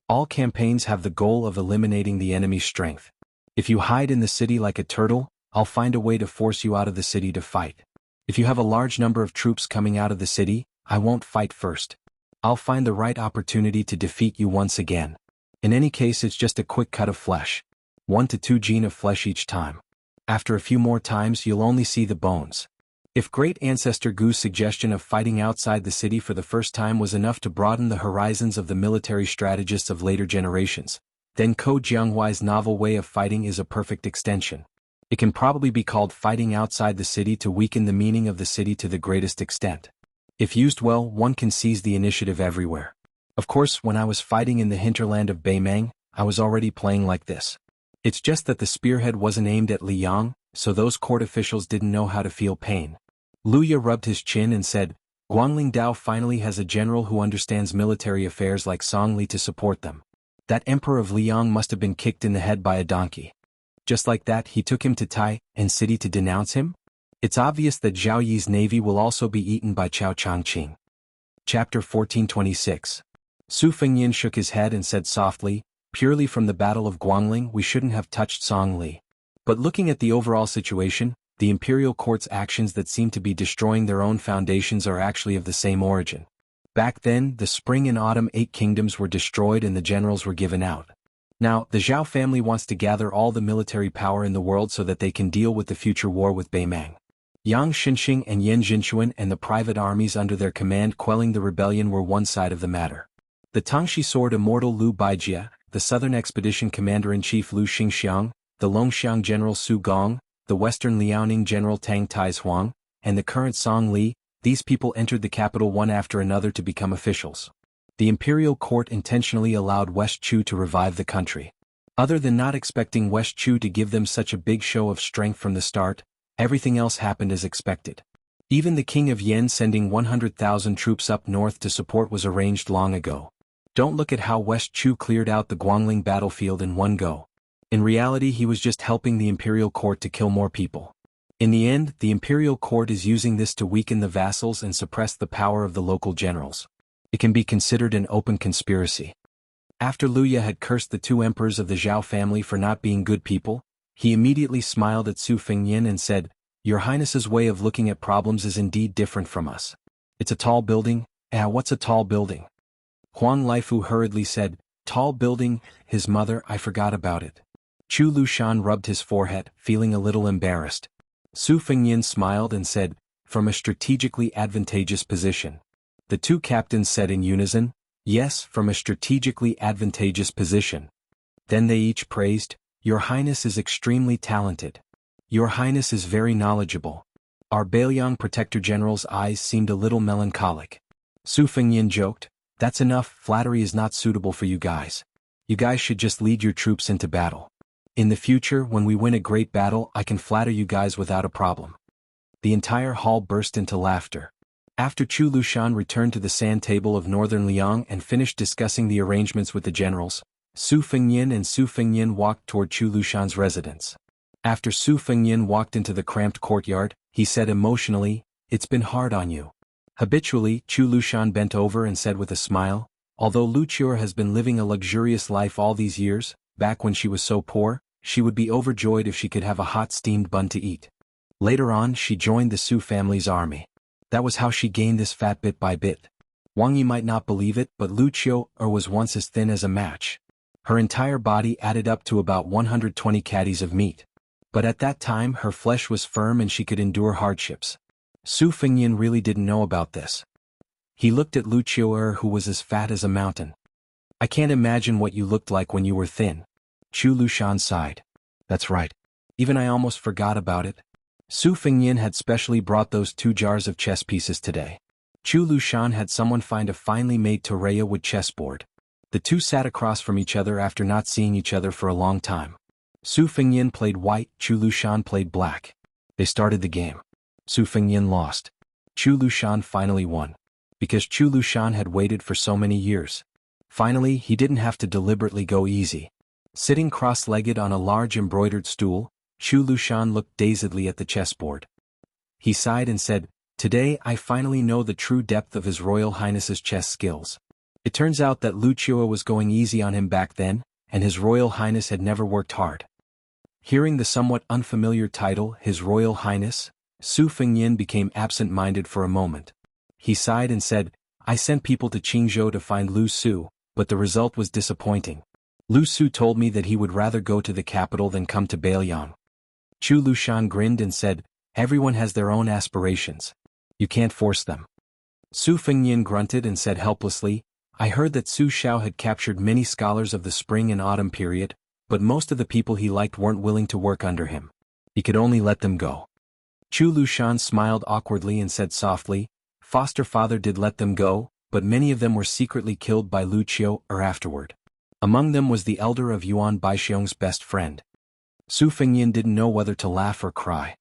All campaigns have the goal of eliminating the enemy's strength. If you hide in the city like a turtle, I'll find a way to force you out of the city to fight. If you have a large number of troops coming out of the city, I won't fight first. I'll find the right opportunity to defeat you once again. In any case, it's just a quick cut of flesh. 1 to 2 gene of flesh each time. After a few more times, you'll only see the bones. If great ancestor Gu's suggestion of fighting outside the city for the first time was enough to broaden the horizons of the military strategists of later generations, then Ko Jianghuai's novel way of fighting is a perfect extension. It can probably be called fighting outside the city to weaken the meaning of the city to the greatest extent. If used well, one can seize the initiative everywhere. Of course, when I was fighting in the hinterland of Beimang, I was already playing like this. It's just that the spearhead wasn't aimed at Liang, so those court officials didn't know how to feel pain. Luya rubbed his chin and said, Guangling Dao finally has a general who understands military affairs like Song Li to support them. That emperor of Liang must have been kicked in the head by a donkey. Just like that, he took him to Tai and city to denounce him? It's obvious that Zhao Yi's navy will also be eaten by Chao Changqing. Chapter 1426. Su Fengyin shook his head and said softly, purely from the Battle of Guangling we shouldn't have touched Song Li. But looking at the overall situation, the imperial court's actions that seem to be destroying their own foundations are actually of the same origin. Back then, the spring and autumn 8 kingdoms were destroyed and the generals were given out. Now, the Zhao family wants to gather all the military power in the world so that they can deal with the future war with Beimang. Yang Xinxing and Yan Jinchuan and the private armies under their command quelling the rebellion were one side of the matter. The Tangxi sword immortal Lu Baijia, the southern expedition commander-in-chief Lu Xingxiang, the Longxiang general Su Gong, the western Liaoning general Tang Taizuang, and the current Song Li, these people entered the capital one after another to become officials. The imperial court intentionally allowed West Chu to revive the country. Other than not expecting West Chu to give them such a big show of strength from the start, everything else happened as expected. Even the king of Yen sending 100,000 troops up north to support was arranged long ago. Don't look at how West Chu cleared out the Guangling battlefield in one go. In reality, he was just helping the imperial court to kill more people. In the end, the imperial court is using this to weaken the vassals and suppress the power of the local generals. It can be considered an open conspiracy. After Luya had cursed the 2 emperors of the Zhao family for not being good people, he immediately smiled at Su Fengyin and said, Your Highness's way of looking at problems is indeed different from us. It's a tall building. What's a tall building? Huang Laifu hurriedly said, Tall building, his mother, I forgot about it. Chu Lushan rubbed his forehead, feeling a little embarrassed. Su Fengyin smiled and said, From a strategically advantageous position. The 2 captains said in unison, Yes, from a strategically advantageous position. Then they each praised, Your Highness is extremely talented. Your Highness is very knowledgeable. Our Bailiang Protector General's eyes seemed a little melancholic. Su Fengyin joked, That's enough, flattery is not suitable for you guys. You guys should just lead your troops into battle. In the future, when we win a great battle, I can flatter you guys without a problem. The entire hall burst into laughter. After Chu Lushan returned to the sand table of northern Liang and finished discussing the arrangements with the generals, Su Fengyin walked toward Chu Lushan's residence. After Su Fengyin walked into the cramped courtyard, he said emotionally, It's been hard on you. Habitually, Chu Lushan bent over and said with a smile, Although Lu Qiur has been living a luxurious life all these years, back when she was so poor, she would be overjoyed if she could have a hot steamed bun to eat. Later on, she joined the Su family's army. That was how she gained this fat bit by bit. Wang Yi might not believe it, but Lucio was once as thin as a match. Her entire body added up to about 120 caddies of meat. But at that time her flesh was firm and she could endure hardships. Su Fengyan really didn't know about this. He looked at Lucio who was as fat as a mountain. I can't imagine what you looked like when you were thin. Chu Lushan sighed. That's right. Even I almost forgot about it. Su Fengyan had specially brought those 2 jars of chess pieces today. Chu Lushan had someone find a finely made Torreya wood chessboard. The two sat across from each other after not seeing each other for a long time. Su Fengyan played white, Chu Lushan played black. They started the game. Su Fengyan lost. Chu Lushan finally won. Because Chu Lushan had waited for so many years. Finally, he didn't have to deliberately go easy. Sitting cross-legged on a large embroidered stool, Chu Lushan looked dazedly at the chessboard. He sighed and said, "Today I finally know the true depth of His Royal Highness's chess skills." It turns out that Lucio was going easy on him back then, and His Royal Highness had never worked hard. Hearing the somewhat unfamiliar title, His Royal Highness, Su Fengyan became absent-minded for a moment. He sighed and said, "I sent people to Qingzhou to find Lu Su, but the result was disappointing. Lu Su told me that he would rather go to the capital than come to Bailiang." Chu Lushan grinned and said, "Everyone has their own aspirations. You can't force them." Su Fengyan grunted and said helplessly, "I heard that Su Xiao had captured many scholars of the spring and autumn period, but most of the people he liked weren't willing to work under him. He could only let them go." Chu Lushan smiled awkwardly and said softly, "Foster father did let them go, but many of them were secretly killed by Lucio afterward. Among them was the elder of Yuan Baixiong's best friend." Su Fengyan didn't know whether to laugh or cry.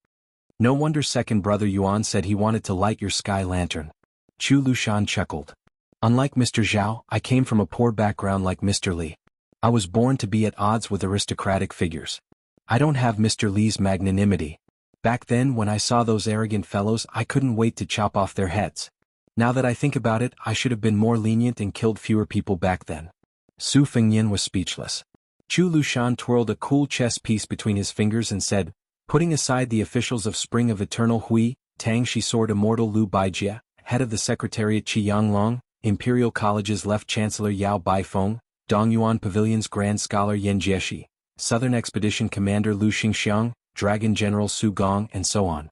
"No wonder second brother Yuan said he wanted to light your sky lantern." Chu Lushan chuckled. "Unlike Mr. Zhao, I came from a poor background like Mr. Li. I was born to be at odds with aristocratic figures. I don't have Mr. Li's magnanimity. Back then when I saw those arrogant fellows I couldn't wait to chop off their heads. Now that I think about it, I should have been more lenient and killed fewer people back then." Su Fengyan was speechless. Chu Lushan twirled a cool chess piece between his fingers and said, "Putting aside the officials of Spring of Eternal Hui, Tang Shi Sword Immortal Lu Baijia, head of the Secretariat Qi Yanglong, Imperial College's Left Chancellor Yao Baifeng, Dongyuan Pavilion's Grand Scholar Yan Jieshi, Southern Expedition Commander Lu Xingxiang, Dragon General Su Gong and so on.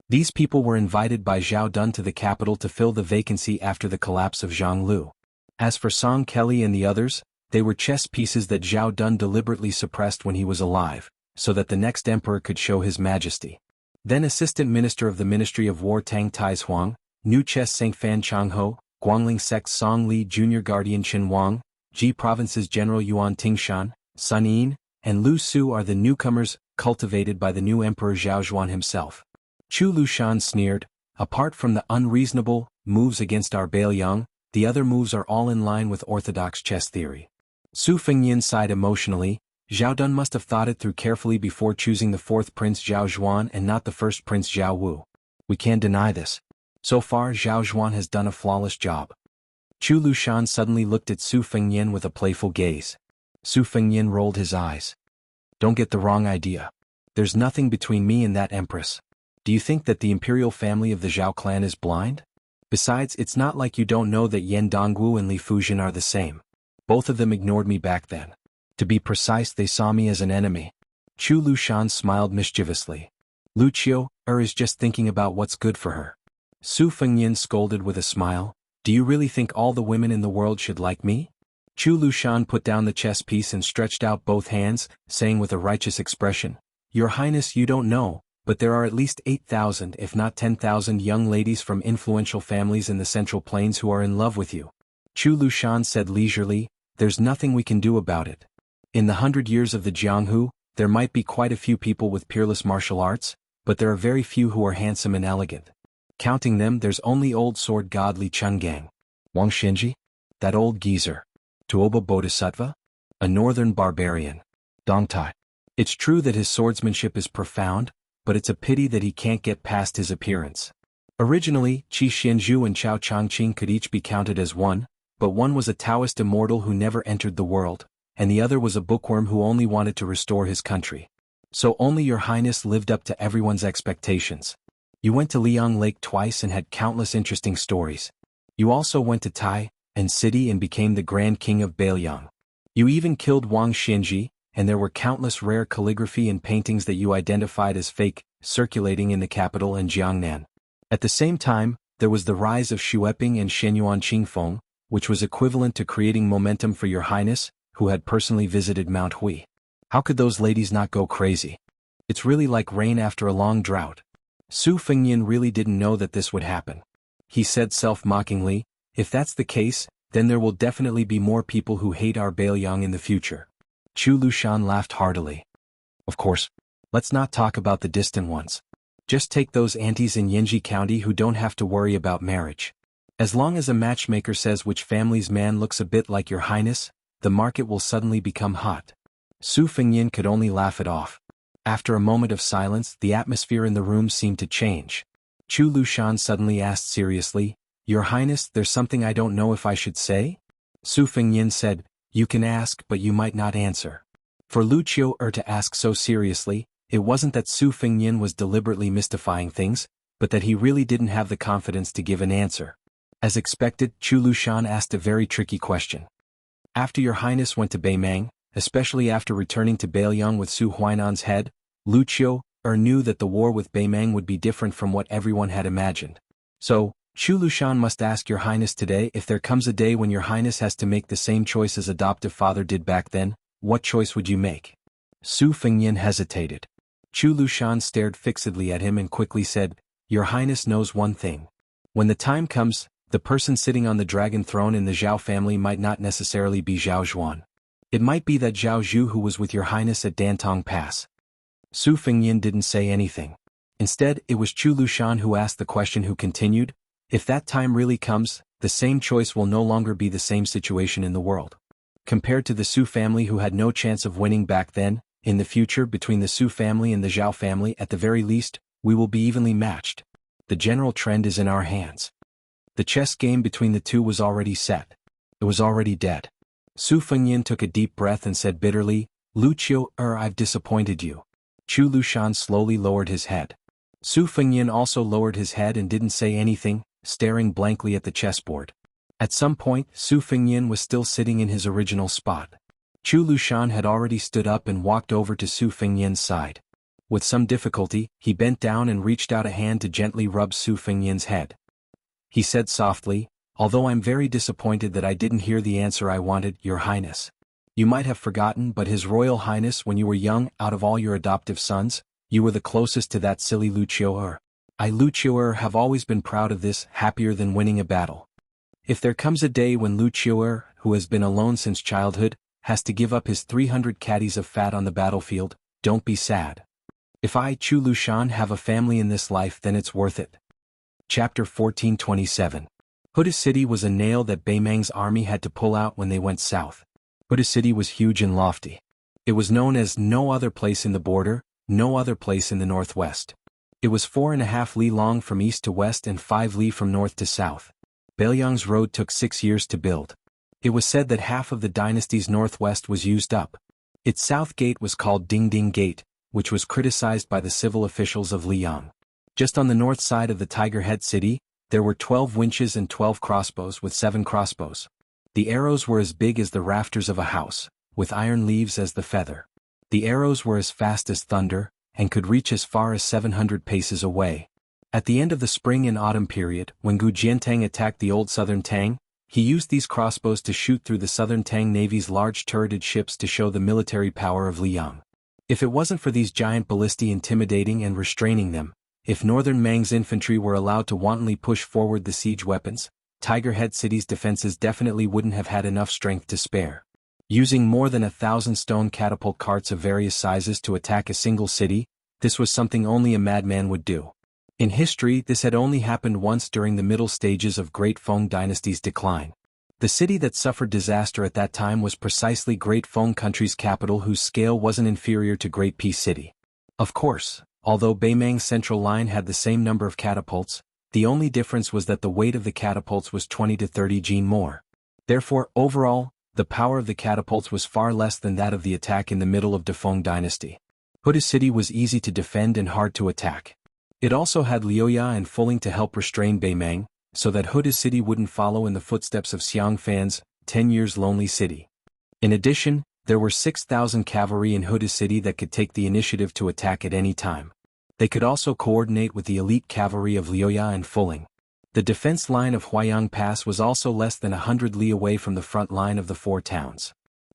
These people were invited by Zhao Dun to the capital to fill the vacancy after the collapse of Jianghu. As for Song Kelly and the others, they were chess pieces that Zhao Dun deliberately suppressed when he was alive, so that the next emperor could show his majesty. Then Assistant Minister of the Ministry of War Tang Taihuang, New Chess Saint Fan Changho, Guangling Sect Song Li Junior Guardian Chen Wang, Ji Province's General Yuan Tingshan, Sun Yin, and Lu Su are the newcomers cultivated by the new Emperor Zhao Zhuan himself. Chu Lushan sneered, "Apart from the unreasonable moves against our Bailiang, the other moves are all in line with orthodox chess theory." Su Fengyan sighed emotionally. Zhao Dun must have thought it through carefully before choosing the fourth Prince Zhao Zhuan and not the first Prince Zhao Wu. We can't deny this. So far Zhao Zhuan has done a flawless job. Chu Lushan suddenly looked at Su Fengyan with a playful gaze. Su Fengyan rolled his eyes. "Don't get the wrong idea. There's nothing between me and that empress. Do you think that the imperial family of the Zhao clan is blind? Besides, it's not like you don't know that Yan Dongwu and Li Fuzhen are the same. Both of them ignored me back then. To be precise, they saw me as an enemy." Chu Lushan smiled mischievously. "Lucio is just thinking about what's good for her." Su Fengyan scolded with a smile. "Do you really think all the women in the world should like me?" Chu Lushan put down the chess piece and stretched out both hands, saying with a righteous expression, "Your Highness, you don't know, but there are at least 8,000 if not 10,000 young ladies from influential families in the Central Plains who are in love with you." Chu Lushan said leisurely, "There's nothing we can do about it. In the 100 years of the Jianghu, there might be quite a few people with peerless martial arts, but there are very few who are handsome and elegant. Counting them, there's only old sword god Li Chungang. Wang Xinji? That old geezer. Tuoba Bodhisattva? A northern barbarian. Dongtai. It's true that his swordsmanship is profound, but it's a pity that he can't get past his appearance. Originally, Qi Xianzhu and Chao Changqing could each be counted as one, but one was a Taoist immortal who never entered the world, and the other was a bookworm who only wanted to restore his country. So only your Highness lived up to everyone's expectations. You went to Liang Lake twice and had countless interesting stories. You also went to Tai and city and became the Grand King of Bailiang. You even killed Wang Xinji, and there were countless rare calligraphy and paintings that you identified as fake, circulating in the capital and Jiangnan. At the same time, there was the rise of Xueping and Shenyuan Qingfeng, which was equivalent to creating momentum for your highness, who had personally visited Mount Hui. How could those ladies not go crazy? It's really like rain after a long drought. Su Fengyan really didn't know that this would happen. He said self-mockingly, if that's the case, then there will definitely be more people who hate our Bailiang in the future. Chu Lushan laughed heartily. Of course. Let's not talk about the distant ones. Just take those aunties in Yanji County who don't have to worry about marriage. As long as a matchmaker says which family's man looks a bit like your highness, the market will suddenly become hot. Su Fengyan could only laugh it off. After a moment of silence, the atmosphere in the room seemed to change. Chu Lushan suddenly asked seriously, Your Highness, there's something I don't know if I should say? Su Fengyan said, You can ask but you might not answer. For Lu Qiu to ask so seriously, it wasn't that Su Fengyan was deliberately mystifying things, but that he really didn't have the confidence to give an answer. As expected, Chu Lushan asked a very tricky question. After your highness went to Beimang, especially after returning to Bailiang with Su Huainan's head, Lu Qiu knew that the war with Beimang would be different from what everyone had imagined. So, Chu Lushan must ask your highness today, if there comes a day when your highness has to make the same choice as adoptive father did back then, what choice would you make? Su Fengyan hesitated. Chu Lushan stared fixedly at him and quickly said, Your highness knows one thing. When the time comes, the person sitting on the dragon throne in the Zhao family might not necessarily be Zhao Zhuan. It might be that Zhao Zhu who was with your highness at Dantong Pass. Su Fengyan didn't say anything. Instead, it was Chu Lushan who asked the question, who continued, If that time really comes, the same choice will no longer be the same situation in the world. Compared to the Su family who had no chance of winning back then, in the future between the Su family and the Zhao family at the very least, we will be evenly matched. The general trend is in our hands. The chess game between the two was already set. It was already dead. Su Fengyan took a deep breath and said bitterly, Lu Qiu, I've disappointed you. Chu Lushan slowly lowered his head. Su Fengyan also lowered his head and didn't say anything, staring blankly at the chessboard. At some point, Su Fengyan was still sitting in his original spot. Chu Lushan had already stood up and walked over to Su Fengyan's side. With some difficulty, he bent down and reached out a hand to gently rub Su Fengyan's head. He said softly, Although I'm very disappointed that I didn't hear the answer I wanted, Your Highness. You might have forgotten, but His Royal Highness, when you were young, out of all your adoptive sons, you were the closest to that silly Lu Qiu. I, Lu Qiu, have always been proud of this, happier than winning a battle. If there comes a day when Lu Qiu, who has been alone since childhood, has to give up his 300 caddies of fat on the battlefield, don't be sad. If I, Chu Lushan, have a family in this life, then it's worth it. Chapter 1427. Huda City was a nail that Beimang's army had to pull out when they went south. Huda City was huge and lofty. It was known as no other place in the border, no other place in the northwest. It was 4.5 li long from east to west and 5 li from north to south. Bailiang's road took 6 years to build. It was said that half of the dynasty's northwest was used up. Its south gate was called Ding Ding Gate, which was criticized by the civil officials of Liang. Just on the north side of the Tiger Head City, there were 12 winches and 12 crossbows with 7 crossbows. The arrows were as big as the rafters of a house, with iron leaves as the feather. The arrows were as fast as thunder, and could reach as far as 700 paces away. At the end of the spring and autumn period, when Gu Jiantang attacked the old southern Tang, he used these crossbows to shoot through the southern Tang Navy's large turreted ships to show the military power of Liang. If it wasn't for these giant ballistae intimidating and restraining them, if northern Mang's infantry were allowed to wantonly push forward the siege weapons, Tiger Head City's defenses definitely wouldn't have had enough strength to spare. Using more than 1,000 stone catapult carts of various sizes to attack a single city, this was something only a madman would do. In history, this had only happened once during the middle stages of Great Feng Dynasty's decline. The city that suffered disaster at that time was precisely Great Feng Country's capital, whose scale wasn't inferior to Great Peace City. Of course, although Beimang's central line had the same number of catapults, the only difference was that the weight of the catapults was 20 to 30 jin more. Therefore, overall, the power of the catapults was far less than that of the attack in the middle of Defeng Dynasty. Huda City was easy to defend and hard to attack. It also had Liuya and Fuling to help restrain Beimang, so that Huda City wouldn't follow in the footsteps of Xiang Fan's 10 years lonely city. In addition, there were 6,000 cavalry in Huda City that could take the initiative to attack at any time. They could also coordinate with the elite cavalry of Liuya and Fuling. The defense line of Huayang Pass was also less than 100 li away from the front line of the 4 towns.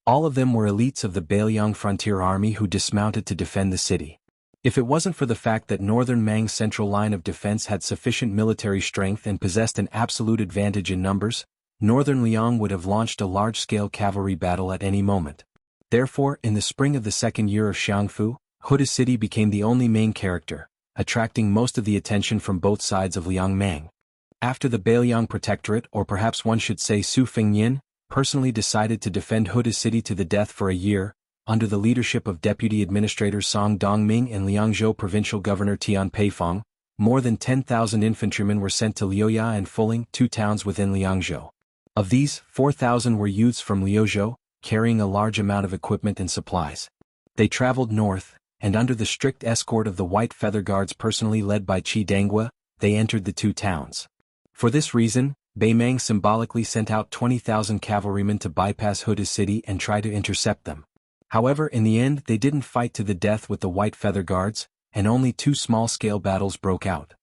All of them were elites of the Beiliang frontier army who dismounted to defend the city. If it wasn't for the fact that Northern Mang's central line of defense had sufficient military strength and possessed an absolute advantage in numbers, Northern Liang would have launched a large-scale cavalry battle at any moment. Therefore, in the spring of the second year of Xiangfu, Huda City became the only main character, attracting most of the attention from both sides of Liangmang. After the Beiliang Protectorate, or perhaps one should say Su Fengyin, personally decided to defend Huda City to the death for a year, under the leadership of Deputy Administrator Song Dongming and Liangzhou Provincial Governor Tian Peifeng, more than 10,000 infantrymen were sent to Liuya and Fuling, 2 towns within Liangzhou. Of these, 4,000 were youths from Liuzhou, carrying a large amount of equipment and supplies. They traveled north, and under the strict escort of the White Feather Guards personally led by Qi Dangua, they entered the 2 towns. For this reason, Beimang symbolically sent out 20,000 cavalrymen to bypass Huda City and try to intercept them. However, in the end they didn't fight to the death with the White Feather Guards, and only 2 small-scale battles broke out.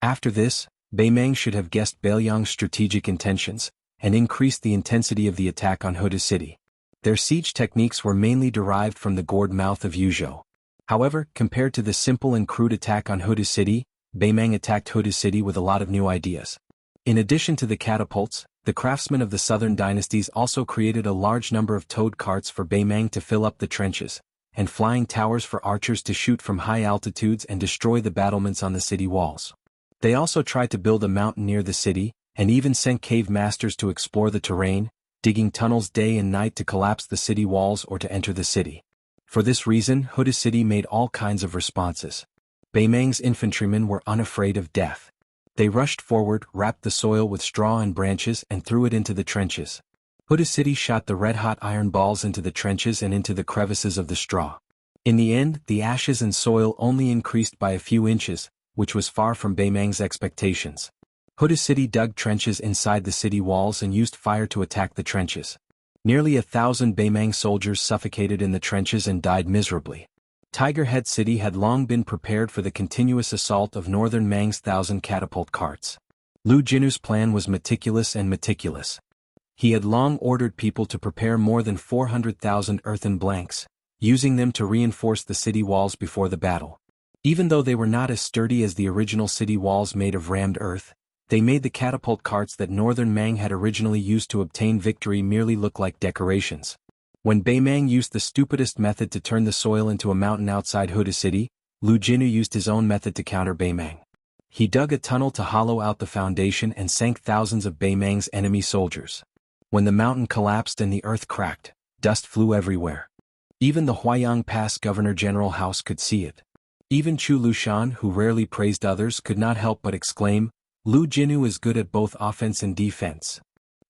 After this, Beimang should have guessed Beiliang's strategic intentions, and increased the intensity of the attack on Huda City. Their siege techniques were mainly derived from the gourd mouth of Yuzhou. However, compared to the simple and crude attack on Huda City, Beimang attacked Huda City with a lot of new ideas. In addition to the catapults, the craftsmen of the southern dynasties also created a large number of towed carts for Beimang to fill up the trenches, and flying towers for archers to shoot from high altitudes and destroy the battlements on the city walls. They also tried to build a mountain near the city, and even sent cave masters to explore the terrain, digging tunnels day and night to collapse the city walls or to enter the city. For this reason, Huda City made all kinds of responses. Beimang's infantrymen were unafraid of death. They rushed forward, wrapped the soil with straw and branches and threw it into the trenches. Huda City shot the red-hot iron balls into the trenches and into the crevices of the straw. In the end, the ashes and soil only increased by a few inches, which was far from Beimang's expectations. Huda City dug trenches inside the city walls and used fire to attack the trenches. Nearly 1,000 Beimang soldiers suffocated in the trenches and died miserably. Tiger Head City had long been prepared for the continuous assault of Northern Mang's 1,000 catapult carts. Lu Jinu's plan was meticulous. He had long ordered people to prepare more than 400,000 earthen blanks, using them to reinforce the city walls before the battle. Even though they were not as sturdy as the original city walls made of rammed earth, they made the catapult carts that Northern Mang had originally used to obtain victory merely look like decorations. When Beimang used the stupidest method to turn the soil into a mountain outside Huda City, Lu Jinu used his own method to counter Beimang. He dug a tunnel to hollow out the foundation and sank thousands of Beimang's enemy soldiers. When the mountain collapsed and the earth cracked, dust flew everywhere. Even the Huayang Pass Governor-General House could see it. Even Chu Lushan, who rarely praised others, could not help but exclaim, "Lu Jinu is good at both offense and defense."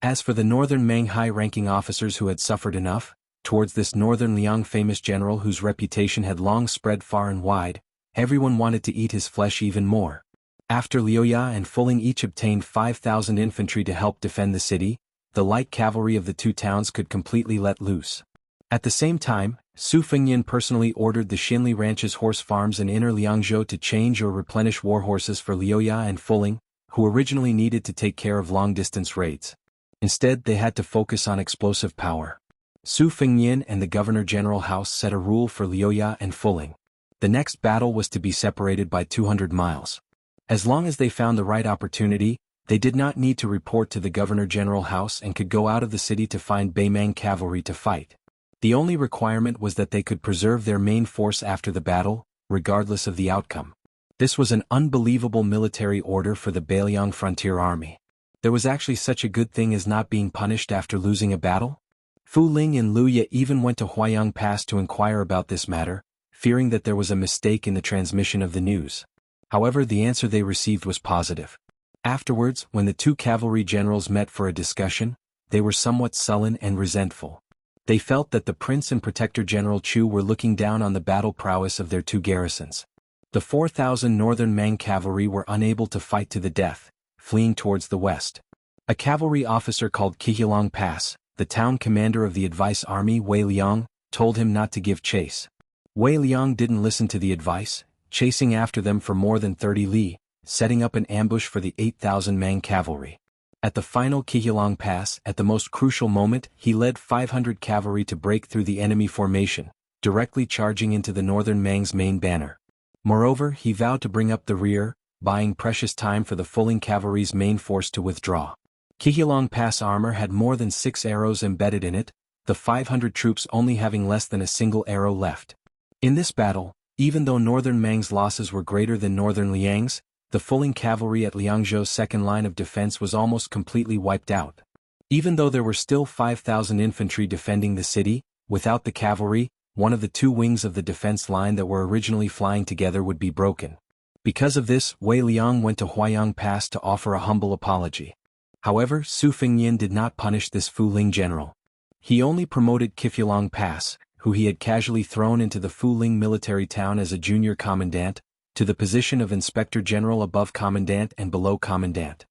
As for the Northern Mang high-ranking officers who had suffered enough, towards this Northern Liang famous general whose reputation had long spread far and wide, everyone wanted to eat his flesh even more. After Liuya and Fuling each obtained 5,000 infantry to help defend the city, the light cavalry of the 2 towns could completely let loose. At the same time, Su Fengyin personally ordered the Xinli Ranch's horse farms in Inner Liangzhou to change or replenish war horses for Liuya and Fuling, who originally needed to take care of long-distance raids. Instead, they had to focus on explosive power. Su Fengyin and the Governor-General House set a rule for Liuya and Fuling. The next battle was to be separated by 200 miles. As long as they found the right opportunity, they did not need to report to the Governor-General House and could go out of the city to find Beimang cavalry to fight. The only requirement was that they could preserve their main force after the battle, regardless of the outcome. This was an unbelievable military order for the Beiliang Frontier Army. There was actually such a good thing as not being punished after losing a battle? Fu Ling and Lu Ye even went to Huayang Pass to inquire about this matter, fearing that there was a mistake in the transmission of the news. However, the answer they received was positive. Afterwards, when the 2 cavalry generals met for a discussion, they were somewhat sullen and resentful. They felt that the Prince and Protector General Chu were looking down on the battle prowess of their 2 garrisons. The 4,000 Northern Mang cavalry were unable to fight to the death, fleeing towards the west. A cavalry officer called Qihilong Pass, the town commander of the advice army Wei Liang, told him not to give chase. Wei Liang didn't listen to the advice, chasing after them for more than 30 li, setting up an ambush for the 8,000 Mang cavalry. At the final Qihilong Pass, at the most crucial moment, he led 500 cavalry to break through the enemy formation, directly charging into the northern Mang's main banner. Moreover, he vowed to bring up the rear, buying precious time for the Fuling cavalry's main force to withdraw. Qihilong Pass armor had more than 6 arrows embedded in it, the 500 troops only having less than a single arrow left. In this battle, even though northern Mang's losses were greater than northern Liang's, the Fuling cavalry at Liangzhou's second line of defense was almost completely wiped out. Even though there were still 5,000 infantry defending the city, without the cavalry, one of the two wings of the defense line that were originally flying together would be broken. Because of this, Wei Liang went to Huayang Pass to offer a humble apology. However, Su Fengnian did not punish this Fuling general. He only promoted Qihilong Pass, who he had casually thrown into the Fuling military town as a junior commandant, to the position of inspector general above commandant and below commandant.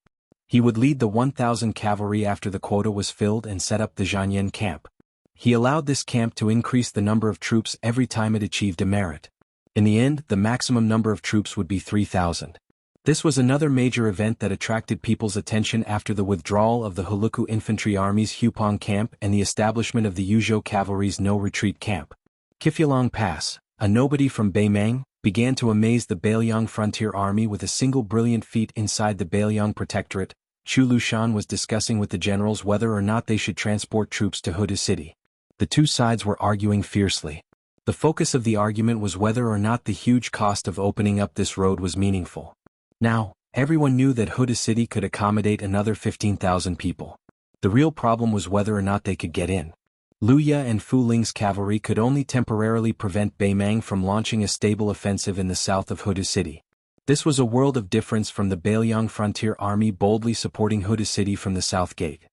He would lead the 1,000 cavalry after the quota was filled and set up the Zhanyan camp. He allowed this camp to increase the number of troops every time it achieved a merit. In the end, the maximum number of troops would be 3,000. This was another major event that attracted people's attention after the withdrawal of the Huluku Infantry Army's Hupong camp and the establishment of the Yuzhou Cavalry's no-retreat camp. Qihilong Pass, a nobody from Beimang, began to amaze the Beiliang Frontier Army with a single brilliant feat inside the Beiliang Protectorate. Chu Lushan was discussing with the generals whether or not they should transport troops to Huda City. The two sides were arguing fiercely. The focus of the argument was whether or not the huge cost of opening up this road was meaningful. Now, everyone knew that Huda City could accommodate another 15,000 people. The real problem was whether or not they could get in. Luya and Fuling's cavalry could only temporarily prevent Beimang from launching a stable offensive in the south of Huda City. This was a world of difference from the Beiliang Frontier Army boldly supporting Huda City from the south gate.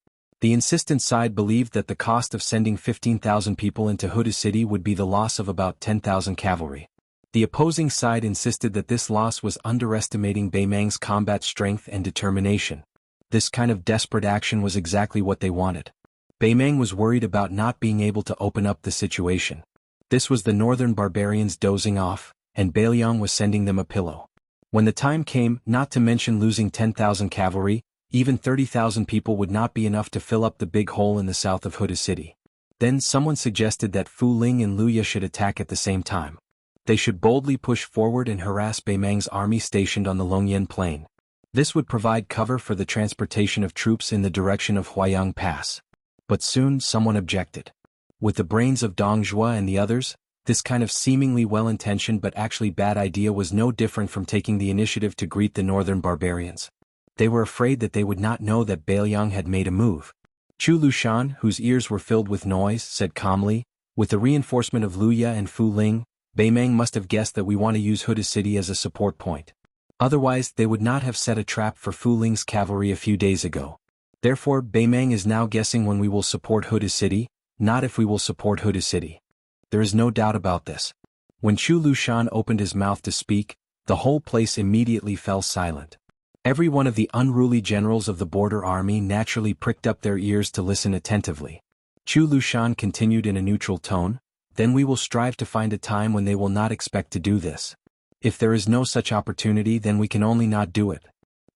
The insistent side believed that the cost of sending 15,000 people into Huda City would be the loss of about 10,000 cavalry. The opposing side insisted that this loss was underestimating Beimang's combat strength and determination. This kind of desperate action was exactly what they wanted. Beimang was worried about not being able to open up the situation. This was the northern barbarians dozing off, and Beiliang was sending them a pillow. When the time came, not to mention losing 10,000 cavalry, even 30,000 people would not be enough to fill up the big hole in the south of Huda City. Then someone suggested that Fuling and Luya should attack at the same time. They should boldly push forward and harass Beimang's army stationed on the Longyan Plain. This would provide cover for the transportation of troops in the direction of Huayang Pass. But soon someone objected. With the brains of Dong Zhuo and the others, this kind of seemingly well-intentioned but actually bad idea was no different from taking the initiative to greet the northern barbarians. They were afraid that they would not know that Beiliang had made a move. Chu Lushan, whose ears were filled with noise, said calmly, "With the reinforcement of Luya and Fuling, Beimang must have guessed that we want to use Huda City as a support point. Otherwise, they would not have set a trap for Fuling's cavalry a few days ago. Therefore, Beimang is now guessing when we will support Huda City, not if we will support Huda City. There is no doubt about this." When Chu Lushan opened his mouth to speak, the whole place immediately fell silent. Every one of the unruly generals of the border army naturally pricked up their ears to listen attentively. Chu Lushan continued in a neutral tone, "Then we will strive to find a time when they will not expect to do this. If there is no such opportunity, then we can only not do it.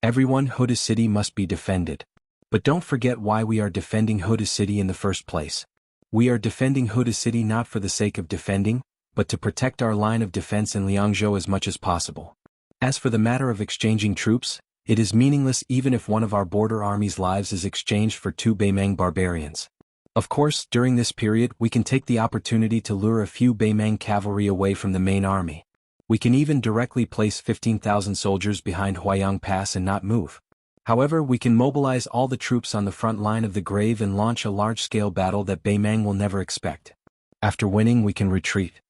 Everyone, Huda City must be defended. But don't forget why we are defending Huda City in the first place. We are defending Huda City not for the sake of defending, but to protect our line of defense in Liangzhou as much as possible. As for the matter of exchanging troops, it is meaningless even if one of our border army's lives is exchanged for 2 Beimang barbarians. Of course, during this period we can take the opportunity to lure a few Beimang cavalry away from the main army. We can even directly place 15,000 soldiers behind Huayang Pass and not move. However, we can mobilize all the troops on the front line of the grave and launch a large-scale battle that Beimang will never expect. After winning, we can retreat."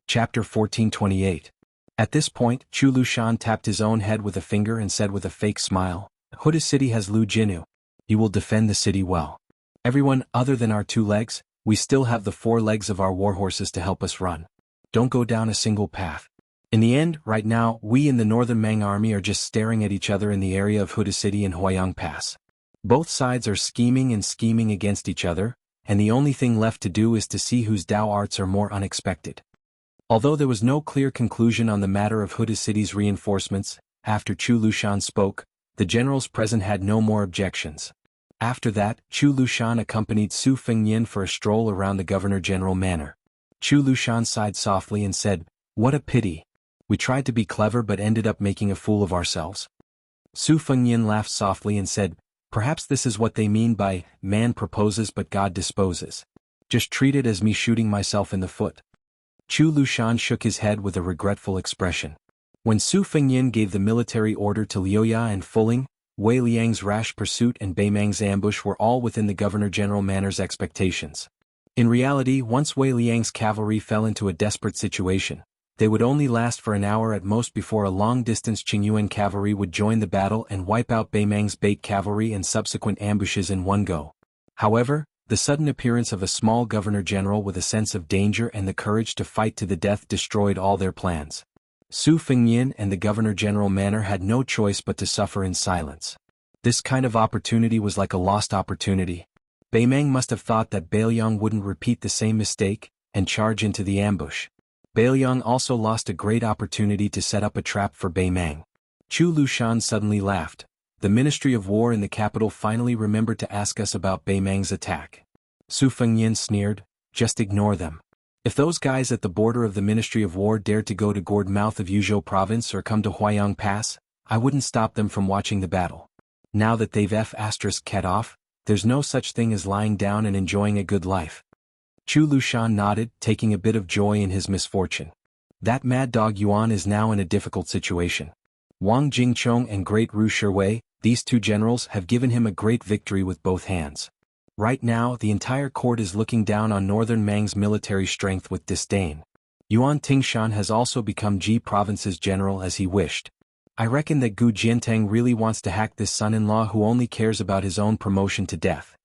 Chapter 1428. At this point, Chu Lushan tapped his own head with a finger and said with a fake smile, "Huda City has Lu Jinu. He will defend the city well. Everyone other than our 2 legs, we still have the 4 legs of our war horses to help us run. Don't go down a single path. In the end, right now, we in the Northern Mang army are just staring at each other in the area of Huda City and Huayang Pass. Both sides are scheming against each other, and the only thing left to do is to see whose Dao arts are more unexpected. Although there was no clear conclusion on the matter of Huda City's reinforcements, after Chu Lushan spoke, the generals present had no more objections. After that, Chu Lushan accompanied Su Fengnian for a stroll around the Governor-General manor. Chu Lushan sighed softly and said, "What a pity. We tried to be clever but ended up making a fool of ourselves." Su Fengnian laughed softly and said, "Perhaps this is what they mean by, man proposes but God disposes. Just treat it as me shooting myself in the foot." Chu Lushan shook his head with a regretful expression. When Su Fengnian gave the military order to Liuya and Fuling, Wei Liang's rash pursuit and Beimang's ambush were all within the Governor-General manor's expectations. In reality, once Wei Liang's cavalry fell into a desperate situation, they would only last for an hour at most before a long-distance Qingyuan cavalry would join the battle and wipe out Beimang's bait cavalry and subsequent ambushes in one go. However, the sudden appearance of a small governor-general with a sense of danger and the courage to fight to the death destroyed all their plans. Su Fengnian and the Governor-General manor had no choice but to suffer in silence. This kind of opportunity was like a lost opportunity. Beimang must have thought that Bailiang wouldn't repeat the same mistake, and charge into the ambush. Bailiang also lost a great opportunity to set up a trap for Beimang. Chu Lushan suddenly laughed. The Ministry of War in the capital finally remembered to ask us about Beimang's attack. Su Fengnian sneered, "Just ignore them. If those guys at the border of the Ministry of War dared to go to Gourd mouth of Yuzhou province or come to Huayang Pass, I wouldn't stop them from watching the battle. Now that they've *cat off, there's no such thing as lying down and enjoying a good life." Chu Lushan nodded, taking a bit of joy in his misfortune. That mad dog Yuan is now in a difficult situation. Wang Jingchong and Great Ru Shiwei, these two generals, have given him a great victory with both hands. Right now, the entire court is looking down on Northern Mang's military strength with disdain. Yuan Tingshan has also become Ji Province's general as he wished. I reckon that Gu Jiantang really wants to hack this son-in-law who only cares about his own promotion to death.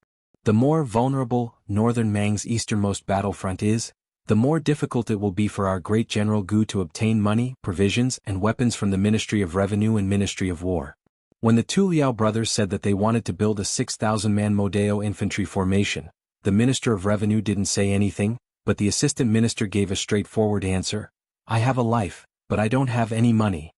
The more vulnerable Northern Mang's easternmost battlefront is, the more difficult it will be for our great General Gu to obtain money, provisions, and weapons from the Ministry of Revenue and Ministry of War. When the two Liao brothers said that they wanted to build a 6,000-man Modeo infantry formation, the Minister of Revenue didn't say anything, but the Assistant Minister gave a straightforward answer: "I have a life, but I don't have any money."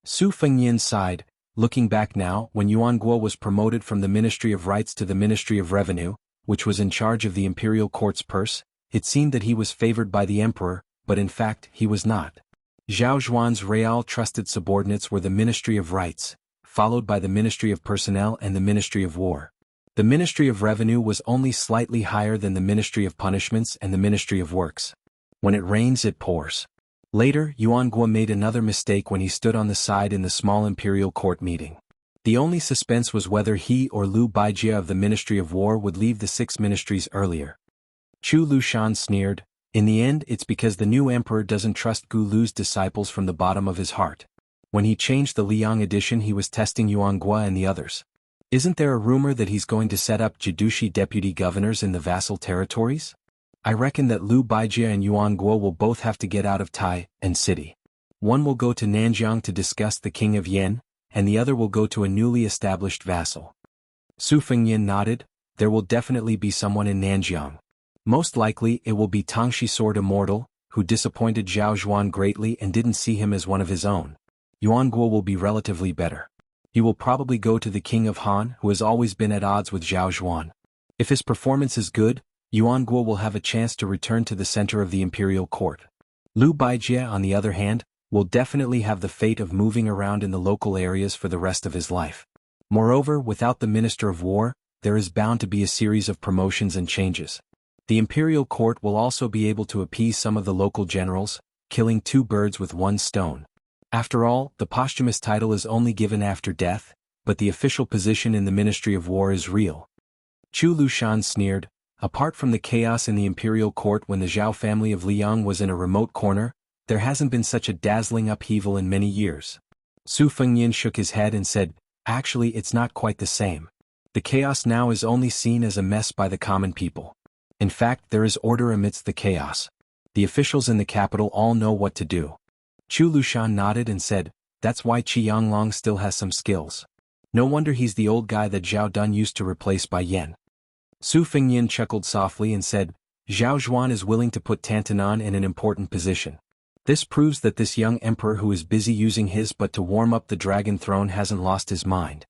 Su Fengnian sighed. Looking back now, when Yuan Guo was promoted from the Ministry of Rights to the Ministry of Revenue, which was in charge of the imperial court's purse, it seemed that he was favored by the emperor, but in fact he was not. Zhao Zhuan's real trusted subordinates were the Ministry of Rights, followed by the Ministry of Personnel and the Ministry of War. The Ministry of Revenue was only slightly higher than the Ministry of Punishments and the Ministry of Works. When it rains it pours. Later, Yuan Guo made another mistake when he stood on the side in the small imperial court meeting. The only suspense was whether he or Liu Baijia of the Ministry of War would leave the 6 ministries earlier. Chu Lushan sneered, "In the end it's because the new emperor doesn't trust Gu Lu's disciples from the bottom of his heart. When he changed the Liang edition he was testing Yuan Guo and the others. Isn't there a rumor that he's going to set up Jidushi deputy governors in the vassal territories? I reckon that Liu Baijia and Yuan Guo will both have to get out of Tai and city. One will go to Nanjiang to discuss the king of Yen, and the other will go to a newly established vassal." Su Fengnian nodded. "There will definitely be someone in Nanjiang. Most likely it will be Tangshi Sword Immortal, who disappointed Zhao Zhuan greatly and didn't see him as one of his own. Yuan Guo will be relatively better. He will probably go to the king of Han, who has always been at odds with Zhao Zhuan. If his performance is good, Yuan Guo will have a chance to return to the center of the imperial court. Liu Baijia, on the other hand, will definitely have the fate of moving around in the local areas for the rest of his life. Moreover, without the Minister of War, there is bound to be a series of promotions and changes. The imperial court will also be able to appease some of the local generals, killing 2 birds with 1 stone. After all, the posthumous title is only given after death, but the official position in the Ministry of War is real. Chu Lushan sneered. Apart from the chaos in the imperial court when the Zhao family of Liang was in a remote corner, there hasn't been such a dazzling upheaval in many years. Su Fengnian shook his head and said, "Actually it's not quite the same. The chaos now is only seen as a mess by the common people. In fact, there is order amidst the chaos. The officials in the capital all know what to do. Chu Lushan nodded and said, that's why Qi Yanglong still has some skills. No wonder he's the old guy that Zhao Dun used to replace by Yen. Su Fengyin chuckled softly and said, Zhao Zhuan is willing to put Tantanan in an important position. This proves that this young emperor who is busy using his but to warm up the dragon throne hasn't lost his mind.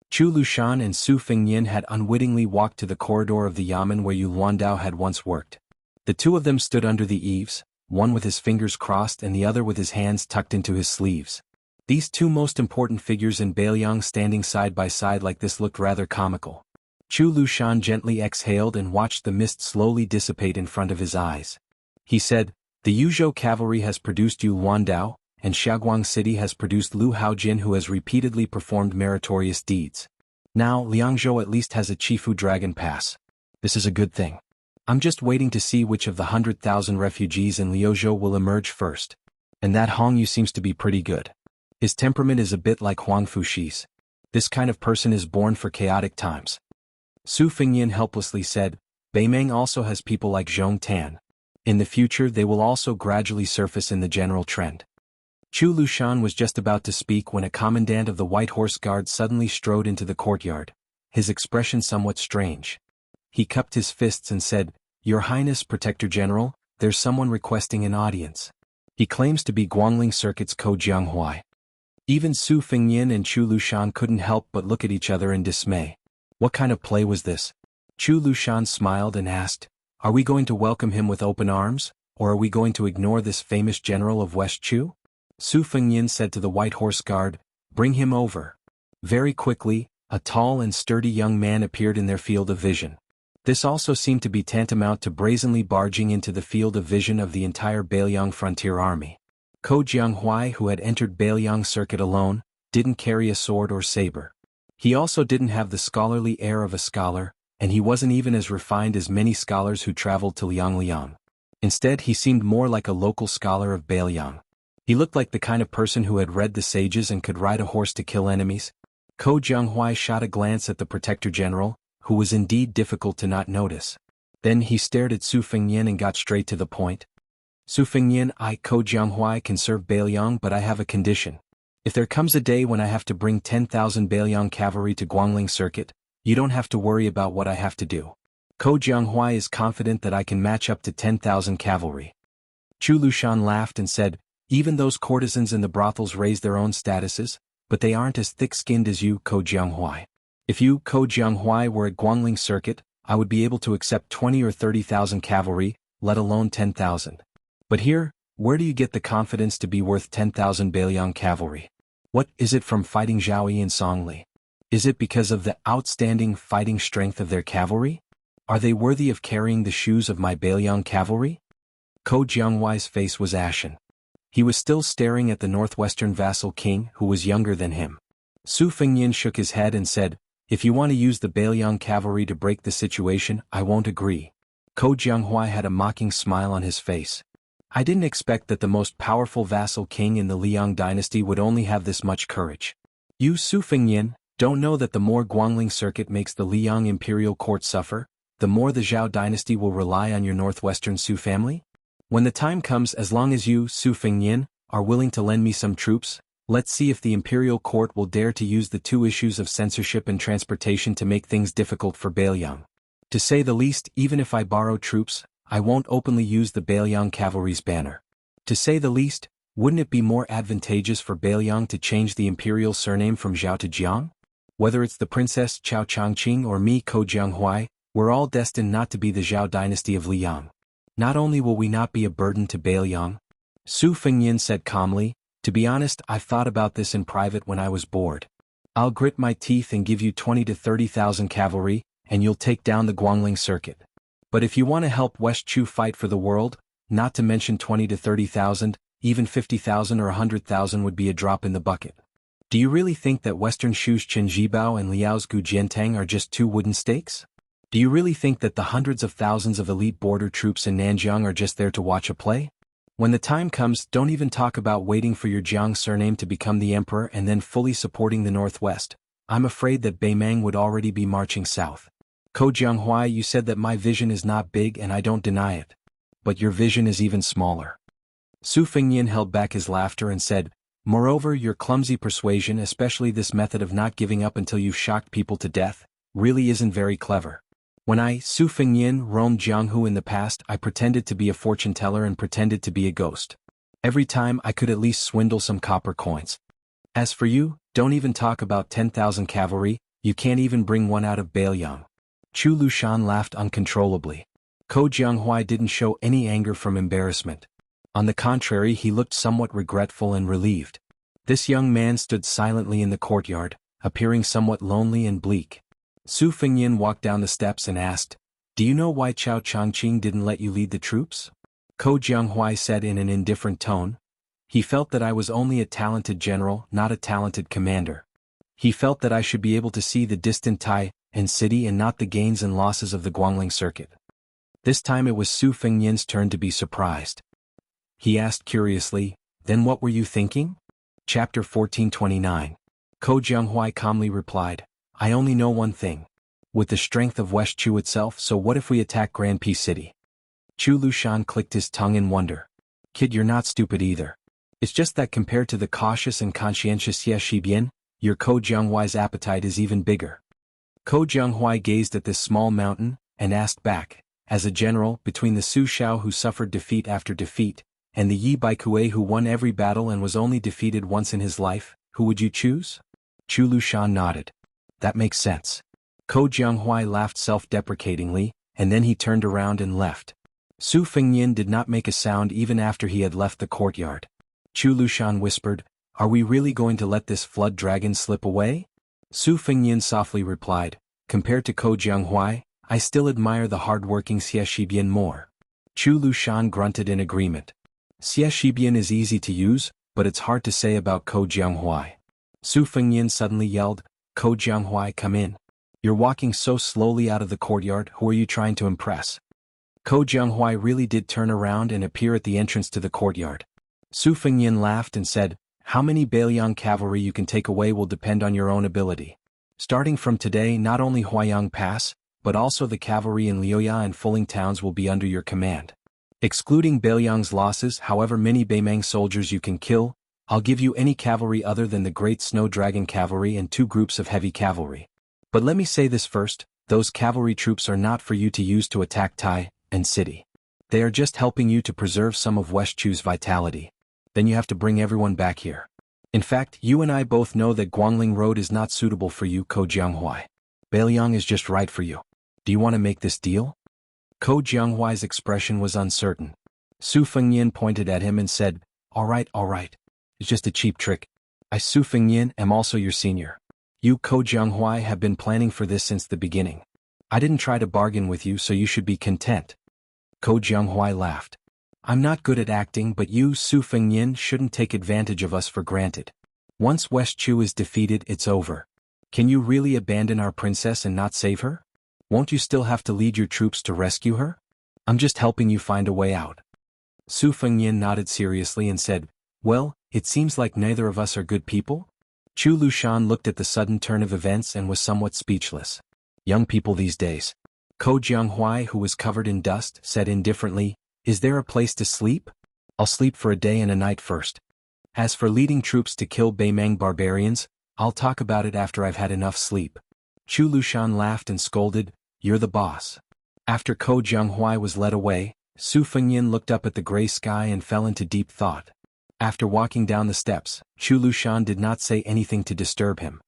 Chu Lushan and Su Fengyin had unwittingly walked to the corridor of the yamen where Yu Luandao had once worked. The two of them stood under the eaves, one with his fingers crossed and the other with his hands tucked into his sleeves. These two most important figures in Beiliang standing side by side like this looked rather comical. Chu Lushan gently exhaled and watched the mist slowly dissipate in front of his eyes. He said, the Yuzhou cavalry has produced Yu Luandao, and Xiaoguang City has produced Lu Haojin who has repeatedly performed meritorious deeds. Now Liangzhou at least has a Chifu Dragon Pass. This is a good thing. I'm just waiting to see which of the 100,000 refugees in Liuzhou will emerge first. And that Hong Yu seems to be pretty good. His temperament is a bit like Huang Fuxi's. This kind of person is born for chaotic times. Su Fengyin helplessly said, Beimeng also has people like Zhong Tan. In the future they will also gradually surface in the general trend. Chu Lushan was just about to speak when a commandant of the White Horse Guard suddenly strode into the courtyard, his expression somewhat strange. He cupped his fists and said, Your Highness Protector General, there's someone requesting an audience. He claims to be Guangling Circuit's Ko Jianghuai. Even Su Fengyin and Chu Lushan couldn't help but look at each other in dismay. What kind of play was this? Chu Lushan smiled and asked, Are we going to welcome him with open arms, or are we going to ignore this famous general of West Chu? Su Fengyin said to the White Horse Guard, Bring him over. Very quickly, a tall and sturdy young man appeared in their field of vision. This also seemed to be tantamount to brazenly barging into the field of vision of the entire Beiliang frontier army. Ko Jianghuai, who had entered Beiliang Circuit alone, didn't carry a sword or saber. He also didn't have the scholarly air of a scholar, and he wasn't even as refined as many scholars who traveled to Liangliang. Instead he seemed more like a local scholar of Beiliang. He looked like the kind of person who had read the sages and could ride a horse to kill enemies. Ko Jianghuai shot a glance at the Protector General, who was indeed difficult to not notice. Then he stared at Su Fengyin and got straight to the point. Su Fengyin, I Ko Jianghuai can serve Beiliang, but I have a condition. If there comes a day when I have to bring 10,000 Beiliang cavalry to Guangling Circuit, you don't have to worry about what I have to do. Ko Jianghuai is confident that I can match up to 10,000 cavalry. Chu Lushan laughed and said, Even those courtesans in the brothels raise their own statuses, but they aren't as thick-skinned as you, Ko Jianghuai. If you, Ko Jianghuai, were at Guangling Circuit, I would be able to accept 20 or 30,000 cavalry, let alone 10,000. But here, where do you get the confidence to be worth 10,000 Beiliang cavalry? What, is it from fighting Zhaoyi and Songli? Is it because of the outstanding fighting strength of their cavalry? Are they worthy of carrying the shoes of my Beiliang cavalry? Ko Jianghuai's face was ashen. He was still staring at the northwestern vassal king who was younger than him. Su Fengyin shook his head and said, If you want to use the Beiliang cavalry to break the situation, I won't agree. Ko Jianghuai had a mocking smile on his face. I didn't expect that the most powerful vassal king in the Liang dynasty would only have this much courage. You, Su Fengyin, don't know that the more Guangling Circuit makes the Liang imperial court suffer, the more the Zhao dynasty will rely on your northwestern Su family? When the time comes, as long as you, Su Fengyin, are willing to lend me some troops, let's see if the imperial court will dare to use the two issues of censorship and transportation to make things difficult for Beiliang. To say the least, even if I borrow troops, I won't openly use the Beiliang cavalry's banner. To say the least, wouldn't it be more advantageous for Beiliang to change the imperial surname from Zhao to Jiang? Whether it's the Princess Chao Changqing or me, Ko Jianghuai, we're all destined not to be the Zhao dynasty of Liang. Not only will we not be a burden to Beiliang, Su Fengyin said calmly, to be honest, I've thought about this in private when I was bored. I'll grit my teeth and give you 20 to 30,000 cavalry, and you'll take down the Guangling Circuit. But if you want to help West Chu fight for the world, not to mention 20 to 30,000, even 50,000 or 100,000 would be a drop in the bucket. Do you really think that Western Shu's Chen Jibao and Liao's Gu Jiantang are just two wooden stakes? Do you really think that the hundreds of thousands of elite border troops in Nanjiang are just there to watch a play? When the time comes, don't even talk about waiting for your Jiang surname to become the emperor and then fully supporting the Northwest. I'm afraid that Beimeng would already be marching south. Ko Jianghuai, you said that my vision is not big and I don't deny it. But your vision is even smaller. Su Fengnian held back his laughter and said, "Moreover, your clumsy persuasion, especially this method of not giving up until you've shocked people to death, really isn't very clever. When I, Su Fengnian, roamed Jianghu in the past, I pretended to be a fortune teller and pretended to be a ghost. Every time I could at least swindle some copper coins. As for you, don't even talk about 10,000 cavalry, you can't even bring one out of Beiliang." Chu Lushan laughed uncontrollably. Ko Jianghuai didn't show any anger from embarrassment. On the contrary, he looked somewhat regretful and relieved. This young man stood silently in the courtyard, appearing somewhat lonely and bleak. Su Fengnian walked down the steps and asked, "Do you know why Chao Changqing didn't let you lead the troops?" Ko Jianghuai said in an indifferent tone. "He felt that I was only a talented general, not a talented commander. He felt that I should be able to see the distant Tai and city and not the gains and losses of the Guangling circuit." This time it was Su Fengnian's turn to be surprised. He asked curiously, "Then what were you thinking?" Chapter 1429. Ko Jianghuai calmly replied, "I only know one thing. With the strength of West Chu itself, so what if we attack Grand Peace City?" Chu Lushan clicked his tongue in wonder. "Kid, you're not stupid either. It's just that compared to the cautious and conscientious Ye Shibian, your Ko Jianghuai's appetite is even bigger." Ko Jianghuai gazed at this small mountain, and asked back, "As a general, between the Su Shao who suffered defeat after defeat, and the Yi Baikue who won every battle and was only defeated once in his life, who would you choose?" Chu Lushan nodded. "That makes sense." Ko Jianghuai laughed self-deprecatingly, and then he turned around and left. Su Fengnian did not make a sound even after he had left the courtyard. Chu Lushan whispered, "Are we really going to let this flood dragon slip away?" Su Fengnian softly replied, "Compared to Ko Jianghuai, I still admire the hard-working Xie Shibian more." Chu Lushan grunted in agreement. Xie Shibian is easy to use, but it's hard to say about Ko Jianghuai. Su Fengnian suddenly yelled, "Ko Jianghuai, come in. You're walking so slowly out of the courtyard, who are you trying to impress?" Ko Jianghuai really did turn around and appear at the entrance to the courtyard. Su Fengnian laughed and said, "How many Beiliang cavalry you can take away will depend on your own ability. Starting from today, not only Huayang Pass, but also the cavalry in Liuya and Fuling towns will be under your command. Excluding Beiliang's losses, however many Beimang soldiers you can kill, I'll give you any cavalry other than the Great Snow Dragon cavalry and 2 groups of heavy cavalry. But let me say this first, those cavalry troops are not for you to use to attack Tai and city. They are just helping you to preserve some of West Chu's vitality. Then you have to bring everyone back here. In fact, you and I both know that Guangling Road is not suitable for you, Ko Jianghuai. Beiliang is just right for you. Do you want to make this deal?" Ko Jianghuai's expression was uncertain. Su Fengnian pointed at him and said, all right. It's just a cheap trick. I, Su Fengnian, am also your senior. You, Ko Jianghuai, have been planning for this since the beginning. I didn't try to bargain with you, so you should be content." Ko Jianghuai laughed. "I'm not good at acting, but you, Su Fengnian, shouldn't take advantage of us for granted. Once West Chu is defeated, it's over. Can you really abandon our princess and not save her? Won't you still have to lead your troops to rescue her? I'm just helping you find a way out." Su Fengnian nodded seriously and said, "Well, it seems like neither of us are good people?" Chu Lushan looked at the sudden turn of events and was somewhat speechless. Young people these days. Ko Jianghuai, who was covered in dust, said indifferently, "Is there a place to sleep? I'll sleep for a day and a night first. As for leading troops to kill Beimang barbarians, I'll talk about it after I've had enough sleep." Chu Lushan laughed and scolded, "You're the boss." After Ko Jianghuai was led away, Su Fengnian looked up at the gray sky and fell into deep thought. After walking down the steps, Chu Lushan did not say anything to disturb him.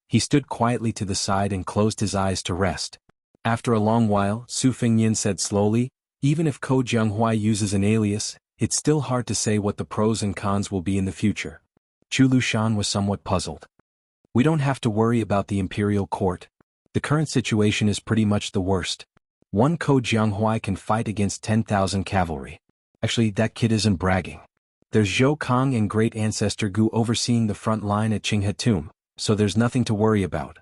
He stood quietly to the side and closed his eyes to rest. After a long while, Su Fengnian said slowly, "Even if Ko Jianghuai uses an alias, it's still hard to say what the pros and cons will be in the future." Chu Lushan was somewhat puzzled. "We don't have to worry about the imperial court. The current situation is pretty much the worst. One Ko Jianghuai can fight against 10,000 cavalry. Actually, that kid isn't bragging. There's Zhou Kong and great ancestor Gu overseeing the front line at Qinghetum, so there's nothing to worry about.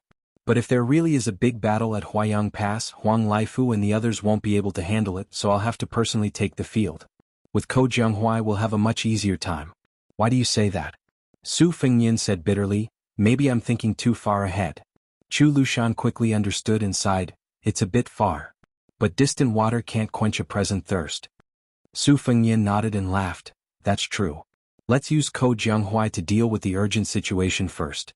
But if there really is a big battle at Huayang Pass, Huang Laifu and the others won't be able to handle it, so I'll have to personally take the field. With Ko Jianghuai we'll have a much easier time." "Why do you say that?" Su Fengnian said bitterly, "Maybe I'm thinking too far ahead." Chu Lushan quickly understood and sighed, "It's a bit far. But distant water can't quench a present thirst." Su Fengnian nodded and laughed, that's true. Let's use Ko Jianghuai to deal with the urgent situation first.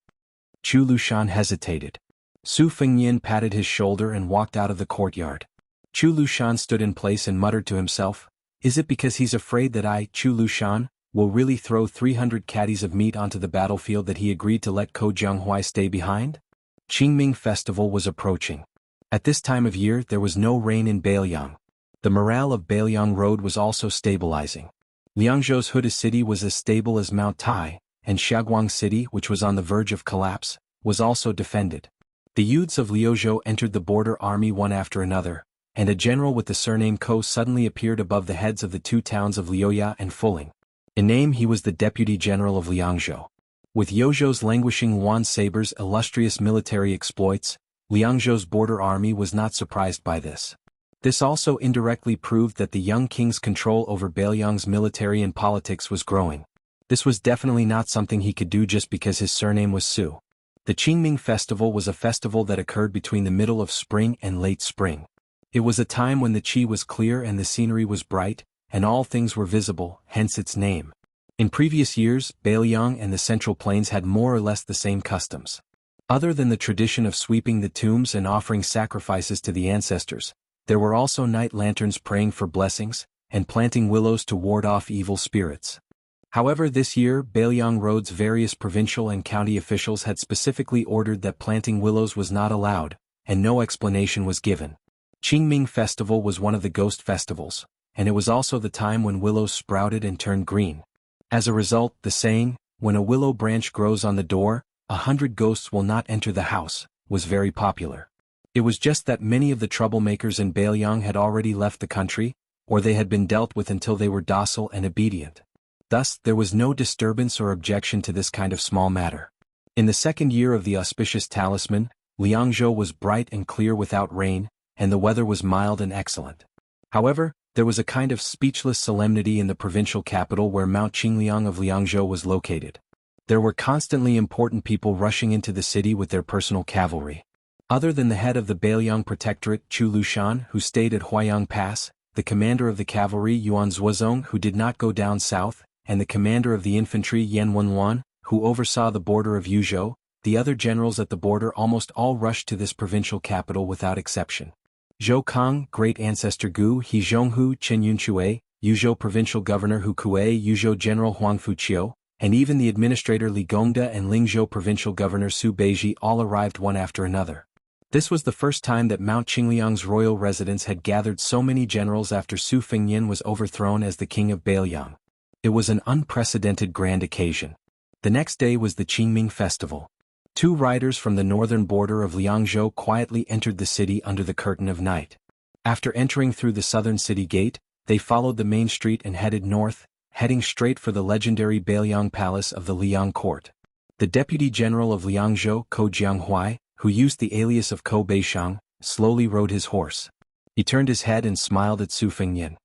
Chu Lushan hesitated. Su Fengyin patted his shoulder and walked out of the courtyard. Chu Lushan stood in place and muttered to himself, is it because he's afraid that I, Chu Lushan, will really throw 300 caddies of meat onto the battlefield that he agreed to let Ko Jianghuai stay behind? Qingming Festival was approaching. At this time of year there was no rain in Beiliang. The morale of Beiliang Road was also stabilizing. Liangzhou's Huda city was as stable as Mount Tai, and Xiaguang city, which was on the verge of collapse, was also defended. The youths of Liuzhou entered the border army one after another, and a general with the surname Ko suddenly appeared above the heads of the two towns of Liuya and Fuling. In name he was the deputy general of Liangzhou. With Liuzhou's languishing Yuan Saber's illustrious military exploits, Liangzhou's border army was not surprised by this. This also indirectly proved that the young king's control over Beiliang's military and politics was growing. This was definitely not something he could do just because his surname was Su. The Qingming Festival was a festival that occurred between the middle of spring and late spring. It was a time when the qi was clear and the scenery was bright, and all things were visible, hence its name. In previous years, Beiliang and the Central Plains had more or less the same customs. Other than the tradition of sweeping the tombs and offering sacrifices to the ancestors, there were also night lanterns praying for blessings, and planting willows to ward off evil spirits. However, this year, Beiliang Road's various provincial and county officials had specifically ordered that planting willows was not allowed, and no explanation was given. Qingming Festival was one of the ghost festivals, and it was also the time when willows sprouted and turned green. As a result, the saying, when a willow branch grows on the door, 100 ghosts will not enter the house, was very popular. It was just that many of the troublemakers in Beiliang had already left the country, or they had been dealt with until they were docile and obedient. Thus, there was no disturbance or objection to this kind of small matter. In the second year of the auspicious talisman, Liangzhou was bright and clear without rain, and the weather was mild and excellent. However, there was a kind of speechless solemnity in the provincial capital where Mount Qingliang of Liangzhou was located. There were constantly important people rushing into the city with their personal cavalry. Other than the head of the Beiliang Protectorate Chu Lushan, who stayed at Huayang Pass, the commander of the cavalry Yuan Zuozong, who did not go down south, and the commander of the infantry Yan Wenwan, who oversaw the border of Yuzhou, the other generals at the border almost all rushed to this provincial capital without exception. Zhou Kang, great ancestor Gu He Zhonghu Chen Yunchui, Yuzhou provincial governor Hu Kuei, Yuzhou general Huang Fuqiu, and even the administrator Li Gongda and Lingzhou provincial governor Su Beiji all arrived one after another. This was the first time that Mount Qingliang's royal residence had gathered so many generals after Su Fengyin was overthrown as the king of Beiliang. It was an unprecedented grand occasion. The next day was the Qingming Festival. Two riders from the northern border of Liangzhou quietly entered the city under the curtain of night. After entering through the southern city gate, they followed the main street and headed north, heading straight for the legendary Beiliang Palace of the Liang Court. The deputy general of Liangzhou, Ko Jianghuai, who used the alias of Ko Beishang, slowly rode his horse. He turned his head and smiled at Su Fengyin.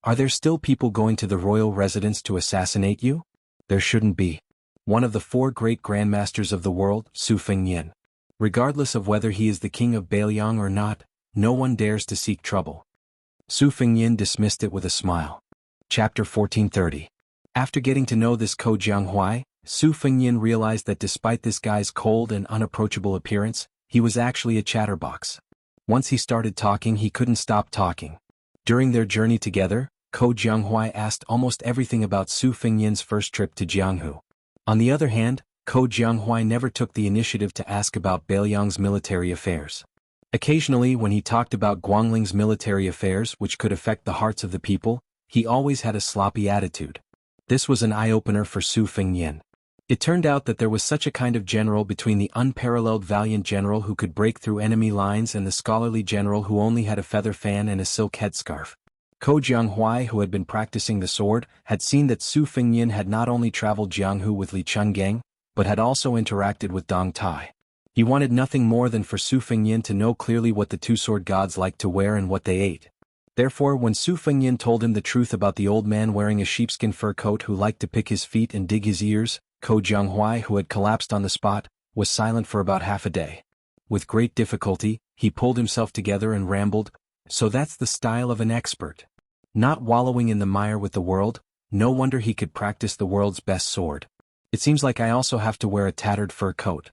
Are there still people going to the royal residence to assassinate you? There shouldn't be. One of the four great grandmasters of the world, Su Fengyin. Regardless of whether he is the king of Beiliang or not, no one dares to seek trouble. Su Fengyin dismissed it with a smile. Chapter 1430. After getting to know this Ko Jianghuai, Su Fengyin realized that despite this guy's cold and unapproachable appearance, he was actually a chatterbox. Once he started talking, he couldn't stop talking. During their journey together, Ko Jianghuai asked almost everything about Su Fengyin's first trip to Jianghu. On the other hand, Ko Jianghuai never took the initiative to ask about Beiliang's military affairs. Occasionally, when he talked about Guangling's military affairs which could affect the hearts of the people, he always had a sloppy attitude. This was an eye-opener for Su Fengyin. It turned out that there was such a kind of general between the unparalleled valiant general who could break through enemy lines and the scholarly general who only had a feather fan and a silk headscarf. Ko Jianghuai, who had been practicing the sword, had seen that Su Fengyin had not only traveled Jianghu with Li Chungang, but had also interacted with Dong Tai. He wanted nothing more than for Su Fengyin to know clearly what the two sword gods liked to wear and what they ate. Therefore, when Su Fengyin told him the truth about the old man wearing a sheepskin fur coat who liked to pick his feet and dig his ears, Ko Jianghuai, who had collapsed on the spot, was silent for about half a day. With great difficulty, he pulled himself together and rambled, "So that's the style of an expert. Not wallowing in the mire with the world, No wonder he could practice the world's best sword. It seems like I also have to wear a tattered fur coat.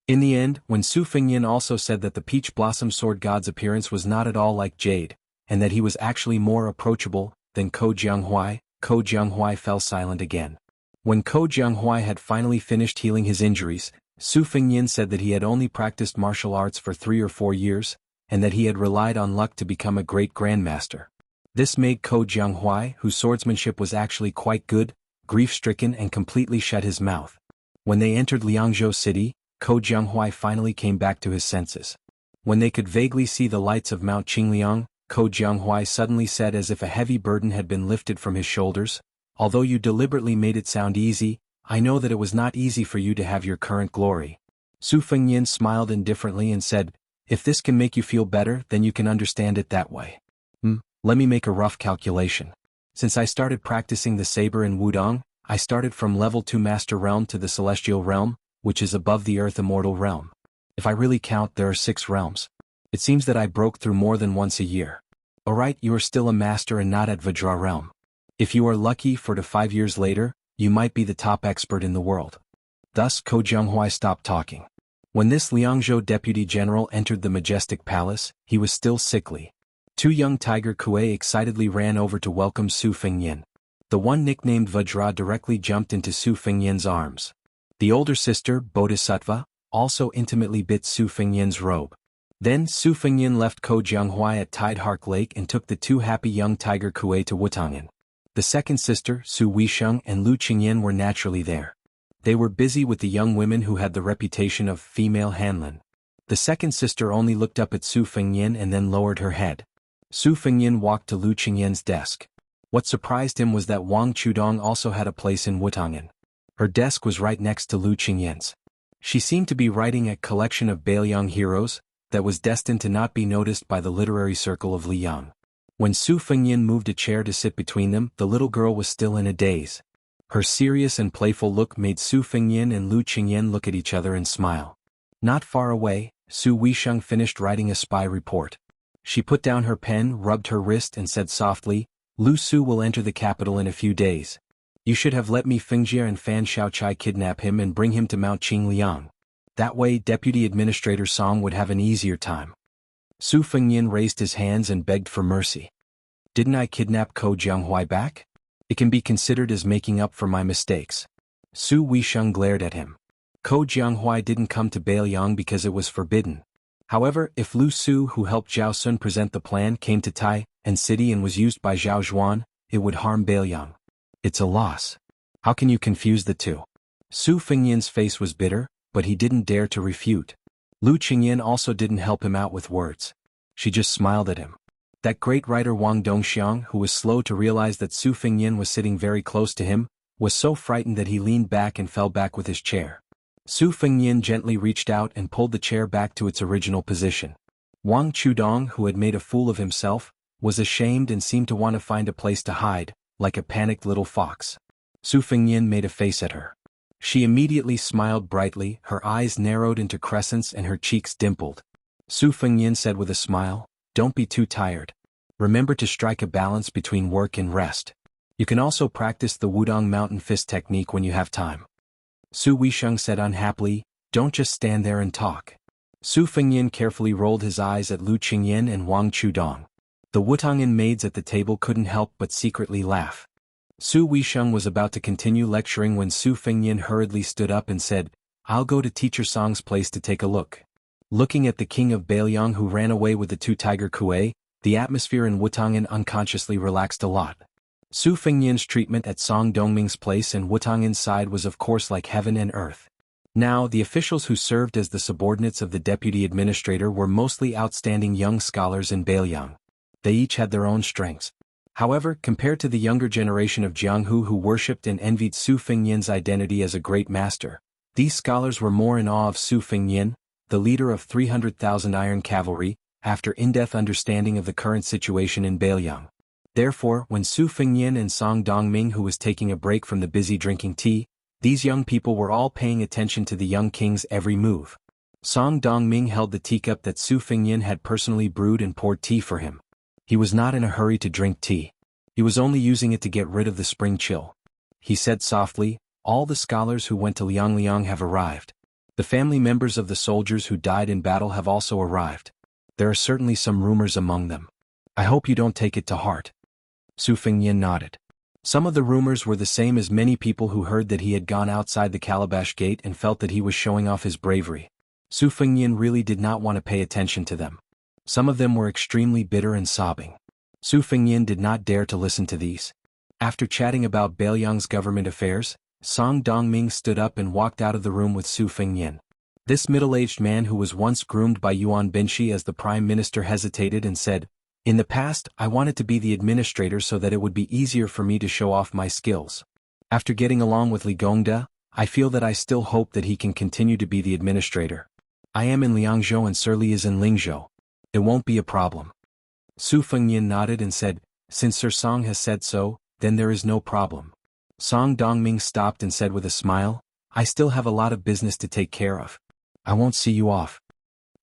In the end, when Su Fengyin also said that the Peach Blossom Sword God's appearance was not at all like Jade, and that he was actually more approachable than Ko Jianghuai fell silent again. When Ko Jianghuai had finally finished healing his injuries, Su Fengyin said that he had only practiced martial arts for 3 or 4 years, and that he had relied on luck to become a great grandmaster. This made Ko Jianghuai, whose swordsmanship was actually quite good, grief-stricken and completely shut his mouth. When they entered Liangzhou city, Ko Jianghuai finally came back to his senses. When they could vaguely see the lights of Mount Qingliang, Ko Jianghuai suddenly said as if a heavy burden had been lifted from his shoulders, "Although you deliberately made it sound easy, I know that it was not easy for you to have your current glory." Su Fengyin smiled indifferently and said, "If this can make you feel better, then you can understand it that way. Let me make a rough calculation. Since I started practicing the saber in Wudong, I started from level 2 Master Realm to the Celestial Realm, which is above the Earth Immortal Realm. If I really count, there are 6 realms. It seems that I broke through more than once a year. Alright, you are still a master and not at Vajra Realm. If you are lucky, 4 to 5 years later, you might be the top expert in the world." Thus Ko Jianghuai stopped talking. When this Liangzhou deputy general entered the majestic palace, he was still sickly. 2 young tiger kuei excitedly ran over to welcome Su Fengyin. The one nicknamed Vajra directly jumped into Su Fengyin's arms. The older sister, Bodhisattva, also intimately bit Su Fengyin's robe. Then Su Fengyin left Ko Jianghuai at Tidehark Lake and took the 2 happy young tiger kuei to Wutong'an. The second sister, Su Weisheng and Lu Qingyan were naturally there. They were busy with the young women who had the reputation of female Hanlin. The second sister only looked up at Su Fengyin and then lowered her head. Su Fengyin walked to Lu Qingyan's desk. What surprised him was that Wang Chudong also had a place in Wutong'an. Her desk was right next to Lu Qingyan's. She seemed to be writing a collection of Bailiang heroes that was destined to not be noticed by the literary circle of Liang. When Su Fengyin moved a chair to sit between them, the little girl was still in a daze. Her serious and playful look made Su Fengyin and Lu Qingyan look at each other and smile. Not far away, Su Weisheng finished writing a spy report. She put down her pen, rubbed her wrist and said softly, "Lu Su will enter the capital in a few days. You should have let me Fengjie and Fan Shaochai kidnap him and bring him to Mount Qingliang. That way Deputy Administrator Song would have an easier time." Su Fengyin raised his hands and begged for mercy. "Didn't I kidnap Ko Jianghuai back? It can be considered as making up for my mistakes." Su Weisheng glared at him. Ko Jianghuai didn't come to Bailiang because it was forbidden. However, if Lu Su, who helped Zhao Sun present the plan, came to Tai and city and was used by Zhao Zhuan, it would harm Bailiang. It's a loss. How can you confuse the two? Su Fengyin's face was bitter, but he didn't dare to refute. Lu Qingyan also didn't help him out with words. She just smiled at him. That great writer Wang Dongxiang, who was slow to realize that Su Fengyin was sitting very close to him, was so frightened that he leaned back and fell back with his chair. Su Fengyin gently reached out and pulled the chair back to its original position. Wang Chudong, who had made a fool of himself, was ashamed and seemed to want to find a place to hide, like a panicked little fox. Su Fengyin made a face at her. She immediately smiled brightly, her eyes narrowed into crescents and her cheeks dimpled. Su Fengyin said with a smile, "Don't be too tired. Remember to strike a balance between work and rest. You can also practice the Wudong Mountain Fist technique when you have time." Su Weisheng said unhappily, "Don't just stand there and talk." Su Fengyin carefully rolled his eyes at Lu Qingyan and Wang Chudong. The Wutong'an maids at the table couldn't help but secretly laugh. Su Weisheng was about to continue lecturing when Su Fengyin hurriedly stood up and said, "I'll go to Teacher Song's place to take a look." Looking at the king of Bailiang who ran away with the 2 tiger kuei, the atmosphere in Wutong'an unconsciously relaxed a lot. Su Fengyin's treatment at Song Dongming's place and Wutong'an's side was of course like heaven and earth. Now, the officials who served as the subordinates of the deputy administrator were mostly outstanding young scholars in Bailiang. They each had their own strengths. However, compared to the younger generation of Jianghu who worshipped and envied Su Fengyin's identity as a great master, these scholars were more in awe of Su Fengyin, the leader of 300,000 iron cavalry, after in-depth understanding of the current situation in Bailiang. Therefore, when Su Fengyin and Song Dongming, who was taking a break from the busy drinking tea, these young people were all paying attention to the young king's every move. Song Dongming held the teacup that Su Fengyin had personally brewed and poured tea for him. He was not in a hurry to drink tea. He was only using it to get rid of the spring chill. He said softly, all the scholars who went to Liang have arrived. The family members of the soldiers who died in battle have also arrived. There are certainly some rumors among them. I hope you don't take it to heart. Su Fengyin nodded. Some of the rumors were the same as many people who heard that he had gone outside the Calabash Gate and felt that he was showing off his bravery. Su Fengyin really did not want to pay attention to them. Some of them were extremely bitter and sobbing. Su Fengyin did not dare to listen to these. After chatting about Bailiang's government affairs, Song Dongming stood up and walked out of the room with Su Fengyin. This middle-aged man who was once groomed by Yuan Binshi as the prime minister hesitated and said, in the past, I wanted to be the administrator so that it would be easier for me to show off my skills. After getting along with Li Gongda, I feel that I still hope that he can continue to be the administrator. I am in Liangzhou and Sir Li is in Lingzhou. It won't be a problem. Su Fengyin nodded and said, since Sir Song has said so, then there is no problem. Song Dongming stopped and said with a smile, I still have a lot of business to take care of. I won't see you off.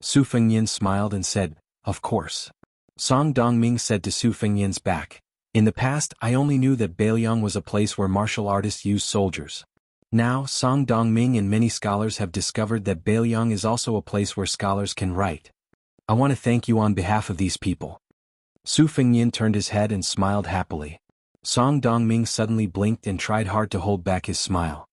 Su Fengyin smiled and said, of course. Song Dongming said to Su Fengyin's back, in the past I only knew that Bailiang was a place where martial artists use soldiers. Now Song Dongming and many scholars have discovered that Bailiang is also a place where scholars can write. I want to thank you on behalf of these people. Su Fengyin turned his head and smiled happily. Song Dongming suddenly blinked and tried hard to hold back his smile.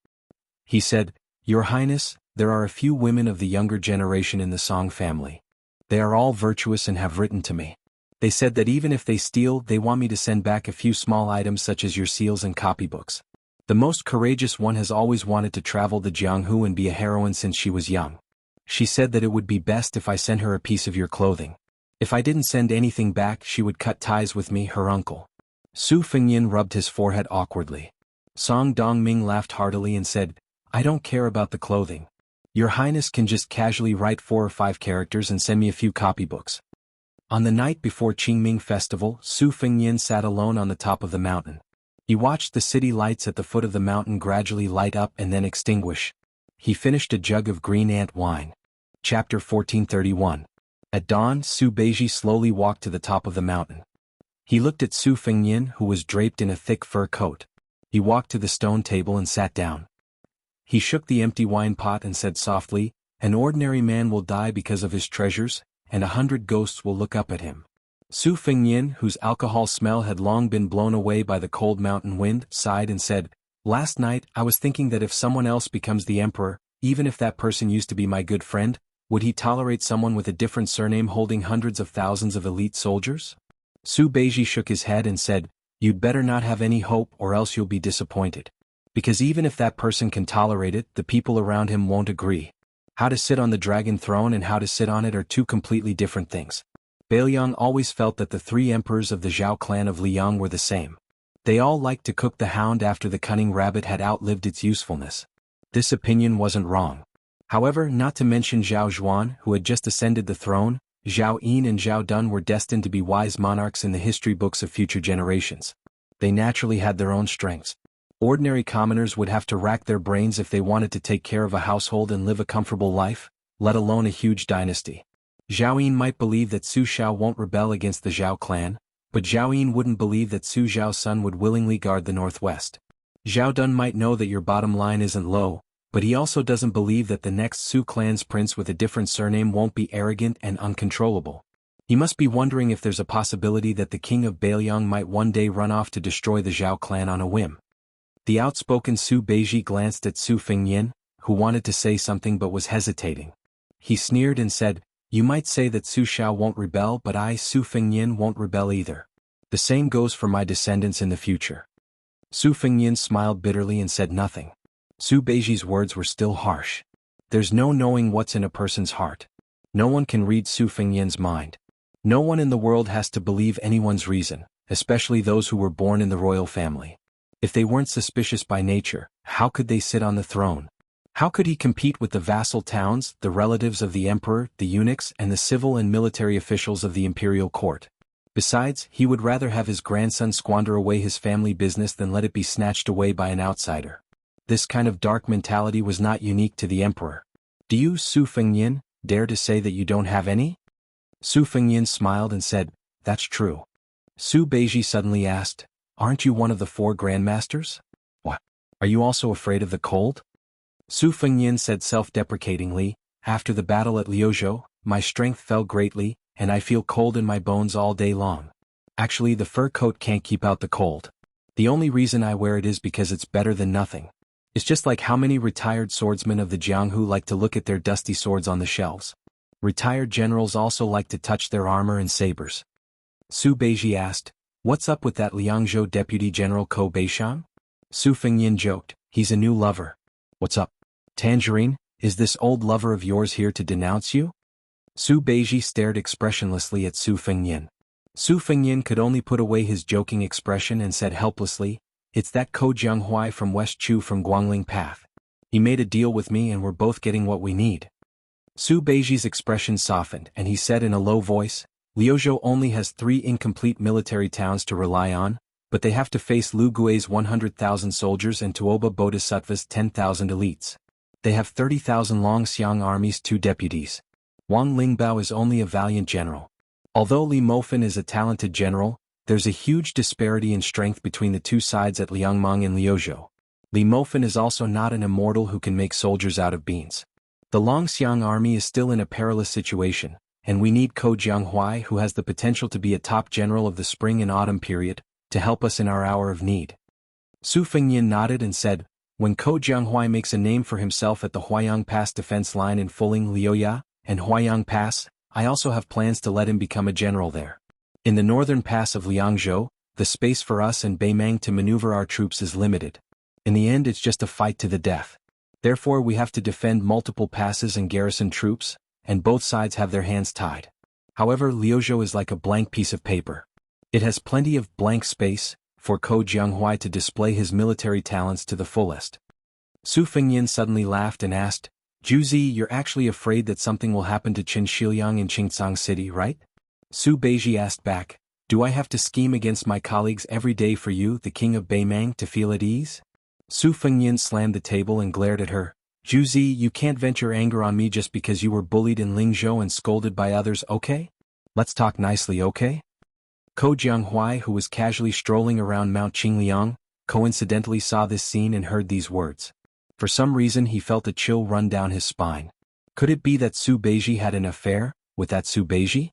He said, Your Highness, there are a few women of the younger generation in the Song family. They are all virtuous and have written to me. They said that even if they steal, they want me to send back a few small items such as your seals and copybooks. The most courageous one has always wanted to travel to Jianghu and be a heroine since she was young. She said that it would be best if I sent her a piece of your clothing. If I didn't send anything back, she would cut ties with me, her uncle. Su Fengyin rubbed his forehead awkwardly. Song Dongming laughed heartily and said, I don't care about the clothing. Your Highness can just casually write 4 or 5 characters and send me a few copybooks. On the night before Qingming Festival, Su Fengyin sat alone on the top of the mountain. He watched the city lights at the foot of the mountain gradually light up and then extinguish. He finished a jug of green ant wine. Chapter 1431. At dawn, Su Beiji slowly walked to the top of the mountain. He looked at Su Fengyin, who was draped in a thick fur coat. He walked to the stone table and sat down. He shook the empty wine pot and said softly, An ordinary man will die because of his treasures, and 100 ghosts will look up at him. Su Fengyin, whose alcohol smell had long been blown away by the cold mountain wind, sighed and said, Last night I was thinking that if someone else becomes the emperor, even if that person used to be my good friend, would he tolerate someone with a different surname holding hundreds of thousands of elite soldiers? Su Beiji shook his head and said, You'd better not have any hope or else you'll be disappointed. Because even if that person can tolerate it, the people around him won't agree. How to sit on the dragon throne and how to sit on it are 2 completely different things. Bailiang always felt that the 3 emperors of the Zhao clan of Liang were the same. They all liked to cook the hound after the cunning rabbit had outlived its usefulness. This opinion wasn't wrong. However, not to mention Zhao Zhuan, who had just ascended the throne, Zhao Yin and Zhao Dun were destined to be wise monarchs in the history books of future generations. They naturally had their own strengths. Ordinary commoners would have to rack their brains if they wanted to take care of a household and live a comfortable life, let alone a huge dynasty. Zhao Yin might believe that Su Xiao won't rebel against the Zhao clan, but Zhao Yin wouldn't believe that Su Zhao's son would willingly guard the northwest. Zhao Dun might know that your bottom line isn't low, but he also doesn't believe that the next Su clan's prince with a different surname won't be arrogant and uncontrollable. He must be wondering if there's a possibility that the king of Bailiang might one day run off to destroy the Zhao clan on a whim. The outspoken Su Beiji glanced at Su Fengyin, who wanted to say something but was hesitating. He sneered and said, You might say that Su Xiao won't rebel, but I, Su Fengyin, won't rebel either. The same goes for my descendants in the future. Su Fengyin smiled bitterly and said nothing. Su Beiji's words were still harsh. There's no knowing what's in a person's heart. No one can read Su Fengyin's mind. No one in the world has to believe anyone's reason, especially those who were born in the royal family. If they weren't suspicious by nature, how could they sit on the throne? How could he compete with the vassal towns, the relatives of the emperor, the eunuchs, and the civil and military officials of the imperial court? Besides, he would rather have his grandson squander away his family business than let it be snatched away by an outsider. This kind of dark mentality was not unique to the emperor. Do you, Su Fengyin, dare to say that you don't have any? Su Fengyin smiled and said, That's true. Su Beiji suddenly asked, Aren't you one of the 4 grandmasters? What? Are you also afraid of the cold? Su Fengyin said self-deprecatingly, after the battle at Liuzhou, my strength fell greatly, and I feel cold in my bones all day long. Actually, the fur coat can't keep out the cold. The only reason I wear it is because it's better than nothing. It's just like how many retired swordsmen of the Jianghu like to look at their dusty swords on the shelves. Retired generals also like to touch their armor and sabers. Su Beiji asked, what's up with that Liangzhou Deputy General Ko Beishang? Su Fengyin joked, he's a new lover. What's up? Tangerine, is this old lover of yours here to denounce you? Su Beiji stared expressionlessly at Su Fengyin. Su Fengyin could only put away his joking expression and said helplessly, it's that Ko Jianghuai from West Chu from Guangling Path. He made a deal with me and we're both getting what we need. Su Beiji's expression softened and he said in a low voice, Liuzhou only has 3 incomplete military towns to rely on, but they have to face Lu Gui's 100,000 soldiers and Tuoba Bodhisattva's 10,000 elites. They have 30,000 Longxiang army's 2 deputies. Wang Lingbao is only a valiant general. Although Li Mofan is a talented general, there's a huge disparity in strength between the 2 sides at Liangmang and Liuzhou. Li Mofan is also not an immortal who can make soldiers out of beans. The Longxiang army is still in a perilous situation, and we need Ko Jianghuai, who has the potential to be a top general of the spring and autumn period, to help us in our hour of need. Su Fengyin nodded and said, when Ko Jianghuai makes a name for himself at the Huayang Pass defense line in Fuling Liuya and Huayang Pass, I also have plans to let him become a general there. In the northern pass of Liangzhou, the space for us and Beimang to maneuver our troops is limited. In the end it's just a fight to the death. Therefore we have to defend multiple passes and garrison troops, and both sides have their hands tied. However, Liuzhou is like a blank piece of paper. It has plenty of blank space for Ko Jianghuai to display his military talents to the fullest. Su Fengyin suddenly laughed and asked, Juzi, you're actually afraid that something will happen to Qin Shiliang in Qingcang City, right? Su Beiji asked back, do I have to scheme against my colleagues every day for you, the king of Beimang, to feel at ease? Su Fengyin slammed the table and glared at her. Juzi, you can't vent your anger on me just because you were bullied in Lingzhou and scolded by others, okay? Let's talk nicely, okay? Ko Jianghuai, who was casually strolling around Mount Qingliang, coincidentally saw this scene and heard these words. For some reason he felt a chill run down his spine. Could it be that Su Beiji had an affair with that Su Beiji?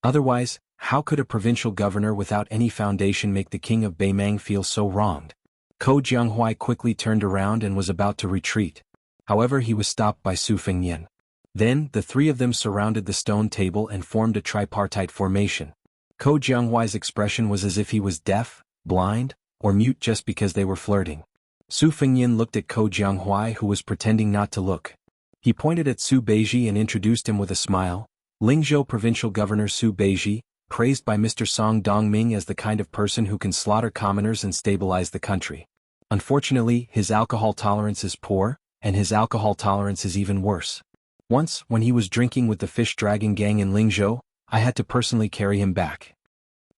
Otherwise, how could a provincial governor without any foundation make the king of Beimang feel so wronged? Ko Jianghuai quickly turned around and was about to retreat. However, he was stopped by Su Fengyin. Then, the 3 of them surrounded the stone table and formed a tripartite formation. Ko Jianghuai's expression was as if he was deaf, blind, or mute just because they were flirting. Su Fengyin looked at Ko Jianghuai, who was pretending not to look. He pointed at Su Beiji and introduced him with a smile. Lingzhou Provincial Governor Su Beiji, praised by Mr. Song Dongming as the kind of person who can slaughter commoners and stabilize the country. Unfortunately, his alcohol tolerance is poor, and his alcohol tolerance is even worse. Once, when he was drinking with the Fish Dragon gang in Lingzhou, I had to personally carry him back.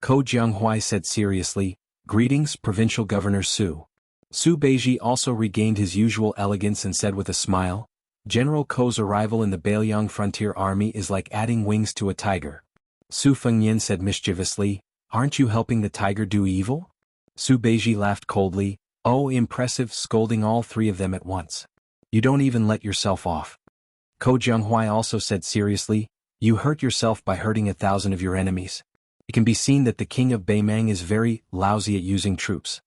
Ko Jianghuai said seriously, greetings, Provincial Governor Su. Su Beiji also regained his usual elegance and said with a smile, General Ko's arrival in the Beiliang Frontier Army is like adding wings to a tiger. Su Fengyin said mischievously, aren't you helping the tiger do evil? Su Beiji laughed coldly, oh impressive, scolding all 3 of them at once. You don't even let yourself off. Ko Jianghuai also said seriously, you hurt yourself by hurting 1,000 of your enemies. It can be seen that the king of Beimang is very lousy at using troops.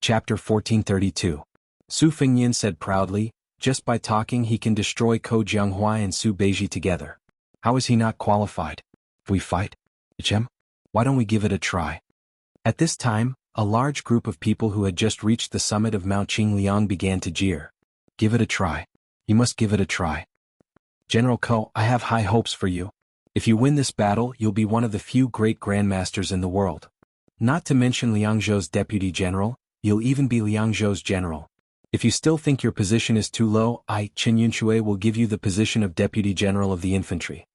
Chapter 1432. Su Fengyin said proudly, just by talking he can destroy Ko Jianghuai and Su Beiji together. How is he not qualified? If we fight? Chem? Why don't we give it a try? At this time, a large group of people who had just reached the summit of Mount Qingliang began to jeer. Give it a try. You must give it a try. General Ko, I have high hopes for you. If you win this battle, you'll be one of the few great grandmasters in the world. Not to mention Liangzhou's deputy general, you'll even be Liangzhou's general. If you still think your position is too low, I, Qin Yunshui, will give you the position of deputy general of the infantry.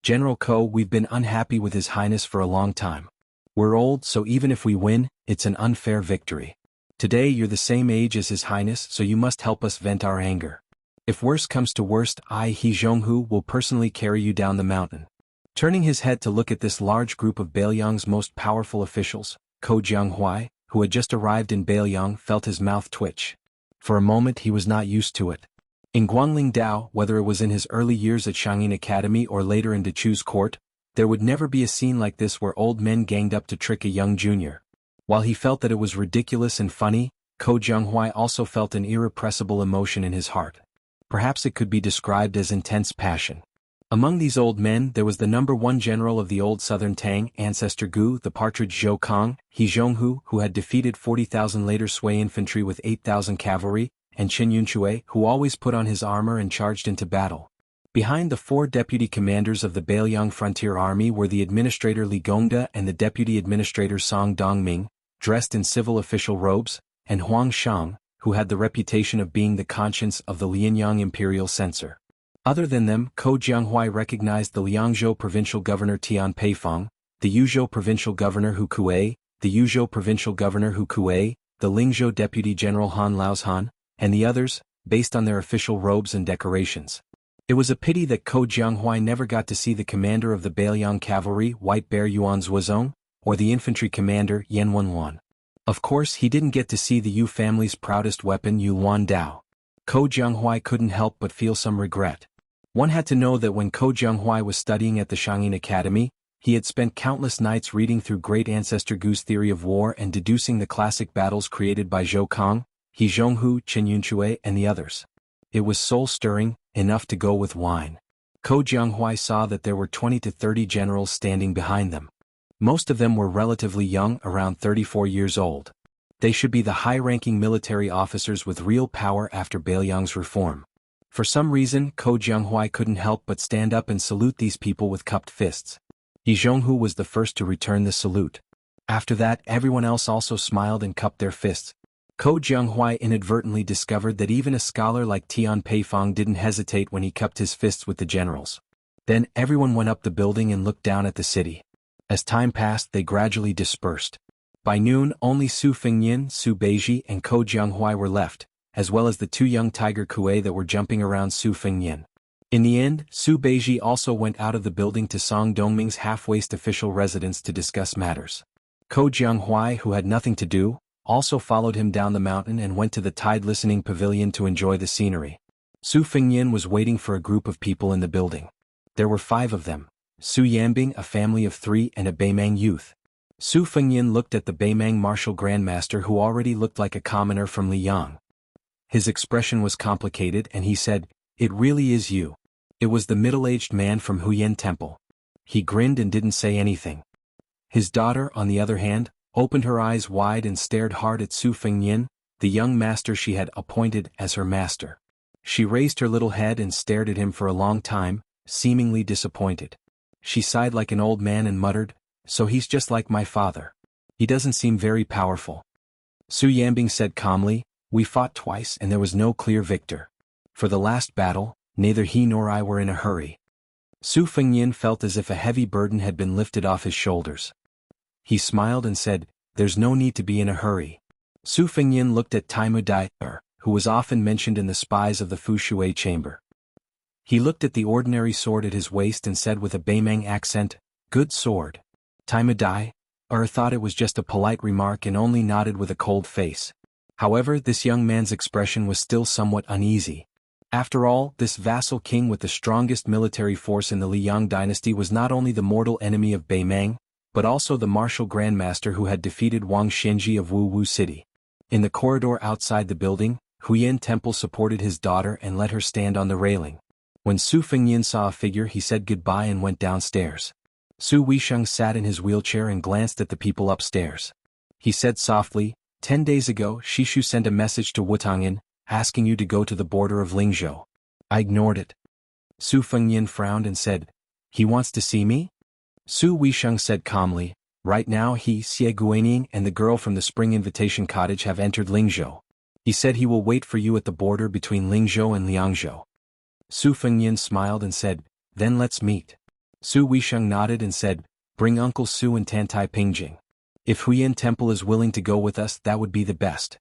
General Ko, we've been unhappy with His Highness for a long time. We're old, so even if we win, it's an unfair victory. Today you're the same age as His Highness, so you must help us vent our anger. If worst comes to worst, I, He Zhonghu, will personally carry you down the mountain. Turning his head to look at this large group of Beiliang's most powerful officials, Ko Jianghuai, who had just arrived in Beiliang, felt his mouth twitch. For a moment he was not used to it. In Guangling Dao, whether it was in his early years at Shangyin Academy or later in Dechu's court, there would never be a scene like this where old men ganged up to trick a young junior. While he felt that it was ridiculous and funny, Ko Jianghuai also felt an irrepressible emotion in his heart. Perhaps it could be described as intense passion. Among these old men there was the #1 general of the old southern Tang ancestor Gu, the partridge Zhou Kong, He Zhonghu, who had defeated 40,000 later Sui infantry with 8,000 cavalry, and Qin Yunchui, who always put on his armor and charged into battle. Behind the 4 deputy commanders of the Beiliang Frontier Army were the administrator Li Gongda and the deputy administrator Song Dongming, dressed in civil official robes, and Huang Shang, who had the reputation of being the conscience of the Lianyang imperial censor. Other than them, Ko Jianghuai recognized the Liangzhou provincial governor Tian Peifong, the Yuzhou provincial governor Hu Kuei, the Yuzhou provincial governor Hu Kuei, the Lingzhou deputy general Han Laozhan, and the others, based on their official robes and decorations. It was a pity that Ko Jianghuai never got to see the commander of the Beiliang cavalry White Bear Yuan Zuozong, or the infantry commander Yan Wenluan. Of course he didn't get to see the Yu family's proudest weapon Yuan Dao. Ko Jianghuai couldn't help but feel some regret. One had to know that when Ko Jianghuai was studying at the Shangyin Academy, he had spent countless nights reading through great ancestor Gu's theory of war and deducing the classic battles created by Zhou Kong, He Zhonghu, Qin Yunchui, and the others. It was soul-stirring, enough to go with wine. Ko Jianghuai saw that there were 20 to 30 generals standing behind them. Most of them were relatively young, around 34 years old. They should be the high-ranking military officers with real power after Beiliang's reform. For some reason, Ko Jianghuai couldn't help but stand up and salute these people with cupped fists. He Zhonghu was the first to return the salute. After that, everyone else also smiled and cupped their fists. Ko Jianghuai inadvertently discovered that even a scholar like Tian Peifong didn't hesitate when he cupped his fists with the generals. Then everyone went up the building and looked down at the city. As time passed, they gradually dispersed. By noon, only Su Fengyin, Su Beiji, and Ko Jianghuai were left, as well as the 2 young tiger Kuei that were jumping around Su Fengyin. In the end, Su Beiji also went out of the building to Song Dongming's half-waist official residence to discuss matters. Ko Jianghuai, who had nothing to do, also followed him down the mountain and went to the tide listening pavilion to enjoy the scenery. Su Fengyin was waiting for a group of people in the building. There were 5 of them: Su Yambing, a family of 3, and a Beimang youth. Su Fengyin looked at the Beimang martial grandmaster, who already looked like a commoner from Liyang. His expression was complicated and he said, "It really is you." It was the middle-aged man from Huyen Temple. He grinned and didn't say anything. His daughter, on the other hand, opened her eyes wide and stared hard at Su Fengyin, the young master she had appointed as her master. She raised her little head and stared at him for a long time, seemingly disappointed. She sighed like an old man and muttered, "So he's just like my father. He doesn't seem very powerful." Su Yambing said calmly, "We fought twice and there was no clear victor. For the last battle, neither he nor I were in a hurry." Su Fengyin felt as if a heavy burden had been lifted off his shoulders. He smiled and said, "There's no need to be in a hurry." Su Fengyin looked at Taimu Dai, who was often mentioned in the spies of the Fu Shui chamber. He looked at the ordinary sword at his waist and said with a Beimang accent, "Good sword." Taimu Dai thought it was just a polite remark and only nodded with a cold face. However, this young man's expression was still somewhat uneasy. After all, this vassal king with the strongest military force in the Liang dynasty was not only the mortal enemy of Beimang, but also the martial grandmaster who had defeated Wang Xinji of Wu Wu City. In the corridor outside the building, Huyen Temple supported his daughter and let her stand on the railing. When Su Fengyin saw a figure, he said goodbye and went downstairs. Su Weisheng sat in his wheelchair and glanced at the people upstairs. He said softly, 10 days ago, Shishu sent a message to Wutangyan, asking you to go to the border of Lingzhou. I ignored it." Su Fengyin frowned and said, "He wants to see me?" Su Weisheng said calmly, "Right now he, Xie Guanying, and the girl from the Spring Invitation Cottage have entered Lingzhou. He said he will wait for you at the border between Lingzhou and Liangzhou." Su Fengyin smiled and said, "Then let's meet." Su Weisheng nodded and said, "Bring Uncle Su and Tantai Pingjing. If Huyen Temple is willing to go with us, that would be the best."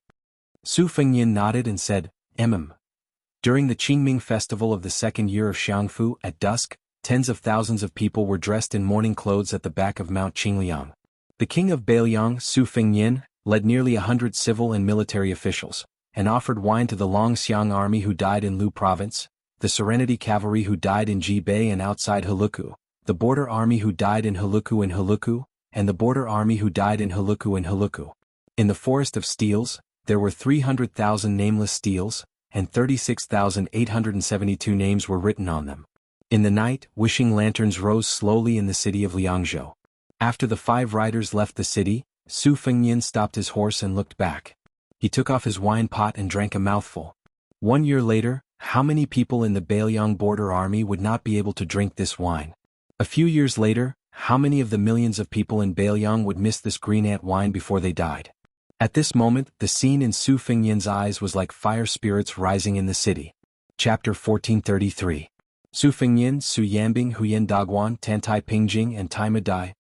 Su Fengyin nodded and said, During the Qingming festival of the second year of Xiangfu, at dusk, tens of thousands of people were dressed in mourning clothes at the back of Mount Qingliang. The king of Beiliang, Su Fengyin, led nearly 100 civil and military officials, and offered wine to the Longxiang army who died in Lu province, the Serenity cavalry who died in Jibei and outside Huluku, the border army who died in Huluku, and the border army who died in Huluku. In the Forest of Steels, there were 300,000 nameless steels, and 36,872 names were written on them. In the night, wishing lanterns rose slowly in the city of Liangzhou. After the 5 riders left the city, Su Fengnian stopped his horse and looked back. He took off his wine pot and drank a mouthful. 1 year later, how many people in the Beiliang border army would not be able to drink this wine? A few years later, how many of the millions of people in Beiliang would miss this green ant wine before they died? At this moment, the scene in Su Fengnian's eyes was like fire spirits rising in the city. Chapter 1433. Su Fengnian, Su Yanbing, Huyan Daguan, Tantai Pingjing and Tai Madai,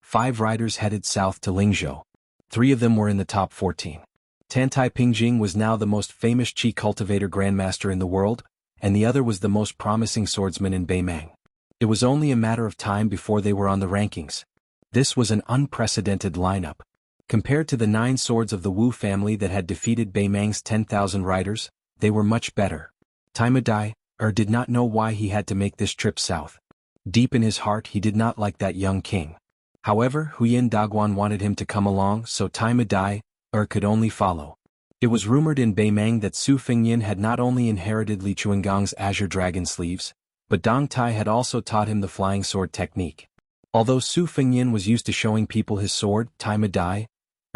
5 riders headed south to Lingzhou. 3 of them were in the top 14. Tantai Pingjing was now the most famous Qi cultivator grandmaster in the world, and the other was the most promising swordsman in Beimang. It was only a matter of time before they were on the rankings. This was an unprecedented lineup. Compared to the 9 swords of the Wu family that had defeated Beimang's 10,000 riders, they were much better. Tai Madai did not know why he had to make this trip south. Deep in his heart he did not like that young king. However, Huyan Daguan wanted him to come along, so Tai Madai could only follow. It was rumored in Beimang that Su Fengnian had not only inherited Li Chuangong's azure dragon sleeves, but Dong Tai had also taught him the flying sword technique. Although Su Fengnian was used to showing people his sword, Tai Madai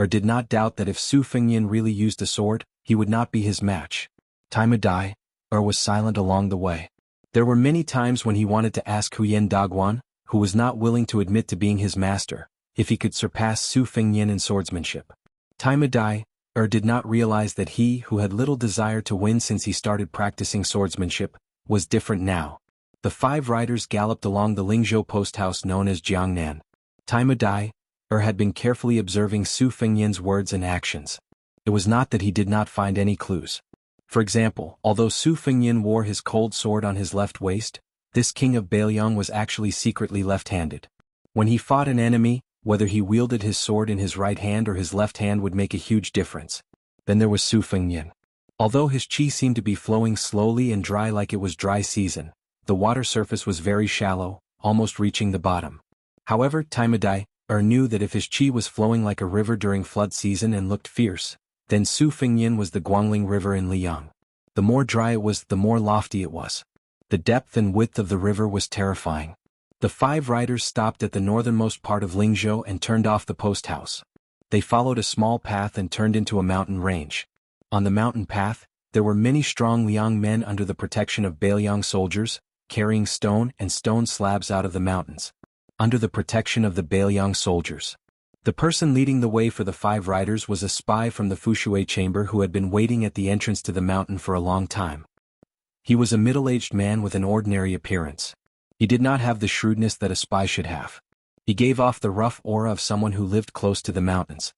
did not doubt that if Su Fengnian really used a sword, he would not be his match. Tai Madai was silent along the way. There were many times when he wanted to ask Huyan Daguan, who was not willing to admit to being his master, if he could surpass Su Fengnian in swordsmanship. Tai Madai did not realize that he, who had little desire to win since he started practicing swordsmanship, was different now. The 5 riders galloped along the Lingzhou post house known as Jiangnan. Tai Madai had been carefully observing Su Fengnian's words and actions. It was not that he did not find any clues. For example, although Su Fengnian wore his cold sword on his left waist, this king of Beiliang was actually secretly left-handed. When he fought an enemy, whether he wielded his sword in his right hand or his left hand would make a huge difference. Then there was Su Fengnian. Although his qi seemed to be flowing slowly and dry like it was dry season, the water surface was very shallow, almost reaching the bottom. However, Tai Madai knew that if his qi was flowing like a river during flood season and looked fierce, then Su Fengnian was the Guangling River in Liang. The more dry it was, the more lofty it was. The depth and width of the river was terrifying. The 5 riders stopped at the northernmost part of Lingzhou and turned off the post house. They followed a small path and turned into a mountain range. On the mountain path, there were many strong Liang men under the protection of Beiliang soldiers, carrying stone and stone slabs out of the mountains. Under the protection of the Beiliang soldiers. The person leading the way for the 5 riders was a spy from the Fushui chamber who had been waiting at the entrance to the mountain for a long time. He was a middle-aged man with an ordinary appearance. He did not have the shrewdness that a spy should have. He gave off the rough aura of someone who lived close to the mountains.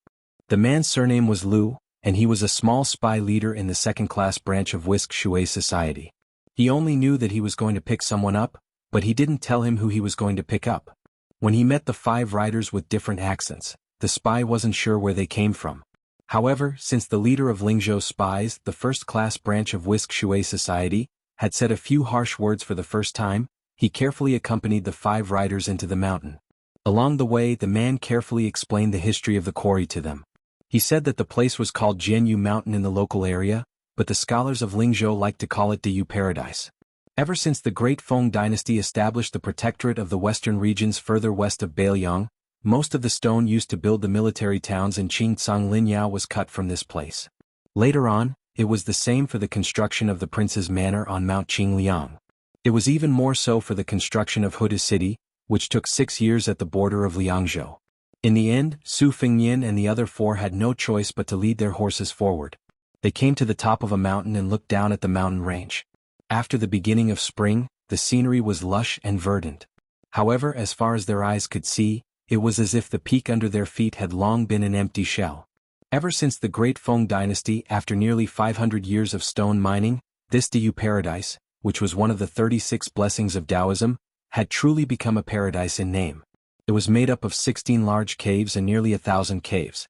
The man's surname was Lu, and he was a small spy leader in the second-class branch of Wuxia society. He only knew that he was going to pick someone up, but he didn't tell him who he was going to pick up. When he met the 5 riders with different accents, the spy wasn't sure where they came from. However, since the leader of Lingzhou spies, the first-class branch of Wuxia society, had said a few harsh words for the first time, he carefully accompanied the 5 riders into the mountain. Along the way, the man carefully explained the history of the quarry to them. He said that the place was called Jianghu Mountain in the local area, but the scholars of Lingzhou liked to call it Diyu Paradise. Ever since the Great Feng dynasty established the protectorate of the western regions further west of Beiliang, most of the stone used to build the military towns in Qingcang Linyao was cut from this place. Later on, it was the same for the construction of the prince's manor on Mount Qingliang. It was even more so for the construction of Huda City, which took 6 years at the border of Liangzhou. In the end, Su Fengnian and the other 4 had no choice but to lead their horses forward. They came to the top of a mountain and looked down at the mountain range. After the beginning of spring, the scenery was lush and verdant. However, as far as their eyes could see, it was as if the peak under their feet had long been an empty shell. Ever since the Great Feng dynasty, after nearly 500 years of stone mining, this Diyu Paradise, which was one of the 36 blessings of Taoism, had truly become a paradise in name. It was made up of 16 large caves and nearly 1,000 caves.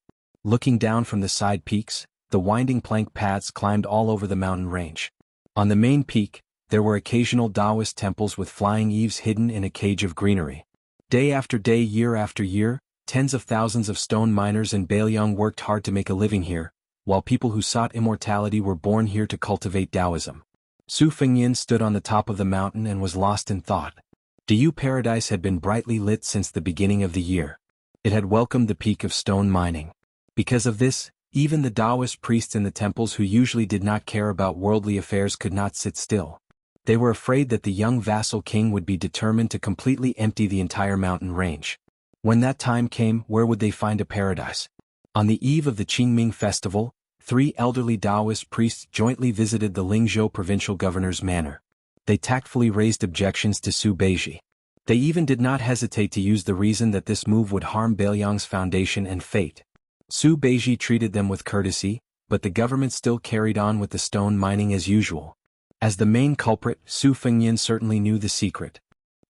Looking down from the side peaks, the winding plank paths climbed all over the mountain range. On the main peak, there were occasional Taoist temples with flying eaves hidden in a cage of greenery. Day after day, year after year, tens of thousands of stone miners in Bailiang worked hard to make a living here, while people who sought immortality were born here to cultivate Taoism. Su Fengyin stood on the top of the mountain and was lost in thought. Diyu Paradise had been brightly lit since the beginning of the year. It had welcomed the peak of stone mining. Because of this, even the Taoist priests in the temples who usually did not care about worldly affairs could not sit still. They were afraid that the young vassal king would be determined to completely empty the entire mountain range. When that time came, where would they find a paradise? On the eve of the Qingming festival, 3 elderly Taoist priests jointly visited the Lingzhou provincial governor's manor. They tactfully raised objections to Su Beiji. They even did not hesitate to use the reason that this move would harm Bailiang's foundation and fate. Su Beiji treated them with courtesy, but the government still carried on with the stone mining as usual. As the main culprit, Su Fengyin certainly knew the secret.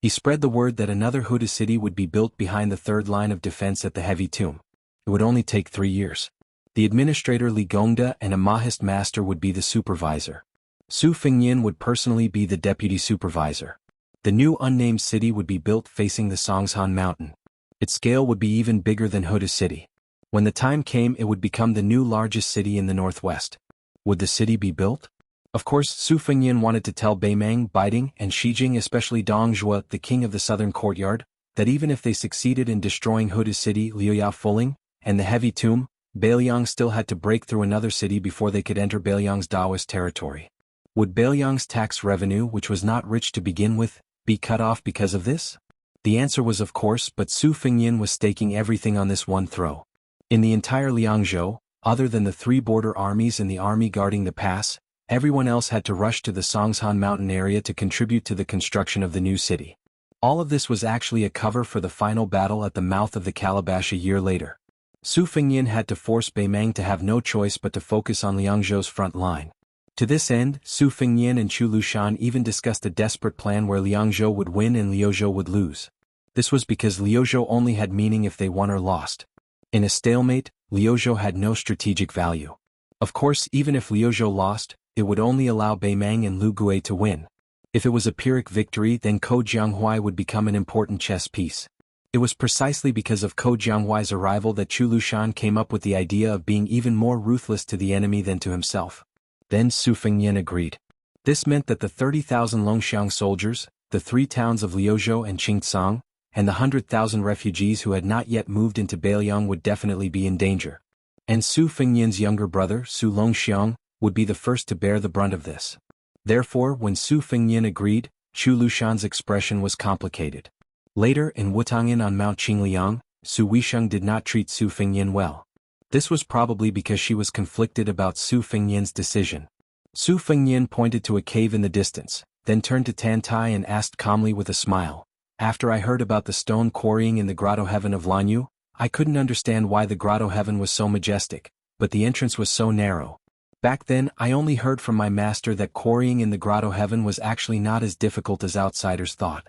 He spread the word that another Huda city would be built behind the third line of defense at the heavy tomb. It would only take 3 years. The administrator Li Gongda and a Mahist master would be the supervisor. Su Fengyin would personally be the deputy supervisor. The new unnamed city would be built facing the Songshan mountain. Its scale would be even bigger than Huda city. When the time came, it would become the new largest city in the northwest. Would the city be built? Of course, Su Fengyin wanted to tell Beimang, Biding, and Shijing, especially Dong Zhuo, the king of the southern courtyard, that even if they succeeded in destroying Huda city, Liuya Fuling, and the heavy tomb, Bailiang still had to break through another city before they could enter Bailiang's Taoist territory. Would Bailiang's tax revenue, which was not rich to begin with, be cut off because of this? The answer was of course, but Su Fengyin was staking everything on this one throw. In the entire Liangzhou, other than the 3 border armies and the army guarding the pass, everyone else had to rush to the Songshan mountain area to contribute to the construction of the new city. All of this was actually a cover for the final battle at the mouth of the Calabash a year later. Su Fengyin had to force Beimang to have no choice but to focus on Liangzhou's front line. To this end, Su Fengyin and Chu Lushan even discussed a desperate plan where Liangzhou would win and Liuzhou would lose. This was because Liuzhou only had meaning if they won or lost. In a stalemate, Liuzhou had no strategic value. Of course, even if Liuzhou lost, it would only allow Beimang and Lu Gui to win. If it was a Pyrrhic victory, then Ko Jianghuai would become an important chess piece. It was precisely because of Ko Jianghuai's arrival that Chu Lushan came up with the idea of being even more ruthless to the enemy than to himself. Then Su Fengyin agreed. This meant that the 30,000 Longxiang soldiers, the 3 towns of Liuzhou and Qingcang, and the 100,000 refugees who had not yet moved into Bailiang would definitely be in danger. And Su Fengyin's younger brother, Su Longxiang, would be the first to bear the brunt of this. Therefore, when Su Fengyin agreed, Chu Lushan's expression was complicated. Later, in Wutangin on Mount Qingliang, Su Weisheng did not treat Su Fengyin well. This was probably because she was conflicted about Su Fengyin's decision. Su Fengyin pointed to a cave in the distance, then turned to Tan Tai and asked calmly with a smile, "After I heard about the stone quarrying in the grotto heaven of Lanyu, I couldn't understand why the grotto heaven was so majestic, but the entrance was so narrow. Back then, I only heard from my master that quarrying in the grotto heaven was actually not as difficult as outsiders thought.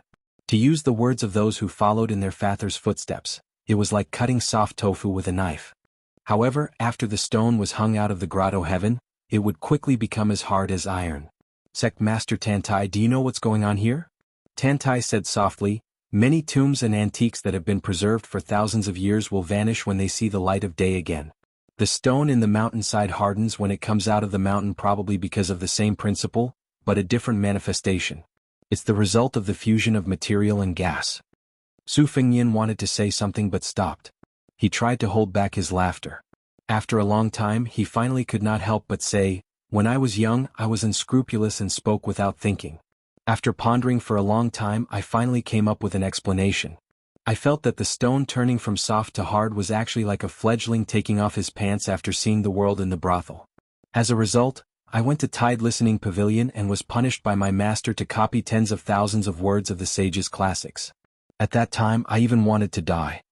To use the words of those who followed in their father's footsteps, it was like cutting soft tofu with a knife. However, after the stone was hung out of the grotto heaven, it would quickly become as hard as iron." Sect Master Tantai, do you know what's going on here? Tantai said softly, "Many tombs and antiques that have been preserved for thousands of years will vanish when they see the light of day again. The stone in the mountainside hardens when it comes out of the mountain, probably because of the same principle, but a different manifestation. It's the result of the fusion of material and gas." Su Fengyin wanted to say something but stopped. He tried to hold back his laughter. After a long time, he finally could not help but say, "When I was young, I was unscrupulous and spoke without thinking. After pondering for a long time, I finally came up with an explanation. I felt that the stone turning from soft to hard was actually like a fledgling taking off his pants after seeing the world in the brothel. As a result, I went to Tide Listening Pavilion and was punished by my master to copy tens of thousands of words of the sage's classics. At that time, I even wanted to die."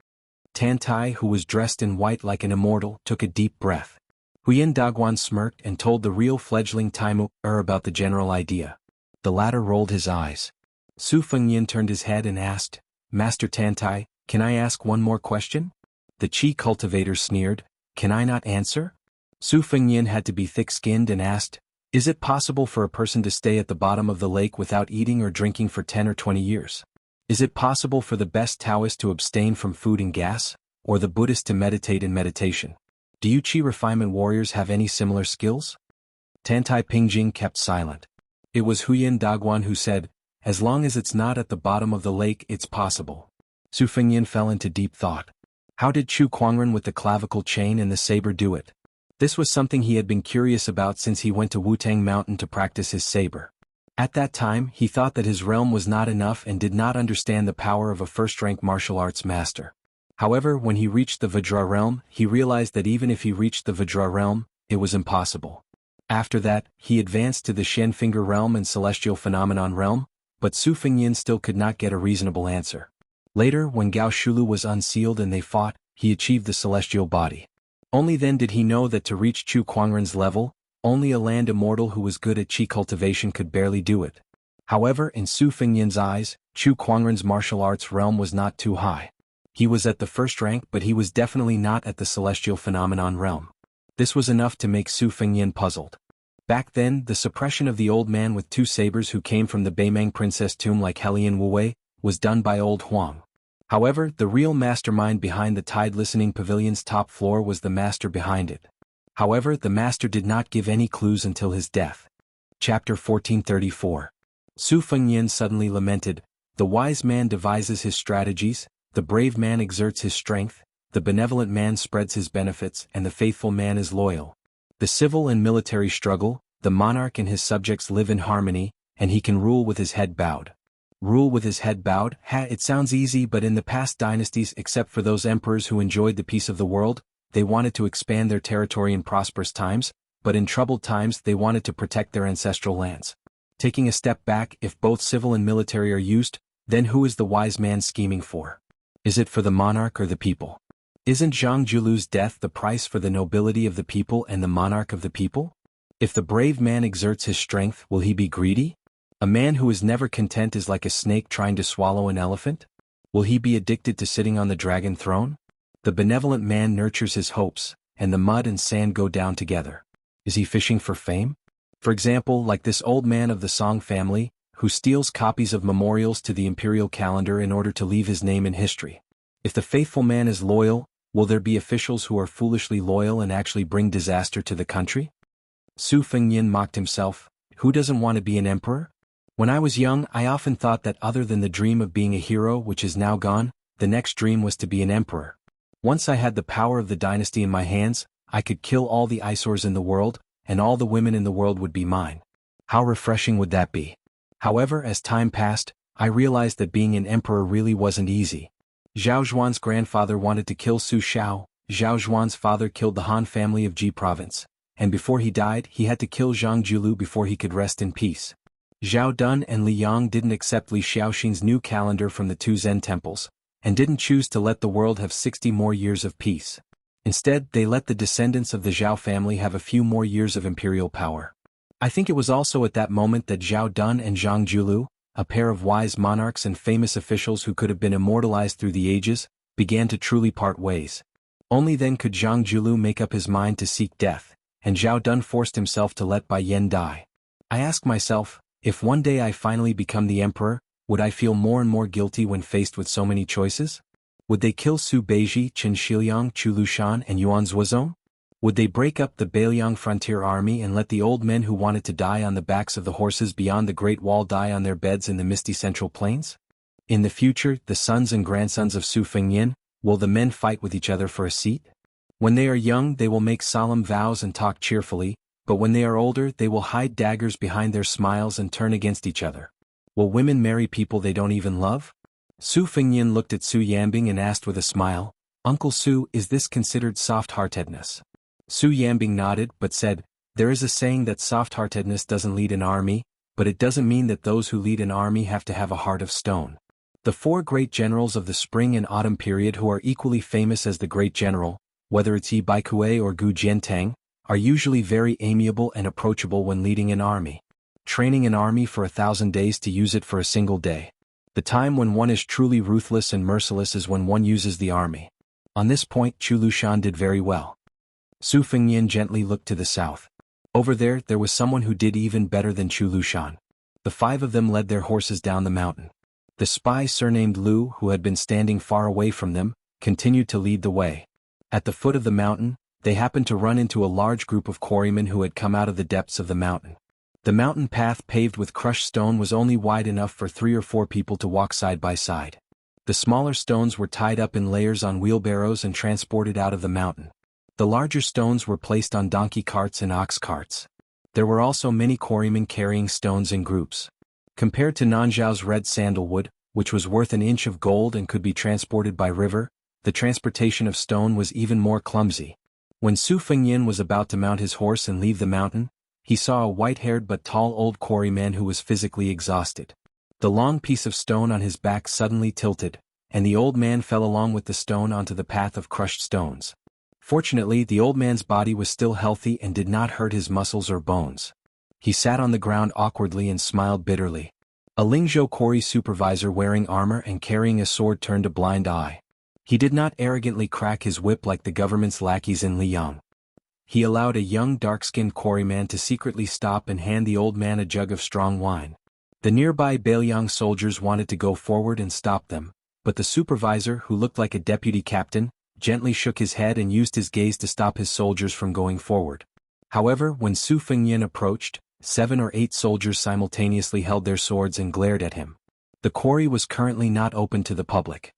Tantai, who was dressed in white like an immortal, took a deep breath. Huyen Daguan smirked and told the real fledgling Taimu about the general idea. The latter rolled his eyes. Su Fengyin turned his head and asked, "Master Tantai, can I ask one more question?" The Qi cultivator sneered, Can I not answer? Su Fengnian had to be thick-skinned and asked, is it possible for a person to stay at the bottom of the lake without eating or drinking for 10 or 20 years? Is it possible for the best Taoist to abstain from food and gas, or the Buddhist to meditate in meditation? Do you Qi refinement warriors have any similar skills? Tantai Pingjing kept silent. It was Huyan Daguan who said, as long as it's not at the bottom of the lake, it's possible. Su Fengnian fell into deep thought. How did Chu Kuangren with the clavicle chain and the saber do it? This was something he had been curious about since he went to Wutang Mountain to practice his saber. At that time, he thought that his realm was not enough and did not understand the power of a first-rank martial arts master. However, when he reached the Vajra realm, he realized that even if he reached the Vajra realm, it was impossible. After that, he advanced to the Shen Finger realm and Celestial Phenomenon realm, but Su Fengnian still could not get a reasonable answer. Later, when Gao Shulu was unsealed and they fought, he achieved the celestial body. Only then did he know that to reach Chu Kuangren's level, only a land immortal who was good at Qi cultivation could barely do it. However, in Su Fengnian's eyes, Chu Kuangren's martial arts realm was not too high. He was at the first rank, but he was definitely not at the celestial phenomenon realm. This was enough to make Su Fengnian puzzled. Back then, the suppression of the old man with two sabers who came from the Beimang princess tomb like Helian Wuwei was done by old Huang. However, the real mastermind behind the Tide Listening Pavilion's top floor was the master behind it. However, the master did not give any clues until his death. Chapter 1434. Su Fengnian suddenly lamented, the wise man devises his strategies, the brave man exerts his strength, the benevolent man spreads his benefits, and the faithful man is loyal. The civil and military struggle, the monarch and his subjects live in harmony, and he can rule with his head bowed. Rule with his head bowed? It sounds easy, but in the past dynasties, except for those emperors who enjoyed the peace of the world, they wanted to expand their territory in prosperous times, but in troubled times they wanted to protect their ancestral lands. Taking a step back, if both civil and military are used, then who is the wise man scheming for? Is it for the monarch or the people? Isn't Zhang Julu's death the price for the nobility of the people and the monarch of the people? If the brave man exerts his strength, will he be greedy? A man who is never content is like a snake trying to swallow an elephant? Will he be addicted to sitting on the dragon throne? The benevolent man nurtures his hopes, and the mud and sand go down together. Is he fishing for fame? For example, like this old man of the Song family, who steals copies of memorials to the imperial calendar in order to leave his name in history. If the faithful man is loyal, will there be officials who are foolishly loyal and actually bring disaster to the country? Su Fengnian mocked himself. Who doesn't want to be an emperor? When I was young, I often thought that other than the dream of being a hero which is now gone, the next dream was to be an emperor. Once I had the power of the dynasty in my hands, I could kill all the eyesores in the world, and all the women in the world would be mine. How refreshing would that be? However, as time passed, I realized that being an emperor really wasn't easy. Zhao Zhuan's grandfather wanted to kill Su Shao, Zhao Zhuan's father killed the Han family of Ji province, and before he died he had to kill Zhang Julu before he could rest in peace. Zhao Dun and Li Yang didn't accept Li Xiaoxin's new calendar from the two Zen temples, and didn't choose to let the world have 60 more years of peace. Instead, they let the descendants of the Zhao family have a few more years of imperial power. I think it was also at that moment that Zhao Dun and Zhang Julu, a pair of wise monarchs and famous officials who could have been immortalized through the ages, began to truly part ways. Only then could Zhang Julu make up his mind to seek death, and Zhao Dun forced himself to let Bai Yen die. I ask myself, if one day I finally become the emperor, would I feel more and more guilty when faced with so many choices? Would they kill Su Beiji, Chen Shiliang, Chu Lushan, and Yuan Zuozong? Would they break up the Beiliang frontier army and let the old men who wanted to die on the backs of the horses beyond the Great Wall die on their beds in the misty central plains? In the future, the sons and grandsons of Su Fengnian, will the men fight with each other for a seat? When they are young, they will make solemn vows and talk cheerfully, but when they are older, they will hide daggers behind their smiles and turn against each other. Will women marry people they don't even love? Su Fengnian looked at Su Yambing and asked with a smile, Uncle Su, is this considered soft-heartedness? Su Yambing nodded but said, there is a saying that soft-heartedness doesn't lead an army, but it doesn't mean that those who lead an army have to have a heart of stone. The four great generals of the spring and autumn period who are equally famous as the great general, whether it's Yi Baikue or Gu Jiantang, are usually very amiable and approachable when leading an army. Training an army for 1,000 days to use it for a single day. The time when one is truly ruthless and merciless is when one uses the army. On this point Chu Lushan did very well. Su Fengnian gently looked to the south. Over there was someone who did even better than Chu Lushan. The 5 of them led their horses down the mountain. The spy surnamed Lu, who had been standing far away from them, continued to lead the way. At the foot of the mountain, they happened to run into a large group of quarrymen who had come out of the depths of the mountain. The mountain path paved with crushed stone was only wide enough for 3 or 4 people to walk side by side. The smaller stones were tied up in layers on wheelbarrows and transported out of the mountain. The larger stones were placed on donkey carts and ox carts. There were also many quarrymen carrying stones in groups. Compared to Nanzhao's red sandalwood, which was worth an inch of gold and could be transported by river, the transportation of stone was even more clumsy. When Su Fengnian was about to mount his horse and leave the mountain, he saw a white-haired but tall old quarryman who was physically exhausted. The long piece of stone on his back suddenly tilted, and the old man fell along with the stone onto the path of crushed stones. Fortunately, the old man's body was still healthy and did not hurt his muscles or bones. He sat on the ground awkwardly and smiled bitterly. A Lingzhou quarry supervisor wearing armor and carrying a sword turned a blind eye. He did not arrogantly crack his whip like the government's lackeys in Liang. He allowed a young dark-skinned quarryman to secretly stop and hand the old man a jug of strong wine. The nearby Beiliang soldiers wanted to go forward and stop them, but the supervisor, who looked like a deputy captain, gently shook his head and used his gaze to stop his soldiers from going forward. However, when Su Fengnian approached, 7 or 8 soldiers simultaneously held their swords and glared at him. The quarry was currently not open to the public.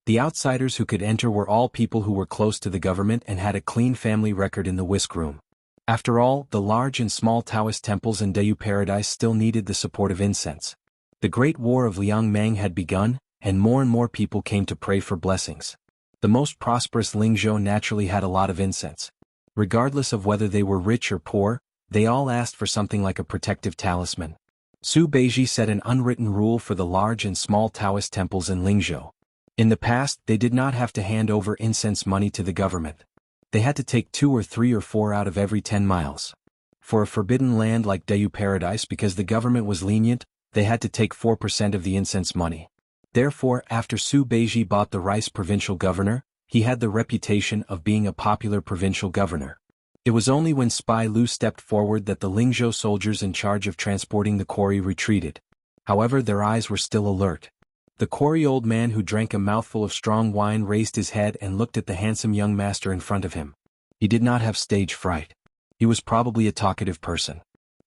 The outsiders who could enter were all people who were close to the government and had a clean family record in the whisk room. After all, the large and small Taoist temples in Dayu Paradise still needed the support of incense. The Great War of Liang Mang had begun, and more people came to pray for blessings. The most prosperous Lingzhou naturally had a lot of incense. Regardless of whether they were rich or poor, they all asked for something like a protective talisman. Su Beiji set an unwritten rule for the large and small Taoist temples in Lingzhou. In the past, they did not have to hand over incense money to the government. They had to take 2 or 3 or 4 out of every 10 miles. For a forbidden land like Dayu Paradise, because the government was lenient, they had to take 4% of the incense money. Therefore, after Su Beiji bought the Rice provincial governor, he had the reputation of being a popular provincial governor. It was only when Spy Lu stepped forward that the Lingzhou soldiers in charge of transporting the quarry retreated. However, their eyes were still alert. The quarry old man who drank a mouthful of strong wine raised his head and looked at the handsome young master in front of him. He did not have stage fright. He was probably a talkative person.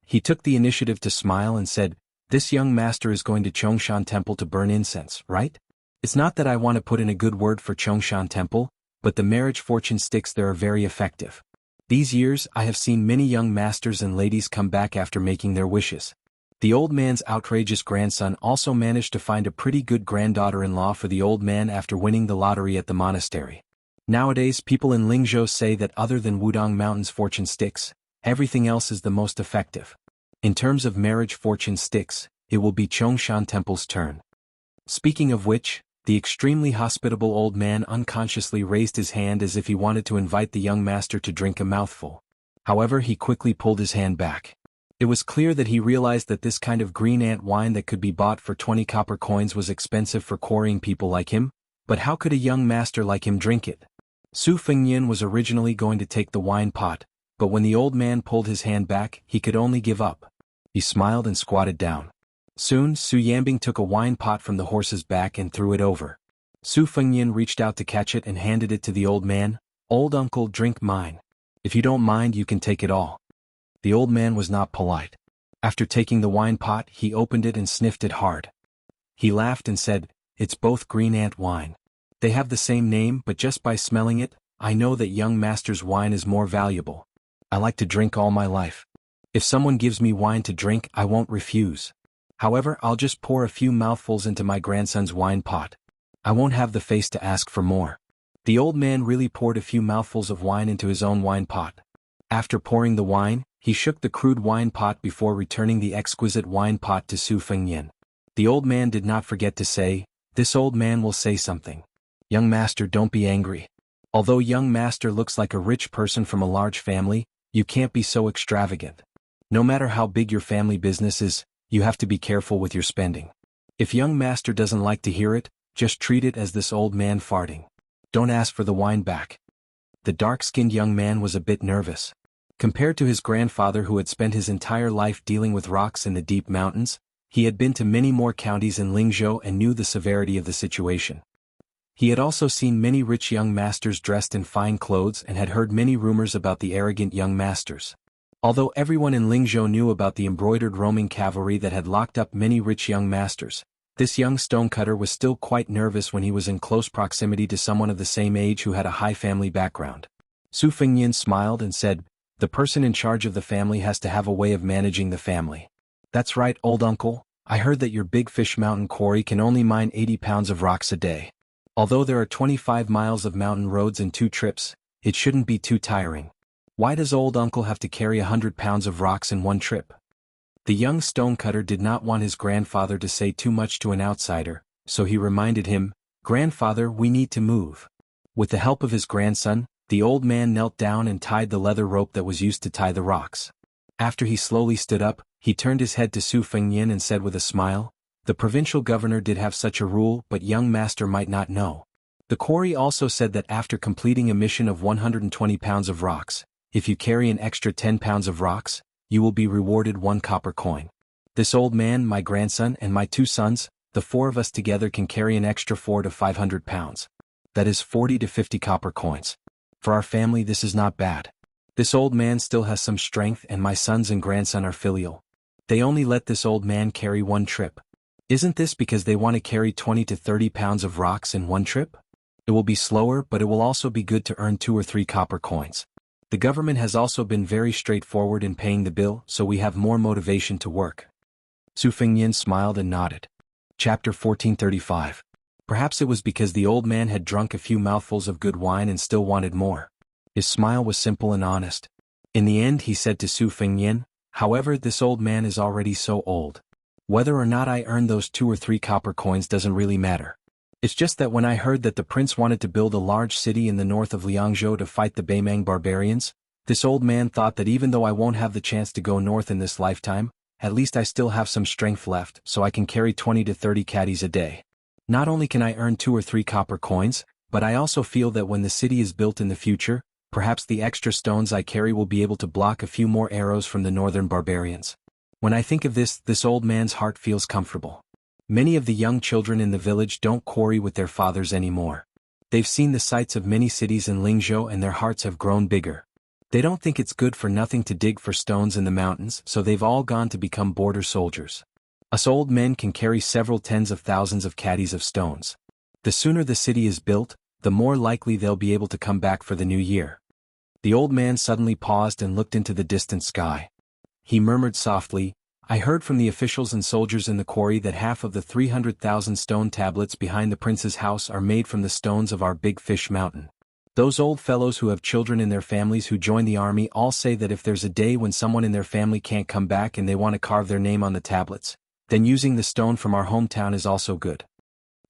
He took the initiative to smile and said, "This young master is going to Chongshan Temple to burn incense, right? It's not that I want to put in a good word for Chongshan Temple, but the marriage fortune sticks there are very effective. These years I have seen many young masters and ladies come back after making their wishes." The old man's outrageous grandson also managed to find a pretty good granddaughter-in-law for the old man after winning the lottery at the monastery. Nowadays, people in Lingzhou say that other than Wudong Mountain's fortune sticks, everything else is the most effective. In terms of marriage fortune sticks, it will be Chongshan Temple's turn. Speaking of which, the extremely hospitable old man unconsciously raised his hand as if he wanted to invite the young master to drink a mouthful. However, he quickly pulled his hand back. It was clear that he realized that this kind of green ant wine that could be bought for 20 copper coins was expensive for quarrying people like him, but how could a young master like him drink it? Su Fengnian was originally going to take the wine pot, but when the old man pulled his hand back, he could only give up. He smiled and squatted down. Soon, Su Yambing took a wine pot from the horse's back and threw it over. Su Fengnian reached out to catch it and handed it to the old man. "Old uncle, drink mine. If you don't mind, you can take it all." The old man was not polite. After taking the wine pot, he opened it and sniffed it hard. He laughed and said, "It's both green ant wine. They have the same name, but just by smelling it, I know that young master's wine is more valuable. I like to drink all my life. If someone gives me wine to drink, I won't refuse. However, I'll just pour a few mouthfuls into my grandson's wine pot. I won't have the face to ask for more." The old man really poured a few mouthfuls of wine into his own wine pot. After pouring the wine, he shook the crude wine pot before returning the exquisite wine pot to Su Fengnian. The old man did not forget to say, "This old man will say something. Young master, don't be angry. Although young master looks like a rich person from a large family, you can't be so extravagant. No matter how big your family business is, you have to be careful with your spending. If young master doesn't like to hear it, just treat it as this old man farting. Don't ask for the wine back." The dark-skinned young man was a bit nervous. Compared to his grandfather who had spent his entire life dealing with rocks in the deep mountains, he had been to many more counties in Lingzhou and knew the severity of the situation. He had also seen many rich young masters dressed in fine clothes and had heard many rumors about the arrogant young masters. Although everyone in Lingzhou knew about the embroidered roaming cavalry that had locked up many rich young masters, this young stonecutter was still quite nervous when he was in close proximity to someone of the same age who had a high family background. Su Fengnian smiled and said, "The person in charge of the family has to have a way of managing the family." "That's right, old uncle. I heard that your Big Fish Mountain quarry can only mine 80 pounds of rocks a day. Although there are 25 miles of mountain roads in 2 trips, it shouldn't be too tiring. Why does old uncle have to carry 100 pounds of rocks in one trip?" The young stonecutter did not want his grandfather to say too much to an outsider, so he reminded him, "Grandfather, we need to move." With the help of his grandson, the old man knelt down and tied the leather rope that was used to tie the rocks. After he slowly stood up, he turned his head to Su Fengnian and said with a smile, "The provincial governor did have such a rule, but young master might not know. The quarry also said that after completing a mission of 120 pounds of rocks, if you carry an extra 10 pounds of rocks, you will be rewarded 1 copper coin. This old man, my grandson, and my 2 sons, the 4 of us together can carry an extra 4 to 500 pounds. That is 40 to 50 copper coins. For our family this is not bad. This old man still has some strength and my sons and grandson are filial. They only let this old man carry 1 trip. Isn't this because they want to carry 20 to 30 pounds of rocks in 1 trip? It will be slower, but it will also be good to earn 2 or 3 copper coins. The government has also been very straightforward in paying the bill, so we have more motivation to work." Su Fengnian smiled and nodded. Chapter 1435. Perhaps it was because the old man had drunk a few mouthfuls of good wine and still wanted more. His smile was simple and honest. In the end he said to Su Fengnian, "However, this old man is already so old. Whether or not I earn those 2 or 3 copper coins doesn't really matter. It's just that when I heard that the prince wanted to build a large city in the north of Liangzhou to fight the Beimang barbarians, this old man thought that even though I won't have the chance to go north in this lifetime, at least I still have some strength left so I can carry 20 to 30 caddies a day. Not only can I earn 2 or 3 copper coins, but I also feel that when the city is built in the future, perhaps the extra stones I carry will be able to block a few more arrows from the northern barbarians." When I think of this old man's heart feels comfortable. Many of the young children in the village don't quarry with their fathers anymore. They've seen the sights of many cities in Lingzhou and their hearts have grown bigger. They don't think it's good for nothing to dig for stones in the mountains, so they've all gone to become border soldiers. Us old men can carry several tens of thousands of caddies of stones. The sooner the city is built, the more likely they'll be able to come back for the new year." The old man suddenly paused and looked into the distant sky. He murmured softly, "I heard from the officials and soldiers in the quarry that half of the 300,000 stone tablets behind the prince's house are made from the stones of our Big Fish Mountain. Those old fellows who have children in their families who join the army all say that if there's a day when someone in their family can't come back and they want to carve their name on the tablets, then using the stone from our hometown is also good."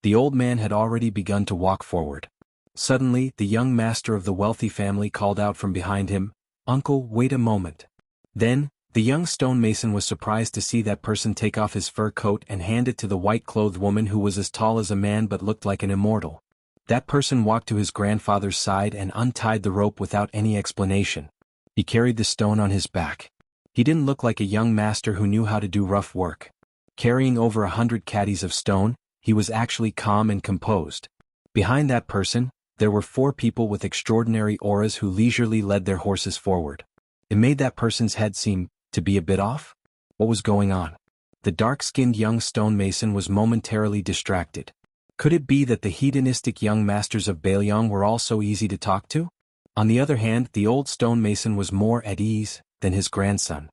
The old man had already begun to walk forward. Suddenly, the young master of the wealthy family called out from behind him, "Uncle, wait a moment." Then, the young stonemason was surprised to see that person take off his fur coat and hand it to the white-clothed woman who was as tall as a man but looked like an immortal. That person walked to his grandfather's side and untied the rope without any explanation. He carried the stone on his back. He didn't look like a young master who knew how to do rough work. Carrying over 100 caddies of stone, he was actually calm and composed. Behind that person, there were 4 people with extraordinary auras who leisurely led their horses forward. It made that person's head seem to be a bit off? What was going on? The dark-skinned young stonemason was momentarily distracted. Could it be that the hedonistic young masters of Beiliang were all so easy to talk to? On the other hand, the old stonemason was more at ease than his grandson.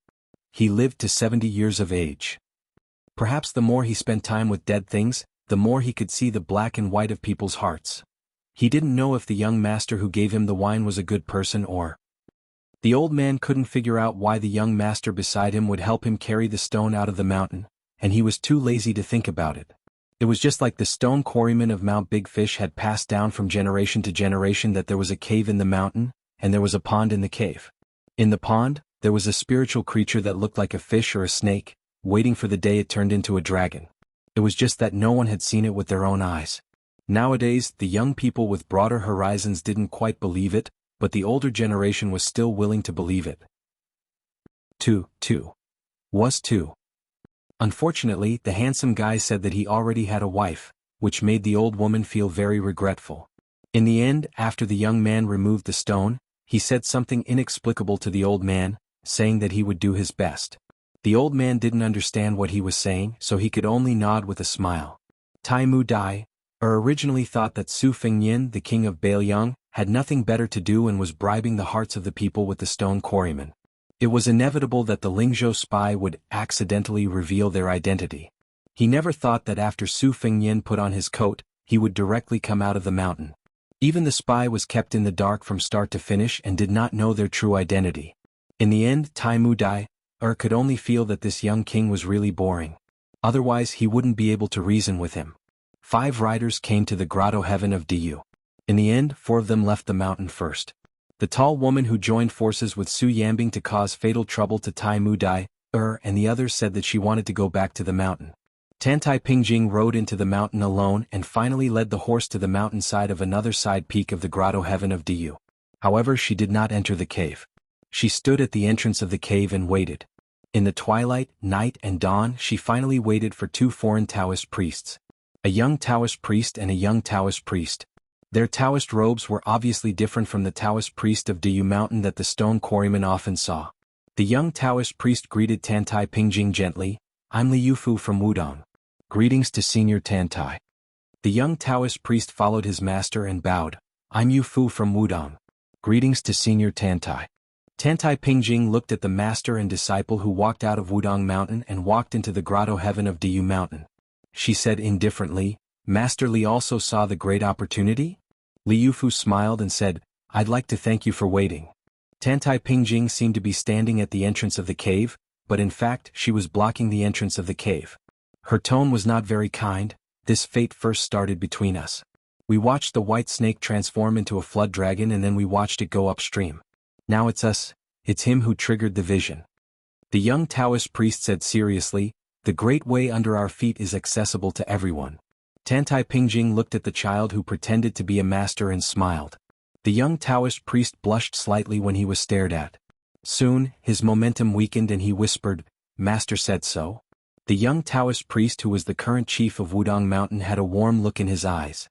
He lived to 70 years of age. Perhaps the more he spent time with dead things, the more he could see the black and white of people's hearts. He didn't know if the young master who gave him the wine was a good person or... The old man couldn't figure out why the young master beside him would help him carry the stone out of the mountain, and he was too lazy to think about it. It was just like the stone quarrymen of Mount Big Fish had passed down from generation to generation that there was a cave in the mountain, and there was a pond in the cave. In the pond, there was a spiritual creature that looked like a fish or a snake, waiting for the day it turned into a dragon. It was just that no one had seen it with their own eyes. Nowadays, the young people with broader horizons didn't quite believe it, but the older generation was still willing to believe it. 2. Was 2. Unfortunately, the handsome guy said that he already had a wife, which made the old woman feel very regretful. In the end, after the young man removed the stone, he said something inexplicable to the old man, saying that he would do his best. The old man didn't understand what he was saying, so he could only nod with a smile. Tai Mu Dai originally thought that Su Fengnian, the king of Bailiang, had nothing better to do and was bribing the hearts of the people with the stone quarrymen. It was inevitable that the Lingzhou spy would accidentally reveal their identity. He never thought that after Su Fengnian put on his coat, he would directly come out of the mountain. Even the spy was kept in the dark from start to finish and did not know their true identity. In the end, Tai Mu Dai could only feel that this young king was really boring. Otherwise he wouldn't be able to reason with him. 5 riders came to the grotto heaven of Diyu. In the end, 4 of them left the mountain first. The tall woman who joined forces with Su Yambing to cause fatal trouble to Tai Mu Dai, and the others said that she wanted to go back to the mountain. Tantai Pingjing rode into the mountain alone and finally led the horse to the mountainside of another side peak of the grotto heaven of Diyu. However, she did not enter the cave. She stood at the entrance of the cave and waited. In the twilight, night and dawn she finally waited for 2 foreign Taoist priests. A young Taoist priest and a young Taoist priest. Their Taoist robes were obviously different from the Taoist priest of Diyu Mountain that the stone quarrymen often saw. The young Taoist priest greeted Tantai Pingjing gently, "I'm Li Yufu from Wudong. Greetings to Senior Tantai." The young Taoist priest followed his master and bowed, "I'm Yufu from Wudong. Greetings to Senior Tantai." Tantai Pingjing looked at the master and disciple who walked out of Wudong Mountain and walked into the grotto heaven of Diyu Mountain. She said indifferently, "Master Li also saw the great opportunity?" Li Yufu smiled and said, "I'd like to thank you for waiting." Tantai Pingjing seemed to be standing at the entrance of the cave, but in fact she was blocking the entrance of the cave. Her tone was not very kind. "This fate first started between us. We watched the white snake transform into a flood dragon and then we watched it go upstream. Now it's us, it's him who triggered the vision." The young Taoist priest said seriously, "The great way under our feet is accessible to everyone." Tantai Pingjing looked at the child who pretended to be a master and smiled. The young Taoist priest blushed slightly when he was stared at. Soon, his momentum weakened and he whispered, "Master said so?" The young Taoist priest who was the current chief of Wudong Mountain had a warm look in his eyes.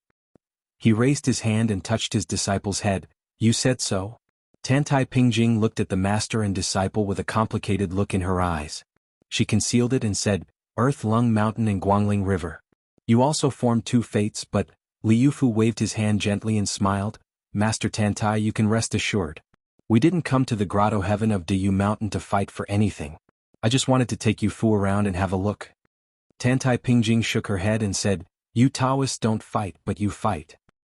He raised his hand and touched his disciple's head. "You said so?" Tantai Pingjing looked at the master and disciple with a complicated look in her eyes. She concealed it and said, "Earth Lung Mountain and Guangling River. You also formed 2 fates, but..." Li Yufu waved his hand gently and smiled, "Master Tantai, you can rest assured. We didn't come to the grotto heaven of Diyu Mountain to fight for anything. I just wanted to take Yufu around and have a look." Tantai Pingjing shook her head and said, "You Taoists don't fight but you fight.